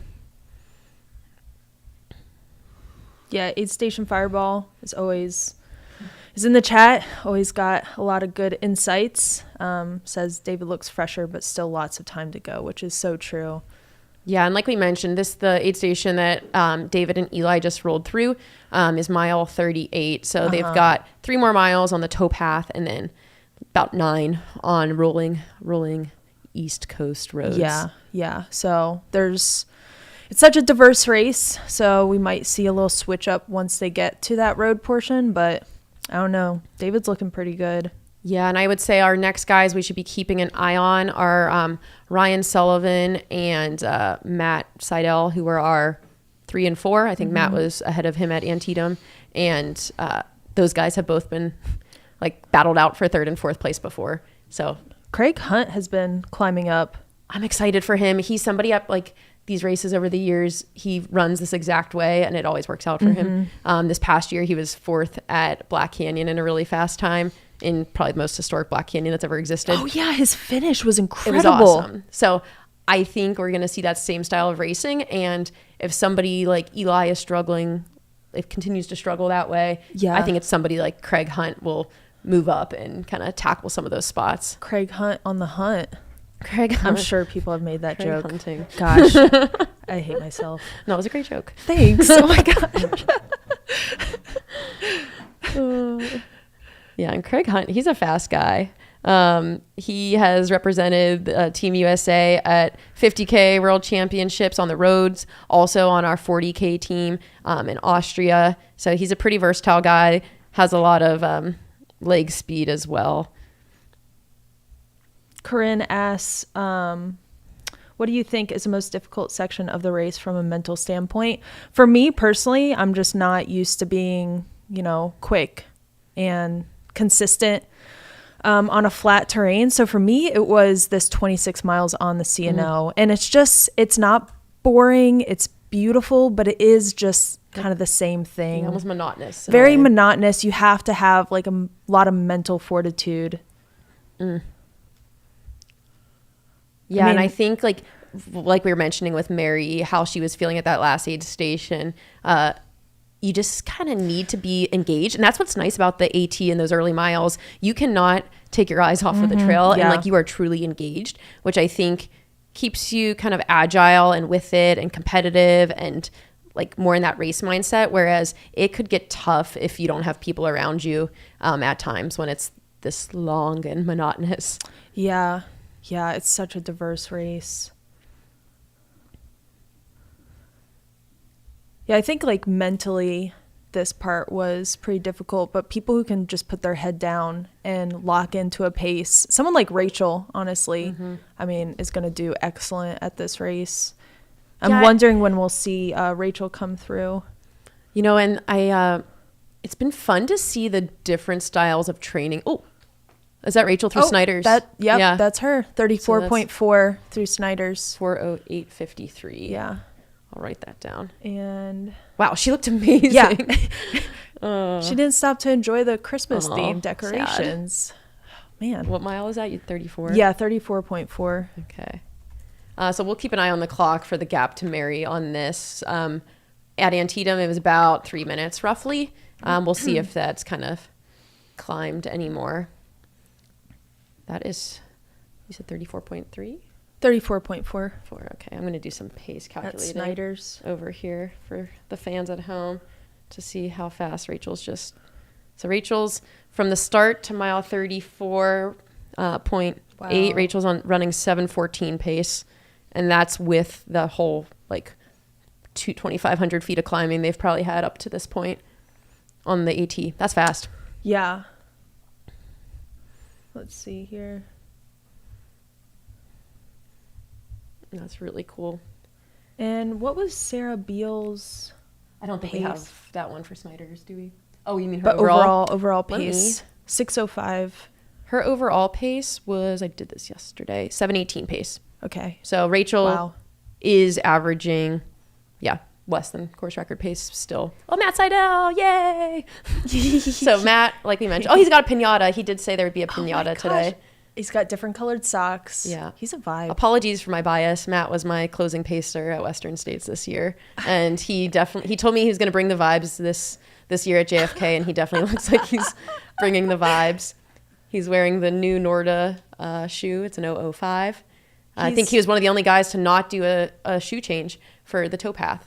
Yeah, Aid Station Fireball is in the chat, always got a lot of good insights. Says David looks fresher, but still lots of time to go, which is so true. Yeah, and like we mentioned, the aid station that David and Eli just rolled through is mile 38. So they've got 3 more miles on the towpath and then about 9 on rolling East Coast roads. Yeah. So it's such a diverse race. So we might see a little switch up once they get to that road portion. But I don't know. David's looking pretty good. Yeah, and I would say our next guys we should be keeping an eye on are Ryan Sullivan and Matt Seidel, who were our 3 and 4. I think Matt was ahead of him at Antietam. And those guys have both been battled out for 3rd and 4th place before. So Craig Hunt has been climbing up. I'm excited for him. He's somebody up these races over the years. He runs this exact way and it always works out for him. This past year, he was 4th at Black Canyon in a really fast time. In probably the most historic Black Canyon that's ever existed. Oh yeah, his finish was incredible. It was awesome. So I think we're going to see that same style of racing. And if somebody like Eli is struggling, if continues to struggle that way, I think it's somebody like Craig Hunt will move up and kind of tackle some of those spots. Craig Hunt on the hunt. Craig Hunt. I'm sure people have made that Craig joke. Hunting. Gosh, I hate myself. No, it was a great joke. Thanks. Oh my gosh. Yeah, and Craig Hunt, he's a fast guy. He has represented Team USA at 50K World Championships on the roads, also on our 40K team in Austria. So he's a pretty versatile guy, has a lot of leg speed as well. Corinne asks, what do you think is the most difficult section of the race from a mental standpoint? For me personally, I'm just not used to being, quick and consistent on a flat terrain. So for me, it was this 26 miles on the C&O. And it's not boring. It's beautiful, but it is just kind of the same thing. Almost monotonous. Very monotonous. You have to have a lot of mental fortitude. Yeah, and I think like we were mentioning with Mary, how she was feeling at that last aid station, you just kind of need to be engaged. And that's what's nice about the AT in those early miles. You cannot take your eyes off of the trail and you are truly engaged, which I think keeps you kind of agile and with it and competitive and more in that race mindset. Whereas it could get tough if you don't have people around you at times when it's this long and monotonous. Yeah. Yeah. It's such a diverse race. Yeah, I think mentally this part was pretty difficult, but people who can just put their head down and lock into a pace, someone like Rachel, honestly, is going to do excellent at this race. I'm wondering when we'll see Rachel come through. And it's been fun to see the different styles of training. Oh, is that Rachel through Snyder's? That's her. 34.4 through Snyder's. 4:08:53. Yeah. I'll write that down. And wow, she looked amazing. Yeah. She didn't stop to enjoy the Christmas themed decorations. Sad. Man. What mile is that? You 34? Yeah, 34.4. Okay. So we'll keep an eye on the clock for the gap to Mary on this. at Antietam, it was about 3 minutes roughly. We'll see if that's kind of climbed anymore. That is, you said 34.3? 34.4. Okay, I'm going to do some pace calculating. At Snyder's. Over here for the fans at home to see how fast Rachel's just... So Rachel's from the start to mile 34.8. Wow. Rachel's running 7:14 pace, and that's with the whole 2,500 feet of climbing they've probably had up to this point on the AT. That's fast. Yeah. Let's see here. That's really cool. And what was Sarah Beal's? I don't think pace? we have that one for Snyder's, do we? Oh, you mean her But overall? overall pace. 6:05. Her overall pace was, I did this yesterday, 7:18 pace. Okay. So Rachel is averaging, less than course record pace still. Oh, Matt Seidel, yay! So Matt, like we mentioned, he's got a pinata. He did say there would be a pinata today. He's got different colored socks. Yeah. He's a vibe. Apologies for my bias. Matt was my closing pacer at Western States this year. And he told me he was going to bring the vibes this year at JFK, and he definitely looks like he's bringing the vibes. He's wearing the new Norda shoe. It's an 005. I think he was one of the only guys to not do a shoe change for the towpath.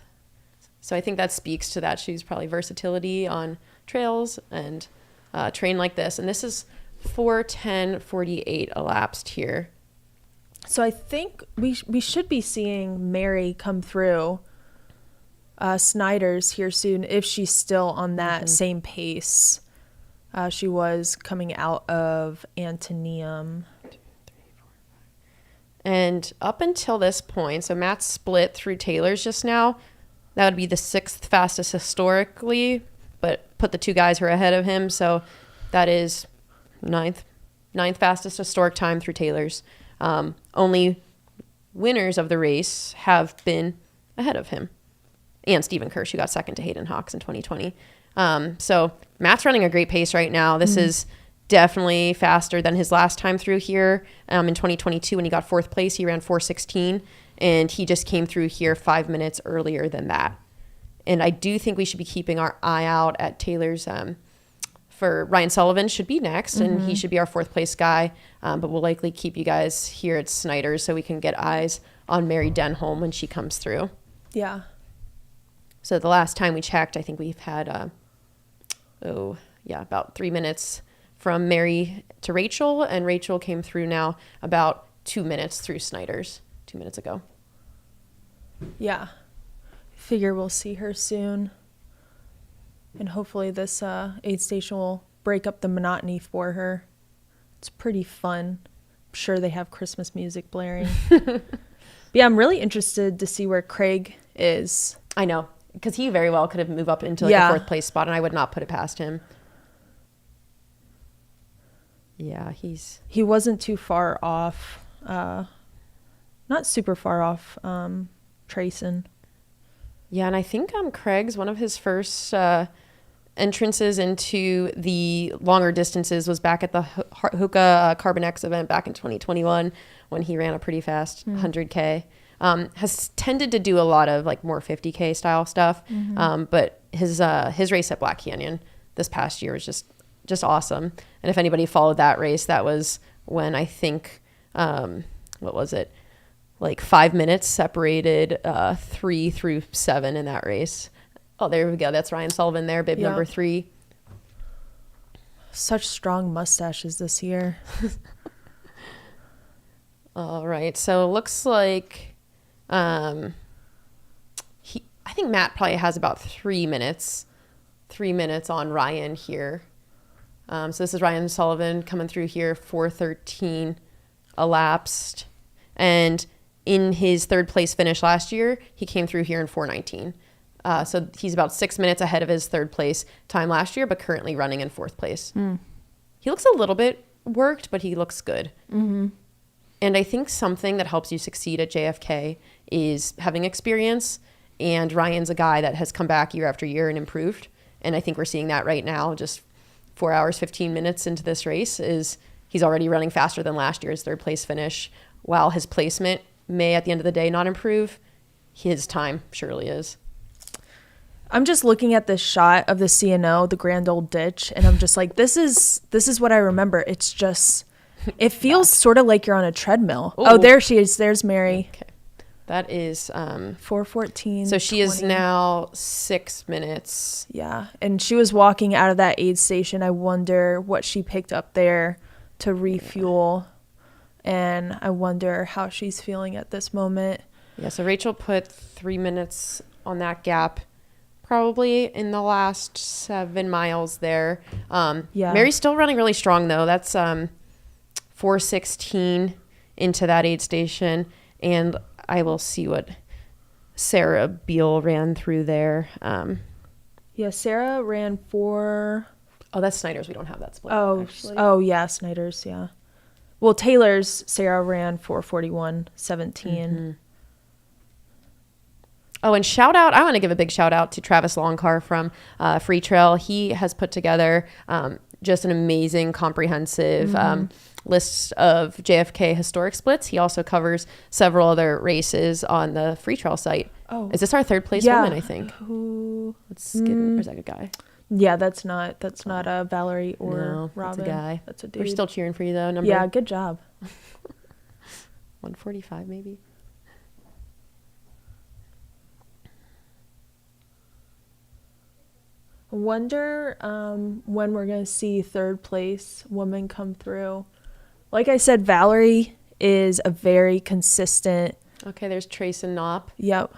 So I think that speaks to that shoe's probably versatility on trails and terrain like this. And this is 4:10:48 elapsed here. So I think we should be seeing Mary come through Snyder's here soon if she's still on that same pace she was coming out of Antonium. And up until this point, so Matt split through Taylor's just now. That would be the 6th fastest historically, but put the two guys who are ahead of him. So that is ninth fastest historic time through Taylor's. Only winners of the race have been ahead of him. And Stephen Kirsch, who got second to Hayden Hawks in 2020. So Matt's running a great pace right now. This is definitely faster than his last time through here in 2022 when he got 4th place. He ran 4:16, and he just came through here 5 minutes earlier than that. And I do think we should be keeping our eye out at Taylor's for Ryan Sullivan should be next, and he should be our 4th place guy. But we'll likely keep you guys here at Snyder's so we can get eyes on Mary Denholm when she comes through. Yeah. So the last time we checked, I think we've had, about 3 minutes from Mary to Rachel, and Rachel came through now about 2 minutes through Snyder's 2 minutes ago. Yeah. Figure we'll see her soon. And hopefully this aid station will break up the monotony for her. It's pretty fun. I'm sure they have Christmas music blaring. Yeah, I'm really interested to see where Craig is. I know, because he very well could have moved up into a 4th place spot, and I would not put it past him. Yeah, he wasn't too far off. Not super far off Trayson. Yeah, and I think Craig's one of his first entrances into the longer distances was back at the Hoka Carbon X event back in 2021 when he ran a pretty fast 100K. Has tended to do a lot of more 50K style stuff, but his race at Black Canyon this past year was just awesome. And if anybody followed that race, that was when I think, 5 minutes separated 3 through 7 in that race. Oh, there we go. That's Ryan Sullivan there, bib number 3. Such strong mustaches this year. All right. So it looks like I think Matt probably has about 3 minutes. 3 minutes on Ryan here. So this is Ryan Sullivan coming through here, 4:13 elapsed. And in his 3rd place finish last year, he came through here in 4:19. So he's about 6 minutes ahead of his 3rd place time last year, but currently running in 4th place. He looks a little bit worked, but he looks good. And I think something that helps you succeed at JFK is having experience. And Ryan's a guy that has come back year after year and improved. And I think we're seeing that right now. Just 4 hours, 15 minutes into this race is he's already running faster than last year's 3rd place finish. While his placement may at the end of the day not improve, his time surely is. I'm just looking at this shot of the CNO, the Grand Old Ditch, and I'm just like, this is what I remember. It's just, it feels sort of like you're on a treadmill. Ooh. Oh, there she is. There's Mary. Okay. That is 4:14. So she is now 6 minutes. Yeah, and she was walking out of that aid station. I wonder what she picked up there to refuel, and I wonder how she's feeling at this moment. Yeah, so Rachel put 3 minutes on that gap, probably in the last 7 miles there. Mary's still running really strong, though. That's 4:16 into that aid station, and I will see what Sarah Beal ran through there. Sarah ran 4. Oh, that's Snyder's. We don't have that split. Yeah, Snyder's, yeah. Well, Taylor's Sarah ran 4:41:17. Mm-hmm. Oh, and I want to give a big shout out to Travis Longcar from Free Trail. He has put together just an amazing, comprehensive list of JFK historic splits. He also covers several other races on the Free Trail site. Oh, is this our third place woman? I think. Let's get. Or is that a guy? Yeah, that's not a Valerie or Robin. That's a guy. That's a dude. We're still cheering for you though. Yeah, good job. 145 maybe. Wonder when we're gonna see third place woman come through. Like I said, Valerie is a very consistent. Okay, there's Trace and Knopp. Yep.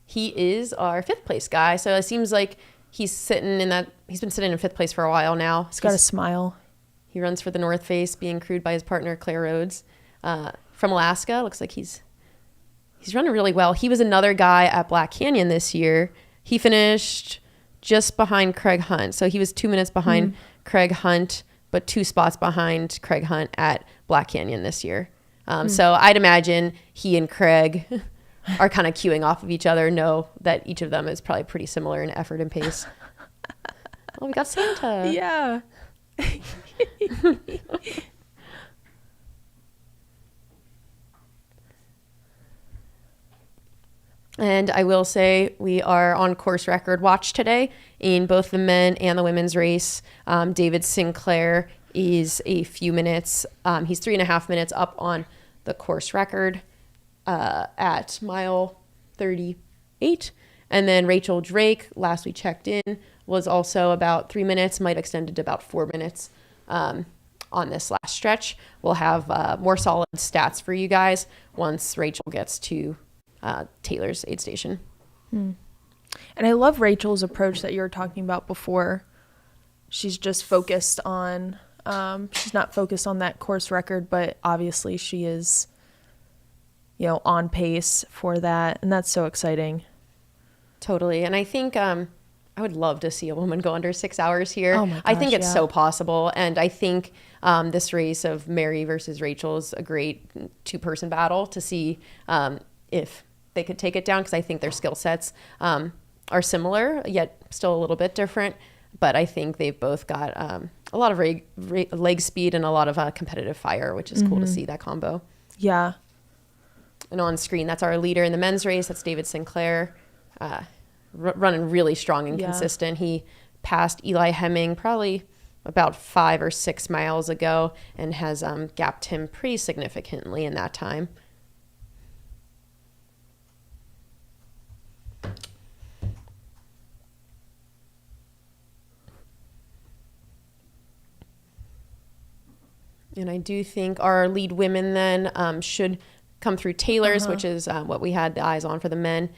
He is our 5th place guy, so it seems like he's been sitting in 5th place for a while now. He's got a smile. He runs for the North Face, being crewed by his partner Claire Rhodes from Alaska. Looks like he's running really well. He was another guy at Black Canyon this year. He finished just behind Craig Hunt. So he was 2 minutes behind Craig Hunt, but 2 spots behind Craig Hunt at Black Canyon this year. So I'd imagine he and Craig are kind of queuing off of each other, know that each of them is probably pretty similar in effort and pace. Oh, we got Santa. Yeah. And I will say we are on course record watch today in both the men and the women's race. David Sinclair is a few minutes. He's 3.5 minutes up on the course record at mile 38. And then Rachel Drake, last we checked in, was also about 3 minutes, might extend to about 4 minutes on this last stretch. We'll have more solid stats for you guys once Rachel gets to Taylor's aid station. And I love Rachel's approach that you were talking about before. She's just focused on, she's not focused on that course record, but obviously she is, on pace for that. And that's so exciting. Totally. And I think I would love to see a woman go under 6 hours here. Oh my gosh, I think it's so possible. And I think this race of Mary versus Rachel is a great 2-person battle to see if they could take it down, because I think their skill sets are similar, yet still a little bit different. But I think they've both got a lot of leg speed and a lot of competitive fire, which is cool to see that combo. Yeah. And on screen, that's our leader in the men's race. That's David Sinclair, running really strong and consistent. He passed Eli Hemming probably about 5 or 6 miles ago and has gapped him pretty significantly in that time. And I do think our lead women then should come through Taylor's, which is what we had the eyes on for the men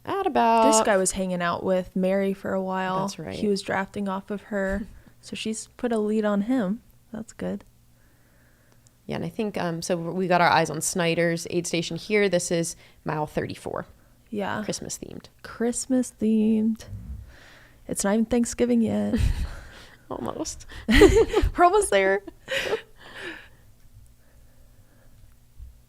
at about... This guy was hanging out with Mary for a while. That's right. He was drafting off of her. So she's put a lead on him. That's good. Yeah, and I think, so we got our eyes on Snyder's aid station here. This is mile 34. Yeah. Christmas themed. Christmas themed. It's not even Thanksgiving yet. Almost. We're almost there.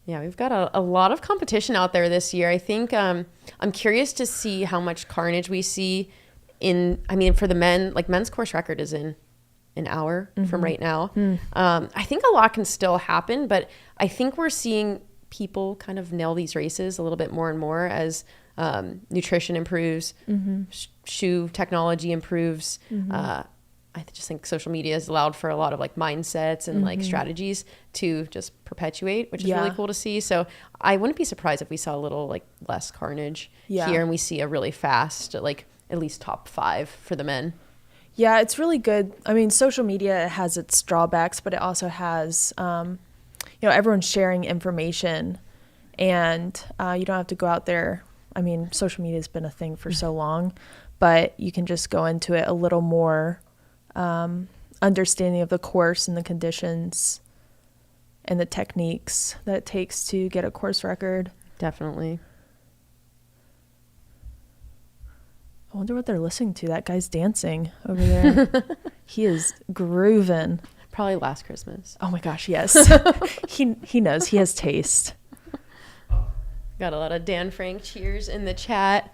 Yeah, we've got a lot of competition out there this year. I think I'm curious to see how much carnage we see for the men. Like, men's course record is in an hour from right now. I think a lot can still happen, but I think we're seeing people kind of nail these races a little bit more and more as nutrition improves, shoe technology improves. I just think social media has allowed for a lot of like mindsets and like strategies to just perpetuate, which is really cool to see. So I wouldn't be surprised if we saw a little like less carnage here, and we see a really fast, like at least top 5 for the men. Yeah, it's really good. I mean, social media has its drawbacks, but it also has, everyone's sharing information, and you don't have to go out there. I mean, social media has been a thing for so long, but you can just go into it a little more understanding of the course and the conditions and the techniques that it takes to get a course record. Definitely. I wonder what they're listening to. That guy's dancing over there. He is grooving. Probably Last Christmas. Oh my gosh, yes. He knows. He has taste. Got a lot of Dan Frank cheers in the chat.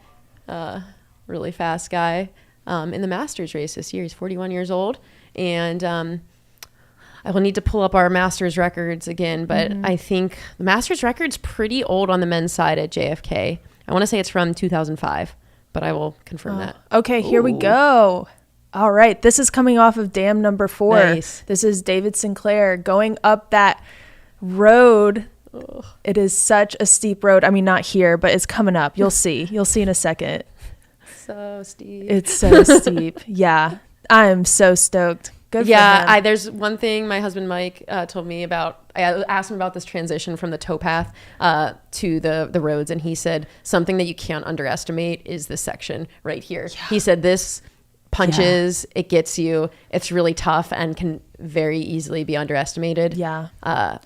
Really fast guy. In the Masters race this year. He's 41 years old. And I will need to pull up our Masters records again, but I think the Masters record's pretty old on the men's side at JFK. I want to say it's from 2005, but I will confirm that. Okay, here we go. All right, this is coming off of dam number 4. Nice. This is David Sinclair going up that road. Ugh. It is such a steep road. I mean, not here, but it's coming up. You'll see. You'll see in a second. So steep. It's so steep. Yeah. I am so stoked. Good for him. There's one thing my husband Mike told me about. I asked him about this transition from the towpath to the roads, and he said something that you can't underestimate is this section right here. Yeah. He said this punches, it gets you. It's really tough and can very easily be underestimated. Yeah.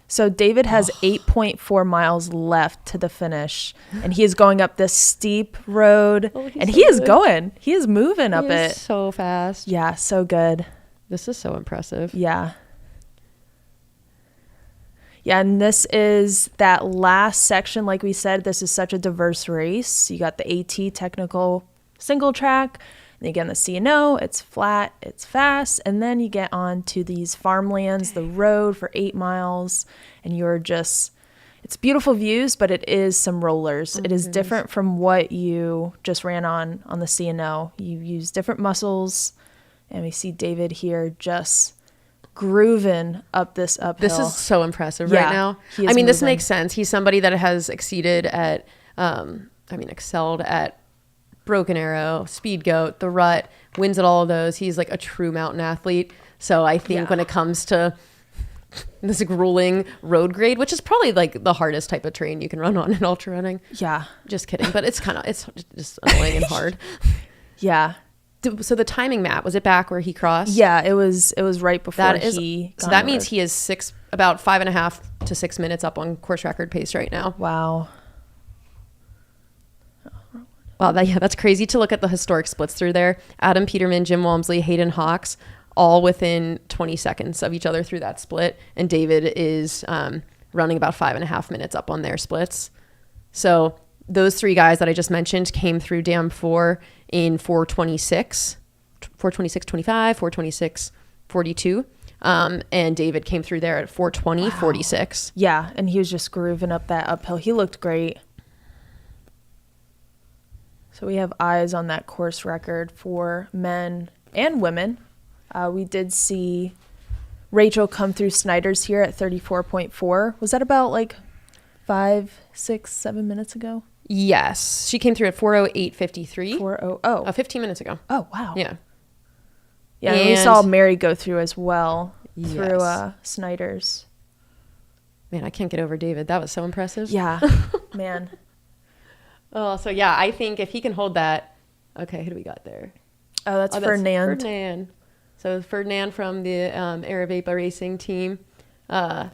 So David has 8.4 miles left to the finish, and he is going up this steep road, and he is going. He is moving up it so fast. Yeah, so good. This is so impressive. Yeah. Yeah, and this is that last section. Like we said, this is such a diverse race. You got the AT technical single track. And again, the C&O, it's flat, it's fast, and then you get on to these farmlands, the road for 8 miles, and you're just, it's beautiful views, but it is some rollers. It is different from what you just ran on the C&O. You use different muscles, and we see David here just grooving up this uphill. This is so impressive right now. I mean, this makes sense. He's somebody that has exceeded at, excelled at Broken Arrow, Speed Goat, the Rut, wins at all of those. He's like a true mountain athlete. So I think when it comes to this grueling road grade, which is probably like the hardest type of terrain you can run on in ultra running. Yeah. Just kidding. But it's just annoying and hard. Yeah. So the timing map, was it back where he crossed? Yeah, it was right before he So that means he is about 5.5 to 6 minutes up on course record pace right now. Wow. Wow, that's crazy to look at the historic splits through there. Adam Peterman, Jim Walmsley, Hayden Hawks, all within 20 seconds of each other through that split. And David is running about 5.5 minutes up on their splits. So those 3 guys that I just mentioned came through Dam 4 in 4:26, 4:26.25, 4:26.42. And David came through there at 4:20.46. Yeah, and he was just grooving up that uphill. He looked great. So we have eyes on that course record for men and women. We did see Rachel come through Snyder's here at 34.4. Was that about like 5, 6, 7 minutes ago? Yes. She came through at 4:08.53. 15 minutes ago. Oh, wow. Yeah. Yeah, and we saw Mary go through as well through Snyder's. Man, I can't get over David. That was so impressive. Yeah, man. Oh, so yeah, I think if he can hold that. Okay, who do we got there? Oh, that's Ferdinand. Ferdinand. So Ferdinand from the Aravapa Racing team. That's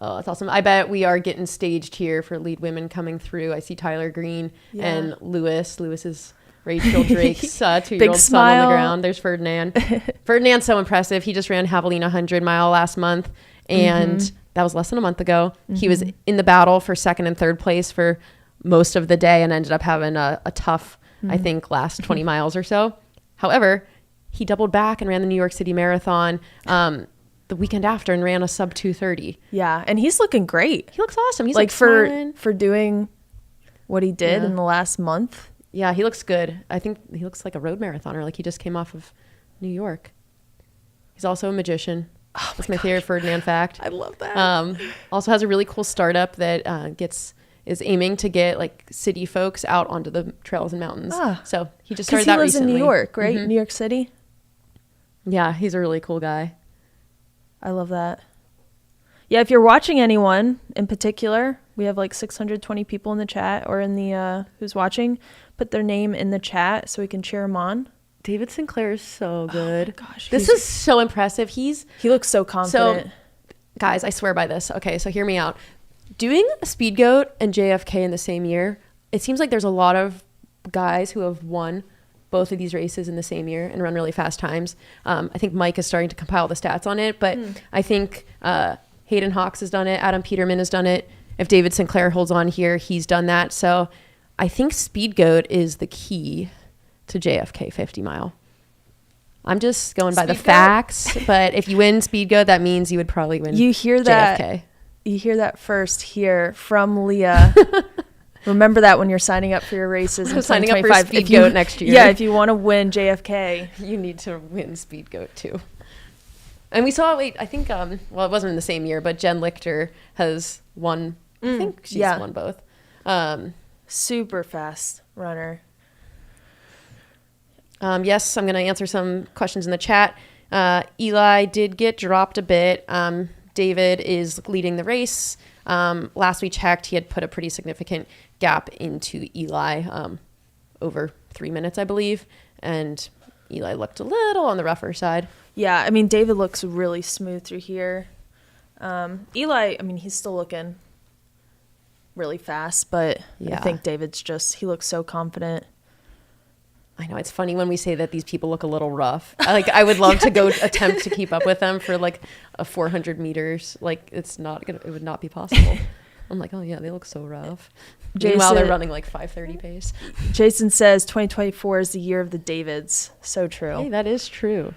awesome. I bet we are getting staged here for lead women coming through. I see Tyler Green and Lewis. Lewis is Rachel Drake's 2-year-old son on the ground. There's Ferdinand. Ferdinand's so impressive. He just ran Javelina 100-mile last month, and that was less than a month ago. He was in the battle for 2nd and 3rd place for most of the day and ended up having a tough, I think, last 20 miles or so. However, he doubled back and ran the New York City Marathon. the weekend after and ran a sub 2:30. Yeah, and he's looking great. He looks awesome. He's like smiling. for doing what he did in the last month. Yeah, he looks good. I think he looks like a road marathoner, like he just came off of New York. He's also a magician. That's my favorite Ferdinand fact. I love that. Also has a really cool startup that is aiming to get like city folks out onto the trails and mountains. So he just started that recently. Because he lives in New York, right? New York City. Yeah, he's a really cool guy. I love that. Yeah, if you're watching anyone in particular, we have like 620 people in the chat or in the who's watching. Put their name in the chat so we can cheer them on. David Sinclair is so good. Oh my gosh, this is so impressive. He looks so confident. So, guys, I swear by this. Okay, so hear me out. Doing a Speed Goat and JFK in the same year, it seems like there's a lot of guys who have won both of these races in the same year and run really fast times. I think Mike is starting to compile the stats on it, but I think Hayden Hawks has done it. Adam Peterman has done it. If David Sinclair holds on here, he's done that. So I think Speed Goat is the key to JFK 50 mile. I'm just going by the facts, but if you win Speed Goat, that means you would probably win JFK. You hear that first here from Leah. Remember that when you're signing up for your races in signing up for Speed Goat next year. Yeah, if you want to win JFK, you need to win Speed Goat too. And we saw, I think, well, it wasn't in the same year, but Jen Lichter has won. I think she's won both. Super fast runner. Yes, I'm going to answer some questions in the chat. Eli did get dropped a bit. David is leading the race. Last we checked, he had put a pretty significant gap into Eli, over 3 minutes, I believe. And Eli looked a little on the rougher side. Yeah, I mean, David looks really smooth through here. Eli, I mean, he's still looking really fast, but I think David's he looks so confident. I know, it's funny when we say that these people look a little rough. I would love to go attempt to keep up with them for like a 400 meters. Like it would not be possible. I'm like, oh yeah, they look so rough. Meanwhile, they're running like 5:30 pace. Jason says 2024 is the year of the Davids. So true. Hey, that is true.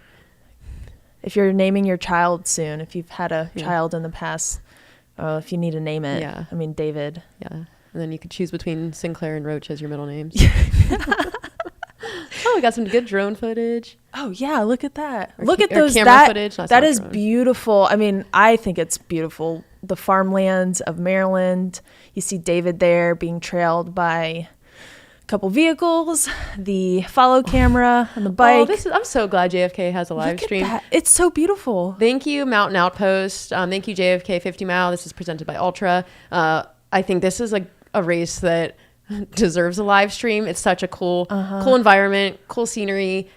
If you're naming your child soon, if you've had a child in the past, if you need to name it, I mean, David. Yeah. And then you could choose between Sinclair and Roach as your middle names. Oh, we got some good drone footage. Oh yeah, look at that. Look at those camera footage. That is beautiful. I mean, I think it's beautiful. The farmlands of Maryland. You see David there being trailed by a couple vehicles, the follow camera on the bike. I'm so glad JFK has a live stream. It's so beautiful. Thank you, Mountain Outpost. Thank you, JFK 50 Mile. This is presented by Altra. I think this is a race that deserves a live stream. It's such a cool environment, cool scenery,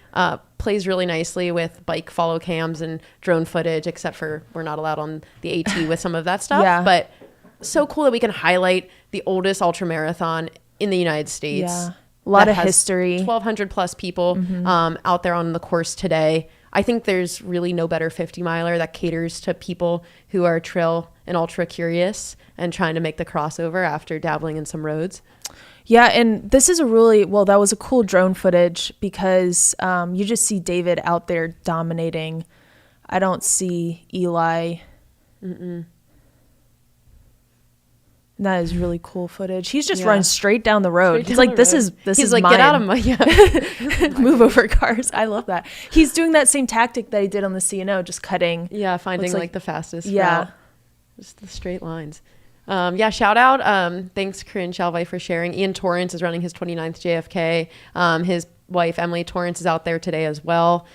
plays really nicely with bike follow cams and drone footage, except for we're not allowed on the AT with some of that stuff. Yeah. But so cool that we can highlight the oldest ultramarathon in the United States. Yeah. A lot of history. 1,200 plus people out there on the course today. I think there's really no better 50 miler that caters to people who are trail and ultra curious and trying to make the crossover after dabbling in some roads. Yeah, and this is that was a cool drone footage because you just see David out there dominating. I don't see Eli. That is really cool footage. He's just running straight down the road. He's like, this is like, mine. Get out of my move over cars. I love that. He's doing that same tactic that he did on the CNO, just cutting. Yeah, finding like the fastest route. Just the straight lines. Shout out. Thanks, Corinne Shalvey, for sharing. Ian Torrance is running his 29th JFK. His wife, Emily Torrance, is out there today as well.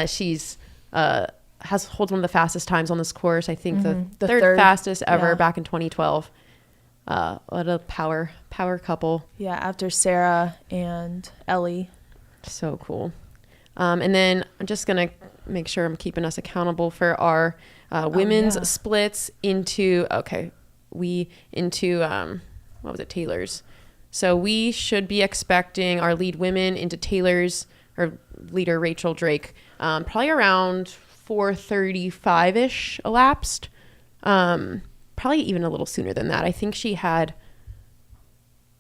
She's holds one of the fastest times on this course. I think the third fastest ever back in 2012. What a power couple. Yeah, after Sarah and Ellie. So cool. And then I'm just going to make sure I'm keeping us accountable for our women's splits into, Taylor's. So we should be expecting our lead women into Taylor's, or leader Rachel Drake, probably around 4:35-ish elapsed. Probably even a little sooner than that. I think she had,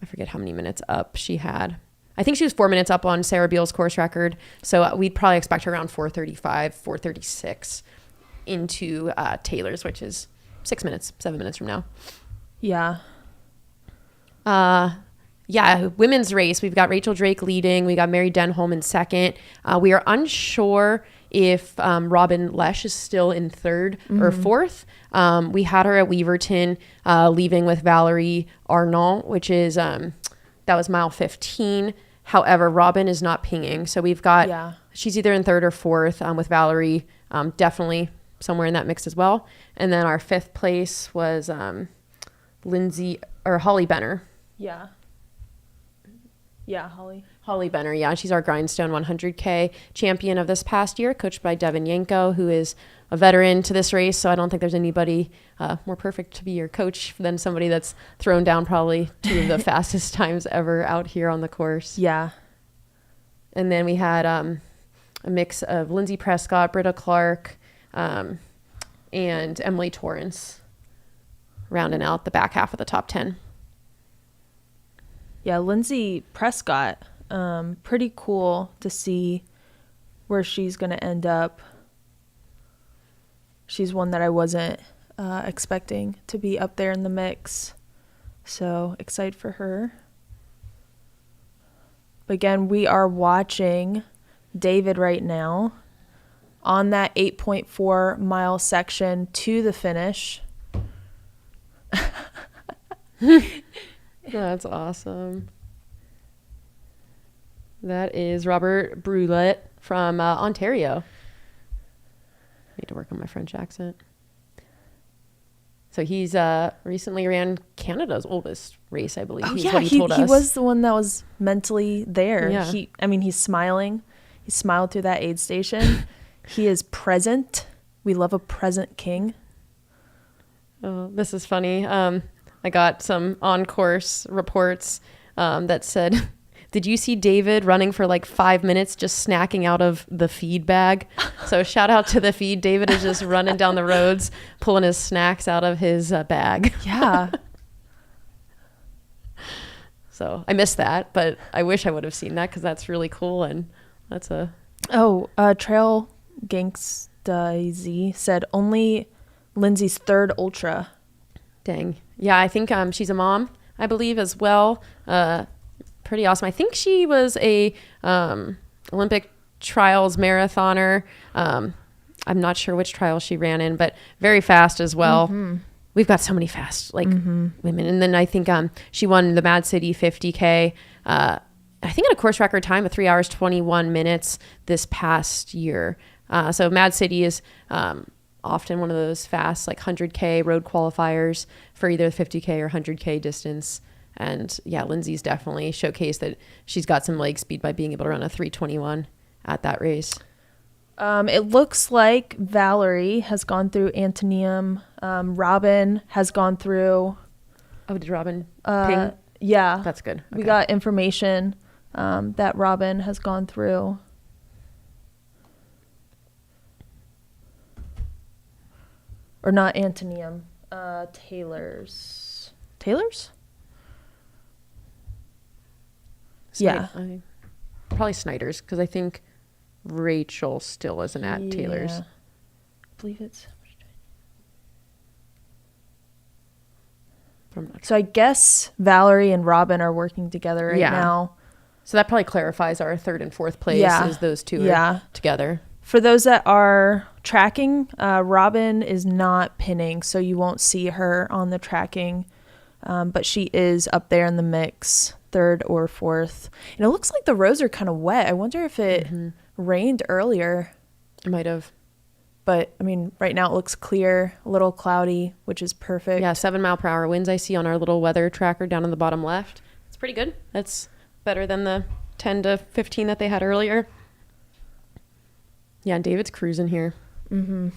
I forget how many minutes up she had. I think she was 4 minutes up on Sarah Beal's course record. So we'd probably expect her around 4:35, 4:36. into Taylor's, which is 7 minutes from now. Yeah. Women's race. We've got Rachel Drake leading. We got Mary Denholm in second. We are unsure if Robin Lesh is still in third or fourth. We had her at Weaverton leaving with Valerie Arnault, which is, that was mile 15. However, Robin is not pinging. So we've got, she's either in third or fourth with Valerie, definitely somewhere in that mix as well. And then our fifth place was Holly Benner. Yeah. Yeah, Holly. Holly Benner, yeah. She's our Grindstone 100K champion of this past year, coached by Devin Yanko, who is a veteran to this race. So I don't think there's anybody more perfect to be your coach than somebody that's thrown down probably 2 of the fastest times ever out here on the course. Yeah. And then we had a mix of Lindsay Prescott, Britta Clark, and Emily Torrance rounding out the back half of the top 10. Yeah, Lindsay Prescott, pretty cool to see where she's going to end up. She's one that I wasn't expecting to be up there in the mix. So excited for her. But again, we are watching David right now on that 8.4 mile section to the finish. That's awesome. That is Robert Brulette from Ontario. Need to work on my French accent. So he's recently ran Canada's oldest race, I believe. Oh, What he told us. He was the one that was mentally there. Yeah. He's smiling. He smiled through that aid station. He is present. We love a present king. Oh, this is funny. I got some on-course reports that said, did you see David running for like 5 minutes just snacking out of the feed bag? So shout out to the feed. David is just running down the roads, pulling his snacks out of his bag. Yeah. So I missed that, but I wish I would have seen that because that's really cool. And that's a... Trail Gangsta said only Lindsay's third ultra. Dang. Yeah, I think she's a mom, I believe, as well. Pretty awesome. I think she was a Olympic trials marathoner. I'm not sure which trial she ran in, but very fast as well. Mm-hmm. We've got so many fast women. And then I think she won the Mad City 50K. I think at a course record time of 3 hours, 21 minutes this past year. So Mad City is often one of those fast 100K road qualifiers for either the 50K or 100K distance. And yeah, Lindsay's definitely showcased that she's got some leg speed by being able to run a 3:21 at that race. It looks like Valerie has gone through Antonium. Robin has gone through. Oh, did Robin ping? Yeah. That's good. Okay. We got information that Robin has gone through. Or not Antonium. Taylor's. Taylor's? Yeah. Probably Snyder's, because I think Rachel still isn't at Taylor's. I believe it's... So I guess Valerie and Robin are working together right now. So that probably clarifies our third and fourth place is those two are together. For those that are tracking, Robin is not pinning, so you won't see her on the tracking, but she is up there in the mix, third or fourth. And it looks like the roads are kind of wet. I wonder if it rained earlier. It might have. But, I mean, right now it looks clear, a little cloudy, which is perfect. Yeah, 7-mile-per-hour winds I see on our little weather tracker down in the bottom left. It's pretty good. That's better than the 10 to 15 that they had earlier. Yeah, David's cruising here. Mm-hmm.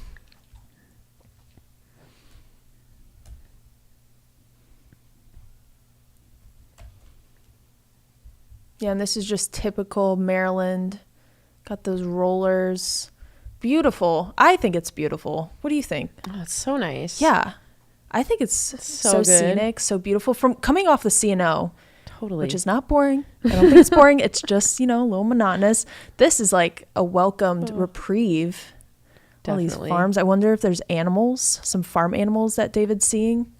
Yeah, and this is just typical Maryland. Got those rollers. Beautiful. I think it's beautiful. What do you think? Oh, it's so nice. Yeah. I think it's so scenic, so beautiful. From coming off the C&O. Totally. Which is not boring. I don't think it's boring. It's just, a little monotonous. This is like a welcomed reprieve. all these farms. I wonder if there's animals, some farm animals that David's seeing.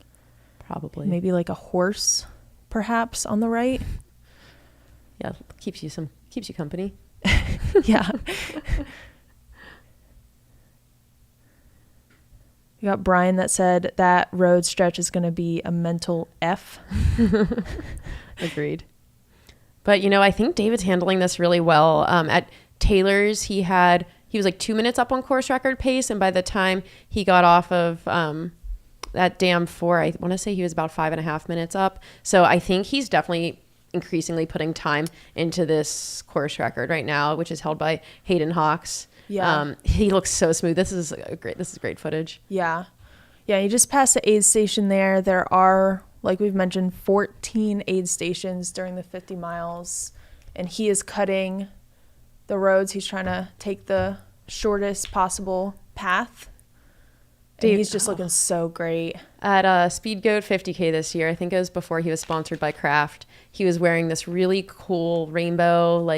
Probably. Maybe like a horse, perhaps, on the right. Yeah, keeps you company. Yeah. You got Brian that said that road stretch is going to be a mental F. Agreed. But, I think David's handling this really well. At Taylor's, he was like 2 minutes up on course record pace. And by the time he got off of that dam 4, I want to say he was about 5.5 minutes up. So I think he's definitely increasingly putting time into this course record right now, which is held by Hayden Hawks. Yeah. He looks so smooth. This is great footage. Yeah. Yeah, you just passed the aid station there. There are, like we've mentioned, 14 aid stations during the 50 miles. And he is cutting the roads. He's trying to take the shortest possible path. And he's just looking so great. At Speed Goat 50K this year, I think it was before he was sponsored by Kraft, he was wearing this really cool rainbow,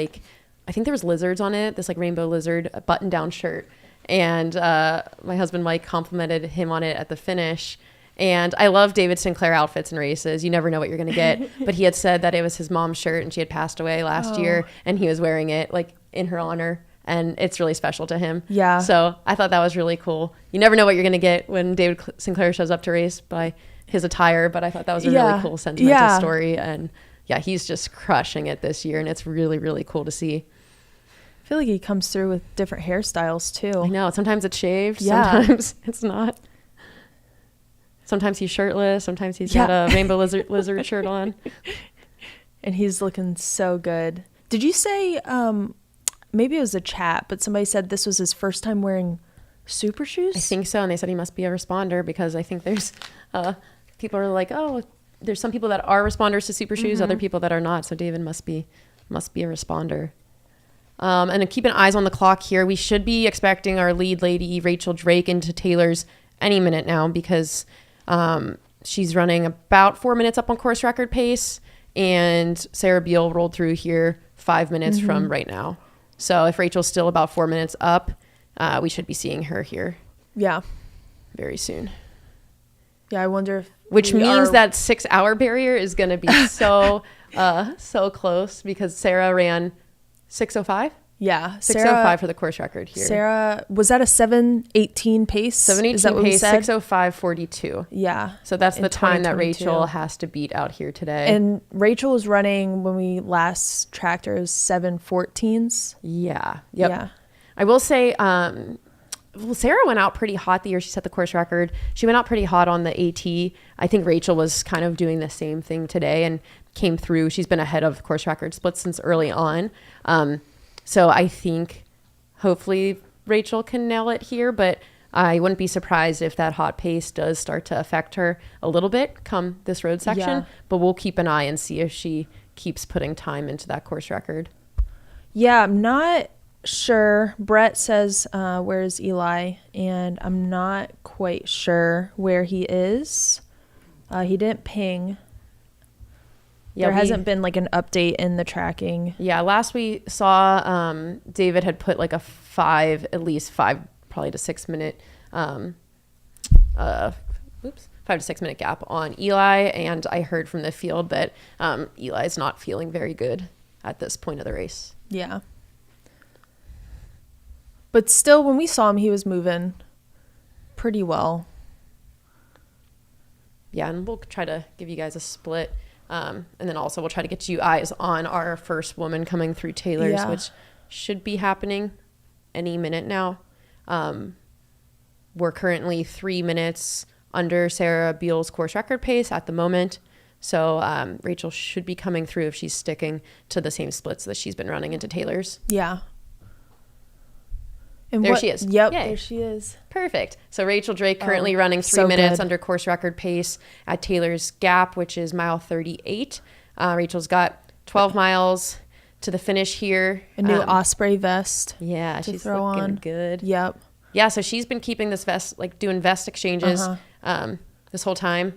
I think there was lizards on it, this rainbow lizard button-down shirt. And my husband Mike complimented him on it at the finish. And I love David Sinclair outfits and races. You never know what you're going to get. But he had said that it was his mom's shirt and she had passed away last year. And he was wearing it in her honor. And it's really special to him. Yeah. So I thought that was really cool. You never know what you're going to get when David Sinclair shows up to race by his attire. But I thought that was a really cool sentimental story. And yeah, he's just crushing it this year. And it's really, really cool to see. I feel like he comes through with different hairstyles too. I know. Sometimes it's shaved. Yeah. Sometimes it's not. Sometimes he's shirtless. Sometimes he's got a rainbow lizard shirt on. And he's looking so good. Did you say, maybe it was a chat, but somebody said this was his first time wearing super shoes? I think so. And they said he must be a responder because I think there's people are like, oh, there's some people that are responders to super shoes, other people that are not. So David must be a responder. And keeping eyes on the clock here. We should be expecting our lead lady, Rachel Drake, into Taylor's any minute now because she's running about 4 minutes up on course record pace. And Sarah Beal rolled through here 5 minutes from right now. So if Rachel's still about 4 minutes up, we should be seeing her here. Yeah. Very soon. Yeah, I wonder if... Which means that 6 hour barrier is going to be so close because Sarah ran 6:05? Yeah. 6:05 for the course record here. Sarah, was that a 7:18 pace? 7:18 is that what pace, we said? 6:05:42. Yeah. So that's the time that Rachel has to beat out here today. And Rachel was running, when we last tracked her, 7:14s. Yeah. Yep. Yeah. I will say, Sarah went out pretty hot the year she set the course record. She went out pretty hot on the AT. I think Rachel was kind of doing the same thing today and came through. She's been ahead of course record splits since early on. So I think hopefully Rachel can nail it here, but I wouldn't be surprised if that hot pace does start to affect her a little bit come this road section, but we'll keep an eye and see if she keeps putting time into that course record. Yeah, I'm not sure. Brett says, where's Eli? And I'm not quite sure where he is. He didn't ping. Yeah, there hasn't been an update in the tracking. Yeah, last we saw, David had put at least 5 probably to 6 minute 5 to 6 minute gap on Eli, and I heard from the field that Eli's not feeling very good at this point of the race. Yeah. But still, when we saw him, he was moving pretty well. Yeah, and we'll try to give you guys a split. And then also we'll try to get you eyes on our first woman coming through Taylor's, which should be happening any minute now. We're currently 3 minutes under Sarah Beal's course record pace at the moment. So Rachel should be coming through if she's sticking to the same splits that she's been running into Taylor's. Yeah. And there she is. Yep, Yay. there she is. Perfect. So Rachel Drake currently running 3 minutes under course record pace at Taylor's Gap, which is mile 38. Rachel's got 12 miles to the finish here. A new Osprey vest. Yeah, she's looking good. Yep. Yeah, so she's been keeping this vest, doing vest exchanges this whole time.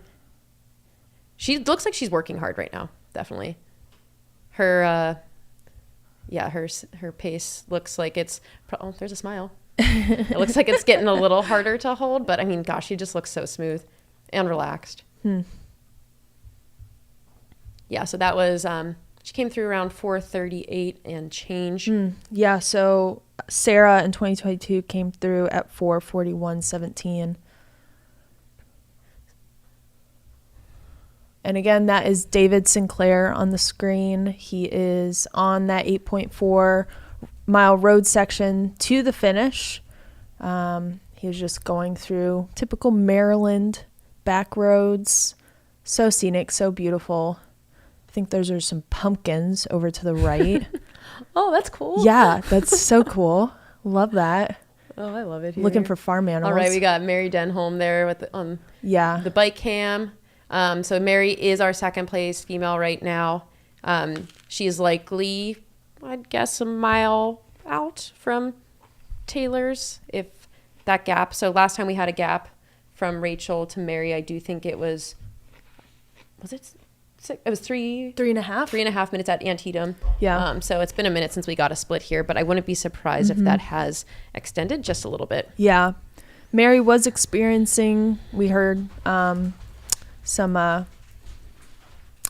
She looks like she's working hard right now, definitely. Her pace looks like it's... Oh, there's a smile. It looks like it's getting a little harder to hold, but I mean, gosh, she just looks so smooth and relaxed. Yeah, so that was, she came through around 4:38 and change. Yeah, so Sarah in 2022 came through at 4:41:17. And again, that is David Sinclair on the screen. He is on that 8.4 mile road section to the finish. He was just going through typical Maryland back roads. So scenic, so beautiful. I think those are some pumpkins over to the right. Oh, that's cool. Yeah, that's so cool. Love that. Oh, I love it here. Looking for farm animals. All right, we got Mary Denholm there with the bike cam. So Mary is our second place female right now. She is likely, I'd guess, a mile out from Taylor's, if that gap. So last time we had a gap from Rachel to Mary, I do think it was it six? It was three and a half minutes at Antietam. Yeah. So it's been a minute since we got a split here, but I wouldn't be surprised if that has extended just a little bit. Yeah. Mary was experiencing, we heard, some I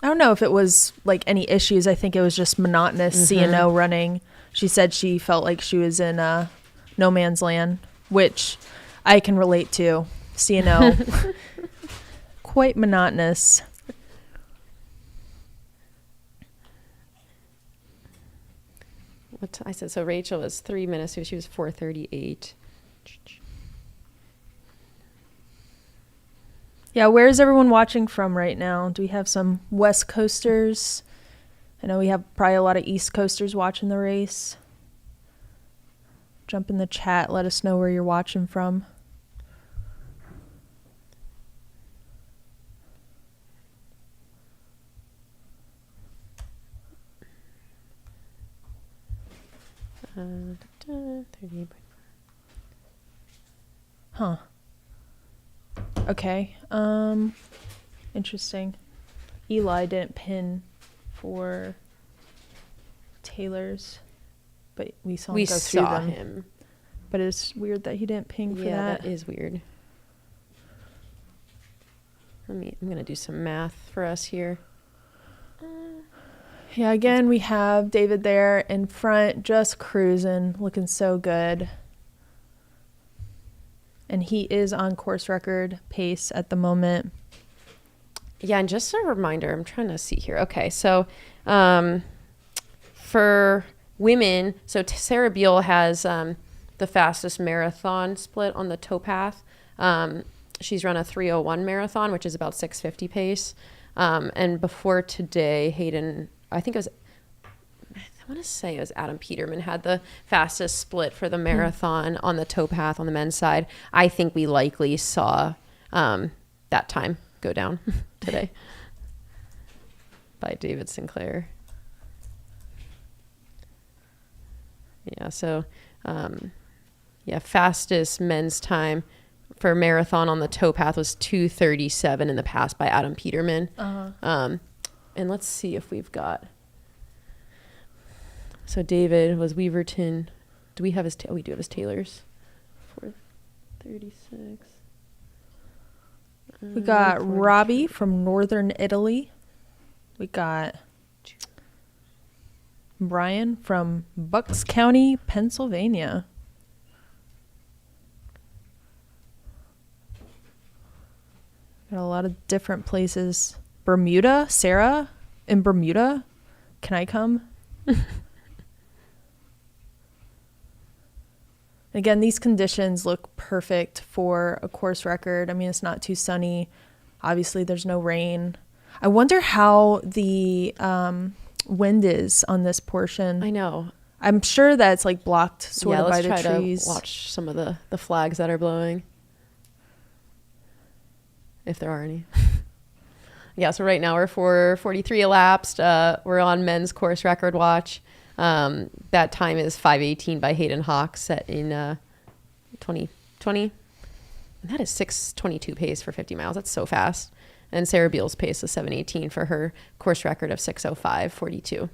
don't know if it was like any issues. I think it was just monotonous CNO running. She said she felt like she was in no man's land, which I can relate to. CNO, quite monotonous. I said, so Rachel was 3 minutes, so she was 4:38. Yeah, where is everyone watching from right now? Do we have some West Coasters? I know we have probably a lot of East Coasters watching the race. Jump in the chat. Let us know where you're watching from. Huh. Okay. Interesting. Eli didn't pin for Taylor's, but we saw him go through them. Him. But it's weird that he didn't ping for that. Yeah, that is weird. I'm gonna do some math for us here. Yeah, again, we have David there in front, just cruising, looking so good. And he is on course record pace at the moment. Yeah, and just a reminder, I'm trying to see here. Okay, so for women, so Sarah Beal has the fastest marathon split on the towpath. She's run a 3:01 marathon, which is about 6:50 pace. And before today, Hayden, I want to say it was Adam Peterman, had the fastest split for the marathon on the towpath on the men's side. I think we likely saw that time go down today by David Sinclair. Yeah, so fastest men's time for marathon on the towpath was 2:37 in the past by Adam Peterman. And let's see if we've got. So David was Weaverton. Do we have his? We do have his Taylor's. 4:36. We got Robbie from Northern Italy. We got Brian from Bucks County, Pennsylvania. Got a lot of different places. Bermuda, Sarah in Bermuda. Can I come? Again, these conditions look perfect for a course record. I mean, it's not too sunny. Obviously, there's no rain. I wonder how the wind is on this portion. I know. I'm sure that it's like blocked sort of by the trees. Yeah, let's try to watch some of the flags that are blowing. If there are any. Yeah, so right now we're 4:43 elapsed. We're on men's course record watch. That time is 5:18 by Hayden Hawk, set in 2020. And that is 6:22 pace for 50 miles. That's so fast. And Sarah Beal's pace is 7:18 for her course record of 6:05:42.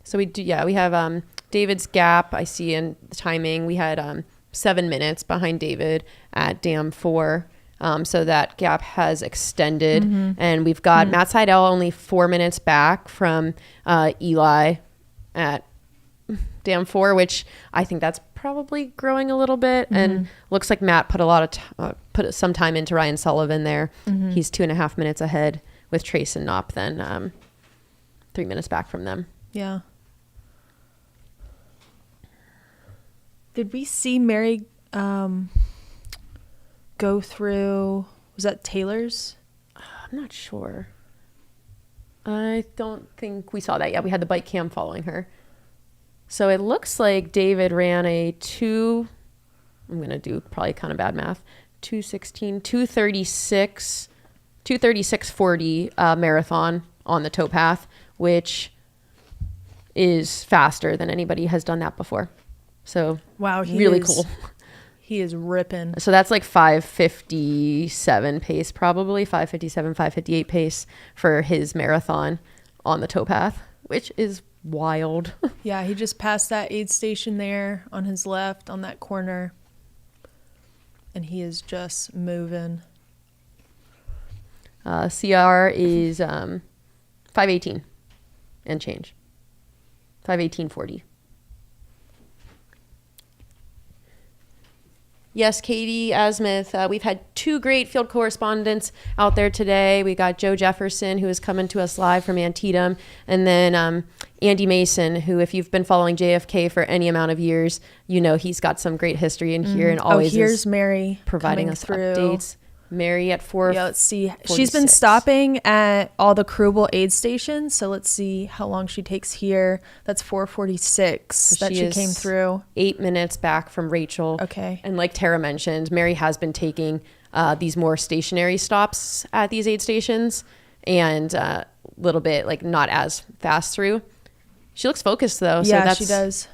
So we have David's gap. I see in the timing we had 7 minutes behind David at Dam 4. So that gap has extended, and we've got Matt Seidel only 4 minutes back from Eli at Dam 4, which I think that's probably growing a little bit. And looks like Matt put some time into Ryan Sullivan there. He's 2.5 minutes ahead with Trace and Knopp, then 3 minutes back from them. Yeah. Did we see Mary go through, was that Taylor's? I'm not sure. I don't think we saw that yet. We had the bike cam following her. So it looks like David ran I'm going to do probably kind of bad math, 236:40 marathon on the towpath, which is faster than anybody has done that before. So wow, really cool. He is ripping. So that's like 5:57 pace, probably 5:57, 5:58 pace for his marathon on the towpath, which is wild. Yeah, he just passed that aid station there on his left on that corner, and he is just moving. CR is 5:18 and change. 5:18:40. Yes, Katie Asmith. We've had 2 great field correspondents out there today. We got Joe Jefferson, who is coming to us live from Antietam, and then Andy Mason, who, if you've been following JFK for any amount of years, you know he's got some great history in here and always here's Mary providing us through. updates. Mary at 4. Yeah, let's see. She's been stopping at all the Krubel aid stations, so let's see how long she takes here. That's 4:46 so she came through. 8 minutes back from Rachel. Okay. And like Tara mentioned, Mary has been taking these more stationary stops at these aid stations and a little bit like not as fast through. She looks focused though. Yeah, so that's she does.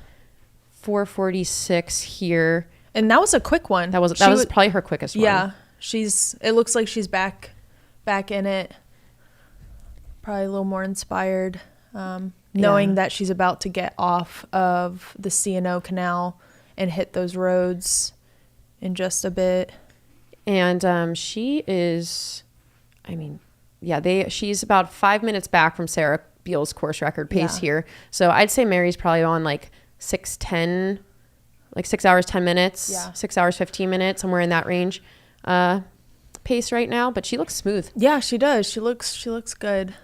4:46 here. And that was a quick one. That was probably her quickest one. Yeah. It looks like she's back in it. Probably a little more inspired, knowing that she's about to get off of the C&O Canal and hit those roads in just a bit. And she is, she's about 5 minutes back from Sarah Beal's course record pace here. So I'd say Mary's probably on like 6:10, like 6 hours, 10 minutes, 6 hours, 15 minutes, somewhere in that range. Pace right now, but she looks smooth. Yeah, she does. She looks good.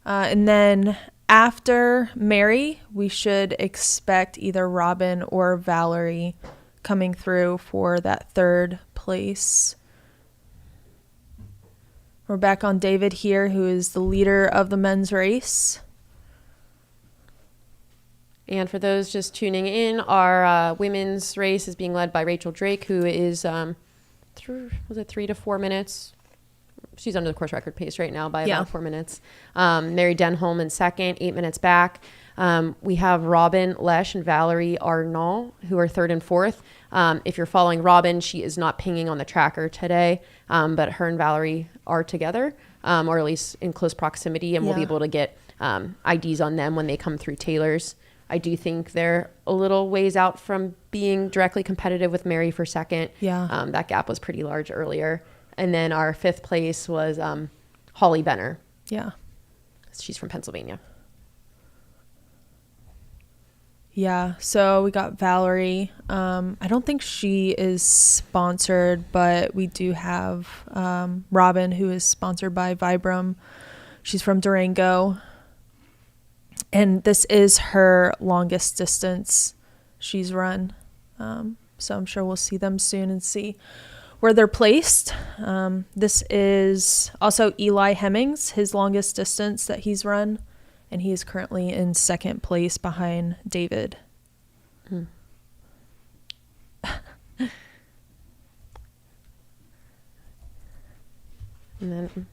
And then after Mary, we should expect either Robin or Valerie coming through for that 3rd place. We're back on David here, who is the leader of the men's race. And for those just tuning in, our women's race is being led by Rachel Drake, who is 3 to 4 minutes. She's under the course record pace right now by about 4 minutes. Mary Denholm in second, 8 minutes back. We have Robin Lesh and Valerie Arnault, who are 3rd and 4th. If you're following Robin, she is not pinging on the tracker today, but her and Valerie are together, or at least in close proximity, and we'll be able to get IDs on them when they come through Taylor's. I do think they're a little ways out from being directly competitive with Mary for second. Yeah. That gap was pretty large earlier. And then our 5th place was Holly Benner. Yeah. She's from Pennsylvania. Yeah. So we got Valerie. I don't think she is sponsored, but we do have Robin, who is sponsored by Vibram. She's from Durango. And this is her longest distance she's run. So I'm sure we'll see them soon and see where they're placed. This is also Eli Hemmings, his longest distance that he's run. And he is currently in 2nd place behind David. And then I'm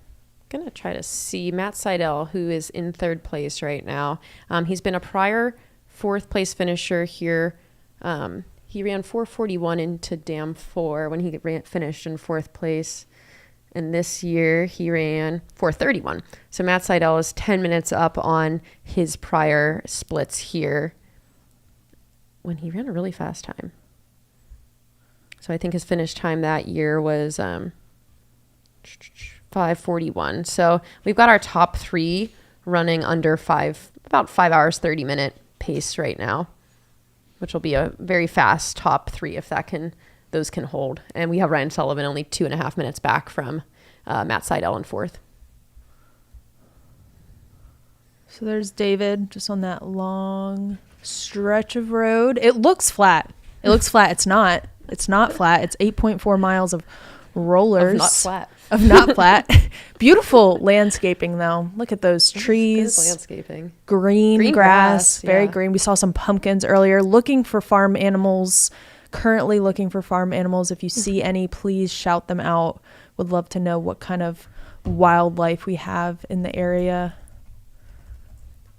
going to try to see Matt Seidel, who is in 3rd place right now. He's been a prior 4th place finisher here. He ran 4:41 into Dam 4 when he finished in 4th place. And this year he ran 4:31. So Matt Seidel is 10 minutes up on his prior splits here when he ran a really fast time. So I think his finish time that year was 5:41. So we've got our top 3 running under about 5 hours, 30-minute pace right now, which will be a very fast top 3 if those can hold. And we have Ryan Sullivan only 2.5 minutes back from Matt Seidel in 4th. So there's David just on that long stretch of road. It looks flat. It's not. It's not flat. It's 8.4 miles of rollers. Of not flat. Beautiful landscaping, though. Look at those trees. Good landscaping. Green grass. Very yeah. green. We saw some pumpkins earlier. Looking for farm animals. Currently looking for farm animals. If you see any, please shout them out. Would love to know what kind of wildlife we have in the area.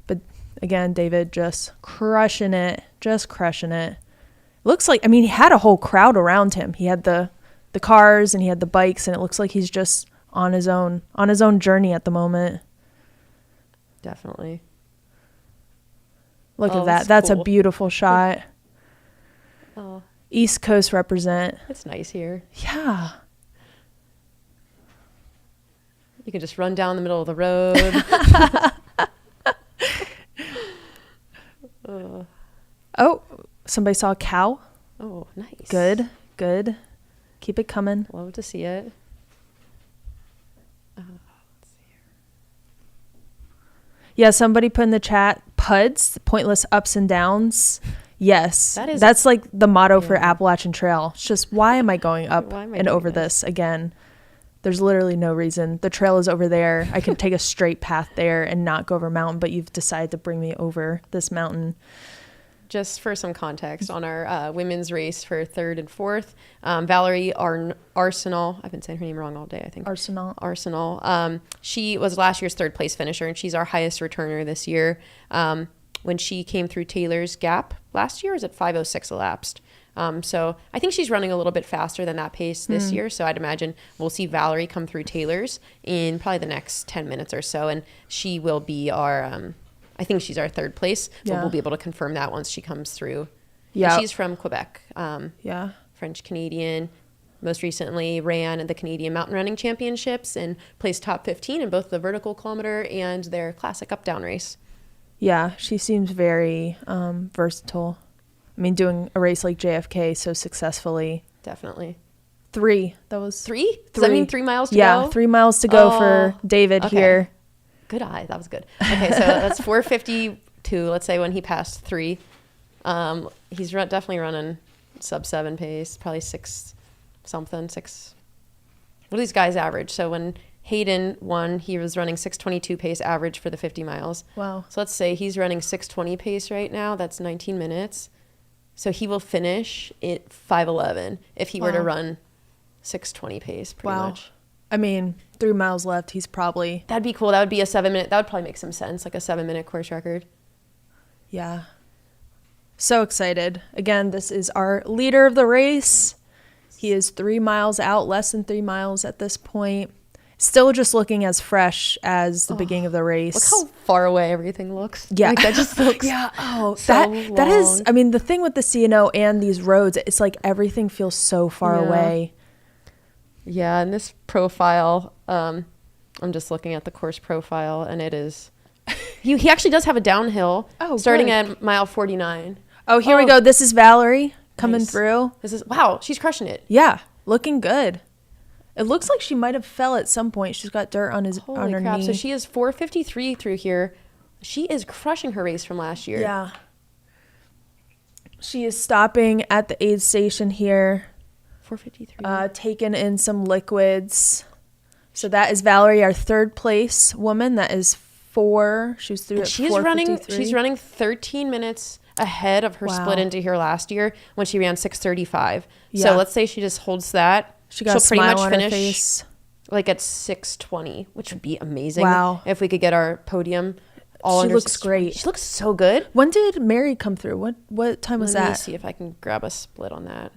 But again, David just crushing it. Looks like, he had a whole crowd around him. He had the cars and he had the bikes, and it looks like he's just on his own journey at the moment. Definitely. Look at that. That's cool. A beautiful shot. Oh. East Coast represent. It's nice here. Yeah. You can just run down the middle of the road. Oh, somebody saw a cow. Oh, nice. Good. Keep it coming. Love to see it. Let's see here. Yeah, somebody put in the chat, PUDs, pointless ups and downs. Yes, that's like the motto for Appalachian Trail. It's just, why am I going up and over this again? There's literally no reason. The trail is over there. I could take a straight path there and not go over a mountain, but you've decided to bring me over this mountain. Just for some context on our women's race for 3rd and 4th, Valerie Arsenal, I've been saying her name wrong all day, I think. Arsenal. She was last year's 3rd place finisher, and she's our highest returner this year. When she came through Taylor's Gap last year, it was at 5:06 elapsed. So I think she's running a little bit faster than that pace this year. So I'd imagine we'll see Valerie come through Taylor's in probably the next 10 minutes or so. And she will be our, I think she's our 3rd place, but we'll be able to confirm that once she comes through. Yeah. And she's from Quebec. French Canadian. Most recently ran the Canadian Mountain Running Championships and placed top 15 in both the vertical kilometer and their classic up-down race. Yeah, she seems very versatile. Doing a race like JFK so successfely. Definitely. 3. That was 3? Does that mean 3 miles to go? Yeah, 3 miles to go for David here. Good eye. That was good. Okay, so that's 4:52, let's say, when he passed 3. He's definitely running sub-7 pace, probably 6 something, 6. What do these guys average? So when Hayden won, he was running 6:22 pace average for the 50 miles. Wow. So let's say he's running 6:20 pace right now. That's 19 minutes. So he will finish at 5:11 if he were to run 6:20 pace, pretty much. 3 miles left. He's probably... That'd be cool. That would be a 7-minute... That would probably make some sense, like a 7-minute course record. Yeah. So excited. Again, this is our leader of the race. He is 3 miles out, less than 3 miles at this point. Still just looking as fresh as the beginning of the race. Look how far away everything looks. Yeah. Like, that just looks that is, the thing with the CNO and these roads, it's like everything feels so far away. Yeah, and this profile, I'm just looking at the course profile, and it is... He actually does have a downhill starting at mile 49. Oh, here we go. This is Valerie coming through. Wow, she's crushing it. Yeah, looking good. It looks like she might have fell at some point. She's got dirt on her crap. knee. So she is 4:53 through here. She is crushing her race from last year. Yeah. She is stopping at the aid station here. 4:53. Taking in some liquids. So that is Valerie, our 3rd place woman. That is 4. She was through at 4:53. She's running 13 minutes ahead of her split into here last year when she ran 6:35. Yeah. So let's say she just holds that. She'll pretty much finish like at 6:20, which would be amazing. Wow. If we could get our podium all under 6:20. She looks great. She looks so good. When did Mary come through? What time was that? Let me see if I can grab a split on that.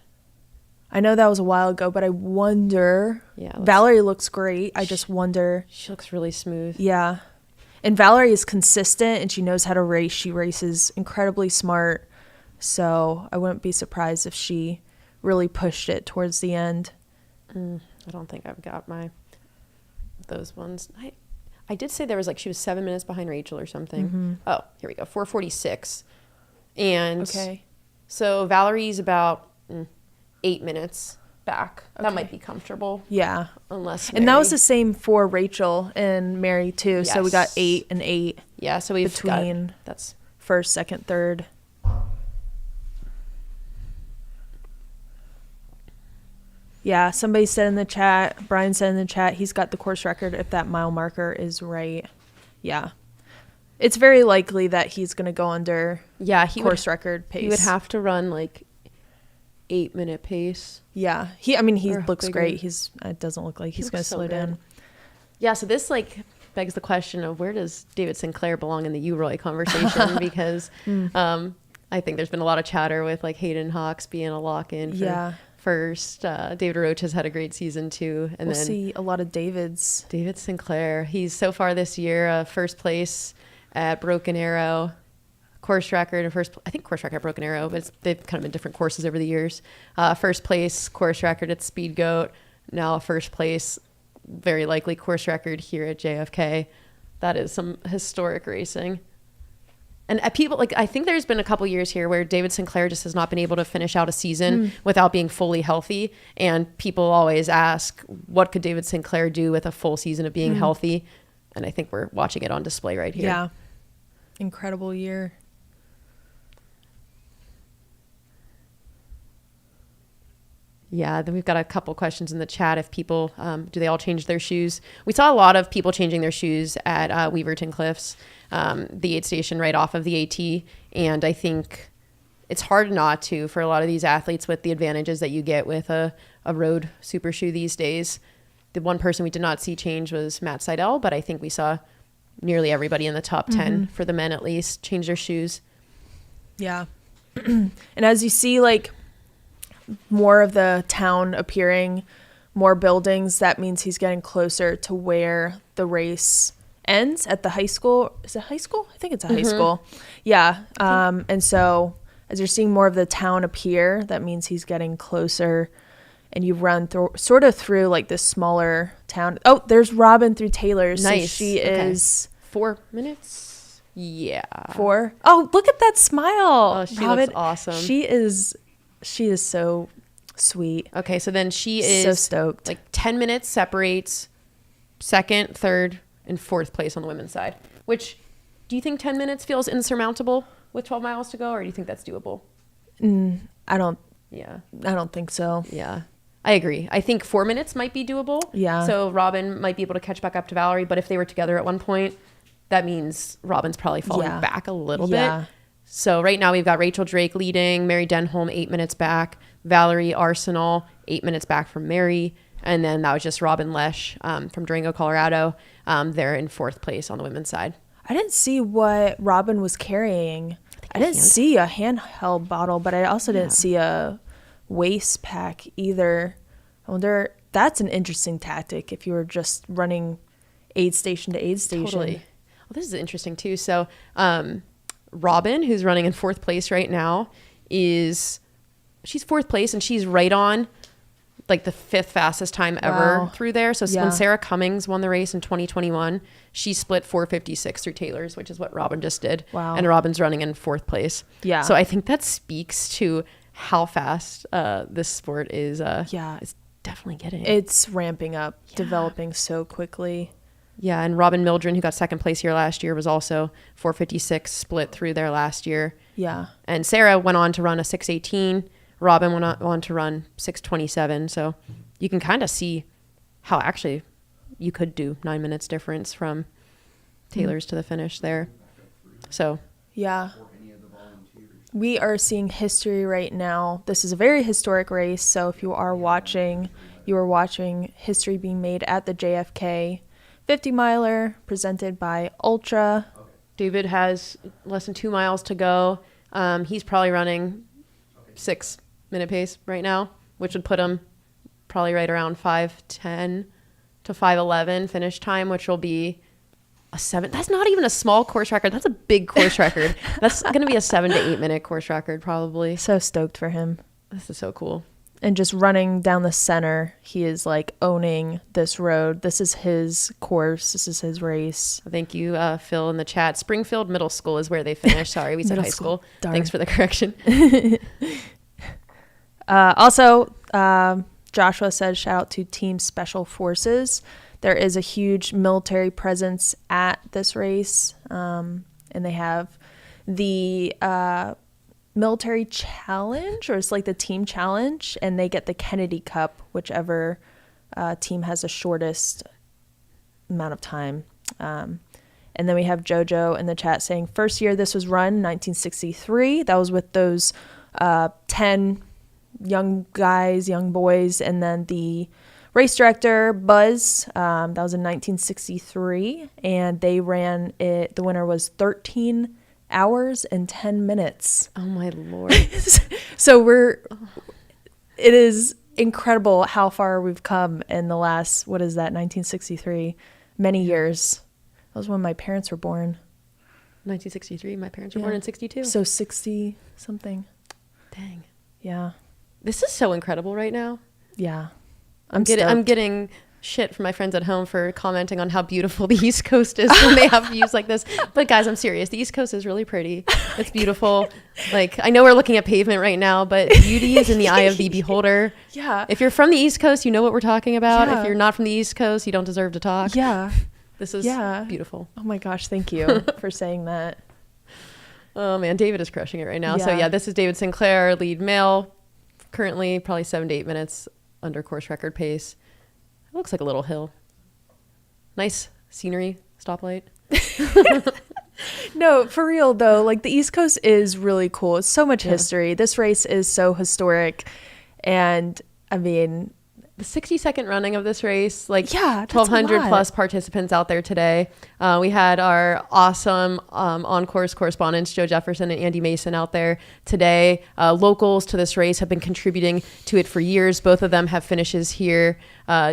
I know that was a while ago, but I wonder. Yeah, Valerie looks great. I just wonder. She looks really smooth. Yeah. And Valerie is consistent and she knows how to race. She races incredibly smart. So I wouldn't be surprised if she really pushed it towards the end. I don't think I've got those ones. I did say there was she was 7 minutes behind Rachel or something. Mm-hmm. Oh, here we go. 4:46. And okay. So Valerie's about 8 minutes back. Okay. That might be comfortable. Yeah. Unless And that was the same for Rachel and Mary too. Yes. So we got 8 and 8. Yeah, so we've between that's first, second, third. Yeah, somebody said in the chat, Brian said in the chat, he's got the course record if that mile marker is right. Yeah. It's very likely that he's going to go under course record pace. He would have to run 8-minute pace. Yeah. He looks bigger. Great. It doesn't look like he's going to slow down. Yeah, so this begs the question of where does David Sinclair belong in the UROY conversation? Because I think there's been a lot of chatter with Hayden Hawks being a lock-in for first. David Roach has had a great season too. And we'll then see a lot of David's. David Sinclair. He's so far this year first place at Broken Arrow. Course record and I think course record at Broken Arrow, but they've kind of been different courses over the years. First place course record at Speed Goat. Now first place, very likely course record here at JFK. That is some historic racing. And people I think there's been a couple years here where David Sinclair just has not been able to finish out a season without being fully healthy. And people always ask, what could David Sinclair do with a full season of being healthy? And I think we're watching it on display right here. Yeah. Incredible year. Yeah, then we've got a couple questions in the chat. If people, do they all change their shoes? We saw a lot of people changing their shoes at Weaverton Cliffs, the aid station right off of the AT. And I think it's hard not to for a lot of these athletes with the advantages that you get with a road super shoe these days. The one person we did not see change was Matt Seidel, but I think we saw nearly everybody in the top 10, for the men at least, change their shoes. Yeah. And as you see, more of the town appearing, more buildings, that means he's getting closer to where the race ends at the high school. Is it high school? I think it's a high school. Yeah. And so as you're seeing more of the town appear, that means he's getting closer, and you run through this smaller town. Oh, there's Robin through Taylor's. Nice. So she is 4 minutes. Yeah. 4. Oh, look at that smile. Oh, she Robin, looks awesome. She is so sweet. Okay, so then she is so stoked. 10 minutes separates second, third, and fourth place on the women's side. Which, do you think 10 minutes feels insurmountable with 12 miles to go, or do you think that's doable? I don't think so. Yeah, I agree. I think 4 minutes might be doable. Yeah. So Robin might be able to catch back up to Valerie, but if they were together at one point, that means Robin's probably falling back a little bit. So right now we've got Rachel Drake leading, Mary Denholm 8 minutes back, Valerie Arsenal 8 minutes back from Mary, and then that was just Robin Lesh from Durango, Colorado. They're in fourth place on the women's side. I didn't see what Robin was carrying. I didn't see a handheld bottle, but I also didn't see a waist pack either. I wonder, that's an interesting tactic if you were just running aid station to aid station. Totally. Well, this is interesting too. So Robin, who's running in fourth place right now, she's fourth place, and she's right on the fifth fastest time ever through there. So when Sarah Cummings won the race in 2021, she split 4:56 through Taylor's, which is what Robin just did. Wow. And Robin's running in fourth place. Yeah. So I think that speaks to how fast this sport is. It's definitely getting. It's ramping up, developing so quickly. Yeah, and Robin Mildren, who got second place here last year, was also 4:56 split through there last year. Yeah. And Sarah went on to run a 6:18. Robin went on to run 6:27. So you can kind of see how actually you could do 9 minutes difference from Taylor's to the finish there. So yeah. We are seeing history right now. This is a very historic race. So if you are watching history being made at the JFK 50-miler presented by Ultra. David has less than 2 miles to go. He's probably running 6-minute pace right now. which would put him probably right around 5:10 to 5:11 finish time, which will be a 7. That's not even a small course record. That's a big course record. That's going to be a 7 to 8 minute course record probably. So stoked for him. This is so cool. And just running down the center, he is like owning this road. This is his course. This is his race. Thank you, Phil, in the chat. Springfield Middle School is where they finished. Sorry, we said high school. Darn. Thanks for the correction. Also, Joshua says, shout out to Team Special Forces. There is a huge military presence at this race, and they have the military challenge, or it's like the team challenge, and they get the Kennedy Cup, whichever team has the shortest amount of time. And then we have JoJo in the chat saying, first year this was run, 1963. That was with those 10 young guys, young boys, and then the race director, Buzz, that was in 1963, and they ran it. The winner was 13 hours and 10 minutes. Oh my Lord. So it is incredible how far we've come in the last, 1963, many years. That was when my parents were born. 1963, my parents were born in 62. So 60 something. Dang. Yeah. This is so incredible right now. Yeah. I'm getting shit from my friends at home for commenting on how beautiful the East Coast is when they have views like this. But guys, I'm serious. The East Coast is really pretty. It's beautiful. Like, I know we're looking at pavement right now, but beauty is in the eye of the beholder. Yeah. If you're from the East Coast, you know what we're talking about. Yeah. If you're not from the East Coast, you don't deserve to talk. Yeah. This is beautiful. Oh my gosh, thank you for saying that. Oh man, David is crushing it right now. Yeah. So yeah, this is David Sinclair, lead male, currently probably 7 to 8 minutes under course record pace. It looks like a little hill. Nice scenery, stoplight. No, for real though, like the East Coast is really cool. It's so much history. This race is so historic. And I mean, the 60-second running of this race, like 1,200 plus participants out there today. We had our awesome on-course correspondents, Joe Jefferson and Andy Mason, out there today. Locals to this race have been contributing to it for years. Both of them have finishes here.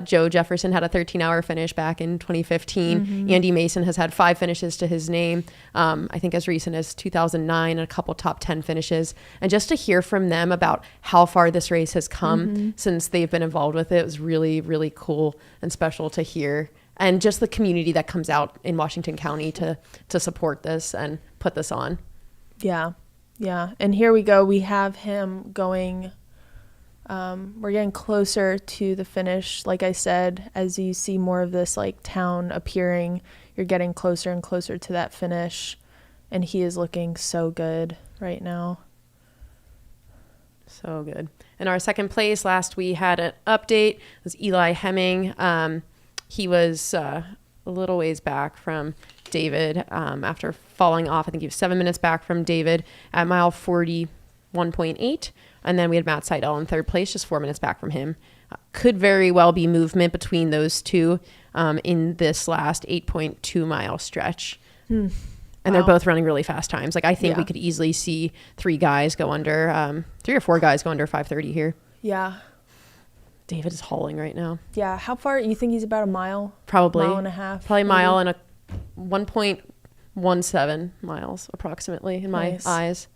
Joe Jefferson had a 13-hour finish back in 2015. Mm-hmm. Andy Mason has had 5 finishes to his name, I think as recent as 2009, and a couple top 10 finishes. And just to hear from them about how far this race has come since they've been involved with it was really, really cool and special to hear. And just the community that comes out in Washington County to support this and put this on. Yeah. Yeah. And here we go. We have him going. We're getting closer to the finish. Like I said, as you see more of this like town appearing, you're getting closer and closer to that finish. And he is looking so good right now. So good. In our second place, last we had an update. It was Eli Hemming. He was a little ways back from David after falling off. I think he was 7 minutes back from David at mile 41.8. And then we had Matt Seidel in third place, just 4 minutes back from him. Could very well be movement between those two in this last 8.2 mile stretch. And they're both running really fast times. Like, I think we could easily see 3 or 4 guys go under 5:30 here. Yeah. David is hauling right now. Yeah. How far? You think he's about a mile? Probably. Mile and a half? Probably a mile and a 1.17 miles approximately in my eyes.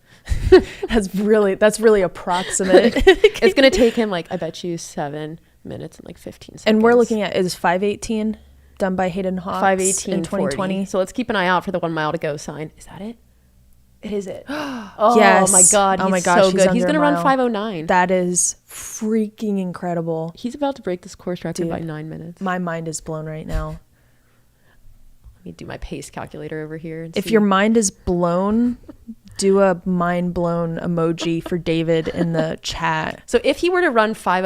That's really approximate. It's going to take him, like, I bet you 7 minutes and like 15 seconds. And we're looking at, is 5:18 done by Hayden Hawks 5:18 in 2020. 40. So let's keep an eye out for the 1 mile to go sign. Is that it? It is it. Yes. My God. He's so good. He's going to run 5:09. That is freaking incredible. He's about to break this course record by 9 minutes. My mind is blown right now. Let me do my pace calculator over here. And if see. your mind is blown, do a mind blown emoji for David in the chat. So if he were to run 5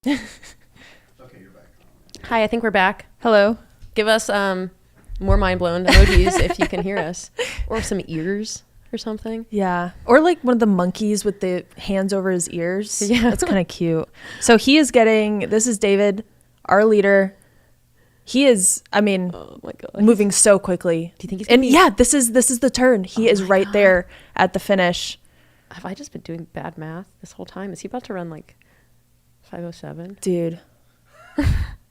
Okay, you're back. Hi, I think we're back. Hello. Give us more mind-blown emojis if you can hear us. Or some ears or something. Yeah. Or like one of the monkeys with the hands over his ears. Yeah. That's kind of cute. So he is this is David, our leader. He is, oh my God, moving so quickly. Do you think he's yeah, this is the turn. He is right there at the finish. Have I just been doing bad math this whole time? Is he about to run like 5:07? Dude.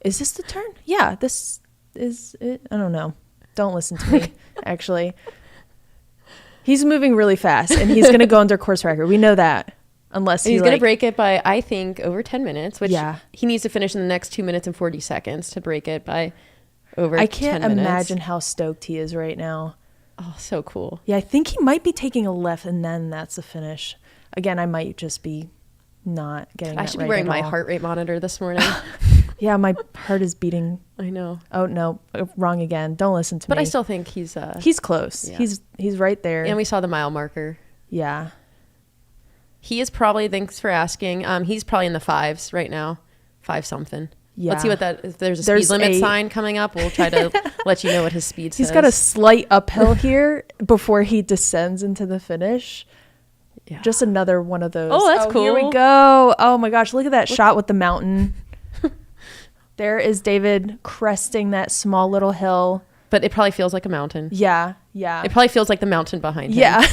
Is this the turn? Yeah, this is it. I don't know. Don't listen to me, actually. He's moving really fast, and he's going to go under course record. We know that. Unless he's going to break it by, I think, over 10 minutes, which yeah. he needs to finish in the next 2 minutes and 40 seconds to break it by over 10 minutes. I can't imagine how stoked he is right now. Oh, so cool. Yeah, I think he might be taking a left, and then that's the finish. Again, I might just be not getting that right. I should be wearing my heart rate monitor this morning. Yeah, my heart is beating. I know. Oh, no. Wrong again. Don't listen to me. But I still think he's close. Yeah. He's right there. And we saw the mile marker. Yeah. He is probably, thanks for asking, he's probably in the 5s right now. 5 something. Yeah. Let's see if there's a speed limit sign coming up. We'll try to let you know what his speed says. He's got a slight uphill here before he descends into the finish. Yeah. Just another one of those. Oh, that's cool. Here we go. Oh my gosh, look at that shot with the mountain. There is David cresting that small little hill. But it probably feels like a mountain. Yeah, yeah. It probably feels like the mountain behind him. Yeah.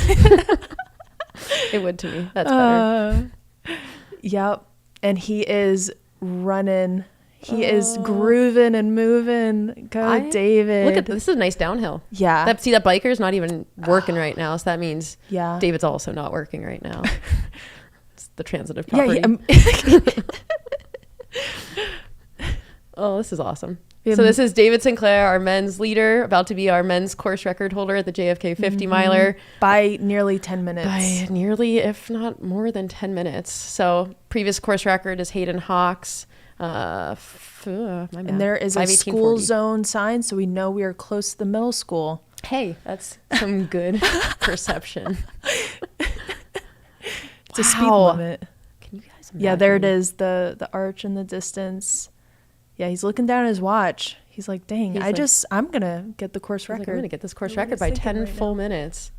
It would to me. That's better. Yep. And he is running. He is grooving and moving. Go, David. Look at this. This is a nice downhill. Yeah. See, that biker's not even working right now. So that means yeah. David's also not working right now. It's the transitive property. Yeah. Oh, this is awesome. So this is David Sinclair, our men's leader, about to be our men's course record holder at the JFK 50 miler. By nearly 10 minutes. By nearly, if not more than 10 minutes. So previous course record is Hayden Hawks. And there is a school zone sign, so we know we are close to the middle school. Hey, that's some good perception. It's a speed limit. Can you guys imagine? Yeah, there it is, the arch in the distance. Yeah, he's looking down at his watch. He's like, dang, I'm going to get the course record. I'm going to get this course record by 10 full minutes.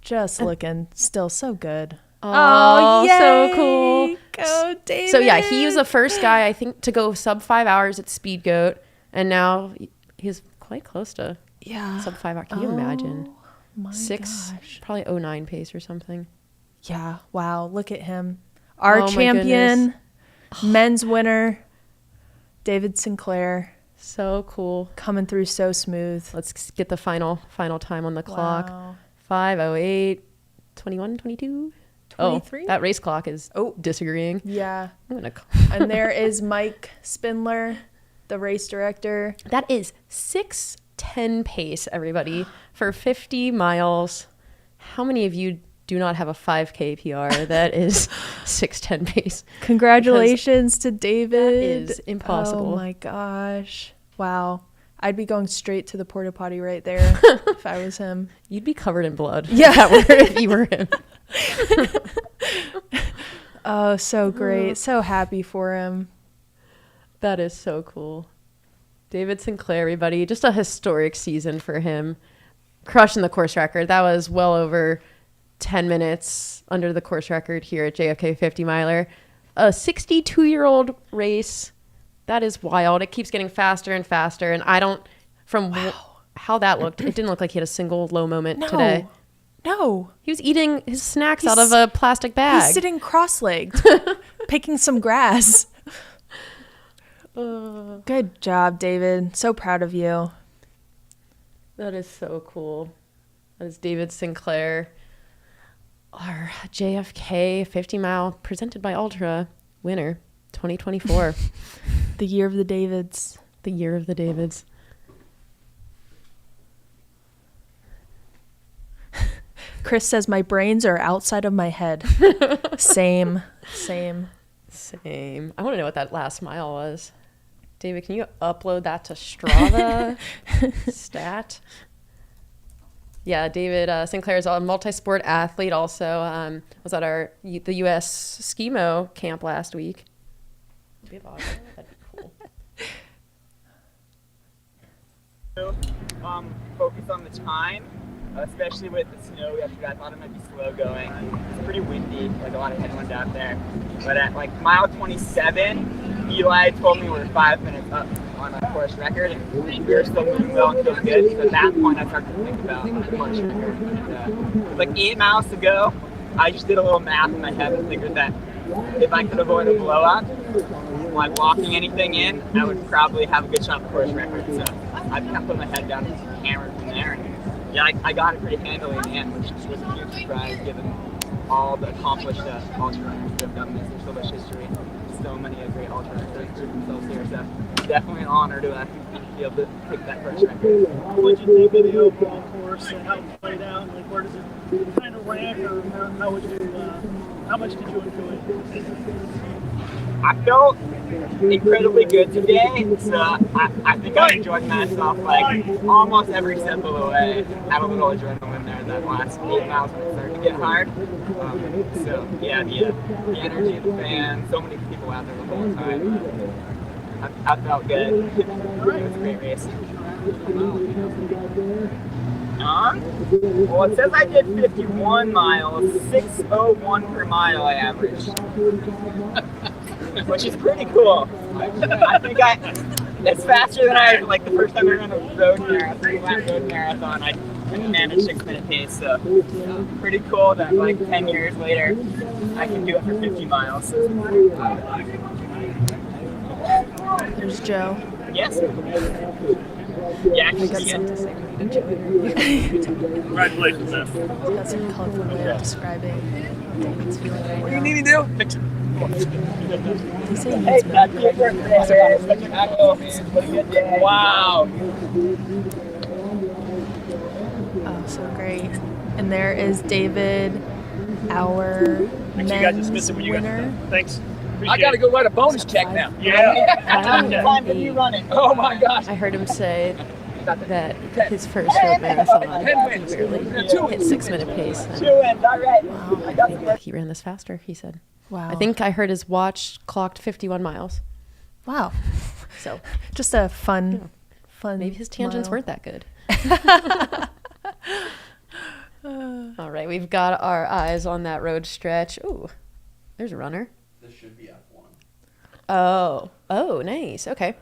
Just looking still so good. Oh, so cool. Go, David. So, yeah, he was the first guy, I think, to go sub 5 hours at Speed Goat. And now he's quite close to sub 5 hours. Can you imagine? My 6, gosh. probably 09 pace or something. Yeah, wow, look at him. Our champion, men's winner, David Sinclair. So cool. Coming through so smooth. Let's get the final time on the clock. 5:08, 21, 22. 23? Oh, that race clock is disagreeing. Yeah. I'm gonna And there is Mike Spindler, the race director. That is 6:10 pace, everybody, for 50 miles. How many of you do not have a 5K PR that is 6:10 pace? Congratulations to David. That is impossible. Oh my gosh. Wow. I'd be going straight to the porta potty right there if I was him. You'd be covered in blood. Yeah. If you were him. Oh, so great. So happy for him. That is so cool. David Sinclair, everybody. Just a historic season for him. Crushing the course record. That was well over 10 minutes under the course record here at JFK 50 miler. A 62-year-old race. That is wild. It keeps getting faster and faster. And how that looked, it didn't look like he had a single low moment today. No. He was eating his snacks out of a plastic bag. He's sitting cross-legged, picking some grass. Good job, David. So proud of you. That is so cool. That is David Sinclair, our JFK 50 mile presented by Altra winner 2024. The year of the Davids. The year of the Davids. Chris says my brains are outside of my head. Same. I want to know what that last mile was. David, can you upload that to Strava? Stat. Yeah, David Sinclair is a multi-sport athlete. Also was at the U.S. Skimo camp last week. We have audio? That'd be cool. Focus on the time, especially with the snow yesterday. I thought it might be slow going. It's pretty windy, like a lot of headwind out there. But at like mile 27, Eli told me we're 5 minutes up on my course record, and we were still moving well and feeling good. So at that point, I started to think about my course record. And, with like 8 miles to go, I just did a little math in my head and figured that if I could avoid a blowout, like walking anything in, I would probably have a good shot at the course record. So I kind of put my head down and hammered from there. And yeah, I got it pretty handily in the end, which was a huge surprise given all the accomplished ultra runners who have done this. There's so much history. So many great ultra runners have proved themselves here. So definitely an honor to be able to pick that first record. What did you think of the overall course and how it played out? Like, where does it kind of rank, or how much did you enjoy it? I felt incredibly good today, so I think I enjoyed myself like almost every step of the way. Had a little adrenaline there that last 8 miles when it started to get hard. So yeah, the energy of the fans, so many people out there the whole time. I felt good. It was a great race. Well, it says I did 51 miles, 6:01 per mile I averaged. Which is pretty cool. I think it's faster than like the first time I ran a road marathon, I managed 6 minute pace, so pretty cool that like 10 years later, I can do it for 50 miles. There's Joe. Yes. Yeah, I can see it. Congratulations, man. That's a colorful way of describing David's feeling right now. What do you need to do? Fix it. He said he Hey, needs happy birthday, Wow. Oh, so great. And there is David, our Make sure you guys men's dismiss it when you winner. guys. Thanks. I gotta go write a bonus check now. Yeah. How many times have you run it? Oh my gosh. I heard him say that his first road marathon, he barely hit 6 minute pace. And, 2 wins, all right. wow, I think he ran this faster, he said. Wow. I think I heard his watch clocked 51 miles. Wow. So Just a fun. maybe his tangents mile. weren't that good. All right, we've got our eyes on that road stretch. Ooh, there's a runner. This should be F1. Oh, nice. Okay.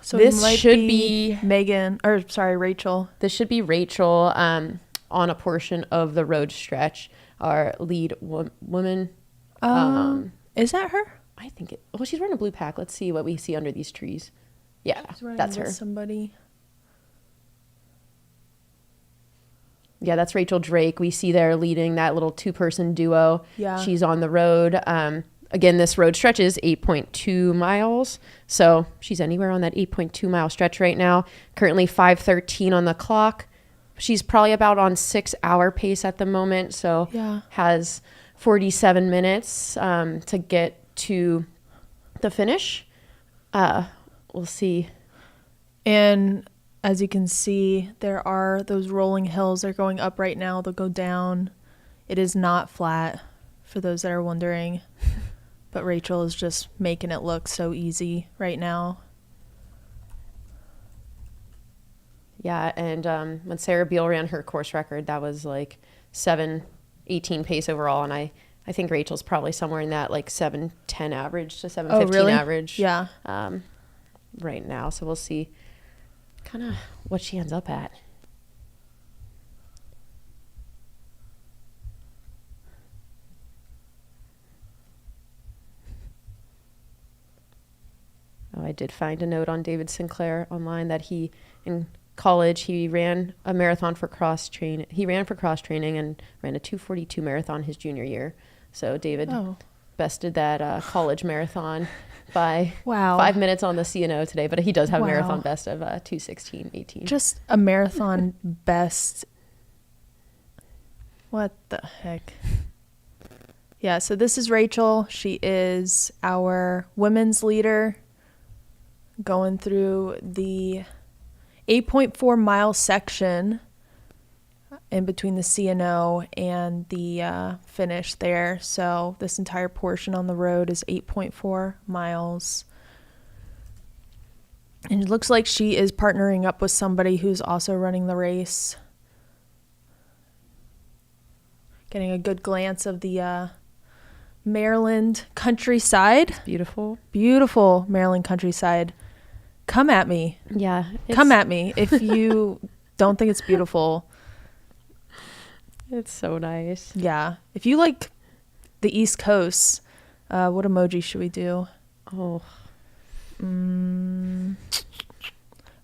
So This it might should be Rachel. This should be Rachel on a portion of the road stretch. Our lead woman. Is that her? I think it. Well, she's wearing a blue pack. Let's see what we see under these trees. Yeah, that's her. Somebody. Yeah, that's Rachel Drake. We see there leading that little 2-person duo. Yeah. She's on the road. Again, this road stretch is 8.2 miles. So she's anywhere on that 8.2 mile stretch right now. Currently 5:13 on the clock. She's probably about on 6 hour pace at the moment. So has 47 minutes to get to the finish. We'll see. And as you can see, there are those rolling hills. They're going up right now. They'll go down. It is not flat, for those that are wondering. But Rachel is just making it look so easy right now. Yeah, and when Sarah Beal ran her course record, that was like 7:18 pace overall. And I think Rachel's probably somewhere in that like 7:10 average to 7:15 average. Yeah. Right now. So we'll see kind of what she ends up at. Oh, I did find a note on David Sinclair online that in college, he ran a marathon for cross training. He ran for cross training and ran a 2:42 marathon his junior year. So David bested that college marathon by 5 minutes on the CNO today, but he does have a marathon best of 2:16:18. Just a marathon best. What the heck? Yeah, so this is Rachel. She is our women's leader going through the 8.4 mile section in between the CNO and the finish there. So this entire portion on the road is 8.4 miles. And it looks like she is partnering up with somebody who's also running the race. Getting a good glance of the Maryland countryside. It's beautiful. Beautiful Maryland countryside. Come at me. Yeah. Come at me if you don't think it's beautiful. It's so nice. Yeah. If you like the East Coast, what emoji should we do? Oh.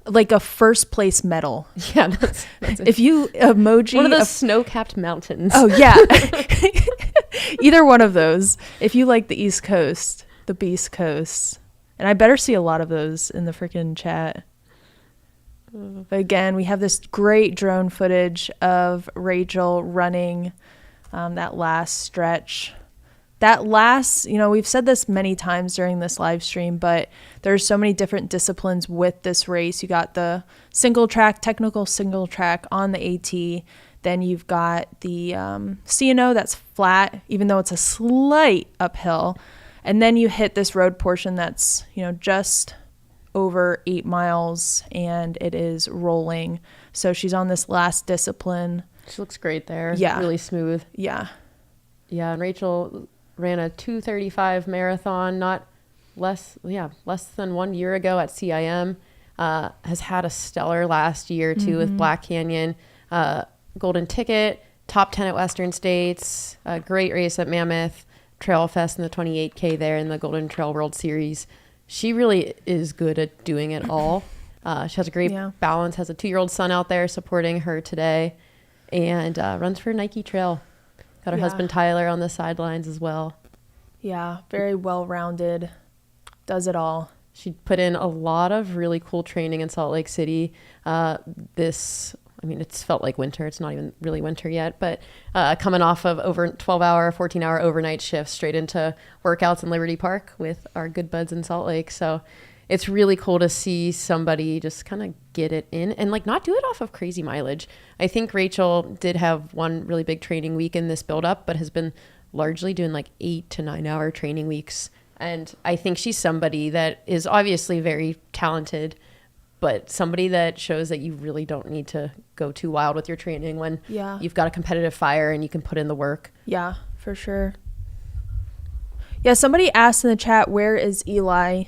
Like a first place medal. Yeah. That's if you emoji. one of those snow-capped mountains. Oh, yeah. Either one of those. If you like the East Coast, the Beast Coast. And I better see a lot of those in the freaking chat. But again, we have this great drone footage of Rachel running that last stretch. That last, we've said this many times during this live stream, but there's so many different disciplines with this race. You got the single track, technical single track on the AT. Then you've got the CNO that's flat, even though it's a slight uphill. And then you hit this road portion that's, just over 8 miles, and it is rolling. So she's on this last discipline. She looks great there. Yeah. Really smooth. Yeah. Yeah, and Rachel ran a 2:35 marathon less than 1 year ago at CIM. Has had a stellar last year too with Black Canyon, golden ticket, top 10 at Western States, a great race at Mammoth Trail Fest in the 28K there in the Golden Trail World Series. She really is good at doing it all. She has a great balance, has a 2-year-old son out there supporting her today, and runs for Nike Trail. Got her husband Tyler on the sidelines as well. Yeah, very well-rounded. Does it all. She put in a lot of really cool training in Salt Lake City. It's felt like winter. It's not even really winter yet, but coming off of over 12-hour, 14-hour overnight shifts straight into workouts in Liberty Park with our good buds in Salt Lake. So it's really cool to see somebody just kind of get it in and not do it off of crazy mileage. I think Rachel did have one really big training week in this build-up, but has been largely doing 8 to 9 hour training weeks. And I think she's somebody that is obviously very talented, but somebody that shows that you really don't need to go too wild with your training when you've got a competitive fire and you can put in the work. Yeah, for sure. Yeah, somebody asked in the chat, where is Eli?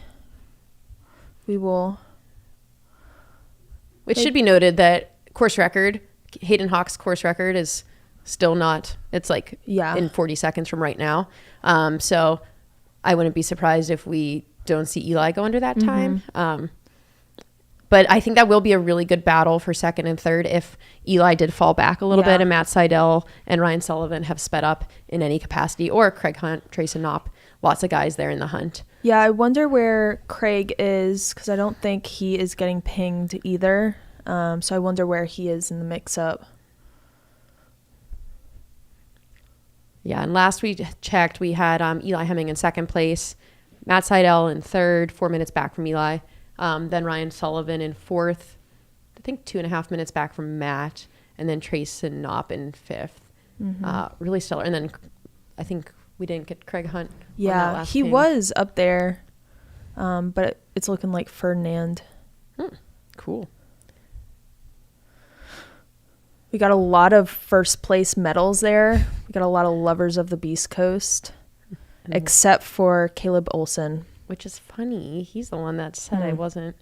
It should be noted that course record, Hayden Hawk's course record is still not, it's in 40 seconds from right now. So I wouldn't be surprised if we don't see Eli go under that time. But I think that will be a really good battle for second and third if Eli did fall back a little bit and Matt Seidel and Ryan Sullivan have sped up in any capacity, or Craig Hunt, Trace and Knopp, lots of guys there in the hunt. Yeah, I wonder where Craig is, because I don't think he is getting pinged either. So I wonder where he is in the mix-up. Yeah, and last we checked, we had Eli Hemming in second place, Matt Seidel in third, 4 minutes back from Eli. Then Ryan Sullivan in fourth, I think 2.5 minutes back from Matt, and then Trace and Knopp in fifth. Really stellar. And then I think we didn't get Craig Hunt. Yeah, he was up there, but it's looking like Ferdinand. Cool. We got a lot of first place medals there. We got a lot of lovers of the Beast Coast, except for Caleb Olson. Which is funny. He's the one that said I wasn't.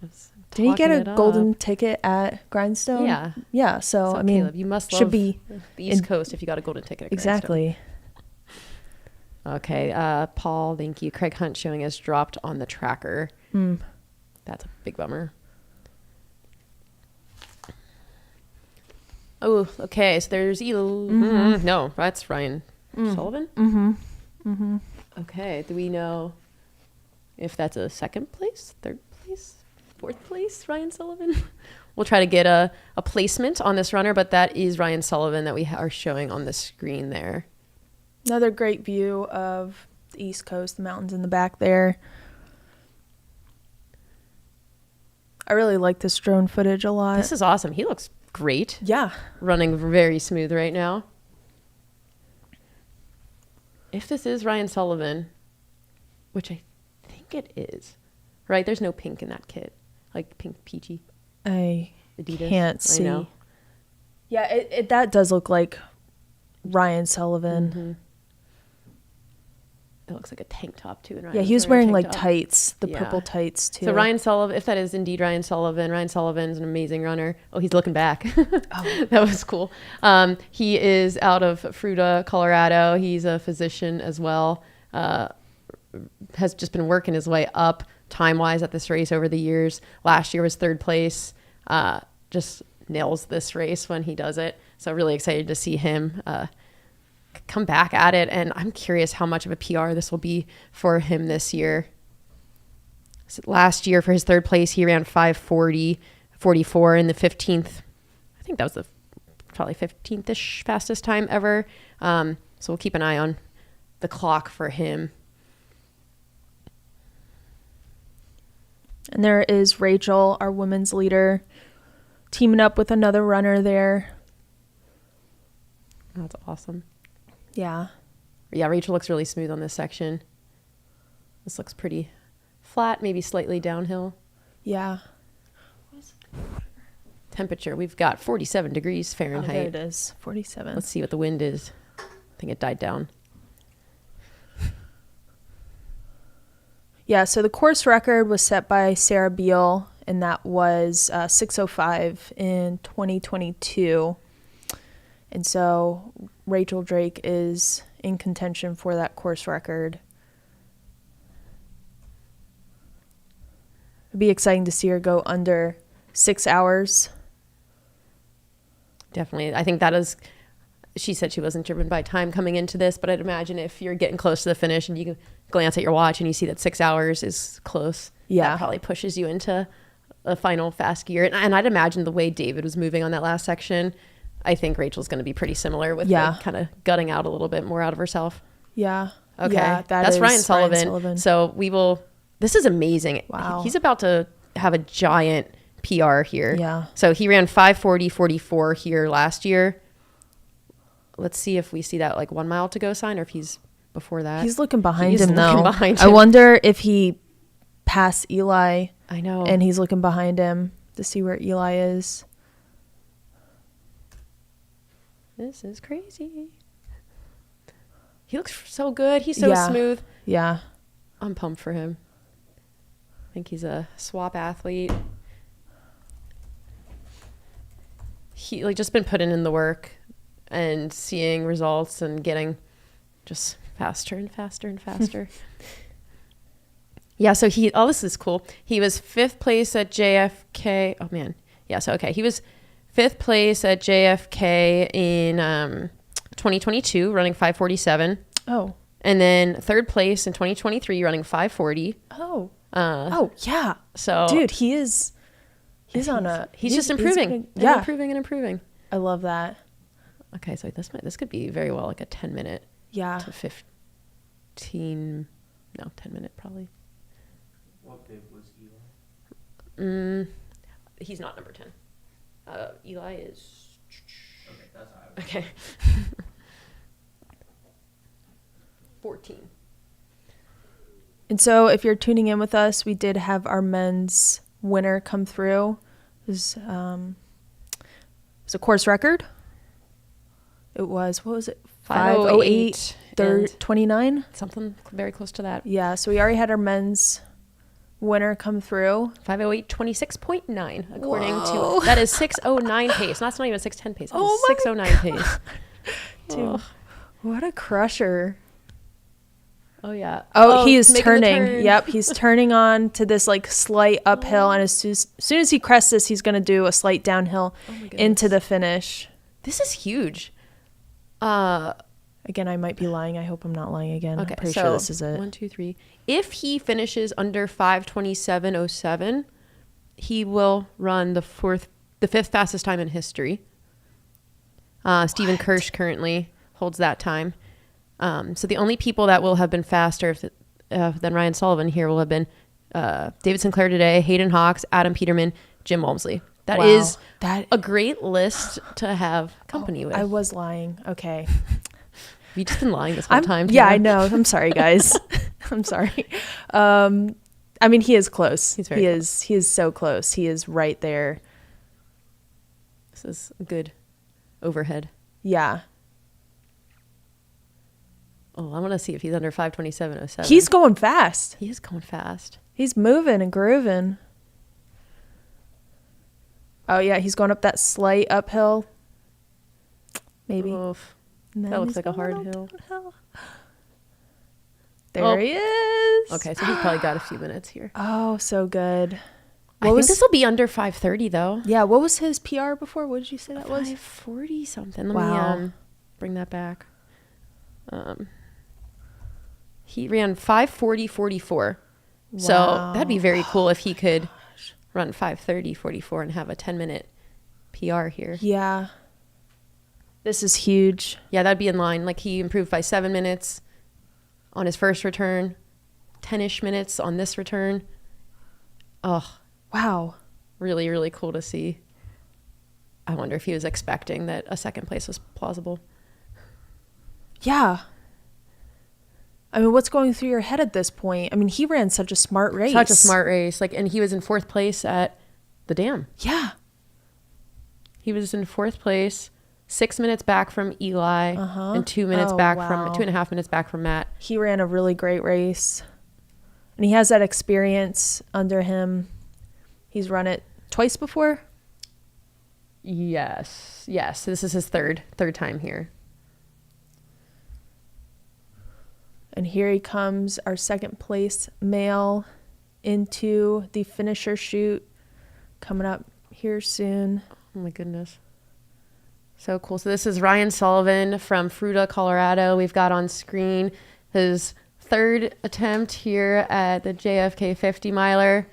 Did he get a golden ticket at Grindstone? Yeah. Yeah. So I mean, Caleb, you must should love be the East Coast if you got a golden ticket at exactly. Grindstone. Okay. Paul, thank you. Craig Hunt showing us dropped on the tracker. That's a big bummer. Oh, okay. So there's no, that's Ryan Sullivan. Okay. Do we know if that's a second place, third place, fourth place, Ryan Sullivan? We'll try to get a placement on this runner, but that is Ryan Sullivan that we are showing on the screen there. Another great view of the East Coast, the mountains in the back there. I really like this drone footage a lot. This is awesome. He looks great. Yeah. Running very smooth right now. If this is Ryan Sullivan, which I think it is, right? There's no pink in that kit, like pink peachy. I Adidas. can't see. I know. Yeah, that does look like Ryan Sullivan. Mm-hmm. It looks like a tank top too. And Yeah, he was wearing like tights, the purple tights too. So Ryan Sullivan, if that is indeed Ryan Sullivan's an amazing runner. Oh, he's looking back. That was cool. He is out of Fruita, Colorado. He's a physician as well. Has just been working his way up time-wise at this race over the years. Last year was 3rd place. Just nails this race when he does it. So really excited to see him come back at it, and I'm curious how much of a PR this will be for him this year. So last year for his 3rd place, he ran 5:40.44 in the 15th. I think that was the probably 15th-ish fastest time ever. So we'll keep an eye on the clock for him. And there is Rachel, our women's leader, teaming up with another runner there. That's awesome. Yeah. Yeah, Rachel looks really smooth on this section. This looks pretty flat, maybe slightly downhill. Yeah. Temperature, we've got 47 degrees Fahrenheit. Oh, there it is, 47. Let's see what the wind is. I think it died down. Yeah, so the course record was set by Sarah Beal, and that was 6:05 in 2022. And so Rachel Drake is in contention for that course record. It'd be exciting to see her go under 6 hours. Definitely. I think that is, she said she wasn't driven by time coming into this, but I'd imagine if you're getting close to the finish and you can glance at your watch and you see that 6 hours is close, that probably pushes you into a final fast gear. And I'd imagine the way David was moving on that last section, I think Rachel's going to be pretty similar with kind of gutting out a little bit more out of herself. Yeah. Okay. Yeah, that's Ryan Sullivan. So we will, this is amazing. Wow. He's about to have a giant PR here. Yeah. So he ran 5:40.44 here last year. Let's see if we see that like 1 mile to go sign or if he's before that. He's looking behind him though. I wonder if he passed Eli. I know. And he's looking behind him to see where Eli is. This is crazy. He looks so good. He's so smooth. Yeah. I'm pumped for him. I think he's a swap athlete. He just been putting in the work and seeing results and getting just faster and faster and faster. Yeah, so this is cool. He was 5th place at JFK. Oh man. Yeah, so okay. He was 5th place at JFK in 2022, running 5:47. Oh. And then 3rd place in 2023, running 5:40. Oh. Oh yeah. So dude, he's on a. He's just improving. Improving and improving. I love that. Okay, so this could be very well like a 10-minute. Yeah. To 15. No, 10-minute probably. What bib was Eli? He's not number 10. Eli is. Okay, that's how I was. Okay. 14. And so if you're tuning in with us, we did have our men's winner come through. It was a course record. It was, what was it? 5:08 29? Something very close to that. Yeah, so we already had our men's winner come through. 5:08 26.9 according to that is 6:09 pace. That's not even 6:10 pace. Oh, 6:09 pace. Dude, what a crusher. Oh yeah. Oh, he is turning. Yep, he's turning on to this like slight uphill, and as soon as he crests this, he's going to do a slight downhill into the finish. This is huge. Again, I might be lying. I hope I'm not lying again. Okay, I'm pretty sure this is it. 1, 2, 3. If he finishes under 5:27.07, he will run the 5th fastest time in history. Stephen Kirsch currently holds that time. So the only people that will have been faster than Ryan Sullivan here will have been David Sinclair today, Hayden Hawks, Adam Peterman, Jim Walmsley. That Wow. is That a great list to have company with. I was lying. Okay. Have you just been lying this whole time? Yeah, Tara? I know. I'm sorry, guys. I'm sorry. I mean, he is close. He's very close. He is so close. He is right there. This is a good overhead. Yeah. Oh, I want to see if he's under 5:27:07. He's going fast. He is going fast. He's moving and grooving. Oh, yeah. He's going up that slight uphill. Maybe. Oof. And then That looks he's like a going hard up hill. downhill. There Oh. he is. Okay, so he's probably got a few minutes here. Oh, so good. I think this will be under 5:30 though. Yeah, what was his PR before? What did you say that was? 5:40 something. Let Wow. me bring that back. He ran 5:40:44. So that'd be very cool if he could run 5:30:44 and have a 10-minute PR here. Yeah. This is huge. Yeah, that'd be in line. Like he improved by 7 minutes on his first return, 10-ish minutes on this return. Oh, wow. really, really cool to see. I wonder if he was expecting that a second place was plausible. Yeah. I mean, what's going through your head at this point? I mean, he ran such a smart race. Such a smart race. Like, and he was in 4th place at the dam. Yeah. He was in 4th place, 6 minutes back from Eli, and 2 minutes back from 2.5 minutes back from Matt. He ran a really great race. And he has that experience under him. He's run it twice before. Yes. This is his third time here. And here he comes, our second place male, into the finisher chute, coming up here soon. Oh my goodness. So cool. So this is Ryan Sullivan from Fruita, Colorado. We've got on screen his third attempt here at the JFK 50 miler.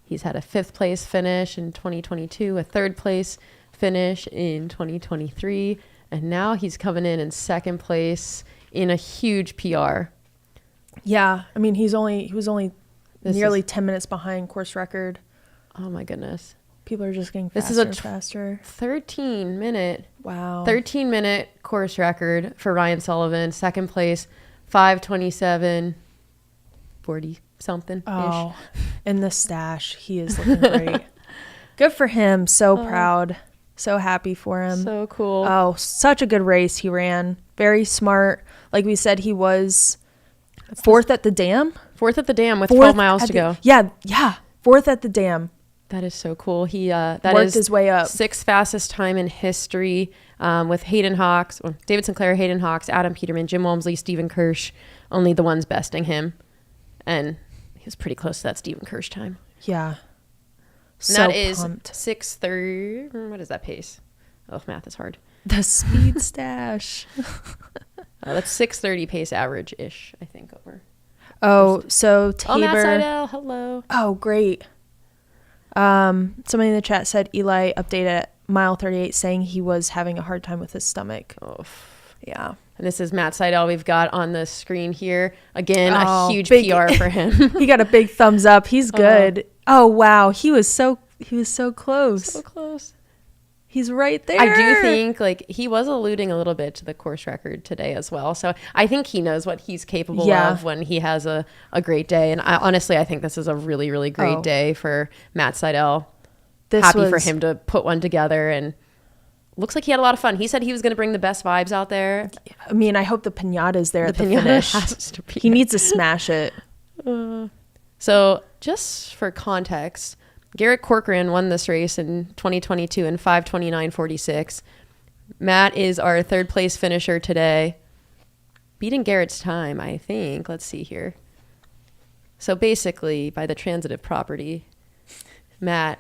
He's had a 5th place finish in 2022, a 3rd place finish in 2023, and now he's coming in 2nd place in a huge PR. Yeah, I mean, he was only nearly 10 minutes behind course record. Oh my goodness. People are just getting faster and faster. 13-minute course record for Ryan Sullivan. 2nd place, 5:27:40 something. Oh, in the stash. He is looking great. Good for him. So proud. So happy for him. So cool. Oh, such a good race he ran. Very smart. Like we said, he was 4th at the dam. 4th at the dam with 12 miles to go. Yeah. 4th at the dam. That is so cool. He that worked is his way up. 6th fastest time in history with Hayden Hawks, David Sinclair, Hayden Hawks, Adam Peterman, Jim Walmsley, Stephen Kirsch, only the ones besting him. And he was pretty close to that Stephen Kirsch time. Yeah. So that is 6:30. What is that pace? Oh, math is hard. The speed stash. That's 6:30 pace average-ish, I think, over. Oh, so Tabor. Oh, Matt Seidel, hello. Oh, great. Somebody in the chat said Eli updated at mile 38 saying he was having a hard time with his stomach. Oh, yeah. And this is Matt Seidel we've got on the screen here. Again, a huge PR for him. He got a big thumbs up. He's good. Oh, wow. He was so close. So close. He's right there. I do think like he was alluding a little bit to the course record today as well. So I think he knows what he's capable of when he has a great day. And I think this is a really, really great day for Matt Seidel. Happy for him to put one together, and looks like he had a lot of fun. He said he was going to bring the best vibes out there. I mean, I hope the pinata's there at the finish. Has to be. He needs to smash it. So just for context, Garrett Corcoran won this race in 2022 in 5:29:46. Matt is our 3rd place finisher today, beating Garrett's time, I think. Let's see here. So basically, by the transitive property, Matt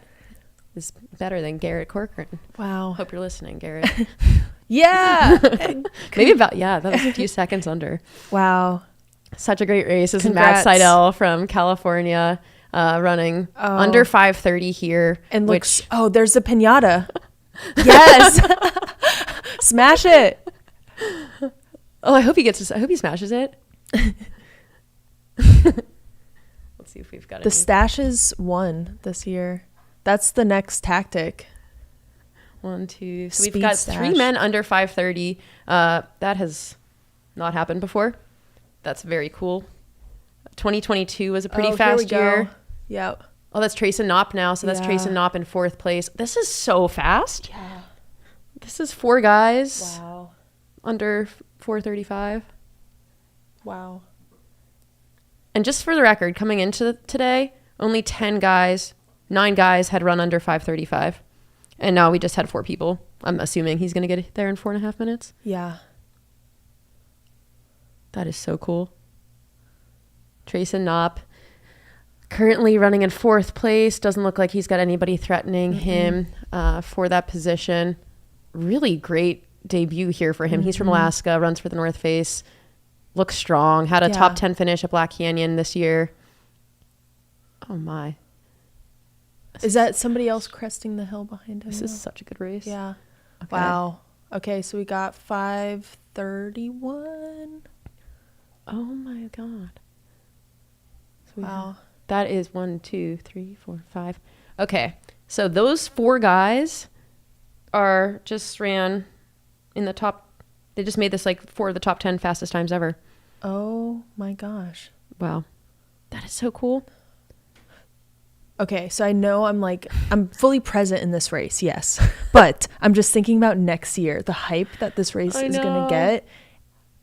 is better than Garrett Corcoran. Wow. Hope you're listening, Garrett. Yeah. Maybe that was a few seconds under. Wow. Such a great race. This is Congrats. Matt Seidel from California. Running under 5:30 here. And looks, there's the pinata. Yes. Smash it. Oh, I hope he smashes it. Let's see if we've got the stashes won this year. That's the next tactic. 1, 2. So Speed we've got stash. 3 men under 5:30. That has not happened before. That's very cool. 2022 was a pretty fast year. Yep. Oh, that's Trace and Knopp now. So that's Trace and Knopp in 4th place. This is so fast. Yeah. This is 4 guys Wow. under 4:35. Wow. And just for the record, coming into today, only 9 guys had run under 5:35. And now we just had 4 people. I'm assuming he's going to get there in 4.5 minutes. Yeah. That is so cool. Trace and Knopp currently running in 4th place. Doesn't look like he's got anybody threatening him for that position. Really great debut here for him. He's from Alaska, runs for the North Face. Looks strong. Had a top 10 finish at Black Canyon this year. Oh, my. Is that somebody else cresting the hill behind him? This is such a good race. Yeah. Okay. Wow. Okay, so we got 5:31. Oh, my God. So Wow. That is 1, 2, 3, 4, 5. Okay. So those 4 guys just ran in the top. They just made this like 4 of the top 10 fastest times ever. Oh my gosh. Wow. That is so cool. Okay, so I know I'm fully present in this race, yes. But I'm just thinking about next year, the hype that this race is going to get.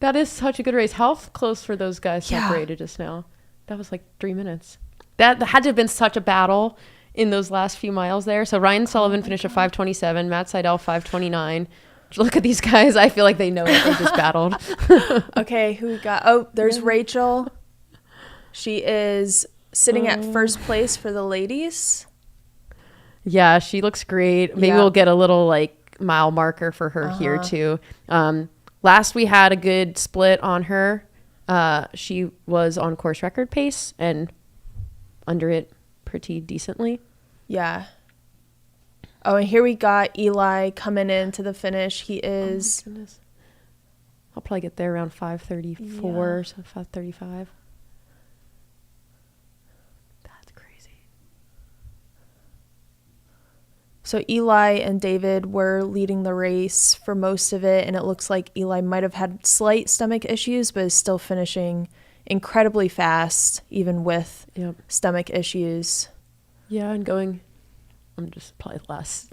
That is such a good race. How close were those guys separated just now? That was like 3 minutes. That had to have been such a battle in those last few miles there. So Ryan Sullivan finished at 5:27, Matt Seidel 5:29. Look at these guys. I feel like they know that they just battled. Okay, who we got? Oh, there's Rachel. She is sitting at first place for the ladies. Yeah, she looks great. Maybe we'll get a little like mile marker for her here too. Last we had a good split on her. She was on course record pace and under it pretty decently. Yeah. Oh, and here we got Eli coming into the finish. He is... Oh my goodness. I'll probably get there around 5:34, so 5:35. That's crazy. So Eli and David were leading the race for most of it, and it looks like Eli might have had slight stomach issues, but is still finishing incredibly fast, even with stomach issues. Yeah, and going... I'm just probably last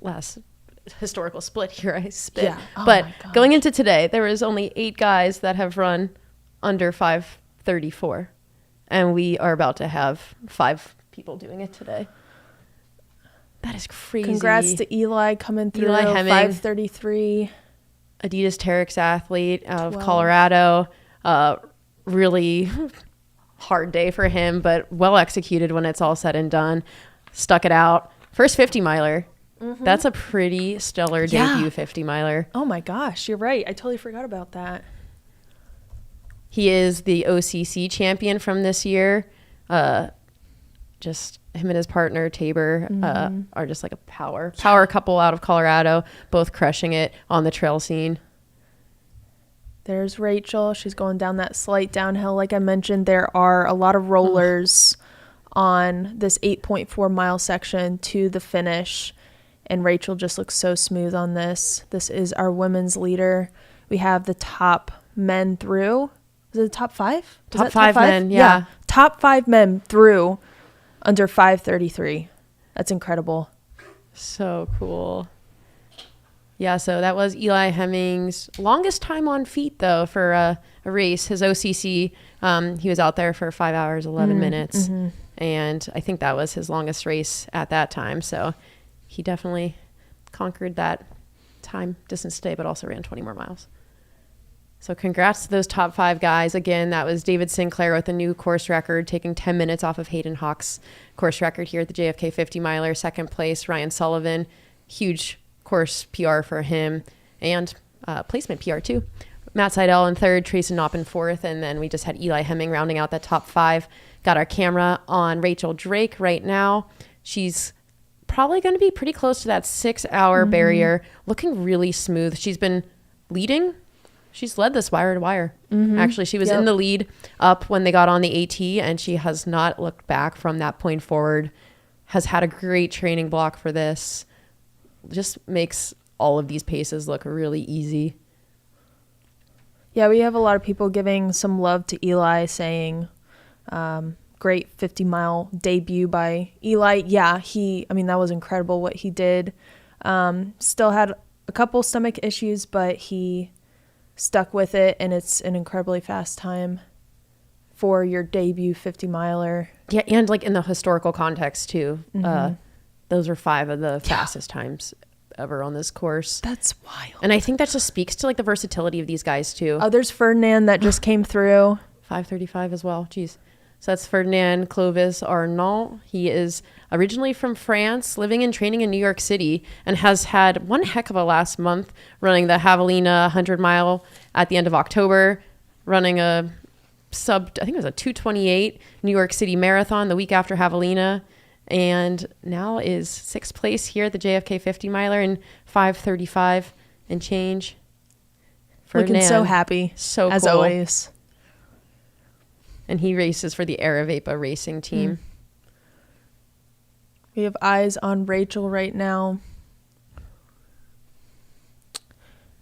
historical split here I spit. Yeah. Oh but my gosh. going into today, there was only 8 guys that have run under 5:34. And we are about to have 5 people doing it today. That is crazy. Congrats to Eli coming through. Eli Hemming, 5:33. Adidas Terex athlete out of Colorado. Really hard day for him, but well executed when it's all said and done. Stuck it out. First 50 miler. Mm-hmm. That's a pretty stellar debut 50 miler. Oh my gosh, you're right. I totally forgot about that. He is the OCC champion from this year. Just him and his partner Tabor are just like a power couple out of Colorado, both crushing it on the trail scene. There's Rachel. She's going down that slight downhill. Like I mentioned, there are a lot of rollers on this 8.4 mile section to the finish, and Rachel just looks so smooth on this. This is our women's leader. We have the top men through. Is it the top 5? Top 5 men, yeah. Top 5 men through under 5:33. That's incredible. So cool. Yeah, so that was Eli Hemming's longest time on feet, though, for a race. His OCC, he was out there for 5 hours, 11 minutes. Mm-hmm. And I think that was his longest race at that time. So he definitely conquered that time distance today, but also ran 20 more miles. So congrats to those top 5 guys. Again, that was David Sinclair with a new course record, taking 10 minutes off of Hayden Hawk's course record here at the JFK 50 miler. Second place, Ryan Sullivan. Huge course PR for him, and placement PR too. Matt Seidel in 3rd, Trace and Knopp in 4th, and then we just had Eli Hemming rounding out that top 5. Got our camera on Rachel Drake right now. She's probably going to be pretty close to that 6-hour barrier, looking really smooth. She's been leading. She's led this wire to wire. Actually, she was in the lead up when they got on the AT, and she has not looked back from that point forward. has had a great training block for this. Just makes all of these paces look really easy. Yeah, we have a lot of people giving some love to Eli, saying great 50-mile debut by Eli. Yeah, that was incredible what he did. Still had a couple stomach issues, but he stuck with it, and it's an incredibly fast time for your debut 50-miler. Yeah, and like in the historical context too. Those are 5 of the fastest times ever on this course. That's wild. And I think that just speaks to like the versatility of these guys too. Oh, there's Ferdinand that just came through. 5:35 as well. Jeez. So that's Ferdinand Clovis Arnault. He is originally from France, living and training in New York City, and has had one heck of a last month running the Javelina 100-mile at the end of October, running I think it was a 2:28 New York City marathon the week after Javelina, and now is 6th place here at the JFK 50-miler in 5:35 and change. Looking so happy, so as cool. always. And he races for the Aravapa racing team. We have eyes on Rachel right now.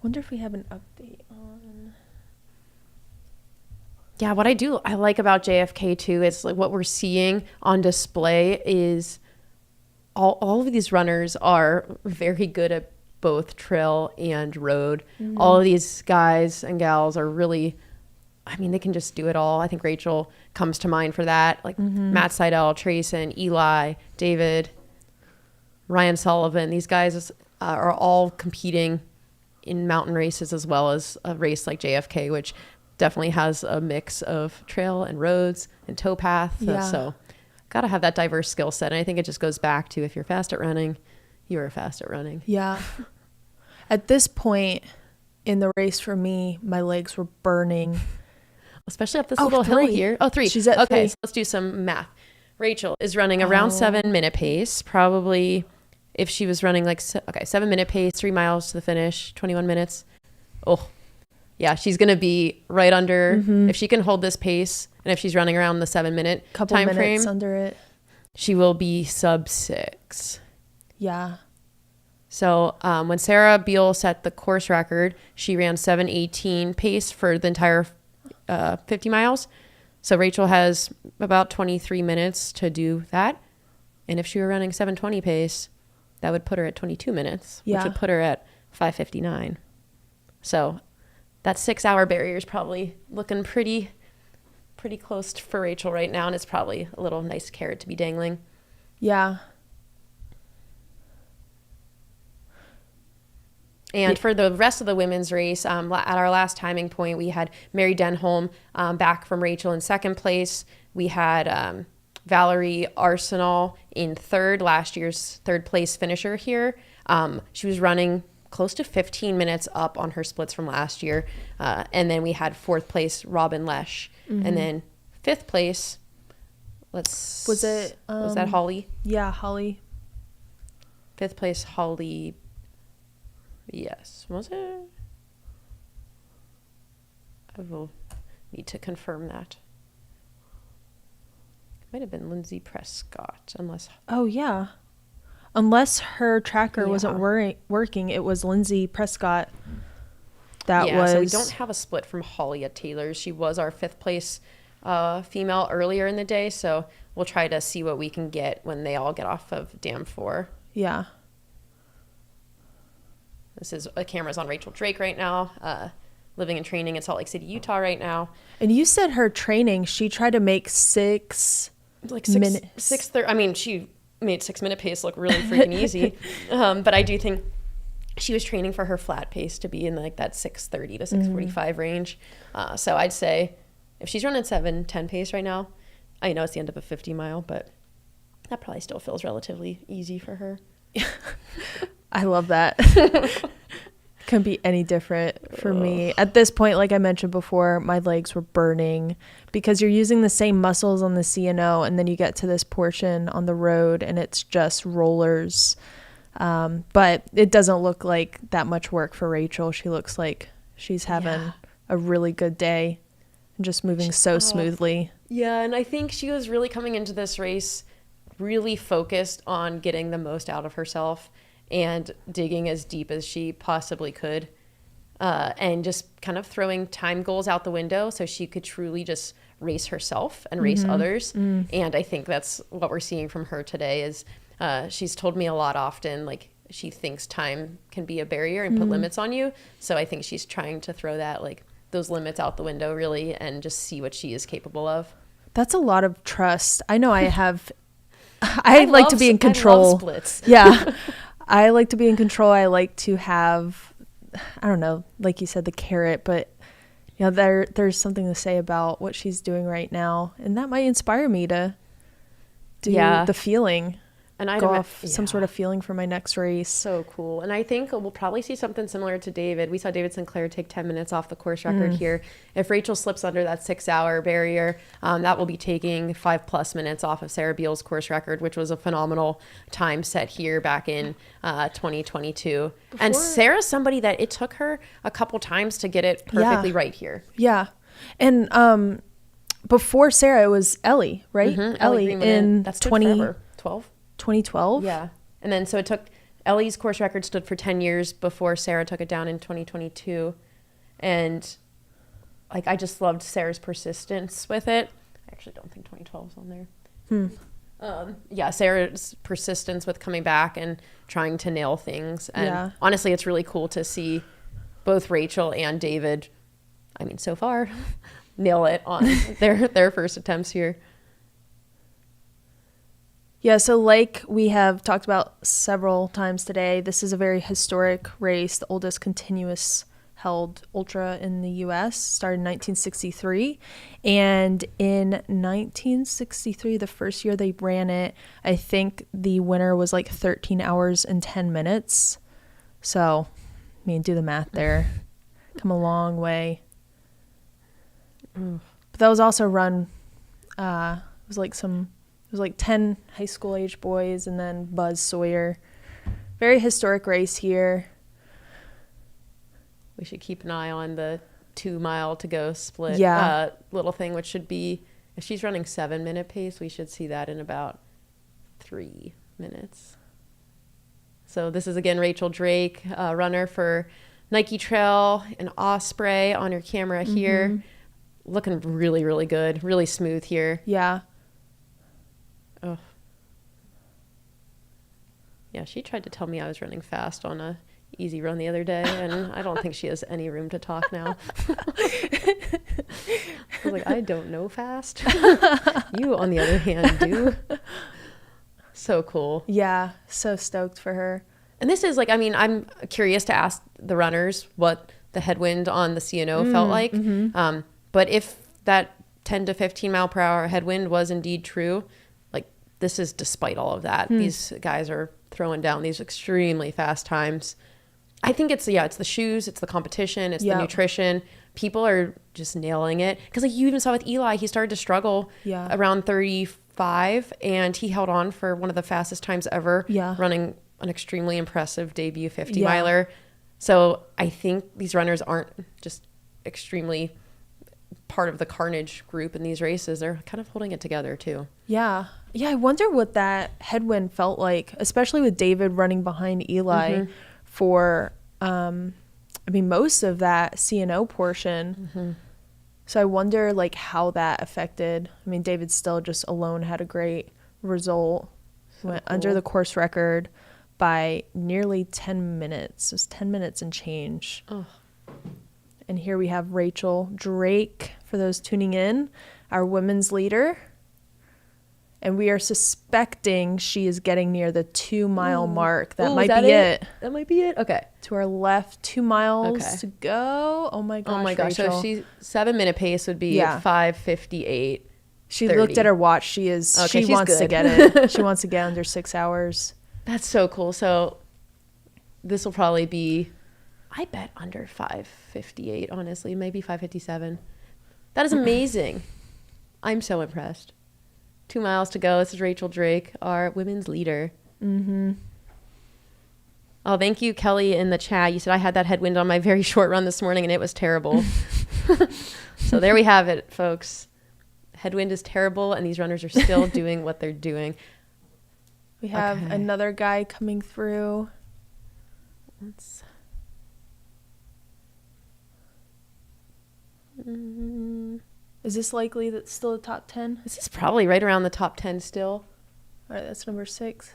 Wonder if we have an update on... Yeah, what I like about JFK too is like what we're seeing on display is all of these runners are very good at both trail and road. All of these guys and gals are really, they can just do it all. I think Rachel comes to mind for that. Like Matt Seidel, Trayson, Eli, David, Ryan Sullivan. These guys are all competing in mountain races as well as a race like JFK, which definitely has a mix of trail and roads and towpath. Yeah. So got to have that diverse skill set. And I think it just goes back to if you're fast at running, you are fast at running. Yeah. At this point in the race for me, my legs were burning. Especially up this little hill here. Oh, 3. She's at 3. So let's do some math. Rachel is running around 7-minute pace. Probably if she was running 7-minute pace, 3 miles to the finish, 21 minutes. Oh, yeah, she's going to be right under. If she can hold this pace, and if she's running around the 7-minute time minutes frame, under it, she will be sub 6. Yeah. So when Sarah Beal set the course record, she ran 7:18 pace for the entire 50 miles. So Rachel has about 23 minutes to do that. And if she were running 7:20 pace, that would put her at 22 minutes, which would put her at 5:59. So that 6-hour barrier is probably looking pretty close for Rachel right now. And it's probably a little nice carrot to be dangling. Yeah. And for the rest of the women's race, at our last timing point, we had Mary Denholm back from Rachel in 2nd place. We had Valerie Arsenal in 3rd, last year's 3rd place finisher here. She was running close to 15 minutes up on her splits from last year. And then we had 4th place Robin Lesh. And then 5th place, was that Holly? Yeah, Holly. 5th place Holly. Yes, was it? I will need to confirm that. It might have been Lindsay Prescott, unless... Oh, yeah. Unless her tracker wasn't working, it was Lindsay Prescott. So we don't have a split from Holly at Taylor's. She was our 5th place female earlier in the day, so we'll try to see what we can get when they all get off of Dam 4. Yeah. This is camera's on Rachel Drake right now, living and training in Salt Lake City, Utah right now. And you said her training, she tried to make 6 minutes. She made 6-minute pace look really freaking easy. But I do think she was training for her flat pace to be in that 6:30 to 6:45 range. So I'd say if she's running 7:10 pace right now, I know it's the end of a 50 mile, but that probably still feels relatively easy for her. I love that. Couldn't be any different for me. At this point, like I mentioned before, my legs were burning because you're using the same muscles on the CNO, and then you get to this portion on the road and it's just rollers. But it doesn't look like that much work for Rachel. She looks like she's having a really good day and just moving so smoothly. Yeah, and I think she was really coming into this race really focused on getting the most out of herself and digging as deep as she possibly could, and just kind of throwing time goals out the window so she could truly just race herself and race others. And I think that's what we're seeing from her today is she's told me a lot often, like, she thinks time can be a barrier and put limits on you. So I think she's trying to throw that, like, those limits out the window really and just see what she is capable of. That's a lot of trust. I know I have, I like to be in control. I love splits. Yeah. I like to be in control. I like to have, I don't know, like you said, the carrot, but you know, there's something to say about what she's doing right now. And that might inspire me to do the feeling. And I go off some sort of feeling for my next race. So cool. And I think we'll probably see something similar to David. We saw David Sinclair take 10 minutes off the course record here. If Rachel slips under that 6-hour barrier, that will be taking 5+ minutes off of Sarah Beal's course record, which was a phenomenal time set here back in 2022. And Sarah's somebody that it took her a couple times to get it perfectly right here. Yeah. And before Sarah, it was Ellie, right? Ellie in 2012. Yeah. And then so it took Ellie's course record stood for 10 years before Sarah took it down in 2022. And like, I just loved Sarah's persistence with it. I actually don't think 2012 is on there. Sarah's persistence with coming back and trying to nail things. And honestly, it's really cool to see both Rachel and David, I mean, so far, nail it on their first attempts here. Yeah, so like we have talked about several times today, this is a very historic race, the oldest continuous held ultra in the U.S., started in 1963. And in 1963, the first year they ran it, I think the winner was like 13 hours and 10 minutes. So, I mean, do the math there. Come a long way. But that was also run, it was like 10 high school age boys and then Buzz Sawyer. Very historic race here. We should keep an eye on the 2 mile to go split little thing, which should be, if she's running 7-minute pace, we should see that in about 3 minutes. So this is again Rachel Drake, runner for Nike Trail and Osprey on your camera here. Looking really, really good. Really smooth here. Yeah. Oh. Yeah, she tried to tell me I was running fast on a easy run the other day, and I don't think she has any room to talk now. I was like, I don't know fast. You, on the other hand, do. So cool. Yeah, so stoked for her. And this is like, I mean, I'm curious to ask the runners what the headwind on the CNO felt like. But if that 10 to 15 mile per hour headwind was indeed true, this is despite all of that. These guys are throwing down these extremely fast times. I think it's the shoes, it's the competition, it's the nutrition. People are just nailing it. Because like you even saw with Eli, he started to struggle around 35, and he held on for one of the fastest times ever, running an extremely impressive debut 50 miler. So I think these runners aren't just extremely part of the carnage group in these races. They're kind of holding it together too. Yeah, I wonder what that headwind felt like, especially with David running behind Eli for most of that CNO portion. So I wonder like how that affected. I mean, David still just alone had a great result. Went under the course record by nearly 10 minutes. It was 10 minutes and change. And here we have Rachel Drake, for those tuning in, our women's leader. And we are suspecting she is getting near the 2 mile mark. That might be it. That might be it. Okay. To our left, 2 miles to go. Oh my gosh. Rachel. So she's 7-minute pace would be 5:58. She looked at her watch. She wants to get it. She wants to get under 6 hours. That's so cool. So this will probably be, I bet, under 5:58, honestly, maybe 5:57. That is amazing. I'm so impressed. 2 miles to go. This is Rachel Drake, our women's leader. Oh, thank you, Kelly, in the chat. You said I had that headwind on my very short run this morning, and it was terrible. So there we have it, folks. Headwind is terrible, and these runners are still doing what they're doing. We have another guy coming through. Is this likely that's still a top 10? This is probably right around the top 10 still. All right, that's number 6.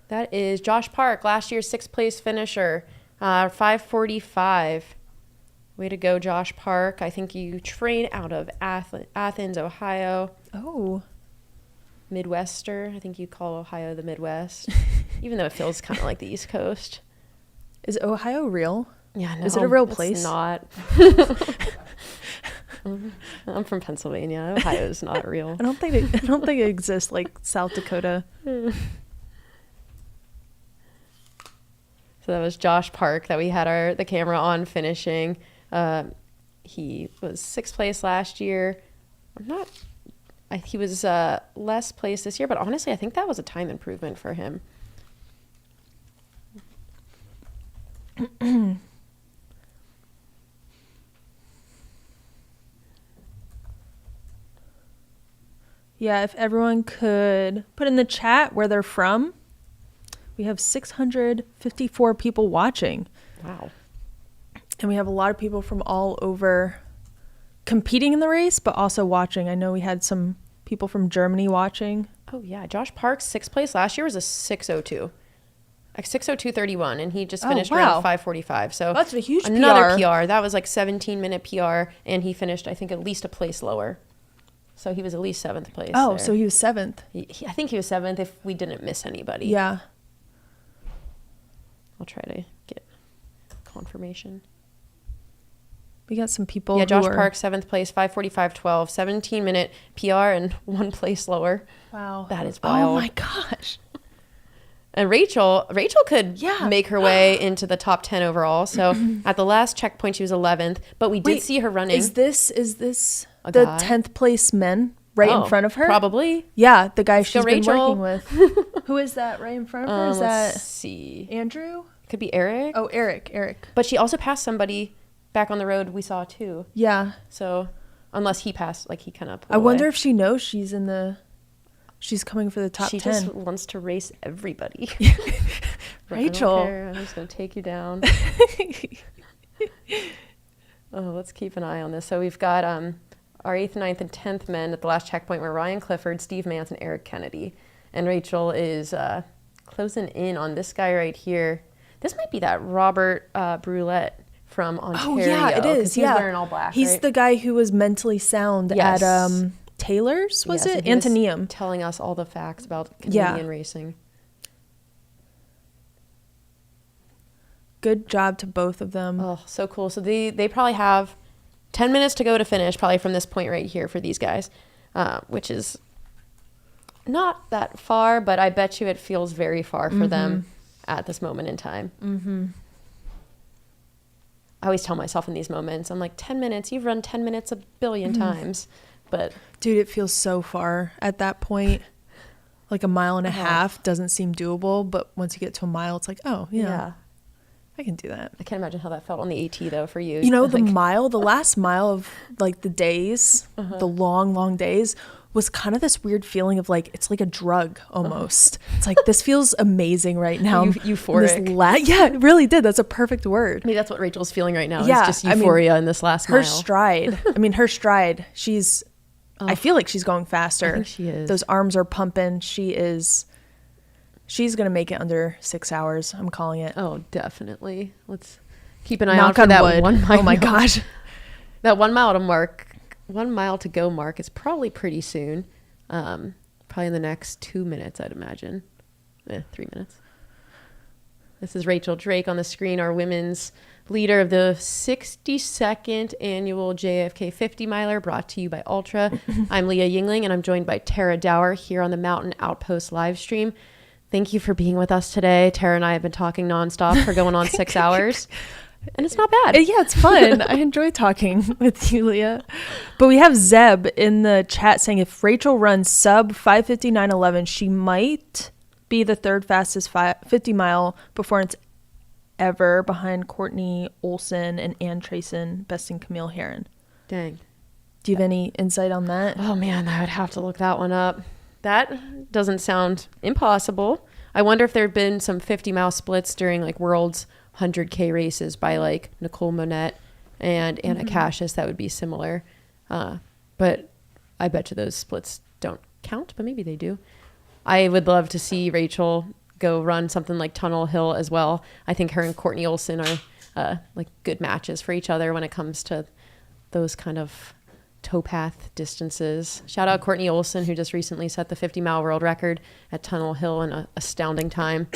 That is Josh Park, last year's 6th place finisher, 5:45. Way to go, Josh Park. I think you train out of Athens, Ohio. Oh. Midwester. I think you call Ohio the Midwest, even though it feels kind of like the East Coast. Is Ohio real? Yeah, no. Is it a real place? It's not. I'm from Pennsylvania. Ohio is not real. I don't think it exists like South Dakota. So that was Josh Park that we had the camera on finishing. He was 6th place last year. He was less place this year, but honestly, I think that was a time improvement for him. Yeah, if everyone could put in the chat where they're from. We have 654 people watching. Wow. And we have a lot of people from all over competing in the race, but also watching. I know we had some people from Germany watching. Oh, yeah. Josh Park's 6th place last year was a 6:02. Like 6:02:31, and he just finished around 5:45. So that's a huge another PR. That was like 17-minute PR, and he finished, I think, at least a place lower. So he was at least 7th place. Oh, there. So he was 7th. I think he was 7th if we didn't miss anybody. Yeah. I'll try to get confirmation. We got some people. Yeah, Josh Park, 7th place, 5:45:12, 17-minute PR and 1 place lower. Wow. That is wild. Oh my gosh. And Rachel could make her way into the top 10 overall. So at the last checkpoint, she was 11th, but we did see her running. Is this the 10th place men right in front of her? Probably. Yeah, the guy she's been Rachel. working with. Who is that right in front of her? Is Let's that see. Andrew? Could be Eric. Oh, Eric. But she also passed somebody back on the road we saw too. Yeah. So unless he passed, like he kind of pulled I wonder away. if she knows she's coming for the top 10. She just wants to race everybody. Rachel. I'm just going to take you down. Let's keep an eye on this. So we've got our 8th, 9th, and 10th men at the last checkpoint were Ryan Clifford, Steve Mance, and Eric Kennedy. And Rachel is closing in on this guy right here. This might be that Robert Brulette from Ontario. Oh, yeah, it is. He's wearing all black, He's right? the guy who was mentally sound at Taylor's, was it? Antoneum. Telling us all the facts about Canadian racing. Good job to both of them. Oh, so cool. So they probably have 10 minutes to go to finish, probably from this point right here for these guys, which is not that far, but I bet you it feels very far for them at this moment in time. Mm-hmm. I always tell myself in these moments, I'm like, 10 minutes, you've run 10 minutes a billion times. But dude, it feels so far at that point. Like a mile and a half doesn't seem doable, but once you get to a mile, it's like, oh, yeah. I can do that. I can't imagine how that felt on the AT though for you. You know, the last mile of like the days, the long days was kind of this weird feeling of like, it's like a drug almost. It's like, this feels amazing right now. Euphoric. Yeah, it really did. That's a perfect word. Maybe that's what Rachel's feeling right now. Yeah, It's just euphoria in this last mile. Her stride. She's, I feel like she's going faster. I think she is. Those arms are pumping. She's going to make it under 6 hours. I'm calling it. Oh, definitely. Let's keep an eye out for that wood. 1 mile. Oh my gosh. That 1 mile to go mark is probably pretty soon. Probably in the next 2 minutes, I'd imagine. 3 minutes. This is Rachel Drake on the screen, our women's leader of the 62nd Annual JFK 50 miler, brought to you by Altra. I'm Leah Yingling, and I'm joined by Tara Dower here on the Mountain Outpost live stream. Thank you for being with us today. Tara and I have been talking nonstop for going on 6 hours. And it's not bad. Yeah, it's fun. I enjoy talking with you, Leah. But we have Zeb in the chat saying if Rachel runs sub 5:59:11, she might be the third fastest 50 mile performance ever, behind Courtney Olson and Ann Trayson besting Camille Herron. Dang. Do you have any insight on that? Oh man, I would have to look that one up. That doesn't sound impossible. I wonder if there have been some 50-mile splits during like World's 100K races by like Nicole Monette and Anna Cassius that would be similar. But I bet you those splits don't count, but maybe they do. I would love to see Rachel go run something like Tunnel Hill as well. I think her and Courtney Olsen are like good matches for each other when it comes to those kind of towpath distances. Shout out Courtney Olsen, who just recently set the 50-mile world record at Tunnel Hill in an astounding time.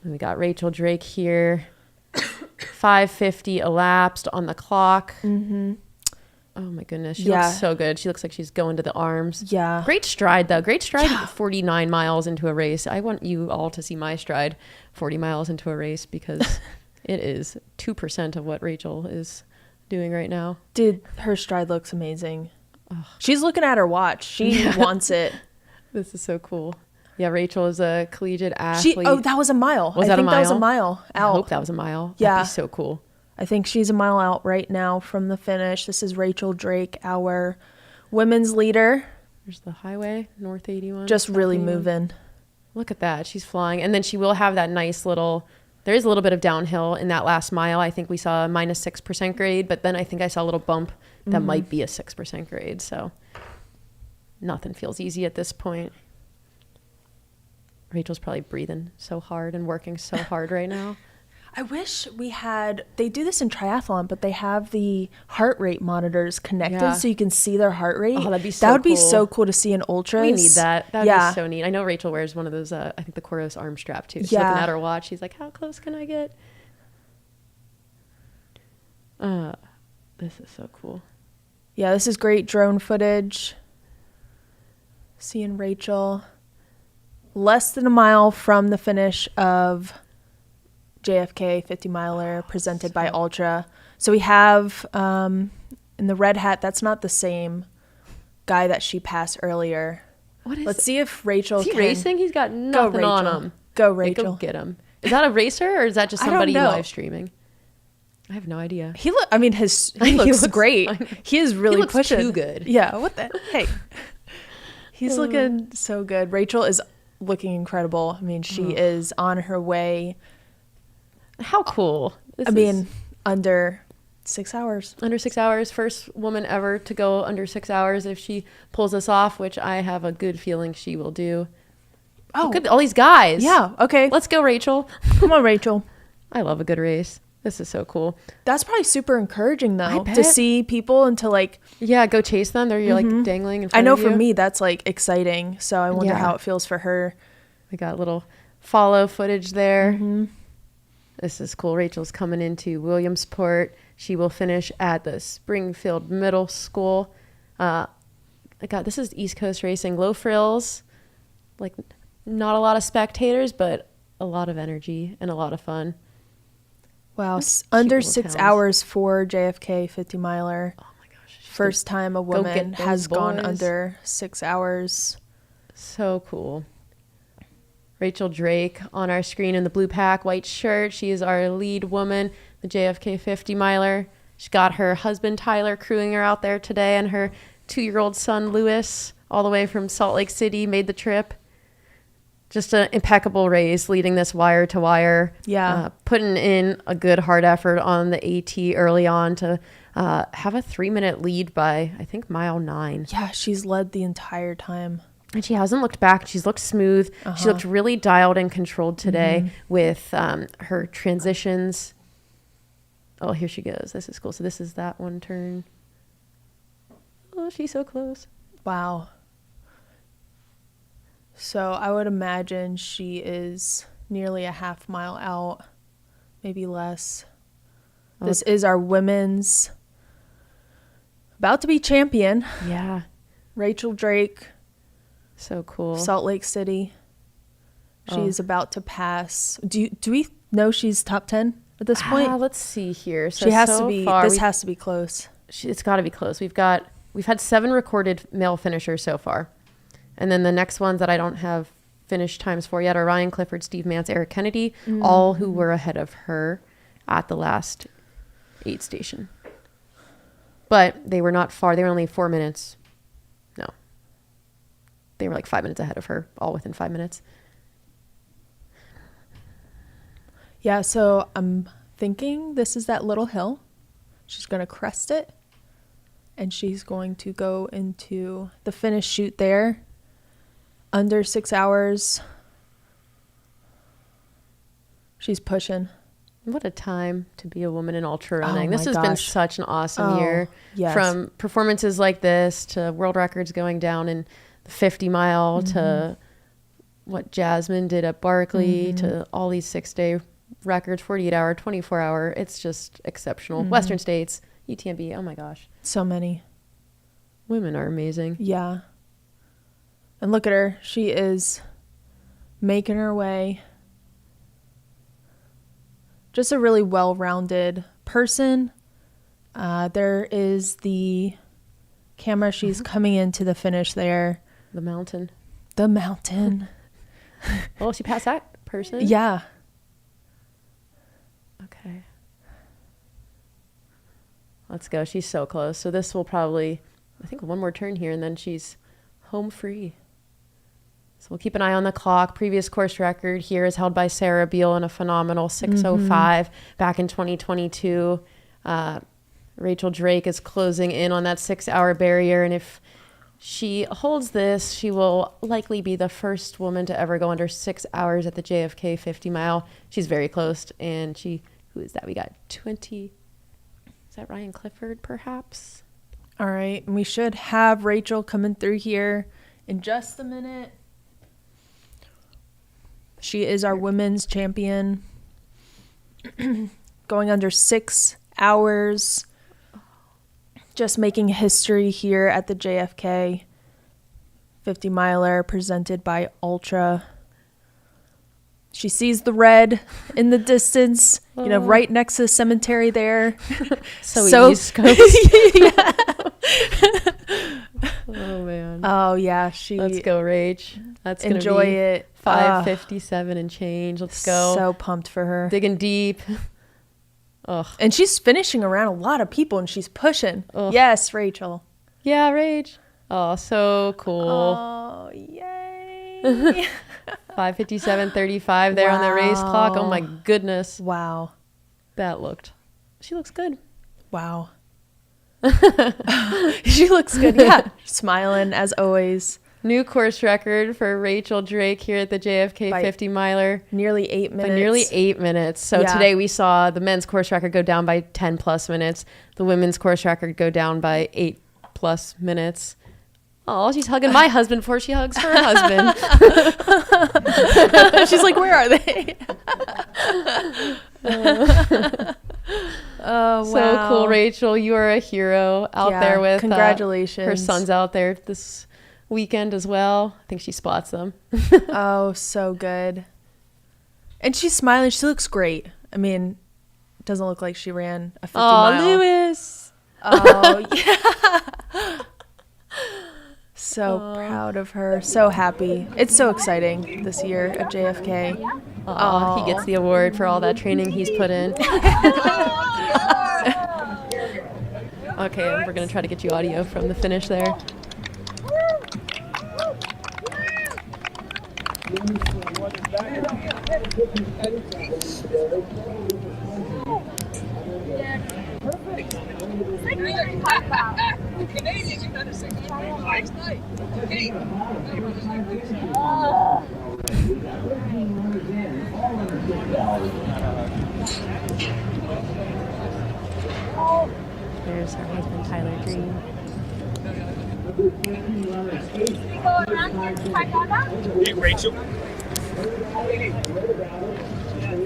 And we got Rachel Drake here. 5:50 elapsed on the clock. Oh my goodness. She looks so good. She looks like she's going to the arms. Yeah. Great stride though. Great stride 49 miles into a race. I want you all to see my stride 40 miles into a race because it is 2% of what Rachel is doing right now. Dude, her stride looks amazing. Oh. She's looking at her watch. She wants it. This is so cool. Yeah, Rachel is a collegiate athlete. That was a mile. Was that a mile? That was a mile out. I hope that was a mile. Yeah. That'd be so cool. I think she's a mile out right now from the finish. This is Rachel Drake, our women's leader. There's the highway, North 81. Just really moving. Look at that. She's flying. And then she will have that nice little, there is a little bit of downhill in that last mile. I think we saw a minus 6% grade, but then I think I saw a little bump that might be a 6% grade. So nothing feels easy at this point. Rachel's probably breathing so hard and working so hard right now. I wish we had, they do this in triathlon, but they have the heart rate monitors connected so you can see their heart rate. Oh, that'd be so That would cool. be so cool to see in ultras. We need that. That'd be so neat. I know Rachel wears one of those, I think the Coros arm strap too. She's looking at her watch. She's like, how close can I get? This is so cool. Yeah, this is great drone footage. Seeing Rachel less than a mile from the finish of JFK 50 miler presented by Altra. So we have in the red hat, that's not the same guy that she passed earlier. Let's see if Rachel is he racing? He's got nothing on him. Go Rachel. Go get him. Is that a racer or is that just somebody live streaming? I have no idea. He looks great. He is really he looks pushing. Too good. Yeah. What the hey? He's looking so good. Rachel is looking incredible. I mean, she is on her way. How cool. Under 6 hours. Under 6 hours. First woman ever to go under 6 hours if she pulls this off, which I have a good feeling she will do. Oh, good. All these guys. Yeah. Okay. Let's go, Rachel. Come on, Rachel. I love a good race. This is so cool. That's probably super encouraging, though, to see people and to like... Yeah, go chase them. You're like dangling in front I know of you. for me, that's like exciting. So I wonder how it feels for her. We got a little follow footage there. This is cool. Rachel's coming into Williamsport. She will finish at the Springfield Middle School. This is East Coast racing. Low frills. Like, not a lot of spectators, but a lot of energy and a lot of fun. Wow, under 6 hours for JFK 50 miler. Oh my gosh. First time a woman has gone under 6 hours. So cool. Rachel Drake on our screen in the blue pack, white shirt. She is our lead woman, the JFK 50 miler. She's got her husband Tyler crewing her out there today and her 2-year-old son Lewis all the way from Salt Lake City made the trip. Just an impeccable race, leading this wire to wire. Yeah. Putting in a good hard effort on the AT early on to have a 3-minute lead by, I think, mile 9. Yeah, she's led the entire time. And she hasn't looked back. She's looked smooth. She looked really dialed and controlled today with her transitions. Oh, here she goes. This is cool. So this is that one turn. Oh, she's so close. Wow. So I would imagine she is nearly a half mile out, maybe less. This is our women's about to be champion. Yeah. Rachel Drake. So cool. Salt Lake City. She's about to pass. Do we know she's top 10 at this point? Let's see here. So she has to be. This has to be close. It's got to be close. We've had 7 recorded male finishers so far. And then the next ones that I don't have finished times for yet are Ryan Clifford, Steve Mance, Eric Kennedy, all who were ahead of her at the last aid station. But they were not far. They were only 4 minutes. No. They were like 5 minutes ahead of her, all within 5 minutes. Yeah, so I'm thinking this is that little hill. She's going to crest it, and she's going to go into the finish chute there. Under 6 hours. She's pushing. What a time to be a woman in ultra running. Oh this has been such an awesome year. Yes. From performances like this to world records going down in the 50 mile to what Jasmine did at Barkley to all these 6-day records, 48 hour, 24 hour. It's just exceptional. Western States, UTMB. Oh my gosh. So many. Women are amazing. Yeah. And look at her. She is making her way. Just a really well-rounded person. There is the camera. She's coming into the finish there. The mountain. The mountain. Oh, she passed that person? Yeah. Okay. Let's go. She's so close. So this will probably, I think, one more turn here, and then she's home free. So we'll keep an eye on the clock. Previous course record here is held by Sarah Beal in a phenomenal 6:05 back in 2022. Rachel Drake is closing in on that 6-hour barrier, and if she holds this, she will likely be the first woman to ever go under 6 hours at the JFK 50 mile. She's very close, and who is that? We got 20. Is that Ryan Clifford, perhaps? All right, and we should have Rachel coming through here in just a minute. She is our women's champion. Going under 6 hours. Just making history here at the JFK 50 miler presented by Altra. She sees the red in the distance, right next to the cemetery there. So East Coast. Yeah. Oh man. Oh yeah, Let's go, Rach. That's gonna enjoy be it. 5:57 and change. Let's go. So pumped for her. Digging deep. Ugh. And she's finishing around a lot of people, and she's pushing. Ugh. Yes, Rachel. Yeah, Rach. Oh, so cool. Oh, yay. 5:57:35 there on the race clock. Oh my goodness. Wow. She looks good. Wow. She looks good. Yeah. Smiling as always. New course record for Rachel Drake here at the JFK 50 miler. Nearly 8 minutes. By nearly 8 minutes. So today we saw the men's course record go down by 10 plus minutes. The women's course record go down by 8 plus minutes. Oh, she's hugging my husband before she hugs her husband. She's like, where are they? Oh, wow. So cool, Rachel. You are a hero out there with congratulations. Her son's out there this weekend as well. I think she spots them. Oh, so good. And she's smiling. She looks great. I mean, it doesn't look like she ran a 50 mile. Oh, Lewis. Oh, yeah. So proud of her. So happy. It's so exciting this year at JFK. Oh, he gets the award for all that training he's put in. Okay, we're going to try to get you audio from the finish there. There's her husband, Tyler Green. Hey, Rachel.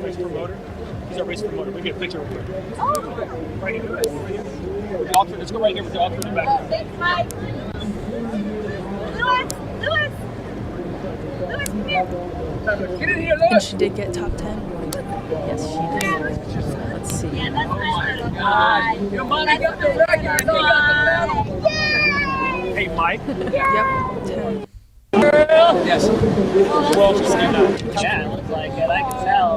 Race promoter. He's our race promoter. We get a picture with her. Oh. Right here. Let's go right here with the Altra in the back. Lewis, get in here, Lewis. And she did get top 10. Yes, she did. Let's see. Your mommy got the record. You got the medal. Hey, Mike. Yep. 10. Yes. Well, yeah, it looks like it. I can tell.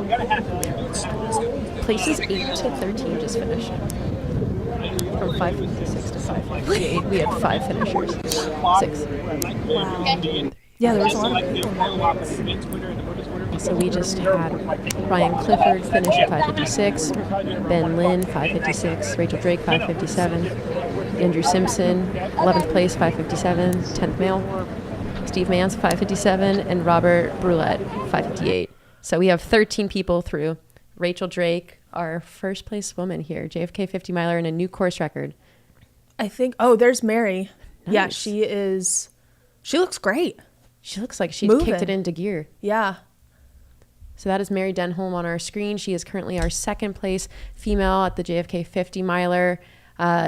Places 8 to 13 just finished. From 5:56 to 5:58, we had 5 finishers. 6. Wow. Yeah, there was a Also, lot of like the people in that co-op, race. the men's winner and the women's winner. So we just had Ryan Clifford finish at 5:56, Ben Lynn 5:56, Rachel Drake 5:57, Andrew Simpson 11th place 5:57, 10th male, Steve Mance 5:57, and Robert Brulette 5:58. So we have 13 people through. Rachel Drake, our first place woman here, JFK 50 miler and a new course record. I think, oh, there's Mary. Nice. Yeah, she looks great. She looks like she's Moving. kicked it into gear. Yeah. So that is Mary Denholm on our screen. She is currently our second place female at the JFK 50 miler.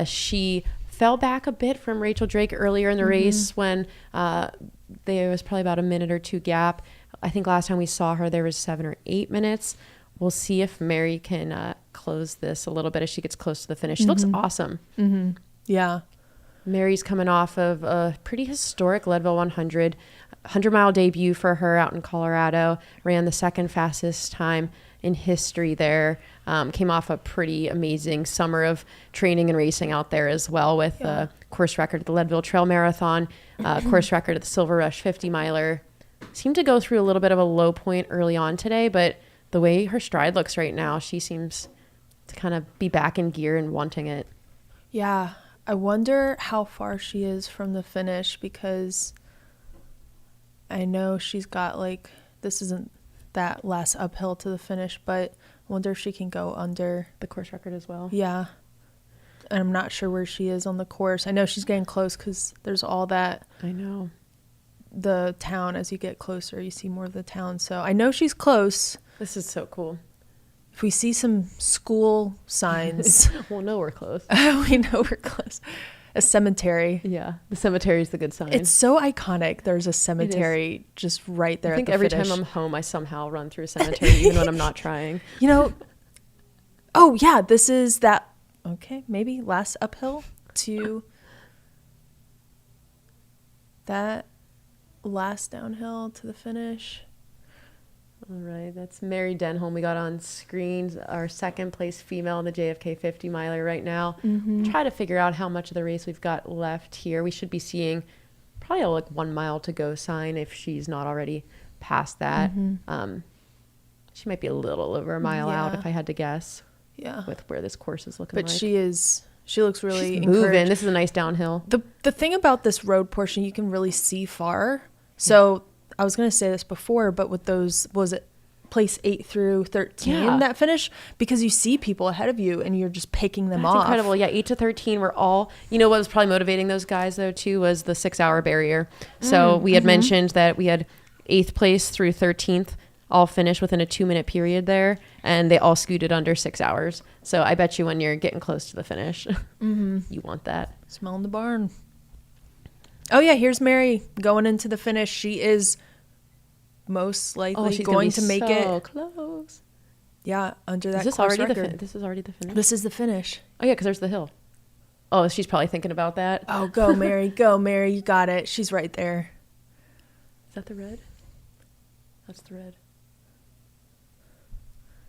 She fell back a bit from Rachel Drake earlier in the race when there was probably about a minute or two gap. I think last time we saw her, there was 7 or 8 minutes. We'll see if Mary can close this a little bit as she gets close to the finish. She looks awesome. Yeah. Mary's coming off of a pretty historic Leadville 100-mile debut for her out in Colorado. Ran the second fastest time in history there. Came off a pretty amazing summer of training and racing out there as well with a course record at the Leadville Trail Marathon, course record at the Silver Rush 50 miler. Seemed to go through a little bit of a low point early on today, but the way her stride looks right now, she seems to kind of be back in gear and wanting it. Yeah. I wonder how far she is from the finish, because I know she's got this isn't that last uphill to the finish, but I wonder if she can go under the course record as well. Yeah. And I'm not sure where she is on the course. I know she's getting close because there's all that. I know. The town, as you get closer, you see more of the town. So I know she's close. This is so cool. If we see some school signs, we'll know we're close. We know we're close. A cemetery. Yeah, the cemetery is the good sign. It's so iconic. There's a cemetery just right there. I think at the every finish. time I'm home, I somehow run through a cemetery, even when I'm not trying. Oh yeah, this is that. Okay, maybe last uphill to that last downhill to the finish. All right, that's Mary Denholm. We got on screen our second place female in the JFK 50 miler right now. Try to figure out how much of the race we've got left here. We should be seeing probably a 1 mile to go sign if she's not already past that. She might be a little over a mile out if I had to guess. Yeah, with where this course is looking. But like. She looks really She's moving. encouraged. This is a nice downhill. The thing about this road portion, you can really see far. So I was going to say this before, but with those, was it place 8 through 13 that finish? Because you see people ahead of you and you're just picking them off. That's incredible. Yeah, 8 to 13 were all, what was probably motivating those guys though too was the 6-hour barrier. So we had mentioned that we had 8th place through 13th all finished within a 2-minute period there, and they all scooted under 6 hours. So I bet you when you're getting close to the finish, you want that. Smelling the barn. Oh yeah, here's Mary going into the finish. She is most likely going to make it. So close. Yeah, under that. Is this course already record. this is already the finish? This is the finish. Oh yeah, because there's the hill. Oh, she's probably thinking about that. Oh, go Mary, go Mary, you got it. She's right there. Is that the red? That's the red.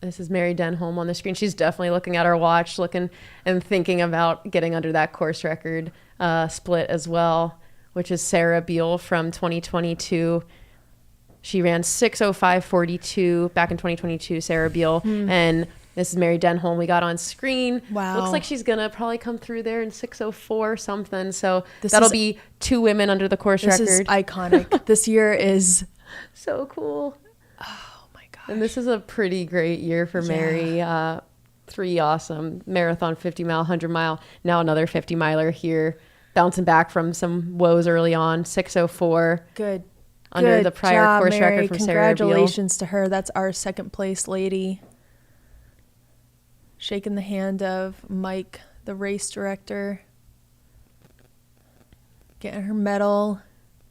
This is Mary Denholm on the screen. She's definitely looking at her watch, looking and thinking about getting under that course record split as well, which is Sarah Beal from 2022. She ran 6:05:42 back in 2022, Sarah Beal. And this is Mary Denholm we got on screen. Wow. Looks like she's going to probably come through there in 6:04 something. So that'll be 2 women under the course record. This is iconic. This year is so cool. Oh my gosh. And this is a pretty great year for Mary. 3 awesome marathon, 50 mile, 100 mile, now another 50 miler here, bouncing back from some woes early on. 6:04. Good. Under the prior job, course Mary. record from Sarah Beal. Congratulations to her. That's our second place lady. Shaking the hand of Mike, the race director. Getting her medal.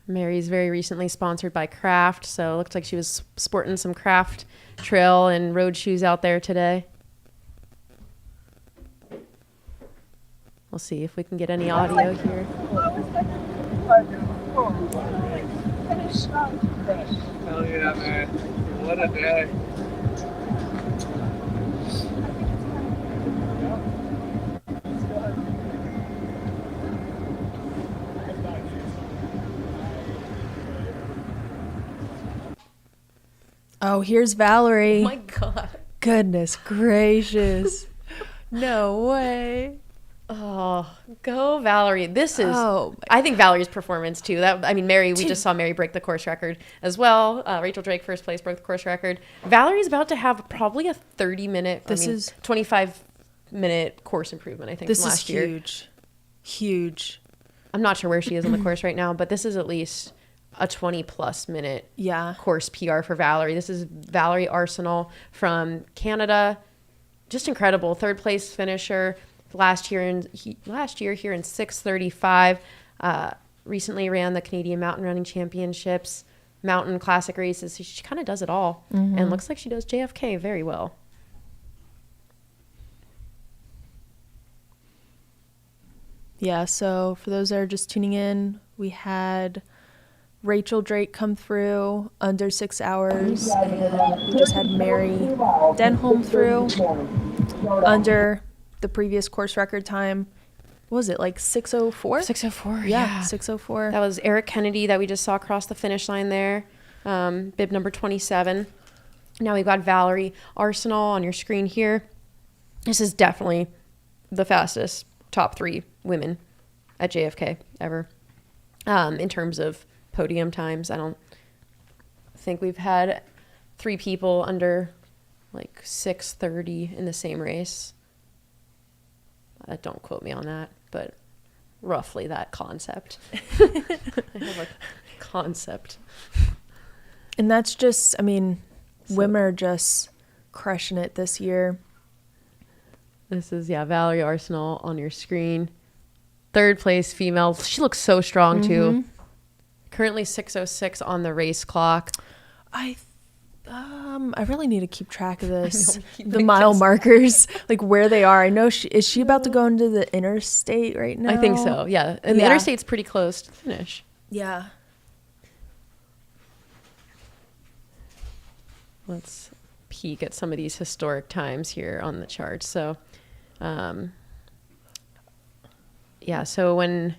Mary's very recently sponsored by Kraft, so it looks like she was sporting some Kraft trail and road shoes out there today. We'll see if we can get any audio here. Hell yeah, man. What a day. Oh, here's Valerie. Oh my God. Goodness gracious. No way. Oh, go Valerie. This is, I think Valerie's performance too. Mary, we just saw Mary break the course record as well. Rachel Drake, first place, broke the course record. Valerie's about to have probably a 25-minute course improvement, I think, this from last year. This is huge. I'm not sure where she is on the course right now, but this is at least a 20-plus minute course PR for Valerie. This is Valerie Arsenal from Canada. Just incredible. Third place finisher. Last year here in 6:35. Recently ran the Canadian Mountain Running Championships, mountain classic races. So she kind of does it all, and looks like she does JFK very well. Yeah. So for those that are just tuning in, we had Rachel Drake come through under 6 hours, and we just had Mary Denholm through under the previous course record time. What was it, like 6:04? 6:04, yeah. 6:04. That was Eric Kennedy that we just saw across the finish line there, bib number 27. Now we've got Valerie Arsenal on your screen here. This is definitely the fastest top 3 women at JFK ever. In terms of podium times, I don't think we've had 3 people under like 6:30 in the same race. Don't quote me on that, but roughly that concept. I have a concept. And that's just, women are just crushing it this year. This is, Valerie Arsenal on your screen. Third place female. She looks so strong, too. Currently 6:06 on the race clock. I really need to keep track of this. The mile markers, like where they are. I know is she about to go into the interstate right now? I think so, yeah. And the interstate's pretty close to the finish. Yeah. Let's peek at some of these historic times here on the chart. So, so when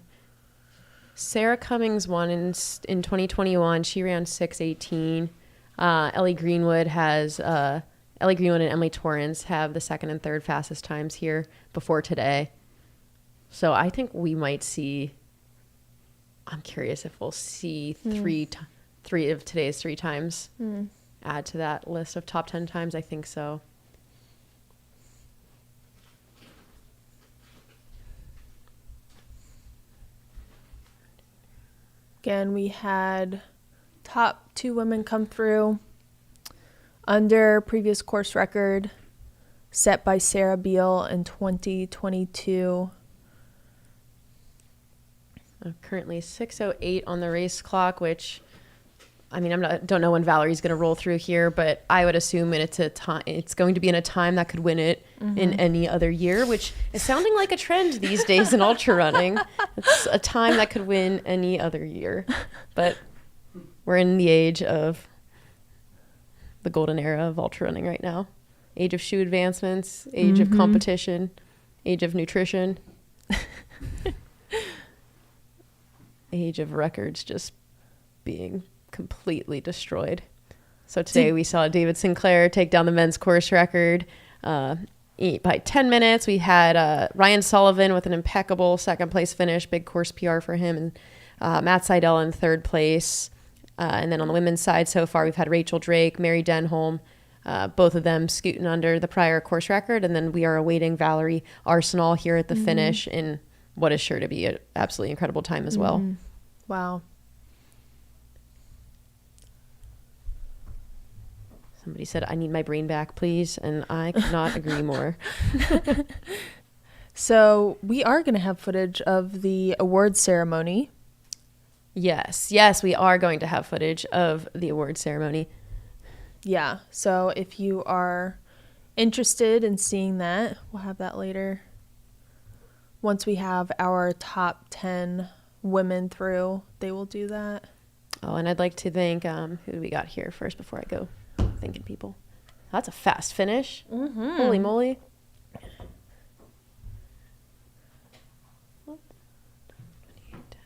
Sarah Cummings won in 2021, she ran 6:18. Ellie Greenwood and Emily Torrance have the second and third fastest times here before today. So I think we might see, I'm curious if we'll see three of today's 3 times add to that list of top 10 times. I think so. Again, we had top 2 women come through under previous course record set by Sarah Beal in 2022. Currently 6:08 on the race clock, which don't know when Valerie's going to roll through here, but I would assume it's going to be in a time that could win it in any other year, which is sounding like a trend these days in ultra running. It's a time that could win any other year, but we're in the age of the golden era of ultra running right now. Age of shoe advancements, age of competition, age of nutrition, age of records just being completely destroyed. So today we saw David Sinclair take down the men's course record by 10 minutes. We had Ryan Sullivan with an impeccable second place finish, big course PR for him, and Matt Seidel in third place. And then on the women's side so far, we've had Rachel Drake, Mary Denholm, both of them scooting under the prior course record. And then we are awaiting Valerie Arsenal here at the finish in what is sure to be an absolutely incredible time as well. Wow. Somebody said, I need my brain back, please. And I could not agree more. So we are going to have footage of the awards ceremony. Yes, we are going to have footage of the award ceremony. Yeah, so if you are interested in seeing that, we'll have that later. Once we have our top 10 women through, they will do that. Oh, and I'd like to thank, who do we got here first before I go thanking people? That's a fast finish. Holy moly.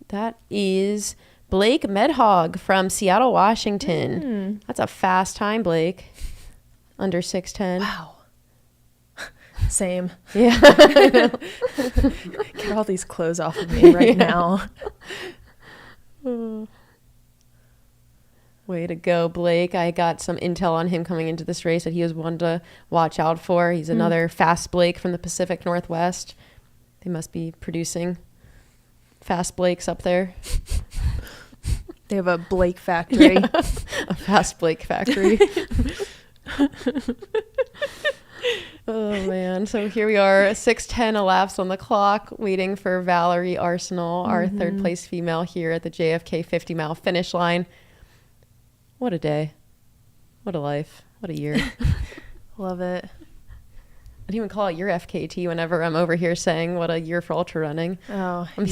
That is Blake Medhog from Seattle, Washington. That's a fast time, Blake. Under 6:10. Wow. Same. Yeah. Get all these clothes off of me right now. Way to go, Blake. I got some intel on him coming into this race that he was one to watch out for. He's another fast Blake from the Pacific Northwest. They must be producing fast Blakes up there. They have a Blake factory. Yeah, a fast Blake factory. Oh, man. So here we are, 6:10 elapsed on the clock, waiting for Valerie Arsenal, our third place female here at the JFK 50-mile finish line. What a day. What a life. What a year. Love it. I don't even call it your FKT whenever I'm over here saying what a year for ultra running. Oh, I'm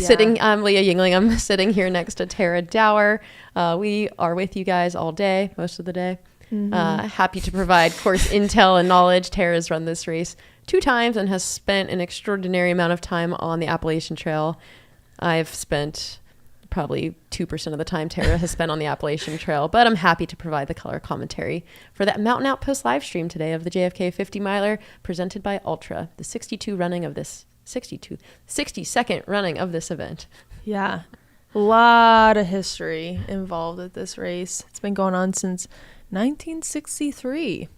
Leah Yingling. I'm sitting here next to Tara Dower. We are with you guys all day, most of the day. Happy to provide course intel and knowledge. Tara's run this race 2 times and has spent an extraordinary amount of time on the Appalachian Trail. I've spent probably 2% of the time Tara has spent on the Appalachian Trail, but I'm happy to provide the color commentary for that Mountain Outpost live stream today of the JFK 50 miler presented by Altra, the 62nd running of this event. Yeah. A lot of history involved with this race. It's been going on since 1963,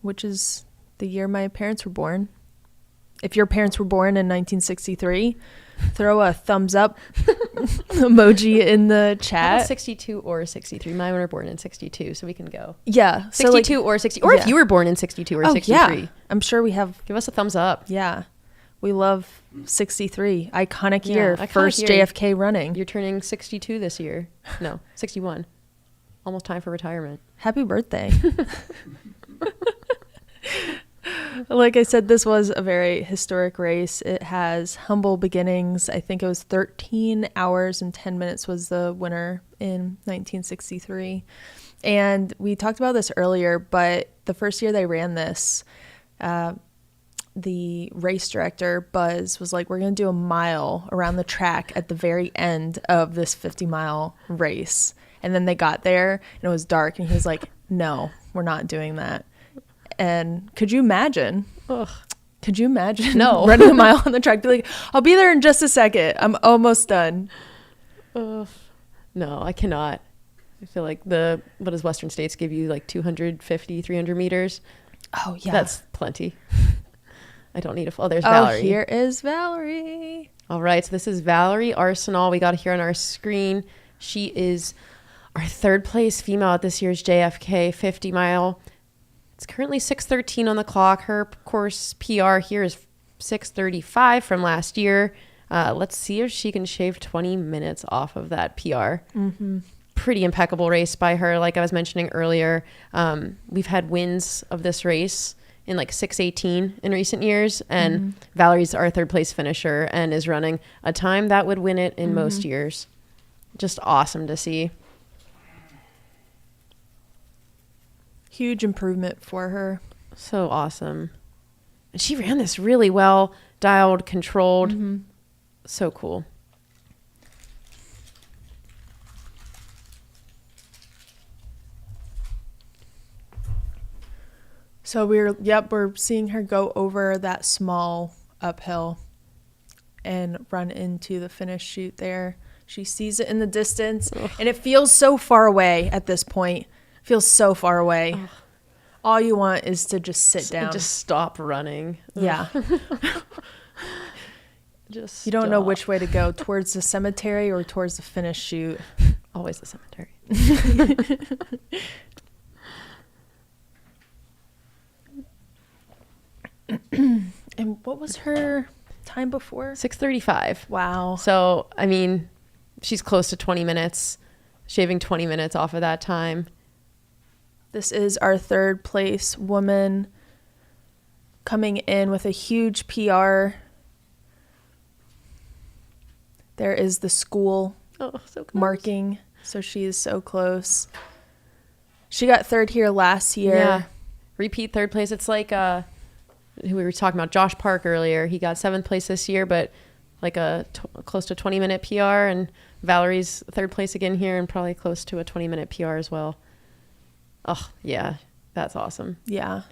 which is the year my parents were born. If your parents were born in 1963, throw a thumbs up emoji in the chat. 62 or 63. Mine were born in 62, so we can go. Yeah. 62 or 60. Or if you were born in 62 or 63. Yeah. I'm sure we have. Give us a thumbs up. Yeah. We love 63. Iconic year. First year. JFK running. You're turning 62 this year. No, 61. Almost time for retirement. Happy birthday. Like I said, this was a very historic race. It has humble beginnings. I think it was 13 hours and 10 minutes was the winner in 1963. And we talked about this earlier, but the first year they ran this, the race director, Buzz, was like, we're going to do a mile around the track at the very end of this 50-mile race. And then they got there and it was dark and he was like, no, we're not doing that. And could you imagine? Ugh. Could you imagine No. running a mile on the track? Be like, I'll be there in just a second. I'm almost done. No, I cannot. I feel like what does Western States give you, like 250, 300 meters? Oh, yeah. That's plenty. I don't need there's Valerie. Oh, here is Valerie. All right, so this is Valerie Arsenal. We got here on our screen. She is our third place female at this year's JFK 50 mile. It's currently 6:13 on the clock. Her course PR here is 6:35 from last year. Let's see if she can shave 20 minutes off of that PR. Pretty impeccable race by her. Like I was mentioning earlier, we've had wins of this race in like 6:18 in recent years, and Valerie's our third place finisher and is running a time that would win it in most years. Just awesome to see. Huge improvement for her. So awesome. And she ran this really well, dialed, controlled. So cool. So we're seeing her go over that small uphill and run into the finish chute there. She sees it in the distance and it feels so far away at this point. Feels so far away. All you want is to just sit down. Just stop running. Yeah. Just you don't know which way to go, towards the cemetery or towards the finish chute. Always the cemetery. And what was her time before? 6:35. Wow. So, I mean, she's close to 20 minutes, shaving 20 minutes off of that time. This is our third place woman coming in with a huge PR. There is the school marking, so she is so close. She got third here last year. Yeah, repeat third place. It's like who we were talking about, Josh Park earlier. He got 7th place this year, but like close to 20-minute PR, and Valerie's third place again here and probably close to a 20-minute PR as well. Oh, yeah, that's awesome. Yeah.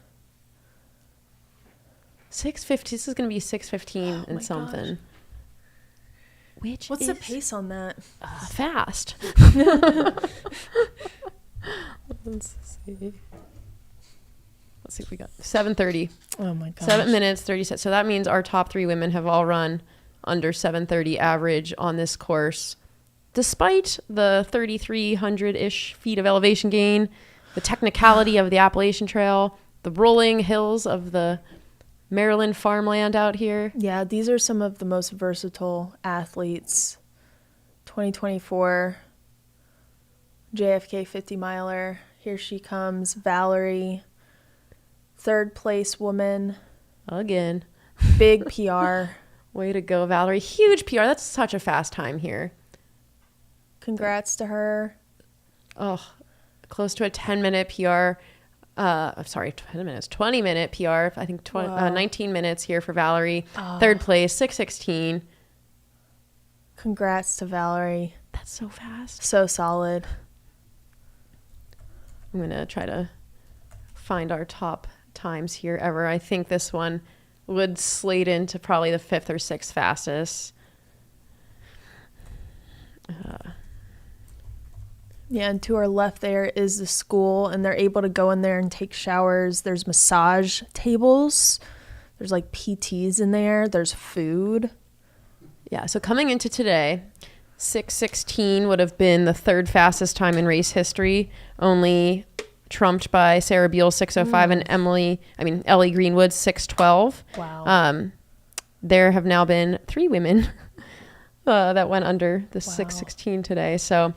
6:50. This is going to be 6:15 and something. Gosh. What's the pace on that? Fast. Let's see. Let's see if we got 7:30. Oh my gosh. 7 minutes 30 seconds. So that means our top 3 women have all run under 7:30 average on this course, despite the 3,300-ish feet of elevation gain, the technicality of the Appalachian Trail, the rolling hills of the Maryland farmland out here. Yeah, these are some of the most versatile athletes. 2024 JFK 50 miler. Here she comes, Valerie. Third place woman. Again. Big PR. Way to go, Valerie. Huge PR. That's such a fast time here. Congrats to her. Oh, close to a 10-minute PR. 20-minute PR. I think 19 minutes here for Valerie. Third place, 6:16. Congrats to Valerie. That's so fast. So solid. I'm going to try to find our top times here ever. I think this one would slate into probably the 5th or 6th fastest. Yeah, and to our left there is the school, and they're able to go in there and take showers. There's massage tables. There's like PTs in there. There's food. Yeah, so coming into today, 6:16 would have been the 3rd fastest time in race history, only trumped by Sarah Beal 6:05 and Ellie Greenwood 6:12. Wow. There have now been 3 women that went under the 6:16 today. So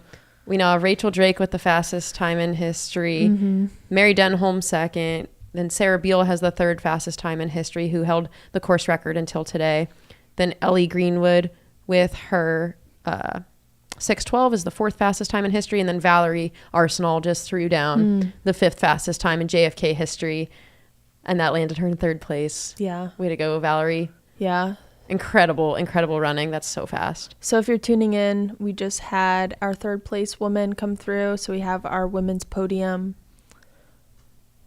we now have Rachel Drake with the fastest time in history, Mary Denholm 2nd, then Sarah Beal has the 3rd fastest time in history, who held the course record until today. Then Ellie Greenwood with her 6:12 is the 4th fastest time in history, and then Valerie Arsenal just threw down the 5th fastest time in JFK history, and that landed her in 3rd place. Yeah. Way to go, Valerie. Yeah. Incredible running. That's so fast. So if you're tuning in, we just had our 3rd place woman come through. So we have our women's podium,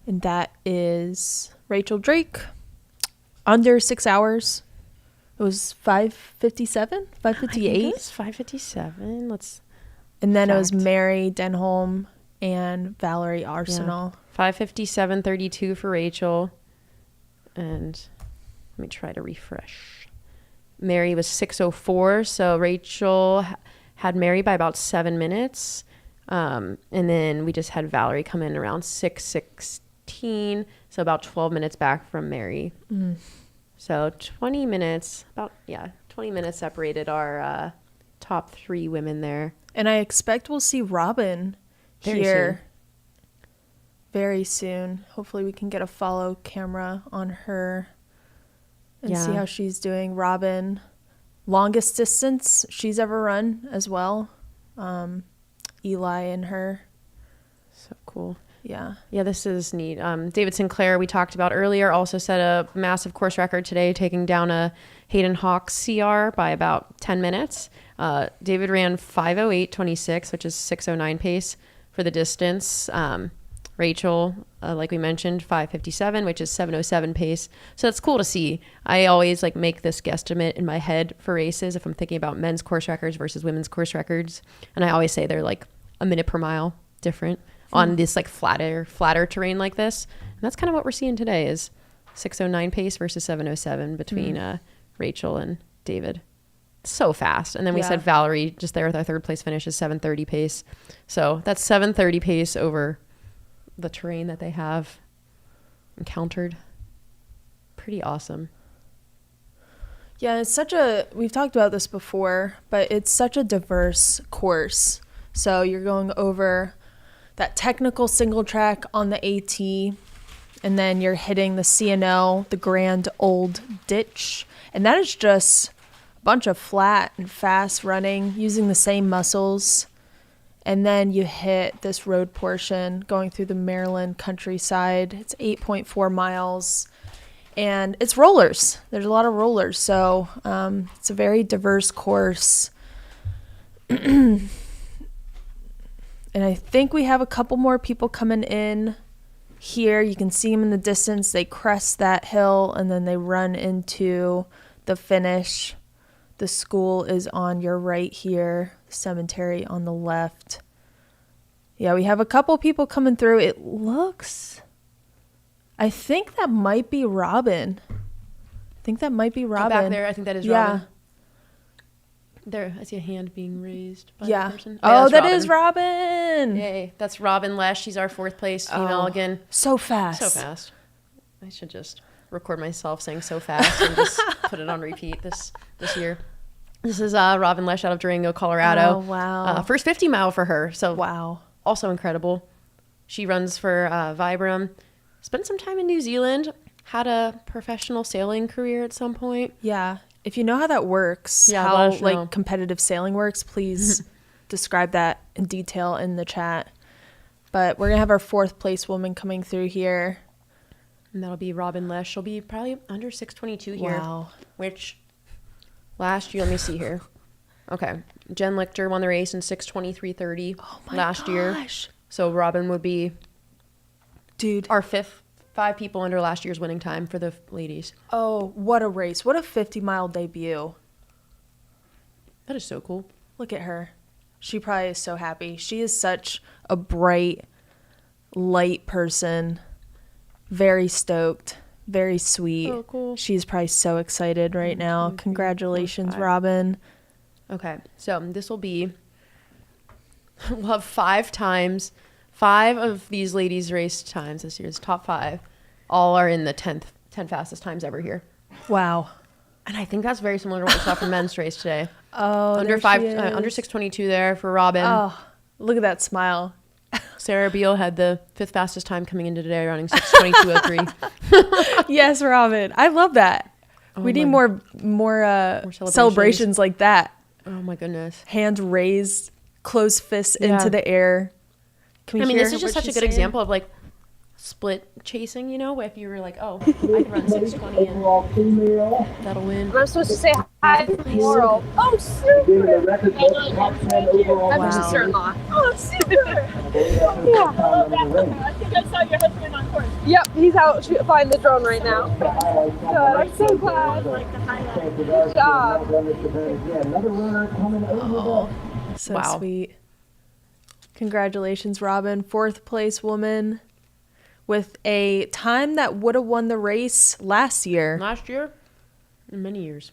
and that is Rachel Drake, under 6 hours. It was 5:57, 5:58. It was 5:57. And then it was Mary Denholm and Valerie Arsenal. Yeah. 5:57.32 for Rachel. And let me try to refresh. Mary was 6:04, so Rachel had Mary by about 7 minutes. And then we just had Valerie come in around 6:16, so about 12 minutes back from Mary. So 20 minutes separated our top 3 women there. And I expect we'll see Robin here very soon. Hopefully we can get a follow camera on her and see how she's doing. Robin, longest distance she's ever run as well. Eli and her. So cool. Yeah, this is neat. David Sinclair, we talked about earlier, also set a massive course record today, taking down a Hayden Hawks CR by about 10 minutes. David ran 5:08.26, which is 6:09 pace for the distance. Rachel, like we mentioned, 5:57, which is 7:07 pace. So that's cool to see. I always make this guesstimate in my head for races if I'm thinking about men's course records versus women's course records. And I always say they're a minute per mile different on this flatter terrain like this. And that's kind of what we're seeing today is 6:09 pace versus 7:07 between Rachel and David. So fast. And then we said Valerie just there with our 3rd place finish is 7:30 pace. So that's 7:30 pace over the terrain that they have encountered. Pretty awesome. Yeah, we've talked about this before, but it's such a diverse course. So you're going over that technical single track on the AT, and then you're hitting the CNO, the Grand Old Ditch. And that is just a bunch of flat and fast running using the same muscles. And then you hit this road portion going through the Maryland countryside. It's 8.4 miles. And it's rollers. There's a lot of rollers. So it's a very diverse course. And I think we have a couple more people coming in here. You can see them in the distance. They crest that hill and then they run into the finish. The school is on your right here, cemetery on the left. Yeah, we have a couple people coming through. It looks, I think that might be Robin. Back there, I think that is Robin. There, I see a hand being raised by the person. Oh, that is Robin. Yay. That's Robin Lesh. She's our 4th place female again. So fast. I should just record myself saying so fast and just put it on repeat this year. This is Robin Lesh out of Durango, Colorado. Oh, wow. First 50 mile for her. So wow. Also incredible. She runs for Vibram. Spent some time in New Zealand. Had a professional sailing career at some point. Yeah. If you know how that works, how competitive sailing works, please describe that in detail in the chat. But we're going to have our 4th place woman coming through here. And that'll be Robin Lesh. She'll be probably under 6:22 here. Wow. Which last year, let me see here. Okay. Jen Lichter won the race in 6:23:30 last year. So Robin would be our 5 people under last year's winning time for the ladies. Oh, what a race. What a 50-mile debut. That is so cool. Look at her. She probably is so happy. She is such a bright, light person. Very stoked. Very sweet. Oh, cool. She's probably so excited right now. Congratulations, Robin. Okay, so this will be, we'll have 5 times. 5 of these ladies' race times this year's top 5 all are in the 10 fastest times ever here. Wow. And I think that's very similar to what we saw from men's race today. Oh, under 6:22 there for Robin. Oh, look at that smile. Sarah Beal had the 5th fastest time coming into today, running 6:22:03. Yes, Robin. I love that. We need more celebrations like that. Oh my goodness. Hands raised, closed fists into the air. This is just such a good example of like split chasing, you know, if you were like, oh, I can run 6:20 and that'll win. I'm supposed to say hi to Laurel. Oh, super! Thank you. I'm your sister-in-law. Oh, super! Yeah. I think I saw your husband on course. Yep, he's out flying the drone right now. Good, I'm so glad. Good job. Oh, so sweet. Congratulations, Robin. 4th place woman with a time that would have won the race last year. Last year? In many years.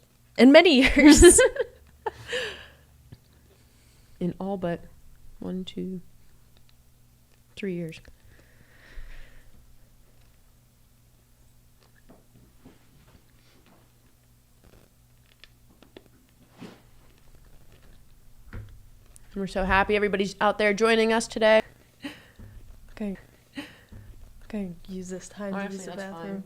In all but 1, 2, 3 years. We're so happy everybody's out there joining us today. Okay. Use this time to use the bathroom.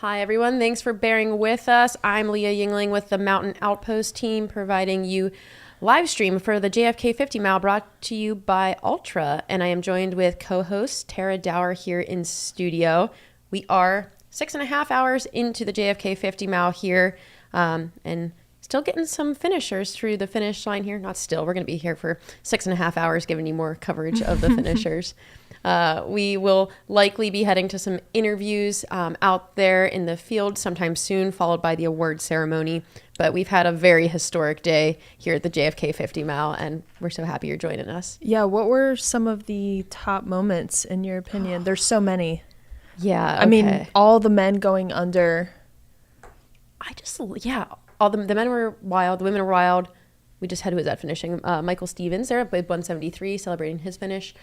Hi, everyone. Thanks for bearing with us. I'm Leah Yingling with the Mountain Outpost team, providing you live stream for the JFK 50 mile brought to you by Altra. And I am joined with co-host Tara Dower here in studio. We are 6.5 hours into the JFK 50 mile here, and still getting some finishers through the finish line here. Not still, we're going to be here for 6.5 hours giving you more coverage of the finishers. We will likely be heading to some interviews out there in the field sometime soon, followed by the award ceremony. But we've had a very historic day here at the JFK 50 mile, and we're so happy you're joining us. Yeah, what were some of the top moments in your opinion? There's so many. Yeah, okay. I mean, all the men going under. All the men were wild, the women were wild. We just had, who was that finishing? Michael Stevens there with 173, celebrating his finish.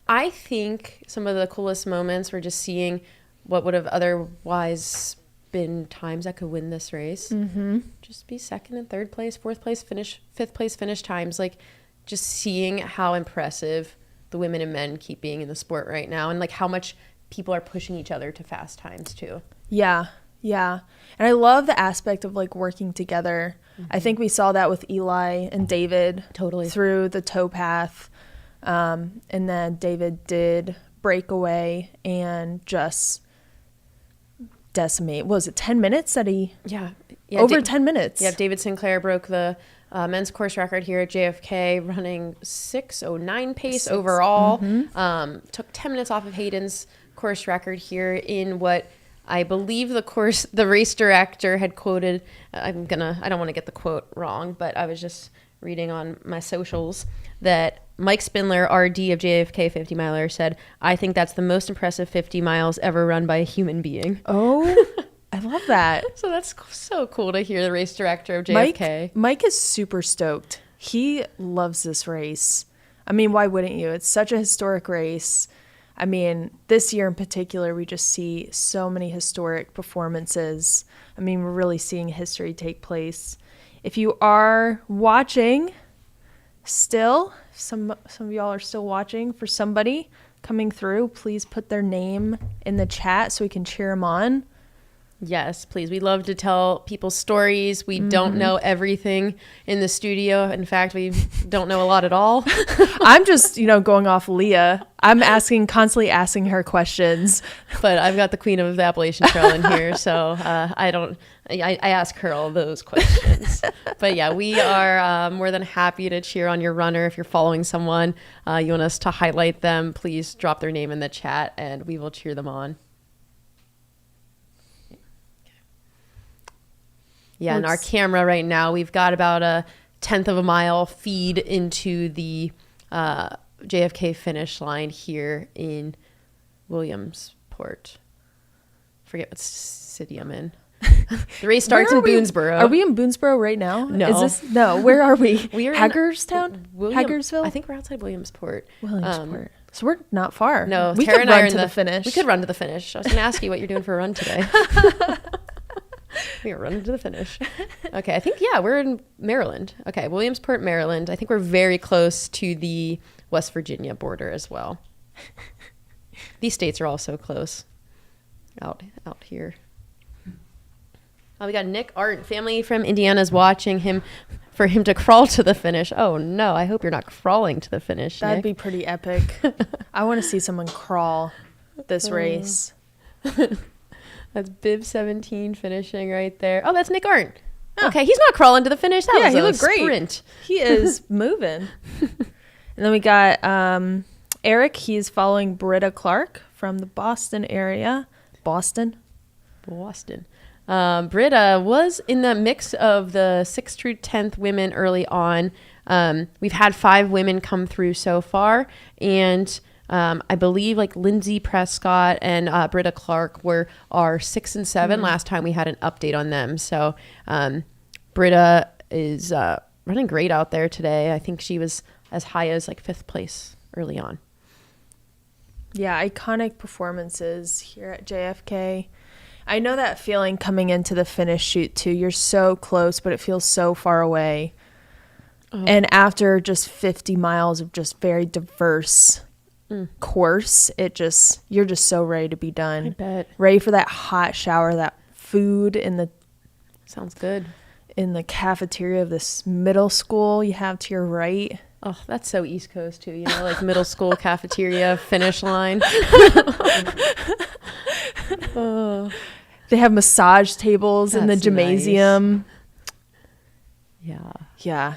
I think some of the coolest moments were just seeing what would have otherwise been times that could win this race. Mm-hmm. Just be second and third place, fourth place finish, fifth place finish times. Like, just seeing how impressive the women and men keep being in the sport right now, and like how much people are pushing each other to fast times too. Yeah. And I love the aspect of like working together. Mm-hmm. I think we saw that with Eli and David through the towpath. And then David did break away and just decimate. What was it 10 minutes that he? Yeah, over 10 minutes. Yeah, David Sinclair broke the men's course record here at JFK, running 6:09 pace overall. Mm-hmm. Took 10 minutes off of Hayden's course record here in what I believe the race director had quoted. I don't want to get the quote wrong, but I was just reading on my socials that Mike Spindler, RD of JFK 50 miler, said, "I think that's the most impressive 50 miles ever run by a human being." Oh, I love that. So that's so cool to hear the race director of JFK. Mike is super stoked. He loves this race. I mean, why wouldn't you? It's such a historic race. I mean, this year in particular, we just see so many historic performances. I mean, we're really seeing history take place. If you are watching still, some of y'all are still watching for somebody coming through, please put their name in the chat so we can cheer them on. Yes, please. We love to tell people stories. We don't know everything in the studio. In fact, we don't know a lot at all. I'm just, going off Leah. I'm constantly asking her questions. But I've got the queen of the Appalachian Trail in here, so I ask her all those questions. But yeah, we are more than happy to cheer on your runner. If you're following someone, you want us to highlight them, please drop their name in the chat and we will cheer them on. Yeah, and our camera right now, we've got about a 1/10 of a mile feed into the JFK finish line here in Williamsport. Forget what city I'm in. The race starts in Boonsboro. Are we in Boonsboro right now? No. No, where are we? We are Hagerstown? Hagersville? I think we're outside Williamsport. So we're not far. No, we Tara could and I run are to the finish. We could run to the finish. I was going to ask you what you're doing for a run today. We are running to the finish. Okay, I think, we're in Maryland. Okay, Williamsport, Maryland. I think we're very close to the West Virginia border as well. These states are all so close out here. Oh, we got Nick Art. Family from Indiana's watching for him to crawl to the finish. Oh, no, I hope you're not crawling to the finish, That'd Nick. be pretty epic. I want to see someone crawl this race. That's Bib 17 finishing right there. Oh, that's Nick Arndt. Oh. Okay, he's not crawling to the finish. That was he a looked great. Sprint. He is moving. And then we got Eric. He's following Britta Clark from the Boston area. Boston. Britta was in the mix of the 6th through 10th women early on. We've had 5 women come through so far, and I believe like Lindsay Prescott and Britta Clark were our 6 and 7 last time we had an update on them. So Britta is running great out there today. I think she was as high as like 5th place early on. Yeah, iconic performances here at JFK. I know that feeling coming into the finish chute too. You're so close, but it feels so far away. Oh. And after just 50 miles of just very diverse course, you're just so ready to be done. I bet. Ready for that hot shower, that food sounds good. In the cafeteria of this middle school you have to your right. Oh, that's so East Coast too, you know, like middle school cafeteria finish line. Oh. They have massage tables in the gymnasium. Nice. Yeah.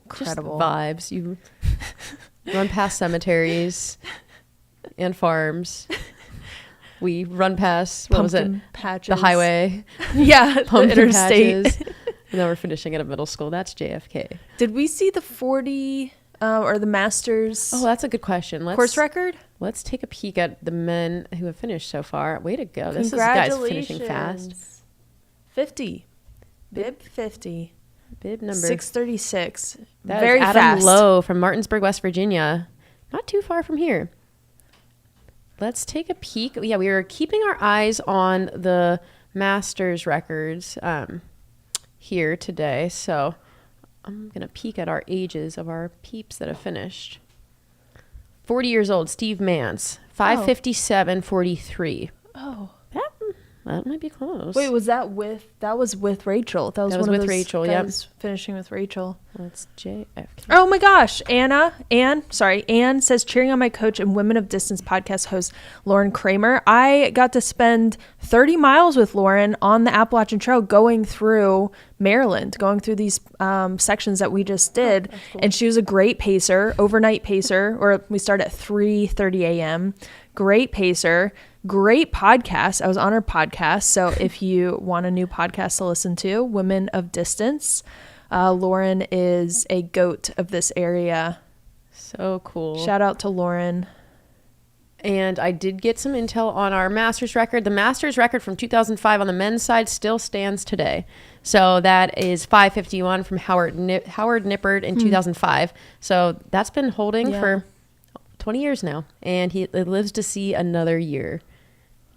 Incredible. Just vibes. You run past cemeteries and farms. We run past Pumpkin patches. The highway. Yeah, Pumpkin the interstate. patches. And then we're finishing at a middle school. That's JFK. Did we see the 40 or the Masters? Oh, that's a good question. Course record? Let's take a peek at the men who have finished so far. Way to go. This is guys finishing fast. 50. Bib 50. Bib number 6:36. That Very is Adam fast. Lowe from Martinsburg, West Virginia. Not too far from here. Let's take a peek. Yeah, we were keeping our eyes on the Masters records here today. So I'm going to peek at our ages of our peeps that have finished. 40 years old, Steve Mance, 5:57:43. Oh. That might be close. Wait, was that with Rachel? That was one with of those Rachel, guys finishing with Rachel. That's JFK. Oh my gosh. Anne says, cheering on my coach and Women of Distance podcast host, Lauren Kramer. I got to spend 30 miles with Lauren on the Appalachian Trail going through Maryland, going through these sections that we just did. Cool. And she was a great pacer, overnight pacer, or we start at 3:30 a.m. Great pacer. Great podcast. I was on her podcast. So if you want a new podcast to listen to, Women of Distance, Lauren is a goat of this area. So cool. Shout out to Lauren. And I did get some intel on our Masters record. The Masters record from 2005 on the men's side still stands today. So that is 5:51 from Howard Nippert in 2005. So that's been holding for 20 years now. And he lives to see another year.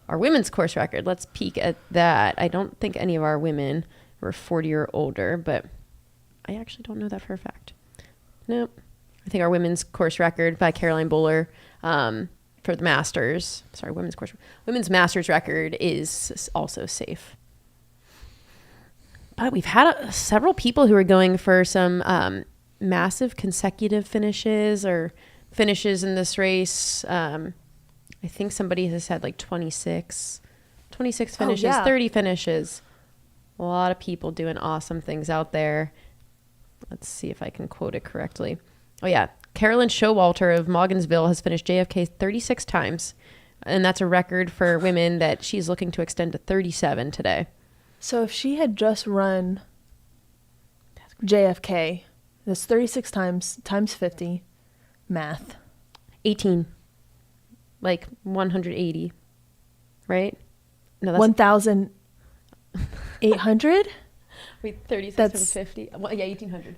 Our women's course record, let's peek at that. I don't think any of our women were 40 or older, but I actually don't know that for a fact. Nope. I think our women's course record by Caroline Bowler for the Masters. Sorry, women's Masters record is also safe. But we've had several people who are going for some massive consecutive finishes or finishes in this race. I think somebody has had like 26 finishes, 30 finishes. A lot of people doing awesome things out there. Let's see if I can quote it correctly. Oh, yeah. Carolyn Showalter of Mogginsville has finished JFK 36 times. And that's a record for women that she's looking to extend to 37 today. So if she had just run JFK, that's 36 times 50. Math. 18. Like 180. Right? No, that's 1,800? Wait, 36 times 50. Well, yeah, 1,800.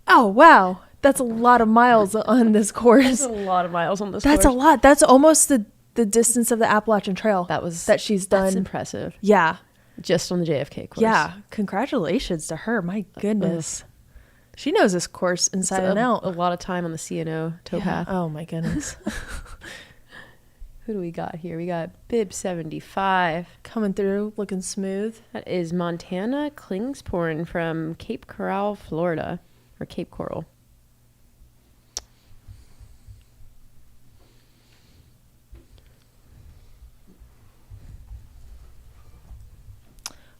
Oh, wow. That's a lot of miles on this course. That's a lot of miles on this course. That's a lot. That's almost the distance of the Appalachian Trail that she's done. That's impressive. Yeah. Just on the JFK course. Yeah. Congratulations to her. My goodness. She knows this course inside and out. A lot of time on the CNO towpath. Oh, my goodness. Who do we got here? We got Bib 75. Coming through, looking smooth. That is Montana Klingsporn from Cape Coral, Florida. Or Cape Coral.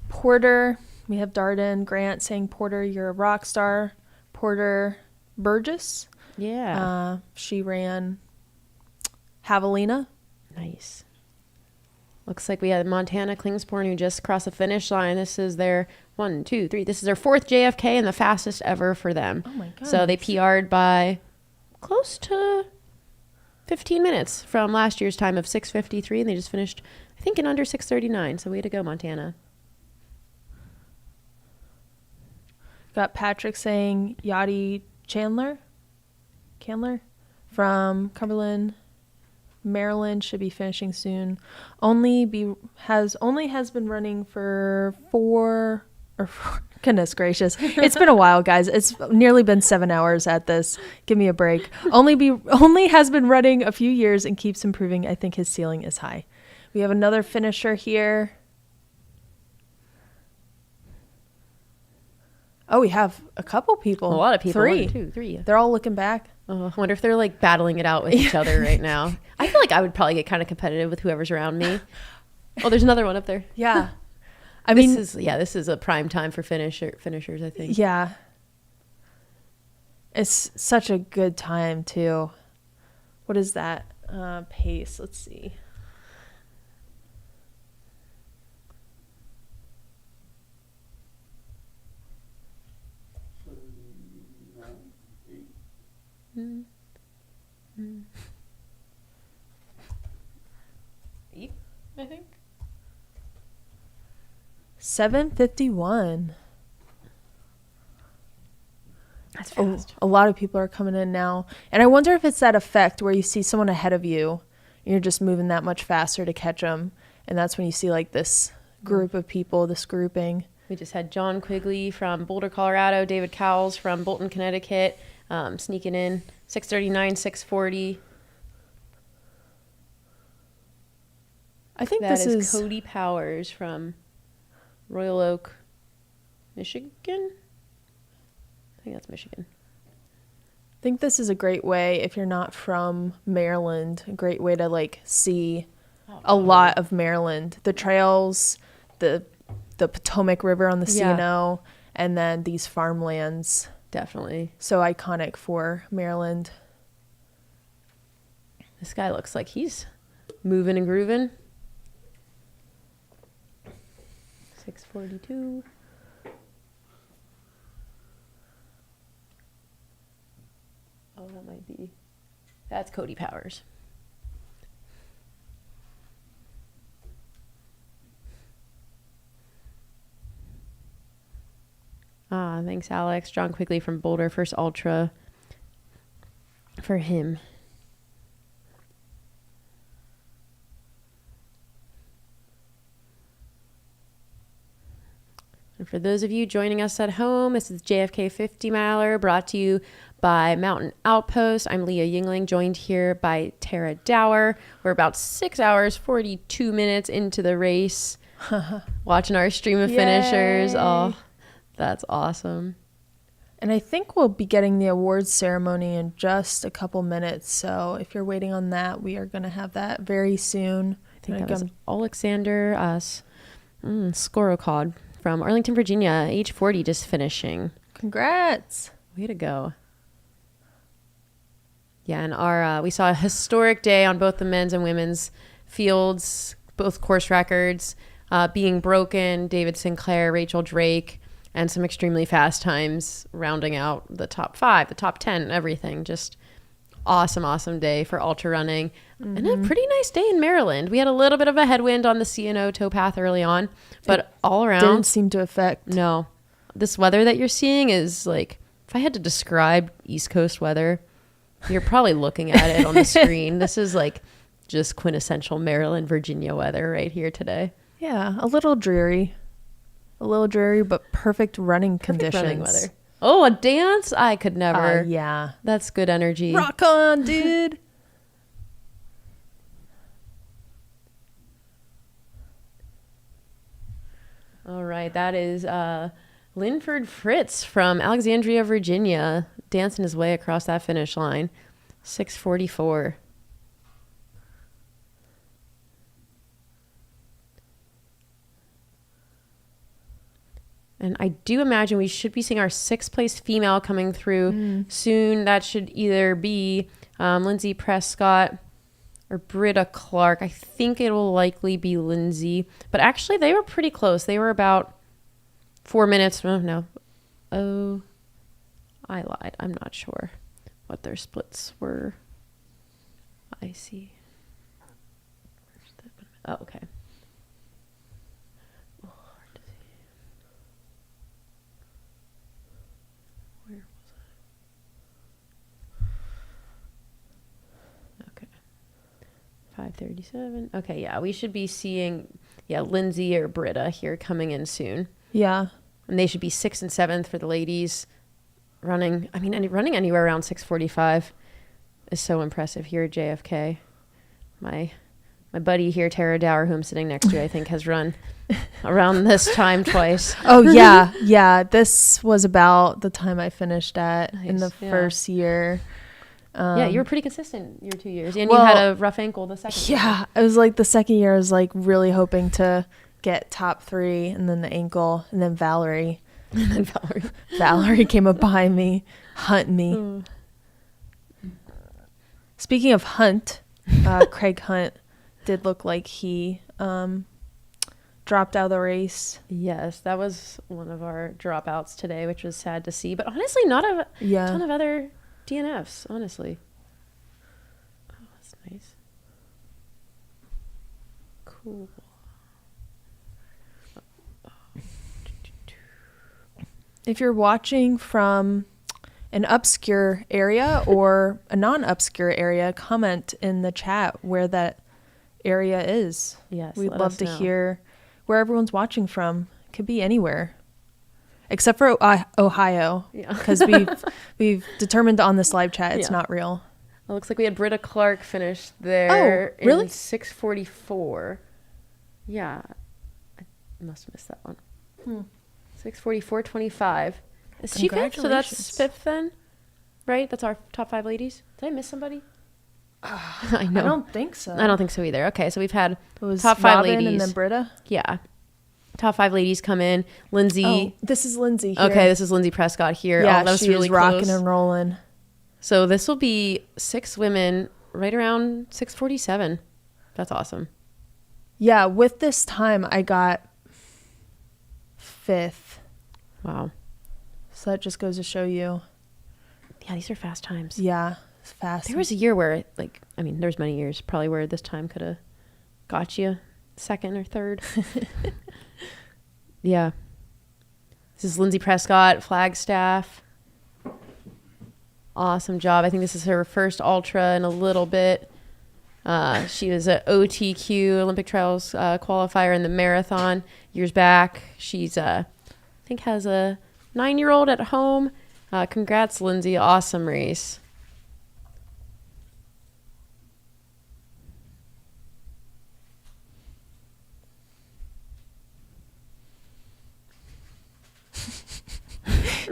Porter. We have Darden Grant saying, Porter, you're a rock star. Porter Burgess. Yeah. She ran Javelina. Nice. Looks like we had Montana Klingsporn who just crossed the finish line. This is their 1, 2, 3. This is their 4th JFK and the fastest ever for them. Oh my god! So they PR'd by close to 15 minutes from last year's time of 6:53, and they just finished, I think, in under 6:39. So way to go, Montana. Got Patrick saying Yachty Chandler from Cumberland, Maryland, should be finishing soon. Has been running for Goodness gracious. It's been a while, guys. It's nearly been 7 hours at this. Give me a break. Only has been running a few years and keeps improving. I think his ceiling is high. We have another finisher here. Oh, we have a couple people. A lot of people. 3. 1, 2, 3. They're all looking back. Oh, I wonder if they're like battling it out with each other right now. I feel like I would probably get kind of competitive with whoever's around me. Oh, there's another one up there. Yeah. This is a prime time for finishers, I think. Yeah. It's such a good time too. What is that pace? Let's see. I think 7:51. That's fast. A lot of people are coming in now. And I wonder if it's that effect where you see someone ahead of you and you're just moving that much faster to catch them. And that's when you see like this group of people, this grouping. We just had John Quigley from Boulder, Colorado, David Cowles from Bolton, Connecticut, sneaking in 6:39, 6:40. I think That this is is Cody Powers from Royal Oak, Michigan. I think that's Michigan. I think this is a great way, if you're not from Maryland, a great way to like see a lot of Maryland. The trails, the Potomac River on the CNO, and then these farmlands. Definitely. So iconic for Maryland. This guy looks like he's moving and grooving. 6:42. Oh, that might be. That's Cody Powers. Thanks, Alex. John Quigley from Boulder, first Ultra for him. And for those of you joining us at home, this is JFK 50 miler brought to you by Mountain Outpost. I'm Leah Yingling, joined here by Tara Dower. We're about 6 hours, 42 minutes into the race, watching our stream of finishers. Oh, that's awesome. And I think we'll be getting the awards ceremony in just a couple minutes. So if you're waiting on that, we are going to have that very soon. I think that was Alexander Skorokod from Arlington, Virginia, age 40, just finishing. Congrats. Way to go. Yeah, and we saw a historic day on both the men's and women's fields, both course records being broken. David Sinclair, Rachel Drake, and some extremely fast times rounding out the top 5, the top 10, everything. Just awesome day for ultra running. And a pretty nice day in Maryland. We had a little bit of a headwind on the CNO towpath early on, but all around didn't seem to affect. No. This weather that you're seeing is like, if I had to describe East Coast weather, you're probably looking at it on the screen. This is like just quintessential Maryland, Virginia weather right here today. Yeah, a little dreary, but perfect running conditions. Running weather. Oh, a dance? I could never. Yeah. That's good energy. Rock on, dude. All right. That is Linford Fritz from Alexandria, Virginia, dancing his way across that finish line. 6:44. And I do imagine we should be seeing our 6th place female coming through soon. That should either be Lindsay Prescott or Britta Clark. I think it will likely be Lindsay. But actually, they were pretty close. They were about 4 minutes. Oh, no. Oh, I lied. I'm not sure what their splits were. I see. Oh, okay. Where was I? Okay. 5:37. Okay, yeah, we should be seeing, Lindsay or Britta here coming in soon. Yeah. And they should be 6th and 7th for the ladies. Running anywhere around 6:45 is so impressive here at JFK. My buddy here, Tara Dower, who I'm sitting next to, I think has run around this time twice. Oh, yeah. Yeah. This was about the time I finished at in the first year. Yeah, you were pretty consistent your 2 years. And you had a rough ankle the second year. Yeah. It was like the second year, I was like really hoping to get top 3 and then the ankle and then Valerie. Valerie came up behind me, hunting me. Speaking of Hunt, Craig Hunt did look like he dropped out of the race. Yes, that was one of our dropouts today, which was sad to see. But honestly, not a ton of other DNFs, honestly. Oh, that's nice. Cool. If you're watching from an obscure area or a non-obscure area, comment in the chat where that area is. Yes, we'd love to hear where everyone's watching from. It could be anywhere, except for Ohio, because we've determined on this live chat it's not real. It looks like we had Britta Clark finish there. Oh, really? In 6:44. Yeah, I must have missed that one. 6:44.25. Is she 5th? So that's 5th then, right? That's our top 5 ladies. Did I miss somebody? I know. I don't think so. I don't think so either. Okay, so we've had top 5 ladies and then Britta. Yeah, top 5 ladies come in. Lindsay. Oh, this is Lindsay here. Okay, this is Lindsay Prescott here. Yeah, that was she really was rocking close. and rolling. So this will be 6 women right around 6:47. That's awesome. Yeah, with this time I got 5th. Wow. So that just goes to show you. Yeah, these are fast times. Yeah, it's fast. There was a year where, there's many years probably where this time could have got you 2nd or 3rd. Yeah. This is Lindsay Prescott, Flagstaff. Awesome job. I think this is her first Ultra in a little bit. She was an OTQ, Olympic Trials qualifier in the marathon years back. She's, I think, has a 9-year-old at home. Congrats, Lindsay. Awesome race.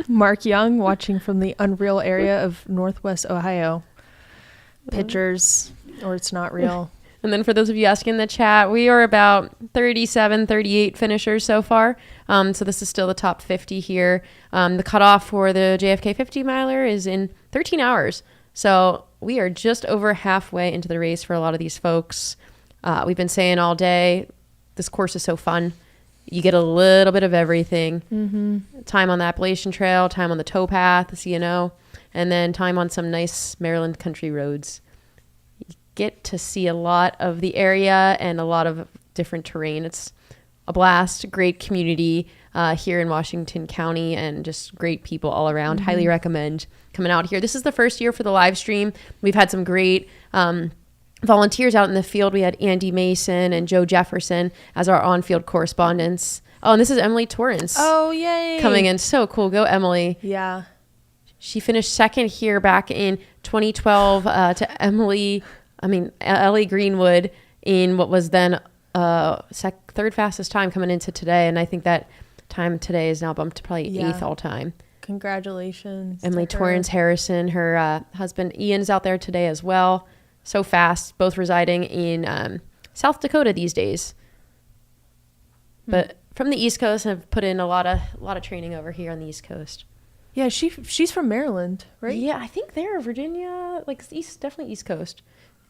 Mark Young watching from the Unreal area of Northwest Ohio. Pictures, or it's not real. And then for those of you asking in the chat, we are about 37, 38 finishers so far. So this is still the top 50 here. The cutoff for the JFK 50 miler is in 13 hours. So we are just over halfway into the race for a lot of these folks. We've been saying all day, this course is so fun. You get a little bit of everything. Mm-hmm. Time on the Appalachian Trail, time on the towpath, the CNO, and then time on some nice Maryland country roads. You get to see a lot of the area and a lot of different terrain. It's a blast, great community here in Washington County, and just great people all around. Mm-hmm. Highly recommend coming out here. This is the first year for the live stream. We've had some great volunteers out in the field. We had Andy Mason and Joe Jefferson as our on-field correspondents. Oh, and this is Emily Torrance. Oh, yay. Coming in. So cool. Go, Emily. Yeah. She finished 2nd here back in 2012 to Ellie Greenwood in what was then 3rd fastest time coming into today. And I think that time today is now bumped to probably 8th all time. Congratulations. Emily Torrance Harrison. Her husband Ian is out there today as well. So fast, both residing in South Dakota these days. But from the East Coast, have put in a lot of training over here on the East Coast. Yeah, she's from Maryland, right? Yeah, I think they're Virginia, definitely East Coast.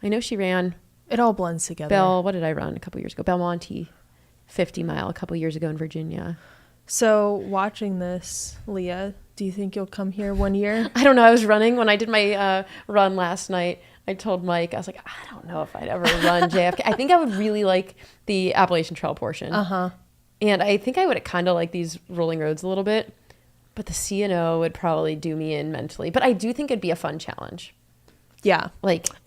I know she ran. It all blends together. What did I run a couple years ago? Belmonte 50 mile a couple years ago in Virginia. So watching this, Leah, do you think you'll come here one year? I don't know. I was running when I did my run last night. I told Mike, I was like, I don't know if I'd ever run JFK. I think I would really like the Appalachian Trail portion. Uh-huh. And I think I would kind of like these rolling roads a little bit. But the CNO would probably do me in mentally. But I do think it'd be a fun challenge. Yeah.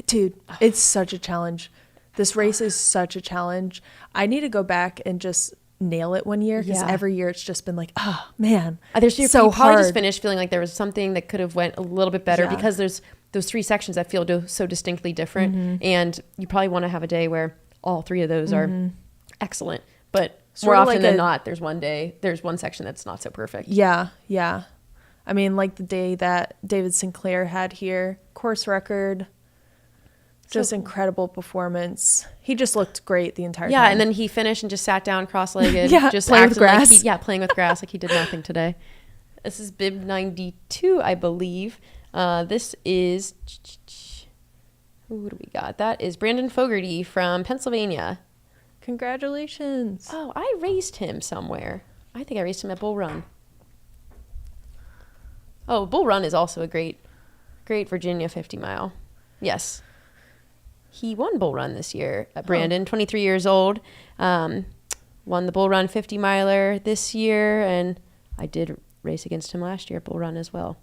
Dude, it's such a challenge. This race is such a challenge. I need to go back and just nail it one year, because Yeah. every year it's just been like, oh man, There's so you probably hard. just finished feeling like there was something that could have went a little bit better, Yeah. because there's those 3 sections that feel so distinctly different, and you probably want to have a day where all 3 of those are excellent. But Sort more of often like than not, there's one section that's not so perfect. Yeah, yeah. I mean, like the day that David Sinclair had here, course record, just incredible performance. He just looked great the entire time. Yeah, and then he finished and just sat down cross-legged. Yeah, just playing with acted like grass. playing with grass like he did nothing today. This is bib 92, I believe. This is, who do we got? That is Brandon Fogarty from Pennsylvania. Congratulations. Oh, I raced him somewhere. I think I raced him at Bull Run. Oh, Bull Run is also a great Virginia 50 mile. Yes. He won Bull Run this year. Brandon, 23 years old, won the Bull Run 50 miler this year, and I did race against him last year at Bull Run as well.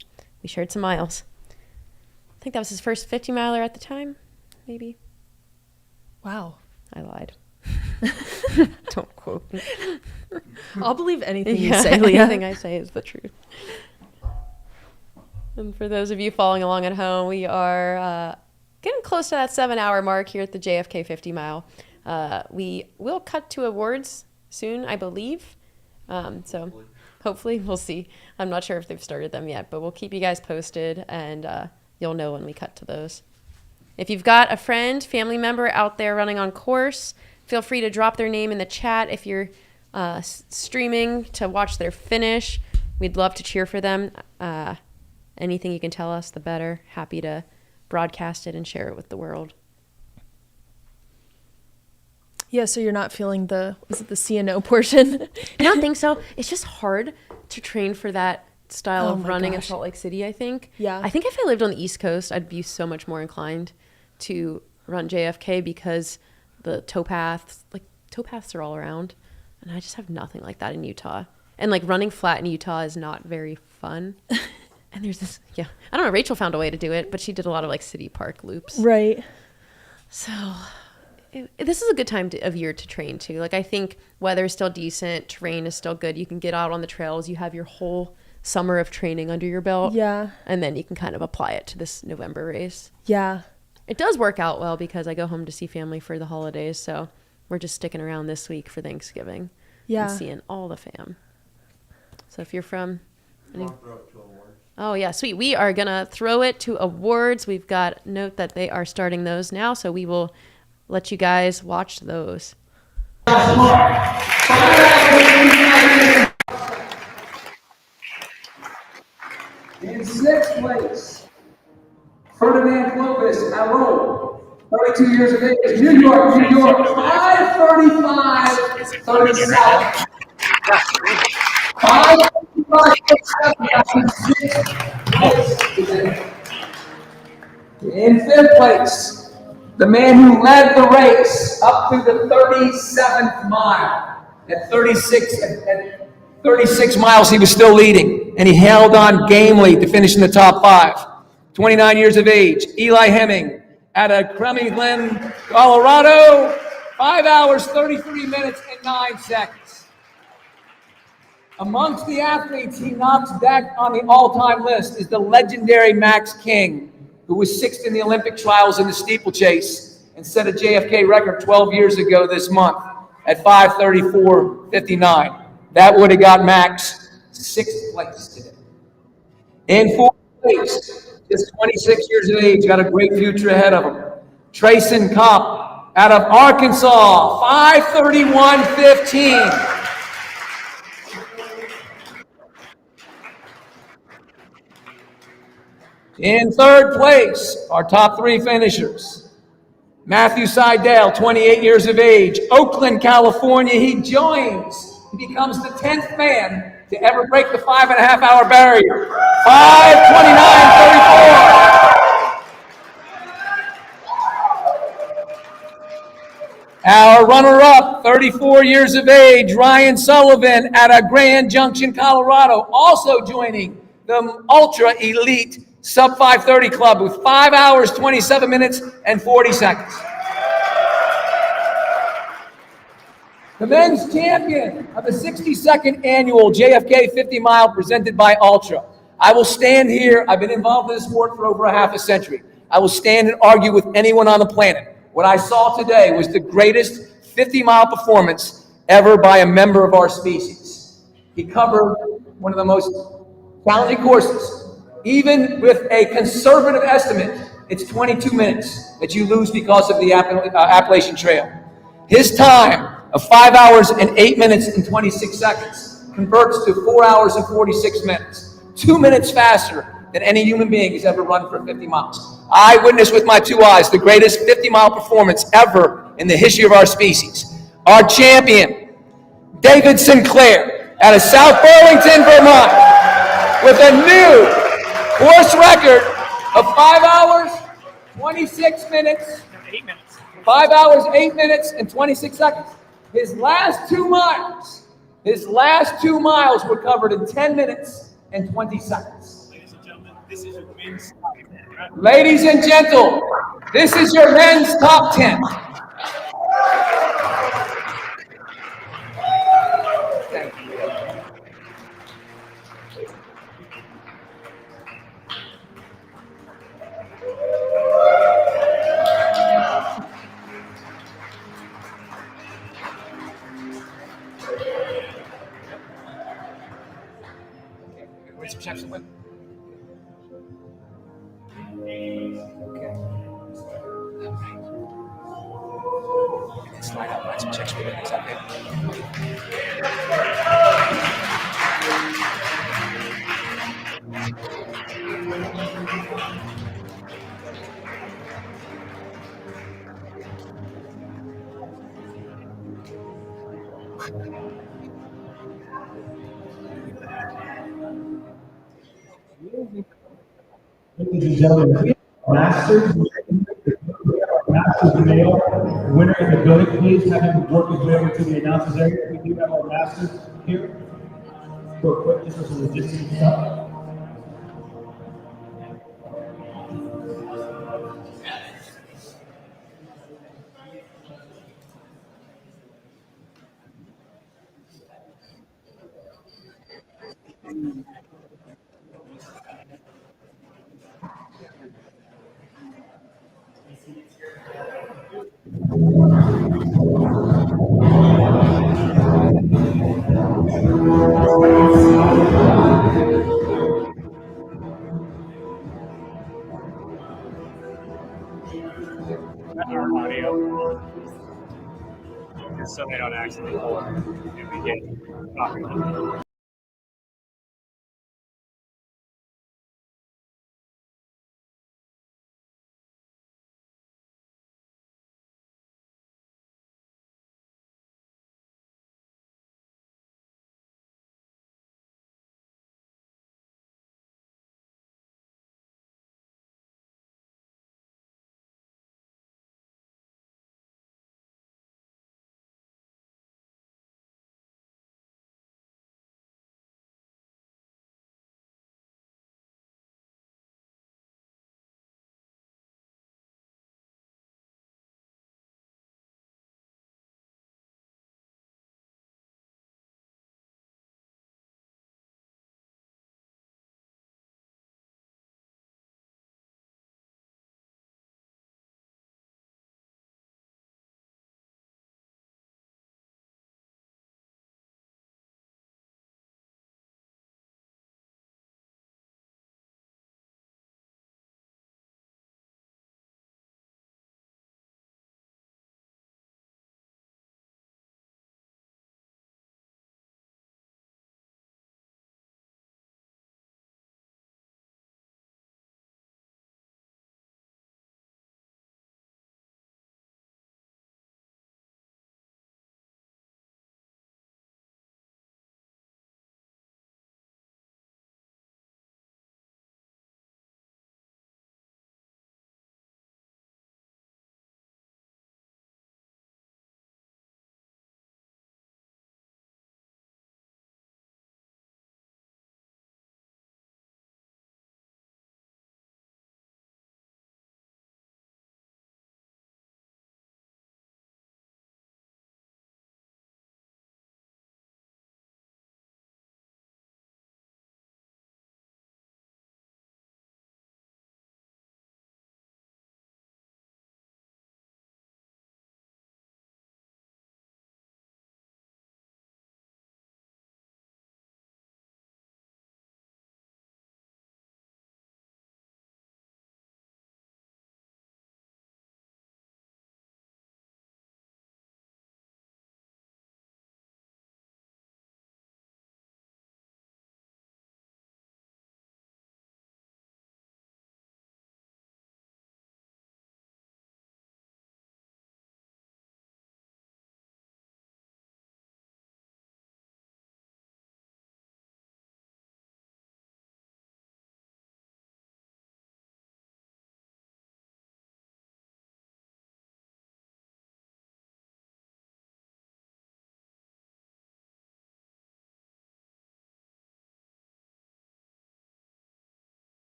We shared some miles. I think that was his first 50 miler at the time, maybe. Wow. I lied. Don't quote me. I'll believe anything you say, Leah. Anything I say is the truth. And for those of you following along at home, we are getting close to that 7-hour mark here at the JFK 50 mile. We will cut to awards soon, I believe. So hopefully we'll see. I'm not sure if they've started them yet, but we'll keep you guys posted, and you'll know when we cut to those. If you've got a friend, family member out there running on course, feel free to drop their name in the chat. If you're streaming to watch their finish, we'd love to cheer for them. Anything you can tell us, the better. Happy to broadcast it and share it with the world. Yeah, so you're not feeling the CNO portion? I don't think so. It's just hard to train for that style Oh of my running in gosh. Salt Lake City, I think. Yeah. I think if I lived on the East Coast, I'd be so much more inclined to run JFK, because the towpaths are all around, and I just have nothing like that in Utah. And like running flat in Utah is not very fun. And there's this, I don't know, Rachel found a way to do it, but she did a lot of like city park loops. Right. So this is a good time of year to train too. Like I think weather is still decent, terrain is still good. You can get out on the trails. You have your whole summer of training under your belt. Yeah. And then you can kind of apply it to this November race. Yeah. It does work out well because I go home to see family for the holidays. So we're just sticking around this week for Thanksgiving. Yeah. And seeing all the fam. So if you're from... Throw it to awards. Oh, yeah, sweet. We are going to throw it to awards. We've got a note that they are starting those now, so we will let you guys watch those. In 6th place, Ferdinand Clovis at Rome, 32 years of age, New York, 5:35:37. 5:35:37. In 5th place, the man who led the race up to the 37th mile. At 36 miles, he was still leading, and he held on gamely to finish in the top 5. 29 years of age, Eli Hemming, out of Crummy Glen, Colorado, 5 hours, 33 minutes, and 9 seconds. Amongst the athletes he knocks back on the all-time list is the legendary Max King, who was 6th in the Olympic trials in the steeplechase and set a JFK record 12 years ago this month at 5:34:59. That would have got Max 6th place today. In 4th place, just 26 years of age, got a great future ahead of him. Trayson Kopp out of Arkansas, 5:31:15. In 3rd place, our top 3 finishers. Matthew Seidel, 28 years of age, Oakland, California. He becomes the 10th man to ever break the 5.5-hour barrier. 5:29:34. Our runner-up, 34 years of age, Ryan Sullivan out of Grand Junction, Colorado, also joining the Ultra Elite Sub 5:30 Club with 5 hours, 27 minutes, and 40 seconds. The men's champion of the 62nd annual JFK 50 mile presented by Altra. I will stand here. I've been involved in this sport for over a half a century. I will stand and argue with anyone on the planet. What I saw today was the greatest 50-mile performance ever by a member of our species. He covered one of the most challenging courses. Even with a conservative estimate, it's 22 minutes that you lose because of the Appalachian Trail. His time of 5 hours and 8 minutes and 26 seconds converts to 4 hours and 46 minutes. 2 minutes faster than any human being has ever run for 50 miles. I witnessed with my 2 eyes the greatest 50-mile performance ever in the history of our species. Our champion, David Sinclair, out of South Burlington, Vermont, with a new course record of 5 hours, 26 minutes, 5 hours, 8 minutes, and 26 seconds. His last 2 miles were covered in 10 minutes and 20 seconds. Ladies and gentlemen, this is your men's top 10. Ladies and gentlemen, this is your men's top 10. Thank you. Where's the perception win? Okay. Slide out, write some checks with it. Is that Ladies and gentlemen, we have Masters. Masters male winner in the building. Please have him work his way over to the announcers area. We do have our Masters here. For quick, just for some logistics stuff. Our audio, just so they don't accidentally pull it if we get copyright.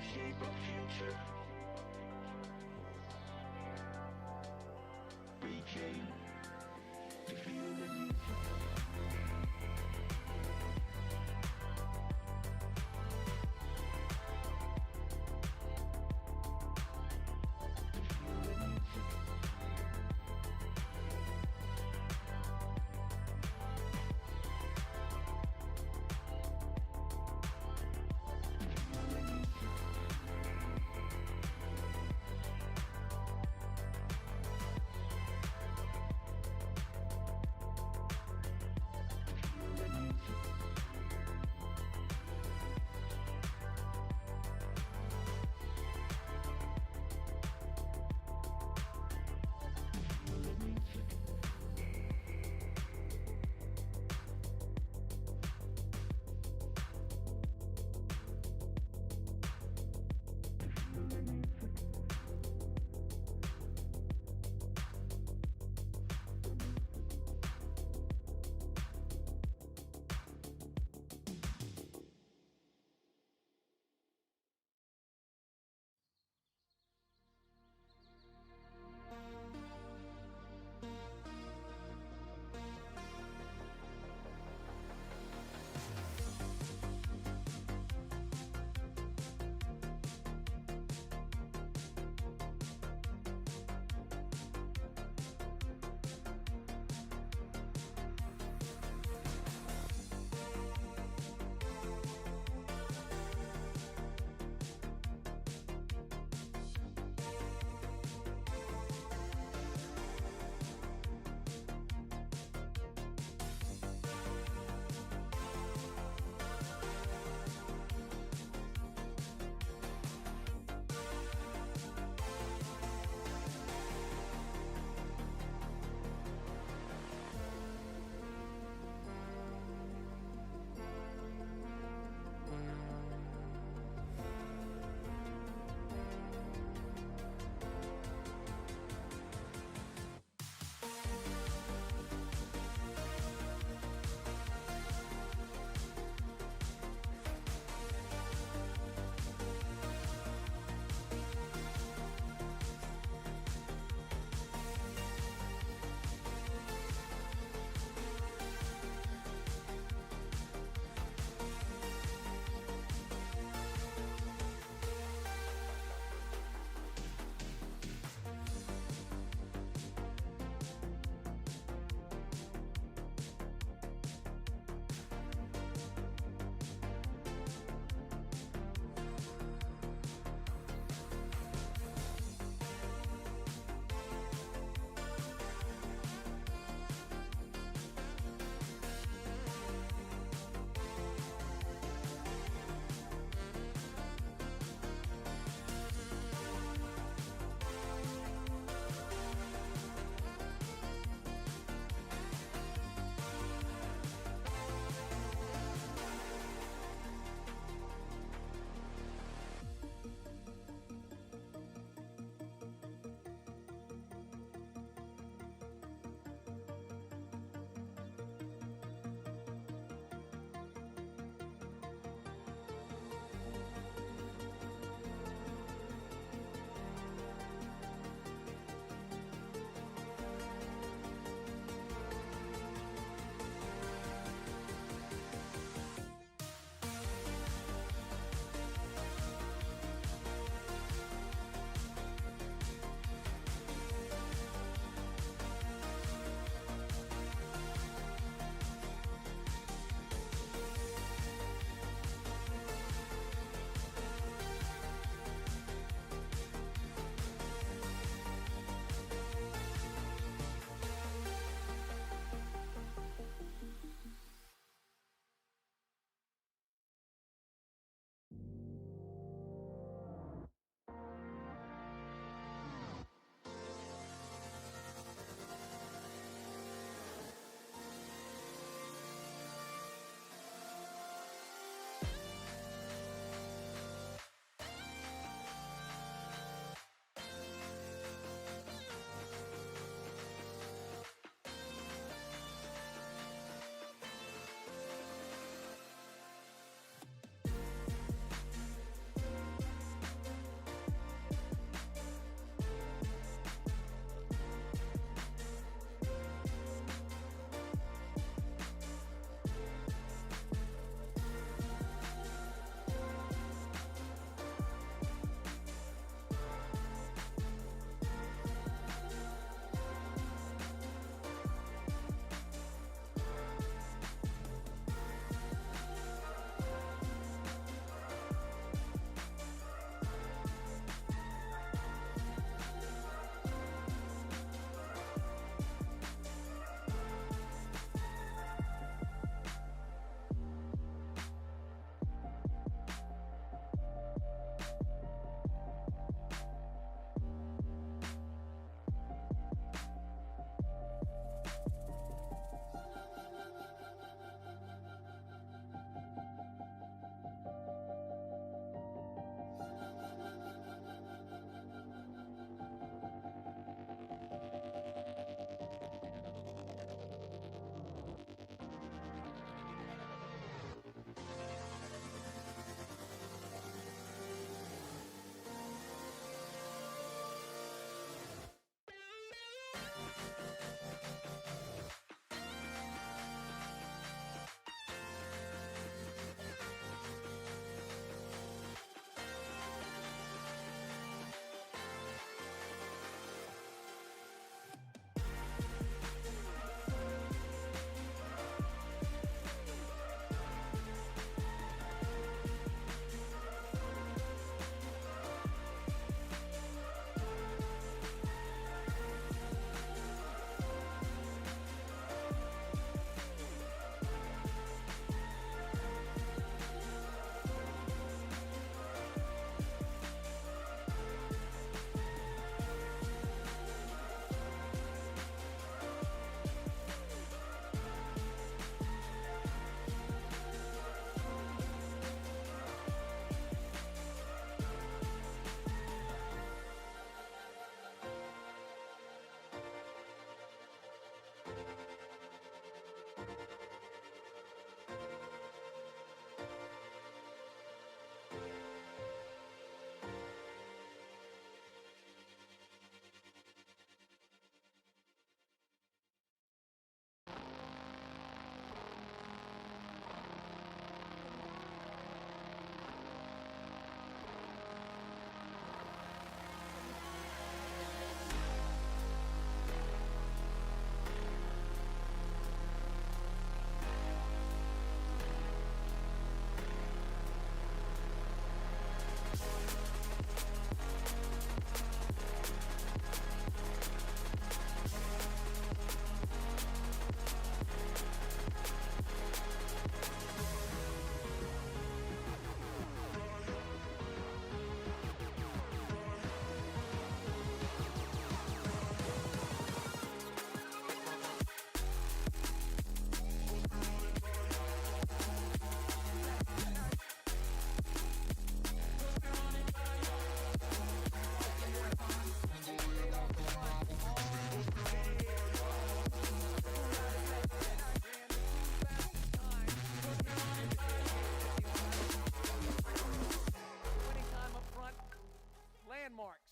shape our future. We came to feel the need.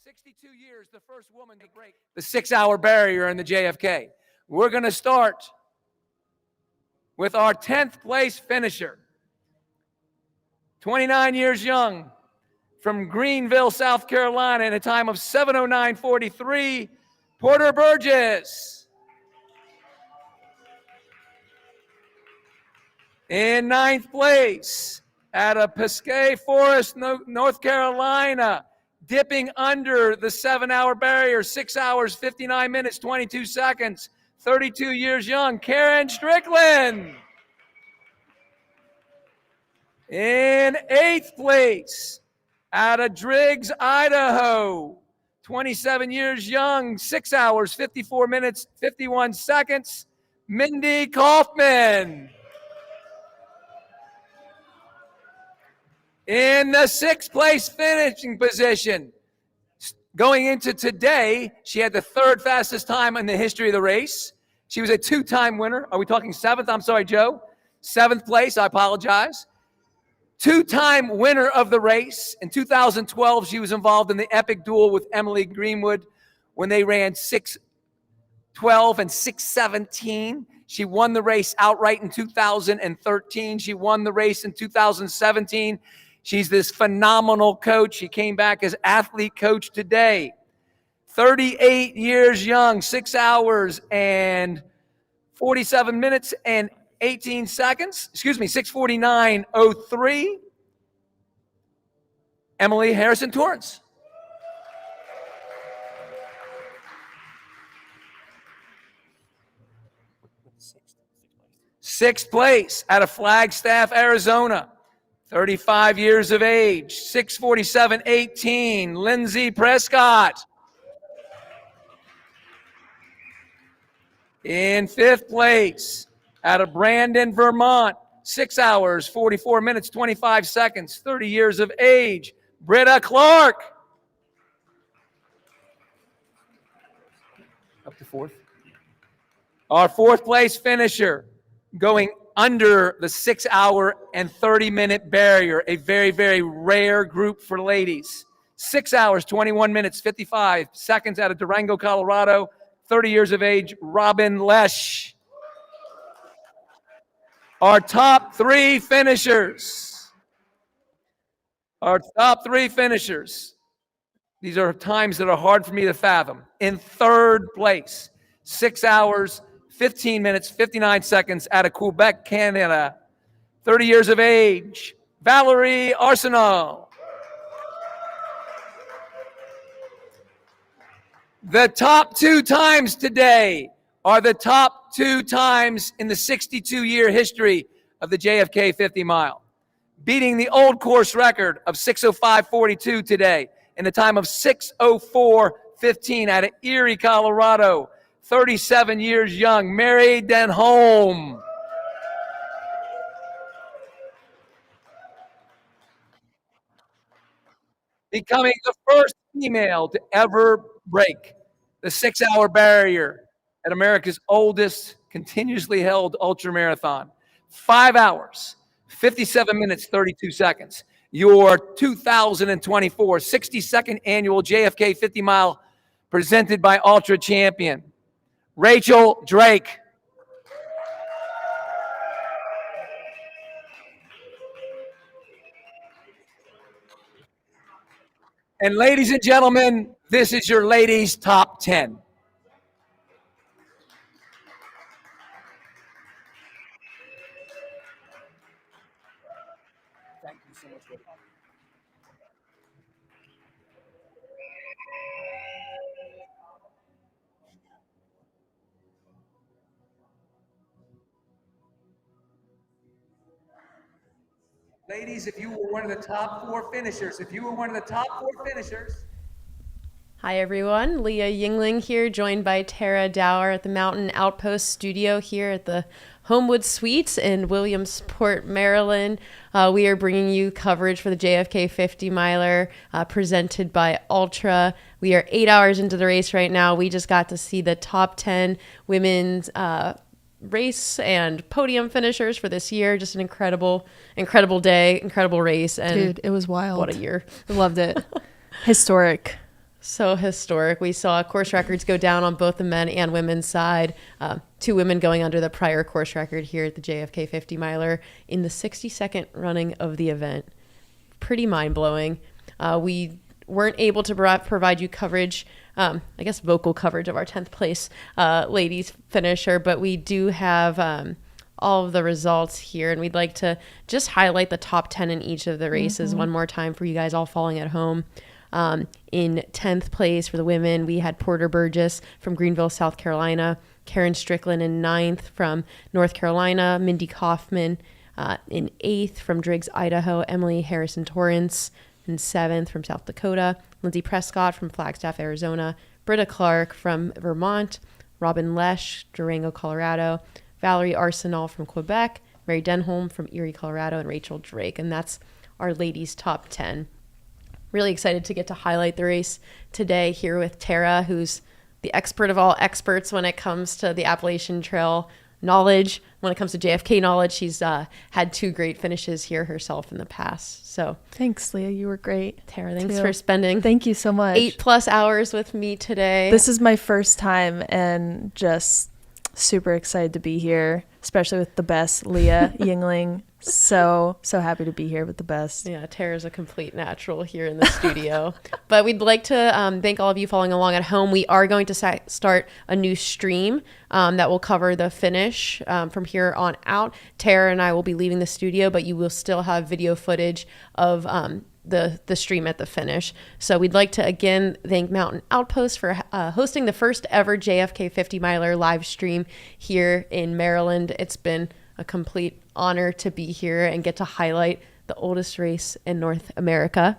62 years, the first woman to break the 6-hour barrier in the JFK. We're going to start with our 10th place finisher. 29 years young, from Greenville, South Carolina, in a time of 7:09:43, Porter Burgess. In 9th place, out of Pesquet Forest, North Carolina, dipping under the 7-hour barrier, 6 hours, 59 minutes, 22 seconds, 32 years young, Karen Strickland. In 8th place, out of Driggs, Idaho, 27 years young, 6 hours, 54 minutes, 51 seconds, Mindy Kaufman. In the 6th place finishing position, going into today, she had the 3rd fastest time in the history of the race. She was a 2-time winner. Are we talking 7th? I'm sorry, Joe. 7th place, I apologize. 2-time winner of the race. In 2012, she was involved in the epic duel with Emily Greenwood when they ran 6:12 and 6:17. She won the race outright in 2013. She won the race in 2017. She's this phenomenal coach. She came back as athlete coach today. 38 years young, 6 hours and 47 minutes and 18 seconds. 6:49:03. Emily Harrison Torrance. Sixth place out of Flagstaff, Arizona. 35 years of age, 6:47:18, Lindsay Prescott. In 5th place, out of Brandon, Vermont, 6 hours, 44 minutes, 25 seconds, 30 years of age, Britta Clark. Up to 4th. Our 4th place finisher, going under the 6-hour and 30-minute barrier, a very, very rare group for ladies. 6 hours, 21 minutes, 55 seconds, out of Durango, Colorado, 30 years of age, Robin Lesh. Our top 3 finishers. Our top 3 finishers. These are times that are hard for me to fathom. In 3rd place, 6 hours, 15 minutes, 59 seconds, out of Quebec, Canada. 30 years of age, Valerie Arsenault. The top 2 times today are the top 2 times in the 62-year history of the JFK 50 mile. Beating the old course record of 6:05:42 today in a time of 6:04:15 out of Erie, Colorado. 37 years young, Mary Denholm. Becoming the first female to ever break the 6-hour barrier at America's oldest continuously held ultramarathon. 5 hours, 57 minutes, 32 seconds. Your 2024 62nd annual JFK 50 mile presented by Altra champion, Rachel Drake. And ladies and gentlemen, this is your ladies' top 10. Thank you so much. Ladies, if you were one of the top 4 finishers, Hi everyone, Leah Yingling here, joined by Tara Dower at the Mountain Outpost Studio here at the Homewood Suites in Williamsport, Maryland. We are bringing you coverage for the JFK 50 miler presented by Altra. We are 8 hours into the race right now. We just got to see the top 10 women's race and podium finishers for this year. Just an incredible day, incredible race. And dude, it was wild. What a year. I loved it. Historic. So historic. We saw course records go down on both the men and women's side. 2 women going under the prior course record here at the JFK 50 miler in the 62nd running of the event. Pretty mind-blowing. We weren't able to provide you coverage, I guess vocal coverage of our 10th place ladies finisher, but we do have all of the results here, and we'd like to just highlight the top 10 in each of the races one more time for you guys all following at home. In 10th place for the women, we had Porter Burgess from Greenville, South Carolina, Karen Strickland in 9th from North Carolina, Mindy Kaufman in 8th from Driggs, Idaho, Emily Harrison Torrance in 7th from South Dakota, Lindsay Prescott from Flagstaff, Arizona, Britta Clark from Vermont, Robin Lesh, Durango, Colorado, Valerie Arsenal from Quebec, Mary Denholm from Erie, Colorado, and Rachel Drake. And that's our ladies' top 10. Really excited to get to highlight the race today here with Tara, who's the expert of all experts when it comes to the Appalachian Trail knowledge. When it comes to JFK knowledge, she's had 2 great finishes here herself in the past. So thanks, Leah. You were great. Tara, thanks for spending Thank you so much. 8+ hours with me today. This is my first time and just super excited to be here, especially with the best, Leah Yingling. So happy to be here with the best. Yeah, Tara's a complete natural here in the studio. But we'd like to thank all of you following along at home. We are going to start a new stream that will cover the finish from here on out. Tara and I will be leaving the studio, but you will still have video footage of the stream at the finish. So we'd like to again thank Mountain Outpost for hosting the first ever JFK 50 miler live stream here in Maryland. It's been a complete honor to be here and get to highlight the oldest race in North America.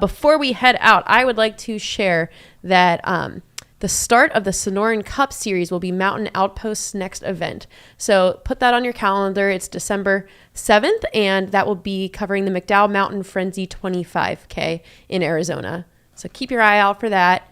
Before we head out, I would like to share that the start of the Sonoran Cup Series will be Mountain Outpost's next event. So put that on your calendar. It's December 7th, and that will be covering the McDowell Mountain Frenzy 25K in Arizona. So keep your eye out for that.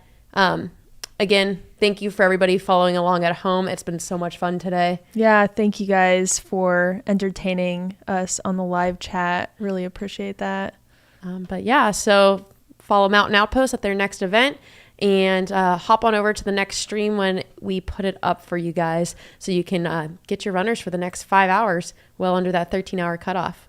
Again, thank you for everybody following along at home. It's been so much fun today. Yeah, thank you guys for entertaining us on the live chat. Really appreciate that. But yeah, so follow Mountain Outpost at their next event and hop on over to the next stream when we put it up for you guys so you can get your runners for the next 5 hours, well under that 13-hour cutoff.